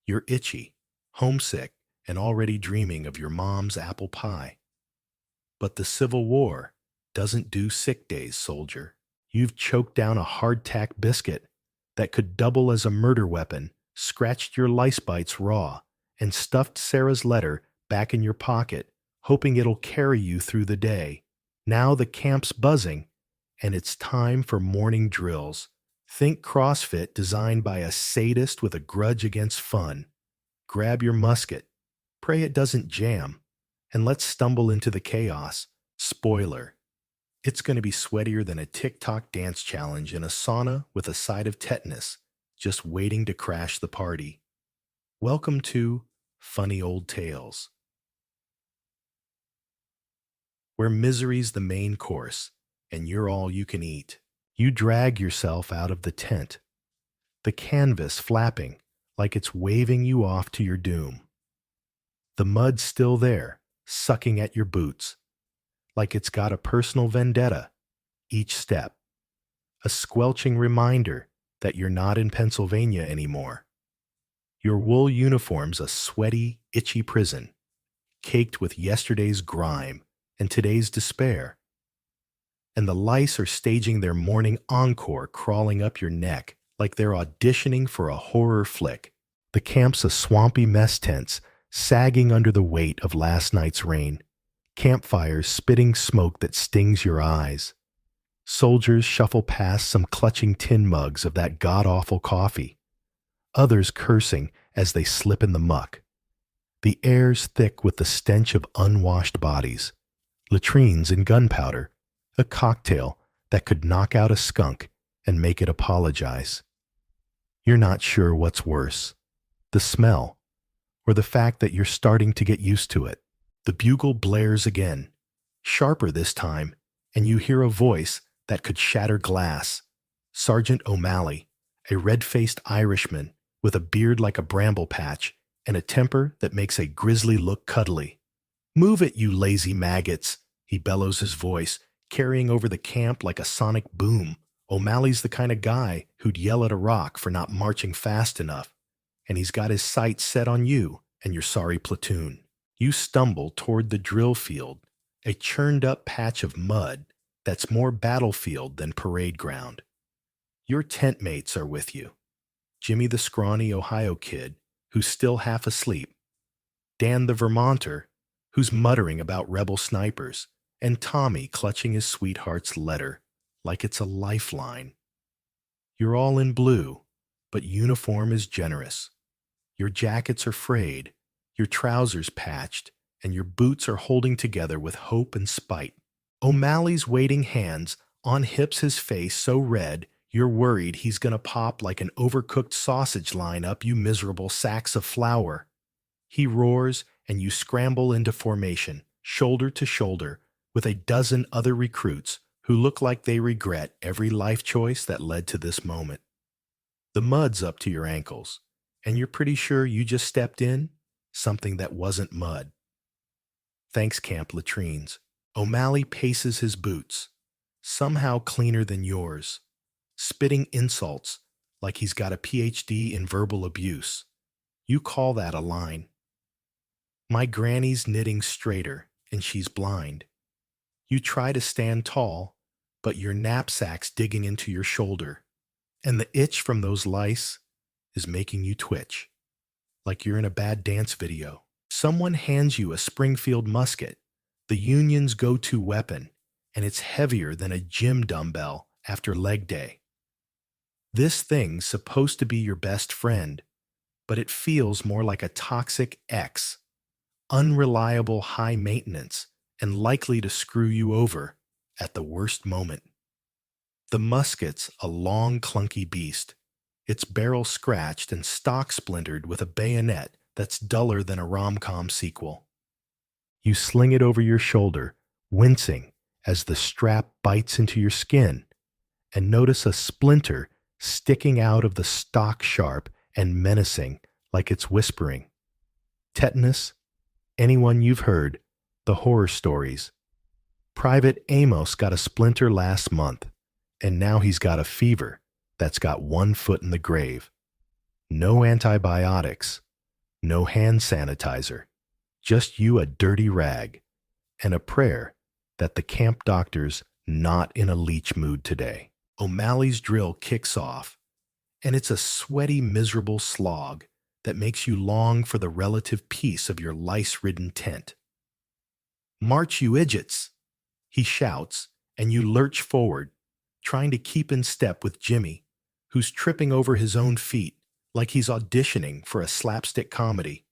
You're itchy, homesick, and already dreaming of your mom's apple pie. But the Civil War doesn't do sick days, soldier. You've choked down a hardtack biscuit that could double as a murder weapon, scratched your lice bites raw, and stuffed Sarah's letter back in your pocket, hoping it'll carry you through the day. Now the camp's buzzing, and it's time for morning drills. Think CrossFit designed by a sadist with a grudge against fun. Grab your musket, pray it doesn't jam, and let's stumble into the chaos. Spoiler: it's going to be sweatier than a TikTok dance challenge in a sauna with a side of tetanus, just waiting to crash the party. Welcome to Funny Old Tales, where misery's the main course and you're all you can eat. You drag yourself out of the tent, the canvas flapping like it's waving you off to your doom. The mud's still there, sucking at your boots, like it's got a personal vendetta each step, a squelching reminder that you're not in Pennsylvania anymore. Your wool uniform's a sweaty, itchy prison, caked with yesterday's grime and today's despair. And the lice are staging their morning encore crawling up your neck like they're auditioning for a horror flick. The camp's a swampy mess tents, sagging under the weight of last night's rain. Campfires spitting smoke that stings your eyes. Soldiers shuffle past some clutching tin mugs of that god-awful coffee. Others cursing as they slip in the muck. The air's thick with the stench of unwashed bodies. Latrines and gunpowder, a cocktail that could knock out a skunk and make it apologize. You're not sure what's worse, the smell, or the fact that you're starting to get used to it. The bugle blares again, sharper this time, and you hear a voice that could shatter glass. Sergeant O'Malley, a red-faced Irishman with a beard like a bramble patch and a temper that makes a grizzly look cuddly. "Move it, you lazy maggots," he bellows his voice, carrying over the camp like a sonic boom. O'Malley's the kind of guy who'd yell at a rock for not marching fast enough, and he's got his sights set on you and your sorry platoon. You stumble toward the drill field, a churned-up patch of mud that's more battlefield than parade ground. Your tent mates are with you. Jimmy the scrawny Ohio kid, who's still half asleep, Dan the Vermonter, who's muttering about rebel snipers, and Tommy clutching his sweetheart's letter like it's a lifeline. You're all in blue, but uniform is generous. Your jackets are frayed, your trousers patched, and your boots are holding together with hope and spite. O'Malley's waiting hands on hips, his face so red you're worried he's gonna pop like an overcooked sausage line up you miserable sacks of flour. He roars and you scramble into formation, shoulder to shoulder, with a dozen other recruits who look like they regret every life choice that led to this moment. The mud's up to your ankles, and you're pretty sure you just stepped in something that wasn't mud. Thanks, Camp Latrines. O'Malley paces his boots, somehow cleaner than yours, spitting insults like he's got a PhD in verbal abuse. You call that a line. My granny's knitting straighter, and she's blind. You try to stand tall, but your knapsack's digging into your shoulder, and the itch from those lice is making you twitch, like you're in a bad dance video. Someone hands you a Springfield musket, the Union's go-to weapon, and it's heavier than a gym dumbbell after leg day. This thing's supposed to be your best friend, but it feels more like a toxic ex, unreliable, high maintenance, and likely to screw you over at the worst moment. The musket's a long, clunky beast, its barrel scratched and stock splintered with a bayonet that's duller than a rom-com sequel. You sling it over your shoulder, wincing as the strap bites into your skin, and notice a splinter sticking out of the stock sharp and menacing like it's whispering. Tetanus? Anyone you've heard, the horror stories. Private Amos got a splinter last month, and now he's got a fever that's got 1 foot in the grave. No antibiotics, no hand sanitizer, just you a dirty rag, and a prayer that the camp doctor's not in a leech mood today. O'Malley's drill kicks off, and it's a sweaty, miserable slog that makes you long for the relative peace of your lice-ridden tent. "March, you idiots!" he shouts, and you lurch forward, trying to keep in step with Jimmy, who's tripping over his own feet like he's auditioning for a slapstick comedy.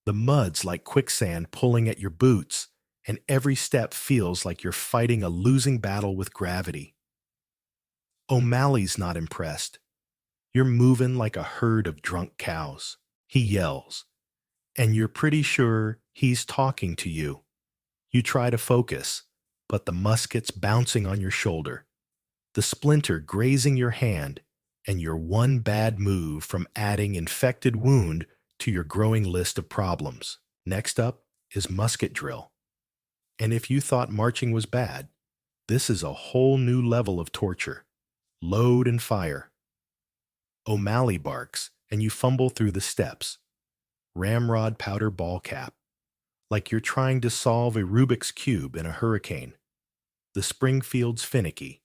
The mud's like quicksand pulling at your boots, and every step feels like you're fighting a losing battle with gravity. O'Malley's not impressed. "You're moving like a herd of drunk cows," he yells, and you're pretty sure he's talking to you. You try to focus, but the musket's bouncing on your shoulder, the splinter grazing your hand, and you're one bad move from adding infected wound to your growing list of problems. Next up is musket drill. And if you thought marching was bad, this is a whole new level of torture. Load and fire. O'Malley barks, and you fumble through the steps. Ramrod powder ball cap, like you're trying to solve a Rubik's Cube in a hurricane. The Springfield's finicky,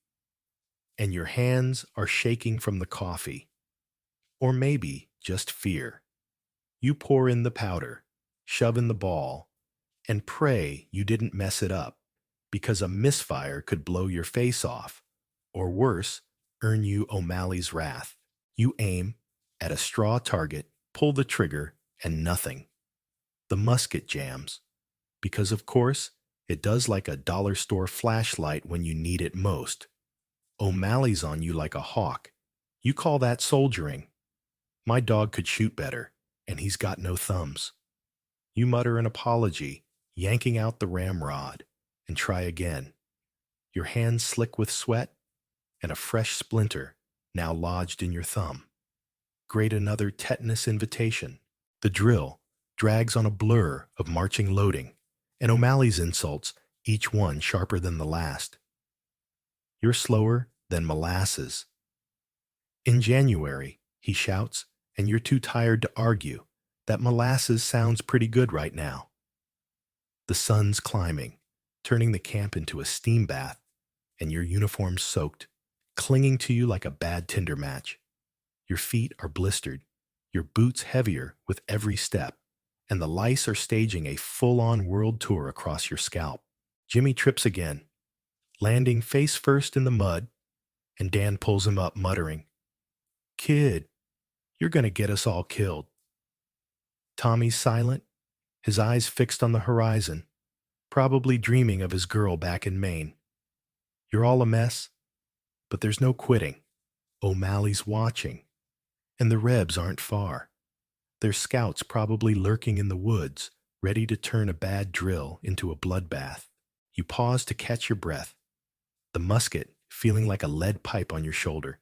and your hands are shaking from the coffee. Or maybe just fear. You pour in the powder, shove in the ball, and pray you didn't mess it up, because a misfire could blow your face off, or worse, earn you O'Malley's wrath. You aim at a straw target, pull the trigger, and nothing. The musket jams, because of course, it does like a dollar store flashlight when you need it most. O'Malley's on you like a hawk. You call that soldiering. My dog could shoot better, and he's got no thumbs. You mutter an apology, yanking out the ramrod, and try again. Your hands slick with sweat, and a fresh splinter now lodged in your thumb. Grate another tetanus invitation. The drill drags on a blur of marching loading, and O'Malley's insults, each one sharper than the last. You're slower than molasses. In January, he shouts, and you're too tired to argue. That molasses sounds pretty good right now. The sun's climbing, turning the camp into a steam bath, and your uniform's soaked, clinging to you like a bad Tinder match. Your feet are blistered, your boots heavier with every step, and the lice are staging a full-on world tour across your scalp. Jimmy trips again, landing face first in the mud, and Dan pulls him up, muttering, "Kid, you're going to get us all killed." Tommy's silent, his eyes fixed on the horizon, probably dreaming of his girl back in Maine. You're all a mess, but there's no quitting. O'Malley's watching, and the Rebs aren't far. Their scouts probably lurking in the woods, ready to turn a bad drill into a bloodbath. You pause to catch your breath, the musket feeling like a lead pipe on your shoulder.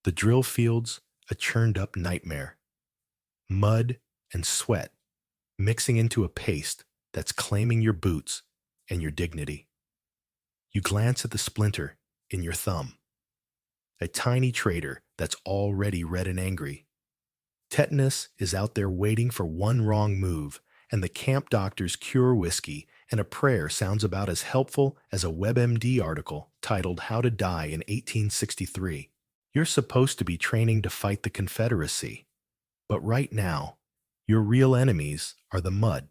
The drill field's a churned-up nightmare. Mud and sweat mixing into a paste that's claiming your boots and your dignity. You glance at the splinter in your thumb, a tiny traitor that's already red and angry. Tetanus is out there waiting for one wrong move, and the camp doctor's cure whiskey and a prayer sounds about as helpful as a WebMD article titled How to Die in 1863. You're supposed to be training to fight the Confederacy, but right now, your real enemies are the mud,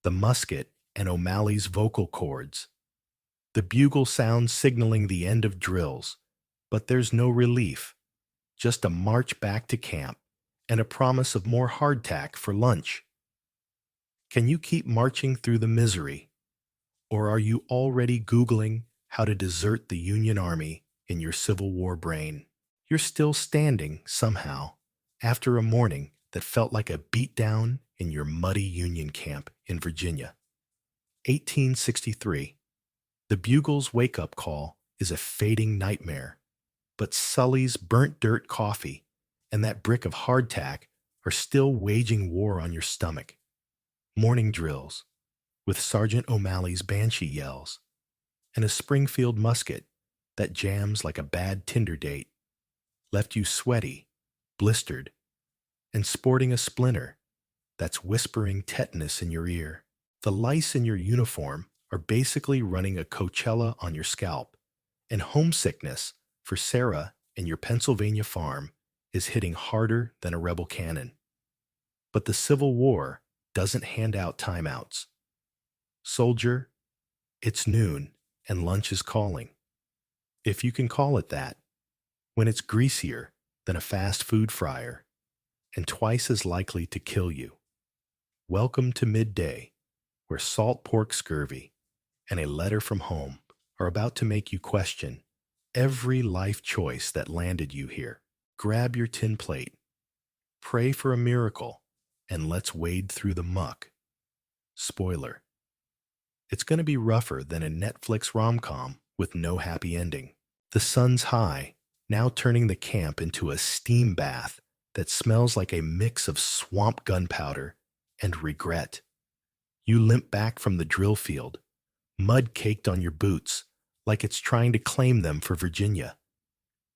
the musket, and O'Malley's vocal cords. The bugle sounds signaling the end of drills, but there's no relief, just a march back to camp and a promise of more hardtack for lunch. Can you keep marching through the misery, or are you already Googling how to desert the Union Army in your Civil War brain? You're still standing, somehow, after a morning that felt like a beatdown in your muddy Union camp in Virginia. 1863. The bugle's wake-up call is a fading nightmare, but Sully's burnt dirt coffee and that brick of hardtack are still waging war on your stomach. Morning drills, with Sergeant O'Malley's banshee yells, and a Springfield musket that jams like a bad Tinder date, left you sweaty, blistered, and sporting a splinter that's whispering tetanus in your ear. The lice in your uniform are basically running a Coachella on your scalp, and homesickness for Sarah and your Pennsylvania farm is hitting harder than a rebel cannon. But the Civil War doesn't hand out timeouts. Soldier, it's noon and lunch is calling, if you can call it that, when it's greasier than a fast food fryer and twice as likely to kill you. Welcome to midday, where salt pork scurvy and a letter from home are about to make you question every life choice that landed you here. Grab your tin plate, pray for a miracle, and let's wade through the muck. Spoiler: it's going to be rougher than a Netflix rom-com with no happy ending. The sun's high, now turning the camp into a steam bath that smells like a mix of swamp gunpowder and regret. You limp back from the drill field, mud caked on your boots, like it's trying to claim them for Virginia.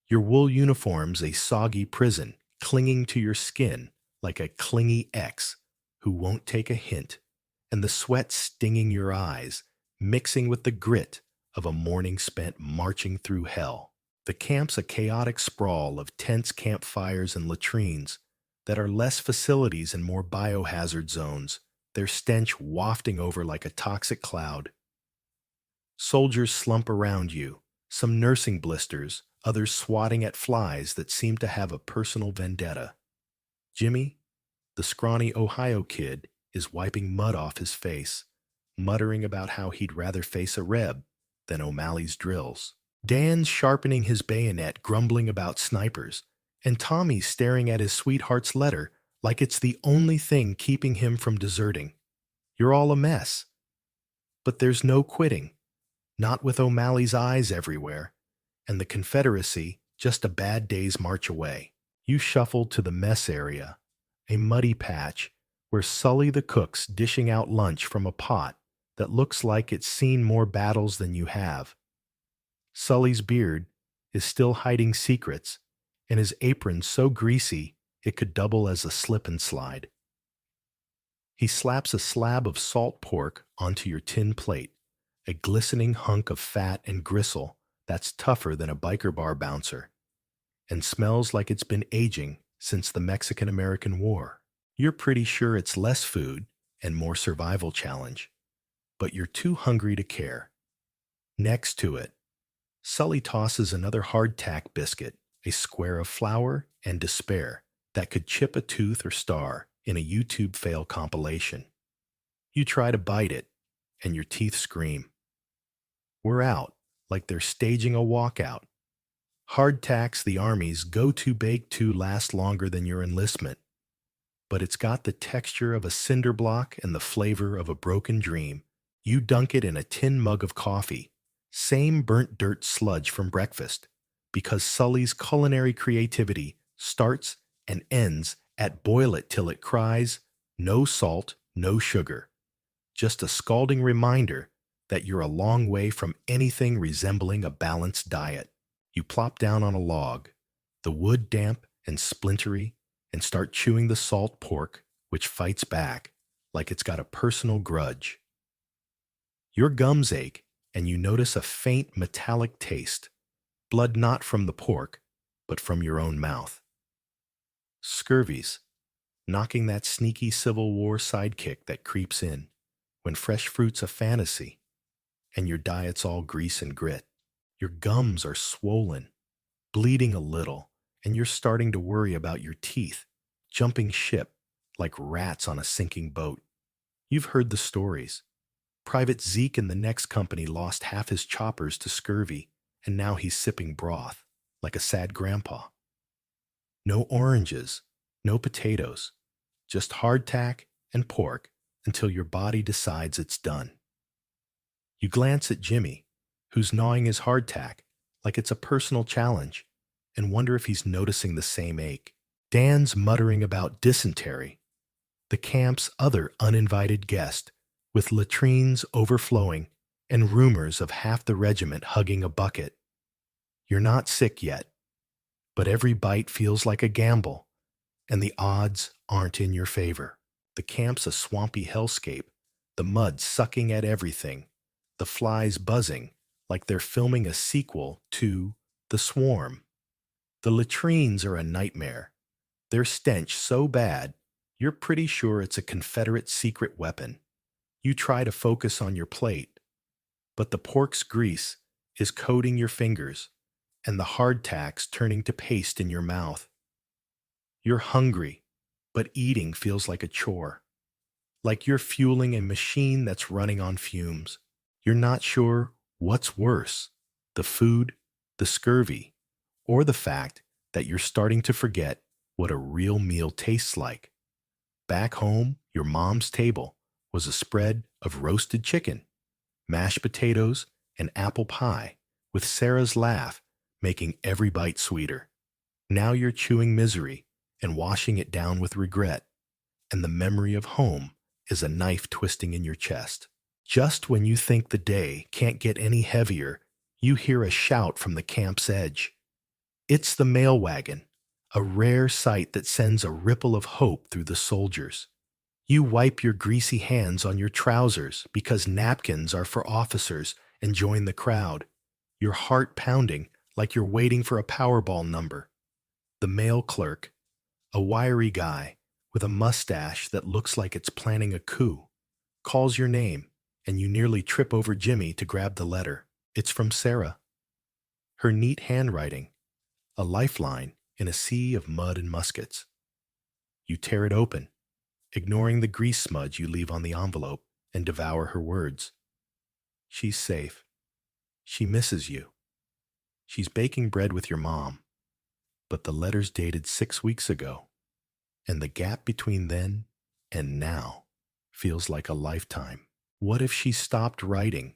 Your wool uniform's a soggy prison, clinging to your skin like a clingy ex who won't take a hint, and the sweat stinging your eyes, mixing with the grit of a morning spent marching through hell. The camp's a chaotic sprawl of tents, campfires, and latrines that are less facilities and more biohazard zones, their stench wafting over like a toxic cloud. Soldiers slump around you, some nursing blisters, others swatting at flies that seem to have a personal vendetta. Jimmy, the scrawny Ohio kid, is wiping mud off his face, muttering about how he'd rather face a Reb than O'Malley's drills. Dan's sharpening his bayonet, grumbling about snipers, and Tommy's staring at his sweetheart's letter like it's the only thing keeping him from deserting. You're all a mess. But there's no quitting, not with O'Malley's eyes everywhere, and the Confederacy just a bad day's march away. You shuffle to the mess area, a muddy patch where Sully the cook's dishing out lunch from a pot that looks like it's seen more battles than you have. Sully's beard is still hiding secrets, and his apron so greasy it could double as a slip and slide. He slaps a slab of salt pork onto your tin plate, a glistening hunk of fat and gristle that's tougher than a biker bar bouncer, and smells like it's been aging since the Mexican-American War. You're pretty sure it's less food and more survival challenge, but you're too hungry to care. Next to it, Sully tosses another hardtack biscuit, a square of flour and despair that could chip a tooth or star in a YouTube fail compilation. You try to bite it, and your teeth scream. We're out, like they're staging a walkout. Hardtack's the Army's go-to bake to last longer than your enlistment, but it's got the texture of a cinder block and the flavor of a broken dream. You dunk it in a tin mug of coffee, same burnt dirt sludge from breakfast, because Sully's culinary creativity starts and ends at boil it till it cries, no salt, no sugar. Just a scalding reminder that you're a long way from anything resembling a balanced diet. You plop down on a log, the wood damp and splintery, and start chewing the salt pork, which fights back like it's got a personal grudge. Your gums ache, and you notice a faint metallic taste, blood not from the pork, but from your own mouth. Scurvy's, knocking that sneaky Civil War sidekick that creeps in when fresh fruit's a fantasy, and your diet's all grease and grit. Your gums are swollen, bleeding a little, and you're starting to worry about your teeth, jumping ship like rats on a sinking boat. You've heard the stories. Private Zeke in the next company lost half his choppers to scurvy, and now he's sipping broth, like a sad grandpa. No oranges, no potatoes, just hardtack and pork until your body decides it's done. You glance at Jimmy, who's gnawing his hardtack like it's a personal challenge, and wonder if he's noticing the same ache. Dan's muttering about dysentery, the camp's other uninvited guest, with latrines overflowing and rumors of half the regiment hugging a bucket. You're not sick yet, but every bite feels like a gamble, and the odds aren't in your favor. The camp's a swampy hellscape, the mud sucking at everything, the flies buzzing like they're filming a sequel to The Swarm. The latrines are a nightmare. Their stench so bad, you're pretty sure it's a Confederate secret weapon. You try to focus on your plate, but the pork's grease is coating your fingers and the hardtack's turning to paste in your mouth. You're hungry, but eating feels like a chore, like you're fueling a machine that's running on fumes. You're not sure what's worse, the food, the scurvy, or the fact that you're starting to forget what a real meal tastes like. Back home, your mom's table was a spread of roasted chicken, mashed potatoes, and apple pie, with Sarah's laugh making every bite sweeter. Now you're chewing misery and washing it down with regret, and the memory of home is a knife twisting in your chest. Just when you think the day can't get any heavier, you hear a shout from the camp's edge. It's the mail wagon, a rare sight that sends a ripple of hope through the soldiers. You wipe your greasy hands on your trousers because napkins are for officers and join the crowd, your heart pounding like you're waiting for a Powerball number. The mail clerk, a wiry guy with a mustache that looks like it's planning a coup, calls your name, and you nearly trip over Jimmy to grab the letter. It's from Sarah. Her neat handwriting, a lifeline in a sea of mud and muskets. You tear it open, ignoring the grease smudge you leave on the envelope, and devour her words. She's safe. She misses you. She's baking bread with your mom. But the letter's dated 6 weeks ago, and the gap between then and now feels like a lifetime. What if she stopped writing?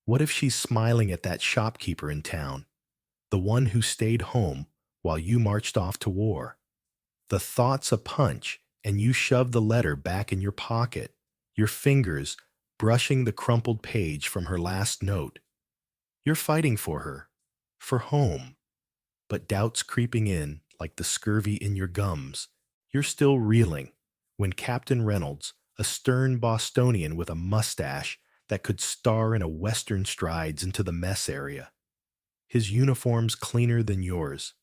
What if she's smiling at that shopkeeper in town, the one who stayed home while you marched off to war? The thought's a punch, and you shove the letter back in your pocket, your fingers brushing the crumpled page from her last note. You're fighting for her, for home, but doubt's creeping in like the scurvy in your gums. You're still reeling when Captain Reynolds, a stern Bostonian with a mustache that could star in a Western, strides into the mess area. His uniform's cleaner than yours,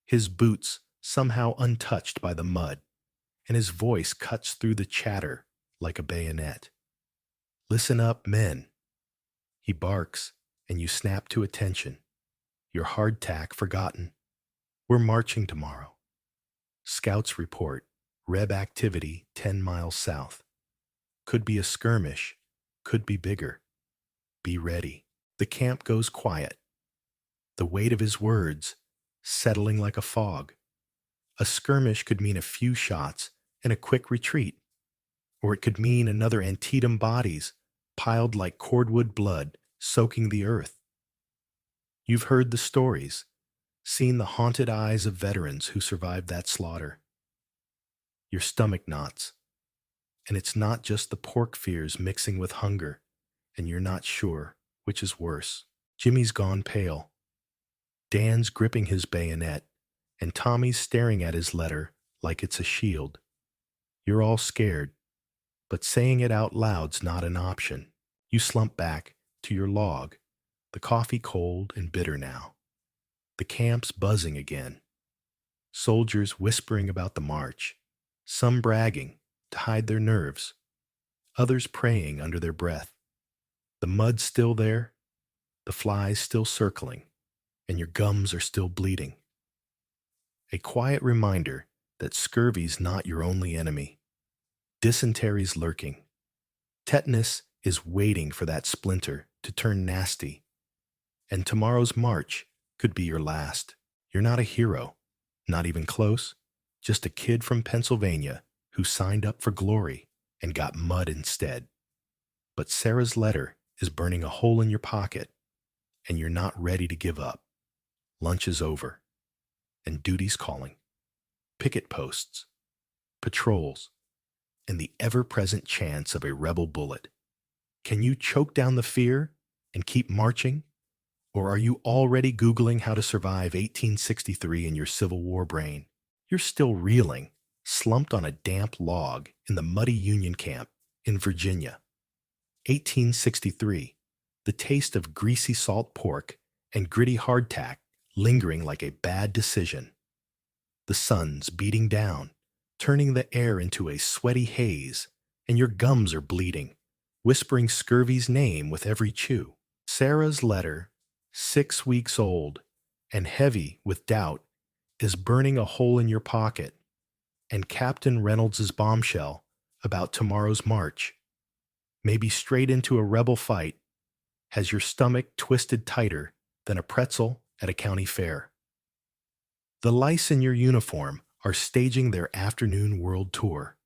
his boots somehow untouched by the mud, and his voice cuts through the chatter like a bayonet. Listen up, men. He barks, and you snap to attention, your hardtack forgotten. We're marching tomorrow. Scouts report, Reb activity 10 miles south. Could be a skirmish, could be bigger. Be ready. The camp goes quiet. The weight of his words settling like a fog. A skirmish could mean a few shots and a quick retreat, or it could mean another Antietam bodies piled like cordwood blood soaking the earth. You've heard the stories, seen the haunted eyes of veterans who survived that slaughter. Your stomach knots, and it's not just the pork fears mixing with hunger, and you're not sure which is worse. Jimmy's gone pale. Dan's gripping his bayonet, and Tommy's staring at his letter like it's a shield. You're all scared, but saying it out loud's not an option. You slump back to your log, the coffee cold and bitter now. The camp's buzzing again. Soldiers whispering about the march, some bragging to hide their nerves, others praying under their breath. The mud's still there, the flies still circling, and your gums are still bleeding. A quiet reminder that scurvy's not your only enemy. Dysentery's lurking. Tetanus is waiting for that splinter to turn nasty. And tomorrow's march could be your last. You're not a hero, not even close, just a kid from Pennsylvania who signed up for glory and got mud instead. But Sarah's letter is burning a hole in your pocket, and you're not ready to give up. Lunch is over, and duty's calling. Picket posts, patrols, and the ever-present chance of a rebel bullet. Can you choke down the fear and keep marching? Or are you already Googling how to survive 1863 in your Civil War brain? You're still reeling, slumped on a damp log in the muddy Union camp in Virginia. 1863, the taste of greasy salt pork and gritty hardtack lingering like a bad decision. The sun's beating down, turning the air into a sweaty haze, and your gums are bleeding, whispering scurvy's name with every chew. Sarah's letter, 6 weeks old and heavy with doubt, is burning a hole in your pocket, and Captain Reynolds's bombshell about tomorrow's march, maybe straight into a rebel fight, has your stomach twisted tighter than a pretzel at a county fair. The lice in your uniform are staging their afternoon world tour,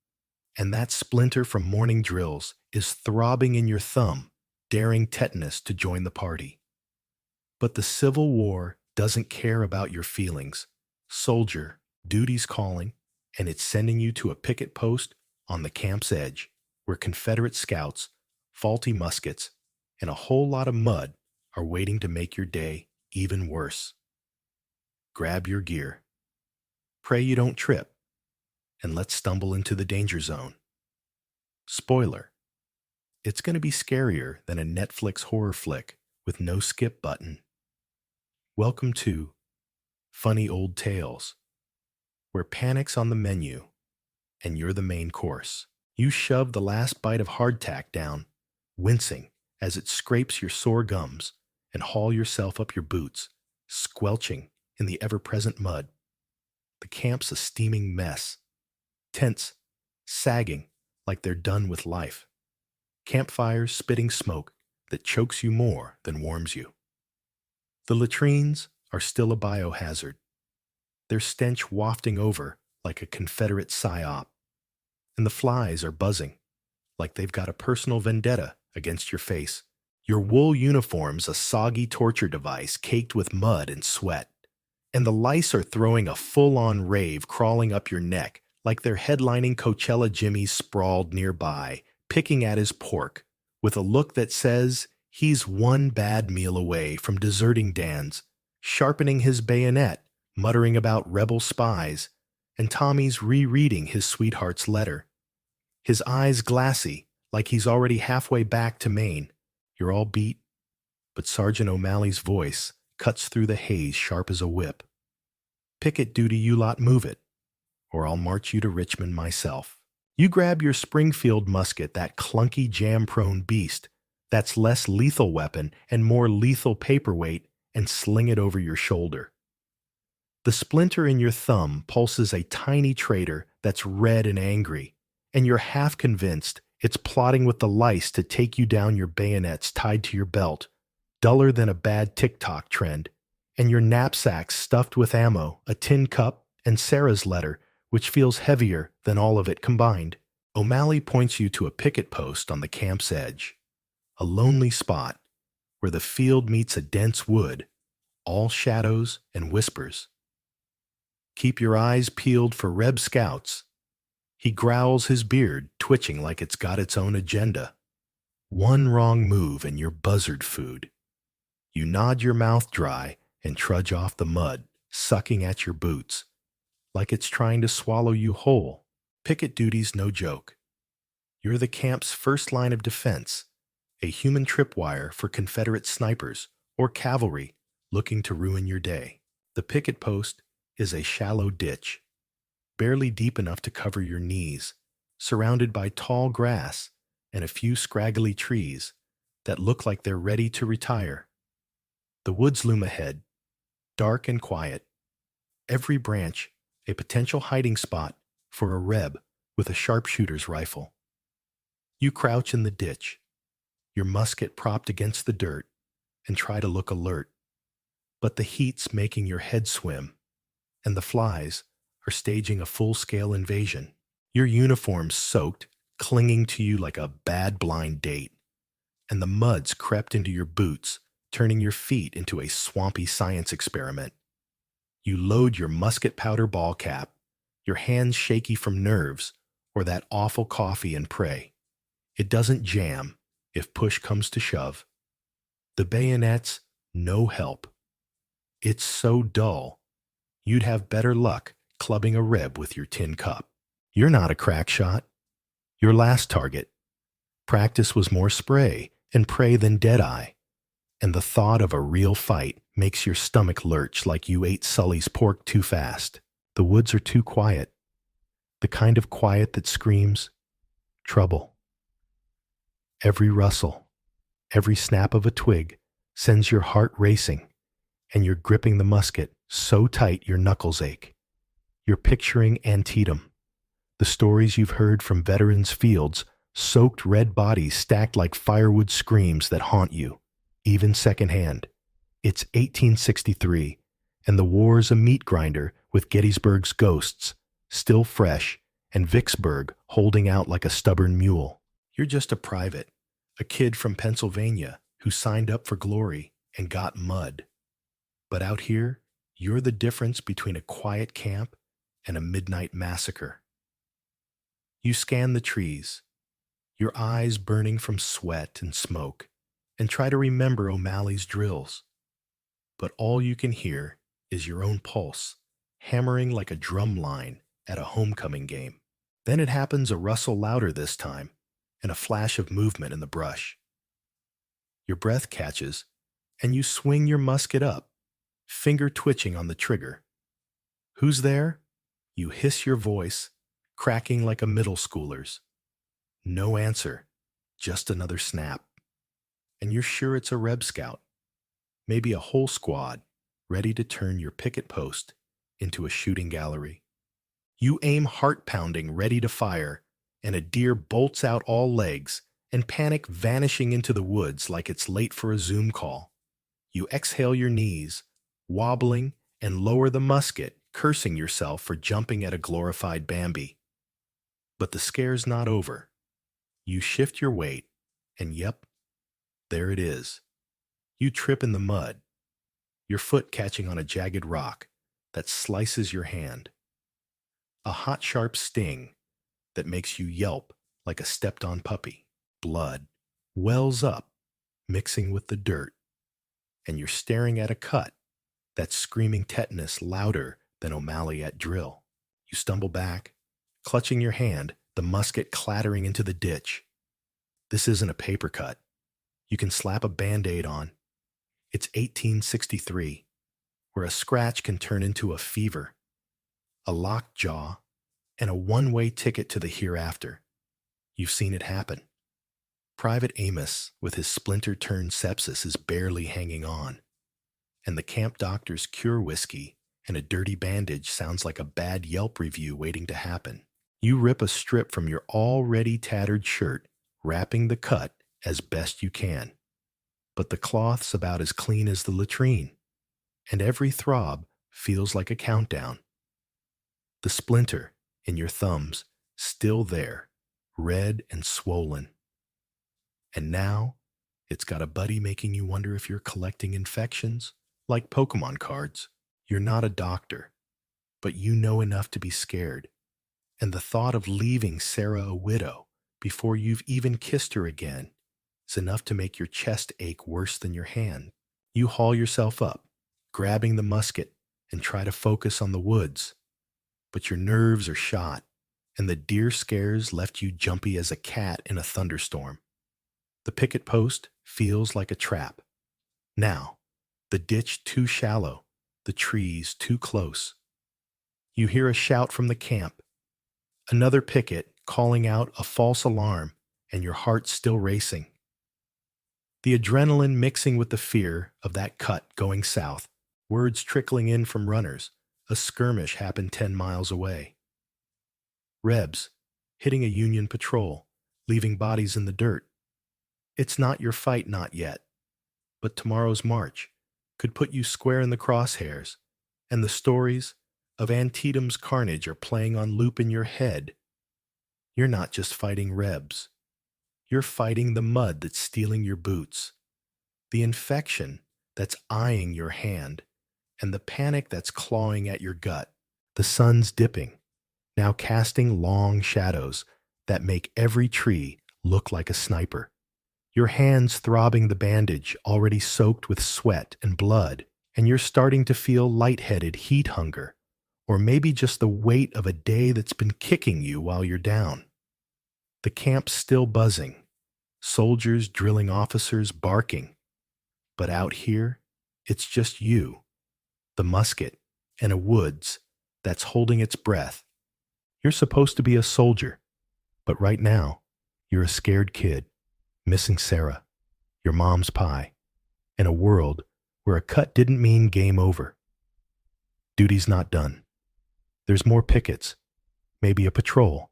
and that splinter from morning drills is throbbing in your thumb, daring tetanus to join the party. But the Civil War doesn't care about your feelings. Soldier, duty's calling, and it's sending you to a picket post on the camp's edge, where Confederate scouts, faulty muskets, and a whole lot of mud are waiting to make your day even worse. Grab your gear. Pray you don't trip, and let's stumble into the danger zone. Spoiler: it's going to be scarier than a Netflix horror flick with no skip button. Welcome to Funny Old Tales, where panic's on the menu and you're the main course. You shove the last bite of hardtack down, wincing as it scrapes your sore gums, and haul yourself up your boots, squelching in the ever-present mud. The camp's a steaming mess. Tents sagging like they're done with life. Campfires spitting smoke that chokes you more than warms you. The latrines are still a biohazard, their stench wafting over like a Confederate psyop. And the flies are buzzing like they've got a personal vendetta against your face. Your wool uniform's a soggy torture device caked with mud and sweat. And the lice are throwing a full-on rave crawling up your neck like they're headlining Coachella Jimmy's sprawled nearby, picking at his pork, with a look that says he's one bad meal away from deserting Dan's, sharpening his bayonet, muttering about rebel spies, and Tommy's rereading his sweetheart's letter. His eyes glassy, like he's already halfway back to Maine. You're all beat, but Sergeant O'Malley's voice cuts through the haze sharp as a whip. Picket duty, you lot, move it, or I'll march you to Richmond myself. You grab your Springfield musket, that clunky jam-prone beast, that's less lethal weapon and more lethal paperweight, and sling it over your shoulder. The splinter in your thumb pulses a tiny traitor that's red and angry, and you're half convinced it's plotting with the lice to take you down your bayonets tied to your belt, duller than a bad TikTok trend, and your knapsack stuffed with ammo, a tin cup, and Sarah's letter, which feels heavier than all of it combined. O'Malley points you to a picket post on the camp's edge, a lonely spot where the field meets a dense wood, all shadows and whispers. Keep your eyes peeled for Reb scouts. He growls, his beard twitching like it's got its own agenda. One wrong move and you're buzzard food. You nod your mouth dry and trudge off the mud, sucking at your boots, like it's trying to swallow you whole. Picket duty's no joke. You're the camp's first line of defense, a human tripwire for Confederate snipers or cavalry looking to ruin your day. The picket post is a shallow ditch, barely deep enough to cover your knees, surrounded by tall grass and a few scraggly trees that look like they're ready to retire. The woods loom ahead, dark and quiet, every branch a potential hiding spot for a Reb with a sharpshooter's rifle. You crouch in the ditch, your musket propped against the dirt, and try to look alert. But the heat's making your head swim, and the flies are staging a full-scale invasion. Your uniform's soaked, clinging to you like a bad blind date, and the mud's crept into your boots, turning your feet into a swampy science experiment. You load your musket powder ball cap, your hands shaky from nerves or that awful coffee, and pray it doesn't jam if push comes to shove. The bayonet's no help. It's so dull, you'd have better luck clubbing a Reb with your tin cup. You're not a crack shot. Your last target. Practice was more spray and pray than deadeye, and the thought of a real fight makes your stomach lurch like you ate Sully's pork too fast. The woods are too quiet, the kind of quiet that screams, trouble. Every rustle, every snap of a twig sends your heart racing, and you're gripping the musket so tight your knuckles ache. You're picturing Antietam, the stories you've heard from veterans' fields, soaked red bodies stacked like firewood screams that haunt you, even secondhand. It's 1863, and the war's a meat grinder with Gettysburg's ghosts, still fresh, and Vicksburg holding out like a stubborn mule. You're just a private, a kid from Pennsylvania who signed up for glory and got mud. But out here, you're the difference between a quiet camp and a midnight massacre. You scan the trees, your eyes burning from sweat and smoke, and try to remember O'Malley's drills. But all you can hear is your own pulse, hammering like a drum line at a homecoming game. Then it happens a rustle louder this time, and a flash of movement in the brush. Your breath catches, and you swing your musket up, finger twitching on the trigger. Who's there? You hiss your voice, cracking like a middle schooler's. No answer, just another snap. And you're sure it's a Reb Scout, maybe a whole squad, ready to turn your picket post into a shooting gallery. You aim heart-pounding, ready to fire, and a deer bolts out all legs and panic vanishing into the woods like it's late for a Zoom call. You exhale your knees, wobbling, and lower the musket, cursing yourself for jumping at a glorified Bambi. But the scare's not over. You shift your weight, and yep, there it is. You trip in the mud, your foot catching on a jagged rock that slices your hand. A hot, sharp sting that makes you yelp like a stepped-on puppy. Blood wells up, mixing with the dirt, and you're staring at a cut that's screaming tetanus louder than O'Malley at drill. You stumble back, clutching your hand, the musket clattering into the ditch. This isn't a paper cut. You can slap a Band-Aid on. It's 1863, where a scratch can turn into a fever, a locked jaw, and a one-way ticket to the hereafter. You've seen it happen. Private Amos, with his splinter-turned sepsis, is barely hanging on, and the camp doctor's cure whiskey and a dirty bandage sounds like a bad Yelp review waiting to happen. You rip a strip from your already tattered shirt, wrapping the cut as best you can. But the cloth's about as clean as the latrine, and every throb feels like a countdown. The splinter in your thumbs still there, red and swollen. And now, it's got a buddy making you wonder if you're collecting infections, like Pokemon cards. You're not a doctor, but you know enough to be scared. And the thought of leaving Sarah a widow before you've even kissed her again is enough to make your chest ache worse than your hand. You haul yourself up, grabbing the musket, and try to focus on the woods. But your nerves are shot, and the deer scares left you jumpy as a cat in a thunderstorm. The picket post feels like a trap. Now, the ditch too shallow, the trees too close. You hear a shout from the camp, another picket calling out a false alarm, and your heart still racing. The adrenaline mixing with the fear of that cut going south, words trickling in from runners. A skirmish happened 10 miles away. Rebs hitting a Union patrol, leaving bodies in the dirt. It's not your fight, not yet, but tomorrow's march could put you square in the crosshairs, and the stories of Antietam's carnage are playing on loop in your head. You're not just fighting Rebs. You're fighting the mud that's stealing your boots, the infection that's eyeing your hand, and the panic that's clawing at your gut. The sun's dipping, now casting long shadows that make every tree look like a sniper. Your hands throbbing the bandage already soaked with sweat and blood, and you're starting to feel lightheaded heat hunger, or maybe just the weight of a day that's been kicking you while you're down. The camp's still buzzing, soldiers drilling officers barking, But out here, it's just you, the musket, and a woods that's holding its breath. You're supposed to be a soldier, but right now, you're a scared kid, missing Sarah, your mom's pie, in a world where a cut didn't mean game over. Duty's not done. There's more pickets, maybe a patrol,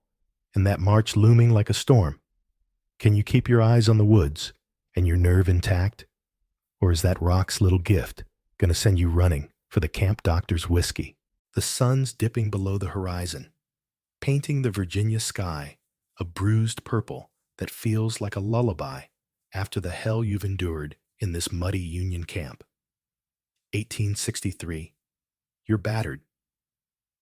and that march looming like a storm. Can you keep your eyes on the woods and your nerve intact? Or is that rock's little gift gonna send you running for the camp doctor's whiskey? The sun's dipping below the horizon, painting the Virginia sky a bruised purple that feels like a lullaby after the hell you've endured in this muddy Union camp. 1863. You're battered,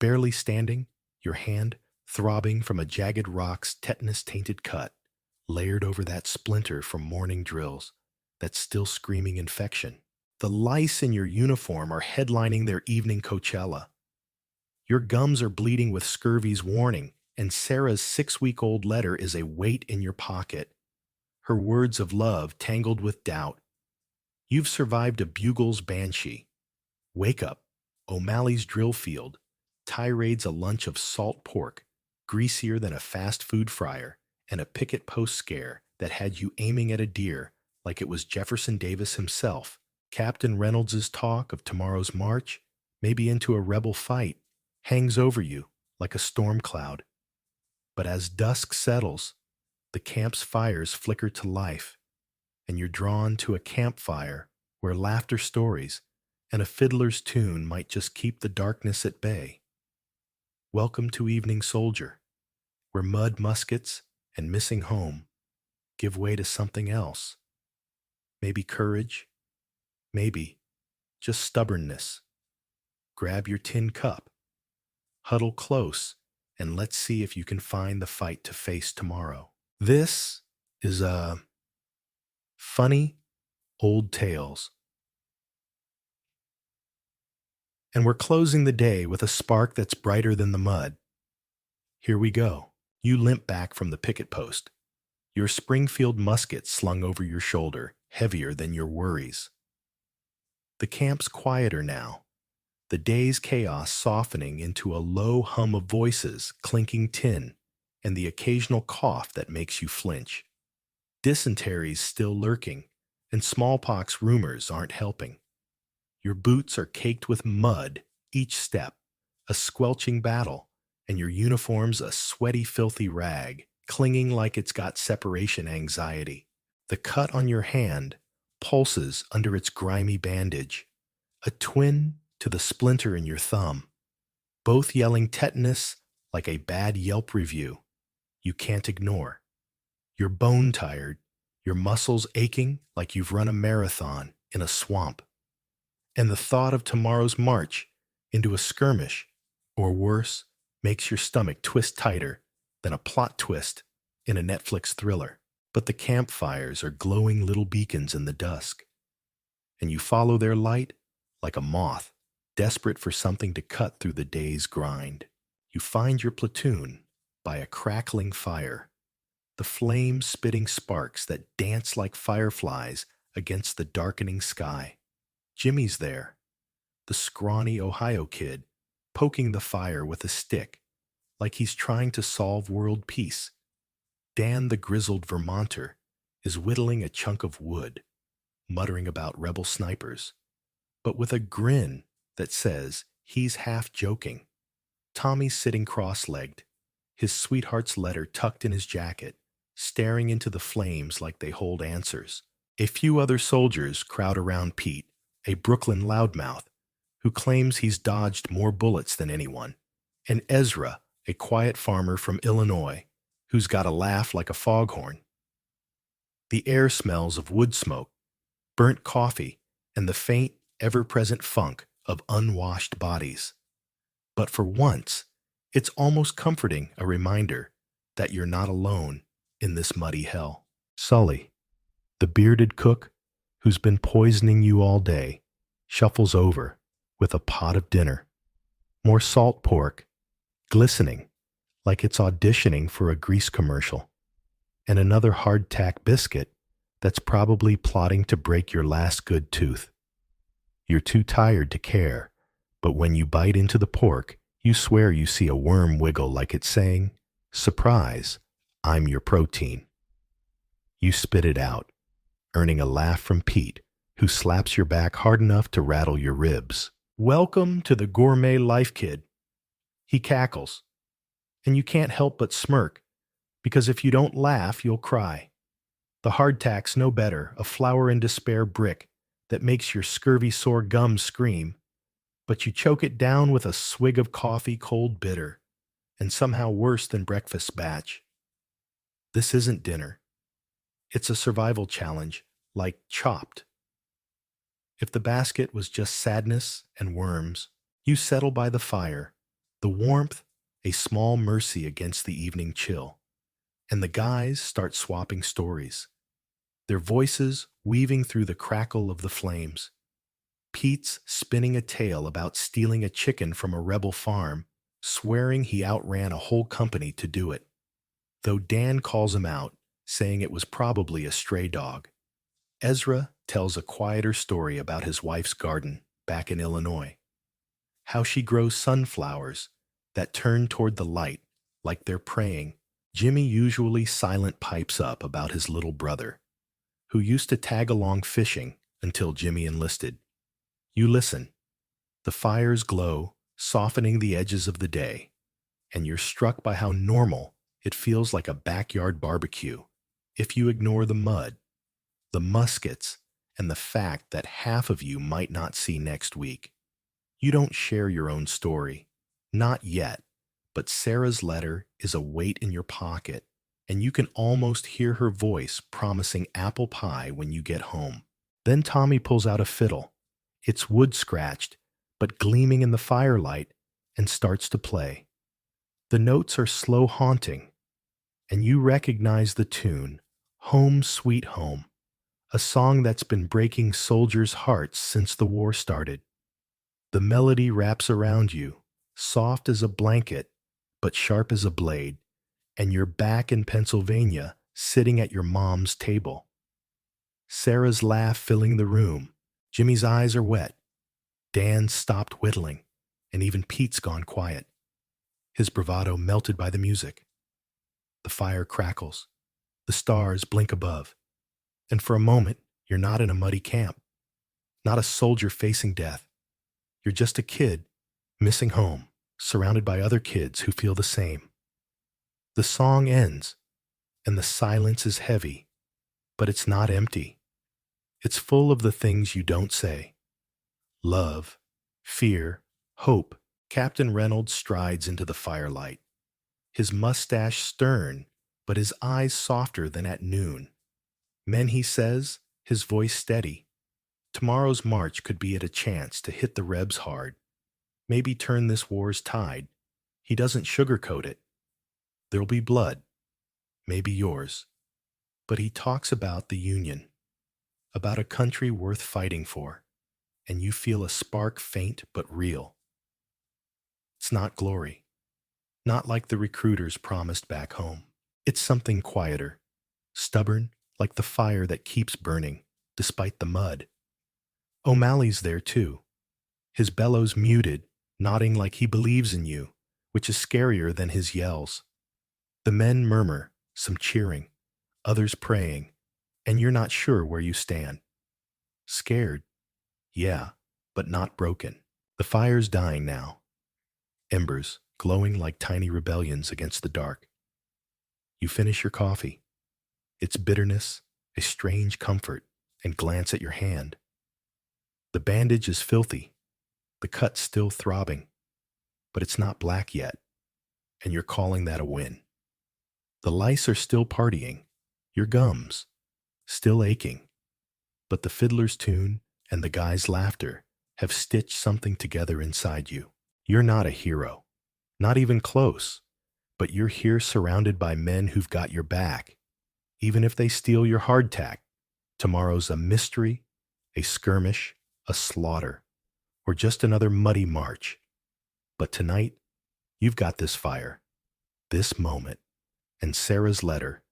barely standing, your hand throbbing from a jagged rock's tetanus-tainted cut, layered over that splinter from morning drills that's still screaming infection. The lice in your uniform are headlining their evening Coachella. Your gums are bleeding with scurvy's warning, and Sarah's 6-week-old letter is a weight in your pocket, her words of love tangled with doubt. You've survived a bugle's banshee. Wake up, O'Malley's drill field, tirades a lunch of salt pork, greasier than a fast food fryer, and a picket post scare that had you aiming at a deer like it was Jefferson Davis himself. Captain Reynolds's talk of tomorrow's march, maybe into a rebel fight, hangs over you like a storm cloud. But as dusk settles, the camp's fires flicker to life, and you're drawn to a campfire where laughter stories and a fiddler's tune might just keep the darkness at bay. Welcome to Evening Soldier, where mud muskets and missing home give way to something else. Maybe courage, maybe just stubbornness. Grab your tin cup, huddle close, and let's see if you can find the fight to face tomorrow. This is Funny Old Tales. And we're closing the day with a spark that's brighter than the mud. Here we go. You limp back from the picket post, your Springfield musket slung over your shoulder, heavier than your worries. The camp's quieter now, the day's chaos softening into a low hum of voices, clinking tin, and the occasional cough that makes you flinch. Dysentery's still lurking, and smallpox rumors aren't helping. Your boots are caked with mud, each step, a squelching battle, and your uniform's a sweaty, filthy rag, clinging like it's got separation anxiety. The cut on your hand pulses under its grimy bandage, a twin to the splinter in your thumb, both yelling tetanus like a bad Yelp review you can't ignore. You're bone-tired, your muscles aching like you've run a marathon in a swamp. And the thought of tomorrow's march into a skirmish, or worse, makes your stomach twist tighter than a plot twist in a Netflix thriller. But the campfires are glowing little beacons in the dusk, and you follow their light like a moth, desperate for something to cut through the day's grind. You find your platoon by a crackling fire, the flames spitting sparks that dance like fireflies against the darkening sky. Jimmy's there, the scrawny Ohio kid, poking the fire with a stick, like he's trying to solve world peace. Dan the grizzled Vermonter is whittling a chunk of wood, muttering about rebel snipers, but with a grin that says he's half joking. Tommy's sitting cross-legged, his sweetheart's letter tucked in his jacket, staring into the flames like they hold answers. A few other soldiers crowd around Pete, a Brooklyn loudmouth, who claims he's dodged more bullets than anyone, and Ezra, a quiet farmer from Illinois, who's got a laugh like a foghorn. The air smells of wood smoke, burnt coffee, and the faint, ever-present funk of unwashed bodies. But for once, it's almost comforting a reminder that you're not alone in this muddy hell. Sully, the bearded cook who's been poisoning you all day, shuffles over with a pot of dinner. More salt pork, glistening like it's auditioning for a grease commercial, and another hardtack biscuit that's probably plotting to break your last good tooth. You're too tired to care, but when you bite into the pork, you swear you see a worm wiggle like it's saying, "Surprise, I'm your protein." You spit it out, earning a laugh from Pete, who slaps your back hard enough to rattle your ribs. "Welcome to the gourmet life, kid." He cackles, and you can't help but smirk, because if you don't laugh, you'll cry. The hardtack's no better, a flour and despair brick that makes your scurvy sore gums scream, but you choke it down with a swig of coffee cold bitter, and somehow worse than breakfast batch. This isn't dinner. It's a survival challenge, like Chopped. If the basket was just sadness and worms, you settle by the fire, the warmth, a small mercy against the evening chill. And the guys start swapping stories, their voices weaving through the crackle of the flames. Pete's spinning a tale about stealing a chicken from a rebel farm, swearing he outran a whole company to do it, though Dan calls him out, saying it was probably a stray dog. Ezra tells a quieter story about his wife's garden back in Illinois, how she grows sunflowers that turn toward the light like they're praying. Jimmy usually silent pipes up about his little brother, who used to tag along fishing until Jimmy enlisted. You listen. The fires glow, softening the edges of the day, and you're struck by how normal it feels, like a backyard barbecue, if you ignore the mud, the muskets, and the fact that half of you might not see next week. You don't share your own story. Not yet, but Sarah's letter is a weight in your pocket, and you can almost hear her voice promising apple pie when you get home. Then Tommy pulls out a fiddle. It's wood-scratched, but gleaming in the firelight, and starts to play. The notes are slow haunting, and you recognize the tune, "Home Sweet Home," a song that's been breaking soldiers' hearts since the war started. The melody wraps around you, soft as a blanket, but sharp as a blade, and you're back in Pennsylvania, sitting at your mom's table. Sarah's laugh filling the room. Jimmy's eyes are wet. Dan's stopped whittling, and even Pete's gone quiet, his bravado melted by the music. The fire crackles. The stars blink above. And for a moment, you're not in a muddy camp, not a soldier facing death. You're just a kid, missing home, surrounded by other kids who feel the same. The song ends, and the silence is heavy, but it's not empty. It's full of the things you don't say. Love, fear, hope. Captain Reynolds strides into the firelight, his mustache stern, but his eyes softer than at noon. "Men," he says, his voice steady. "Tomorrow's march could be at a chance to hit the Rebs hard, maybe turn this war's tide." He doesn't sugarcoat it. There'll be blood, maybe yours. But he talks about the Union, about a country worth fighting for, and you feel a spark faint but real. It's not glory, not like the recruiters promised back home. It's something quieter, stubborn, like the fire that keeps burning, despite the mud. O'Malley's there too, his bellows muted, nodding like he believes in you, which is scarier than his yells. The men murmur, some cheering, others praying, and you're not sure where you stand. Scared, yeah, but not broken. The fire's dying now, embers glowing like tiny rebellions against the dark. You finish your coffee, its bitterness, a strange comfort, and glance at your hand. The bandage is filthy, the cut still throbbing, but it's not black yet, and you're calling that a win. The lice are still partying, your gums still aching, but the fiddler's tune and the guy's laughter have stitched something together inside you. You're not a hero, not even close, but you're here surrounded by men who've got your back. Even if they steal your hardtack, tomorrow's a mystery, a skirmish, a slaughter, or just another muddy march. But tonight, you've got this fire, this moment, and Sarah's letter,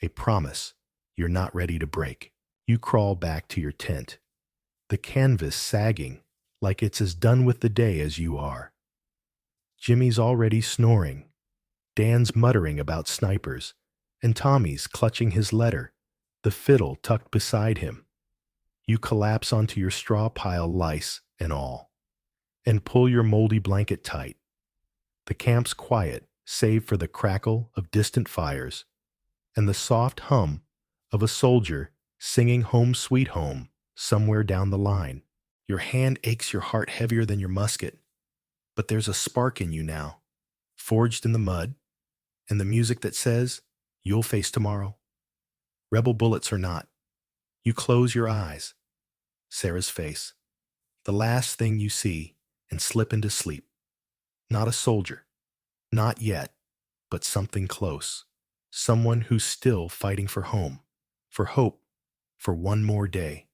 a promise you're not ready to break. You crawl back to your tent, the canvas sagging like it's as done with the day as you are. Jimmy's already snoring, Dan's muttering about snipers, and Tommy's clutching his letter, the fiddle tucked beside him. You collapse onto your straw pile, lice and all, and pull your moldy blanket tight. The camp's quiet, save for the crackle of distant fires and the soft hum of a soldier singing Home Sweet Home somewhere down the line. Your hand aches, your heart heavier than your musket, but there's a spark in you now, forged in the mud, and the music that says, "You'll face tomorrow." Rebel bullets or not. You close your eyes. Sarah's face. The last thing you see, and slip into sleep. Not a soldier. Not yet, but something close. Someone who's still fighting for home, for hope, for one more day.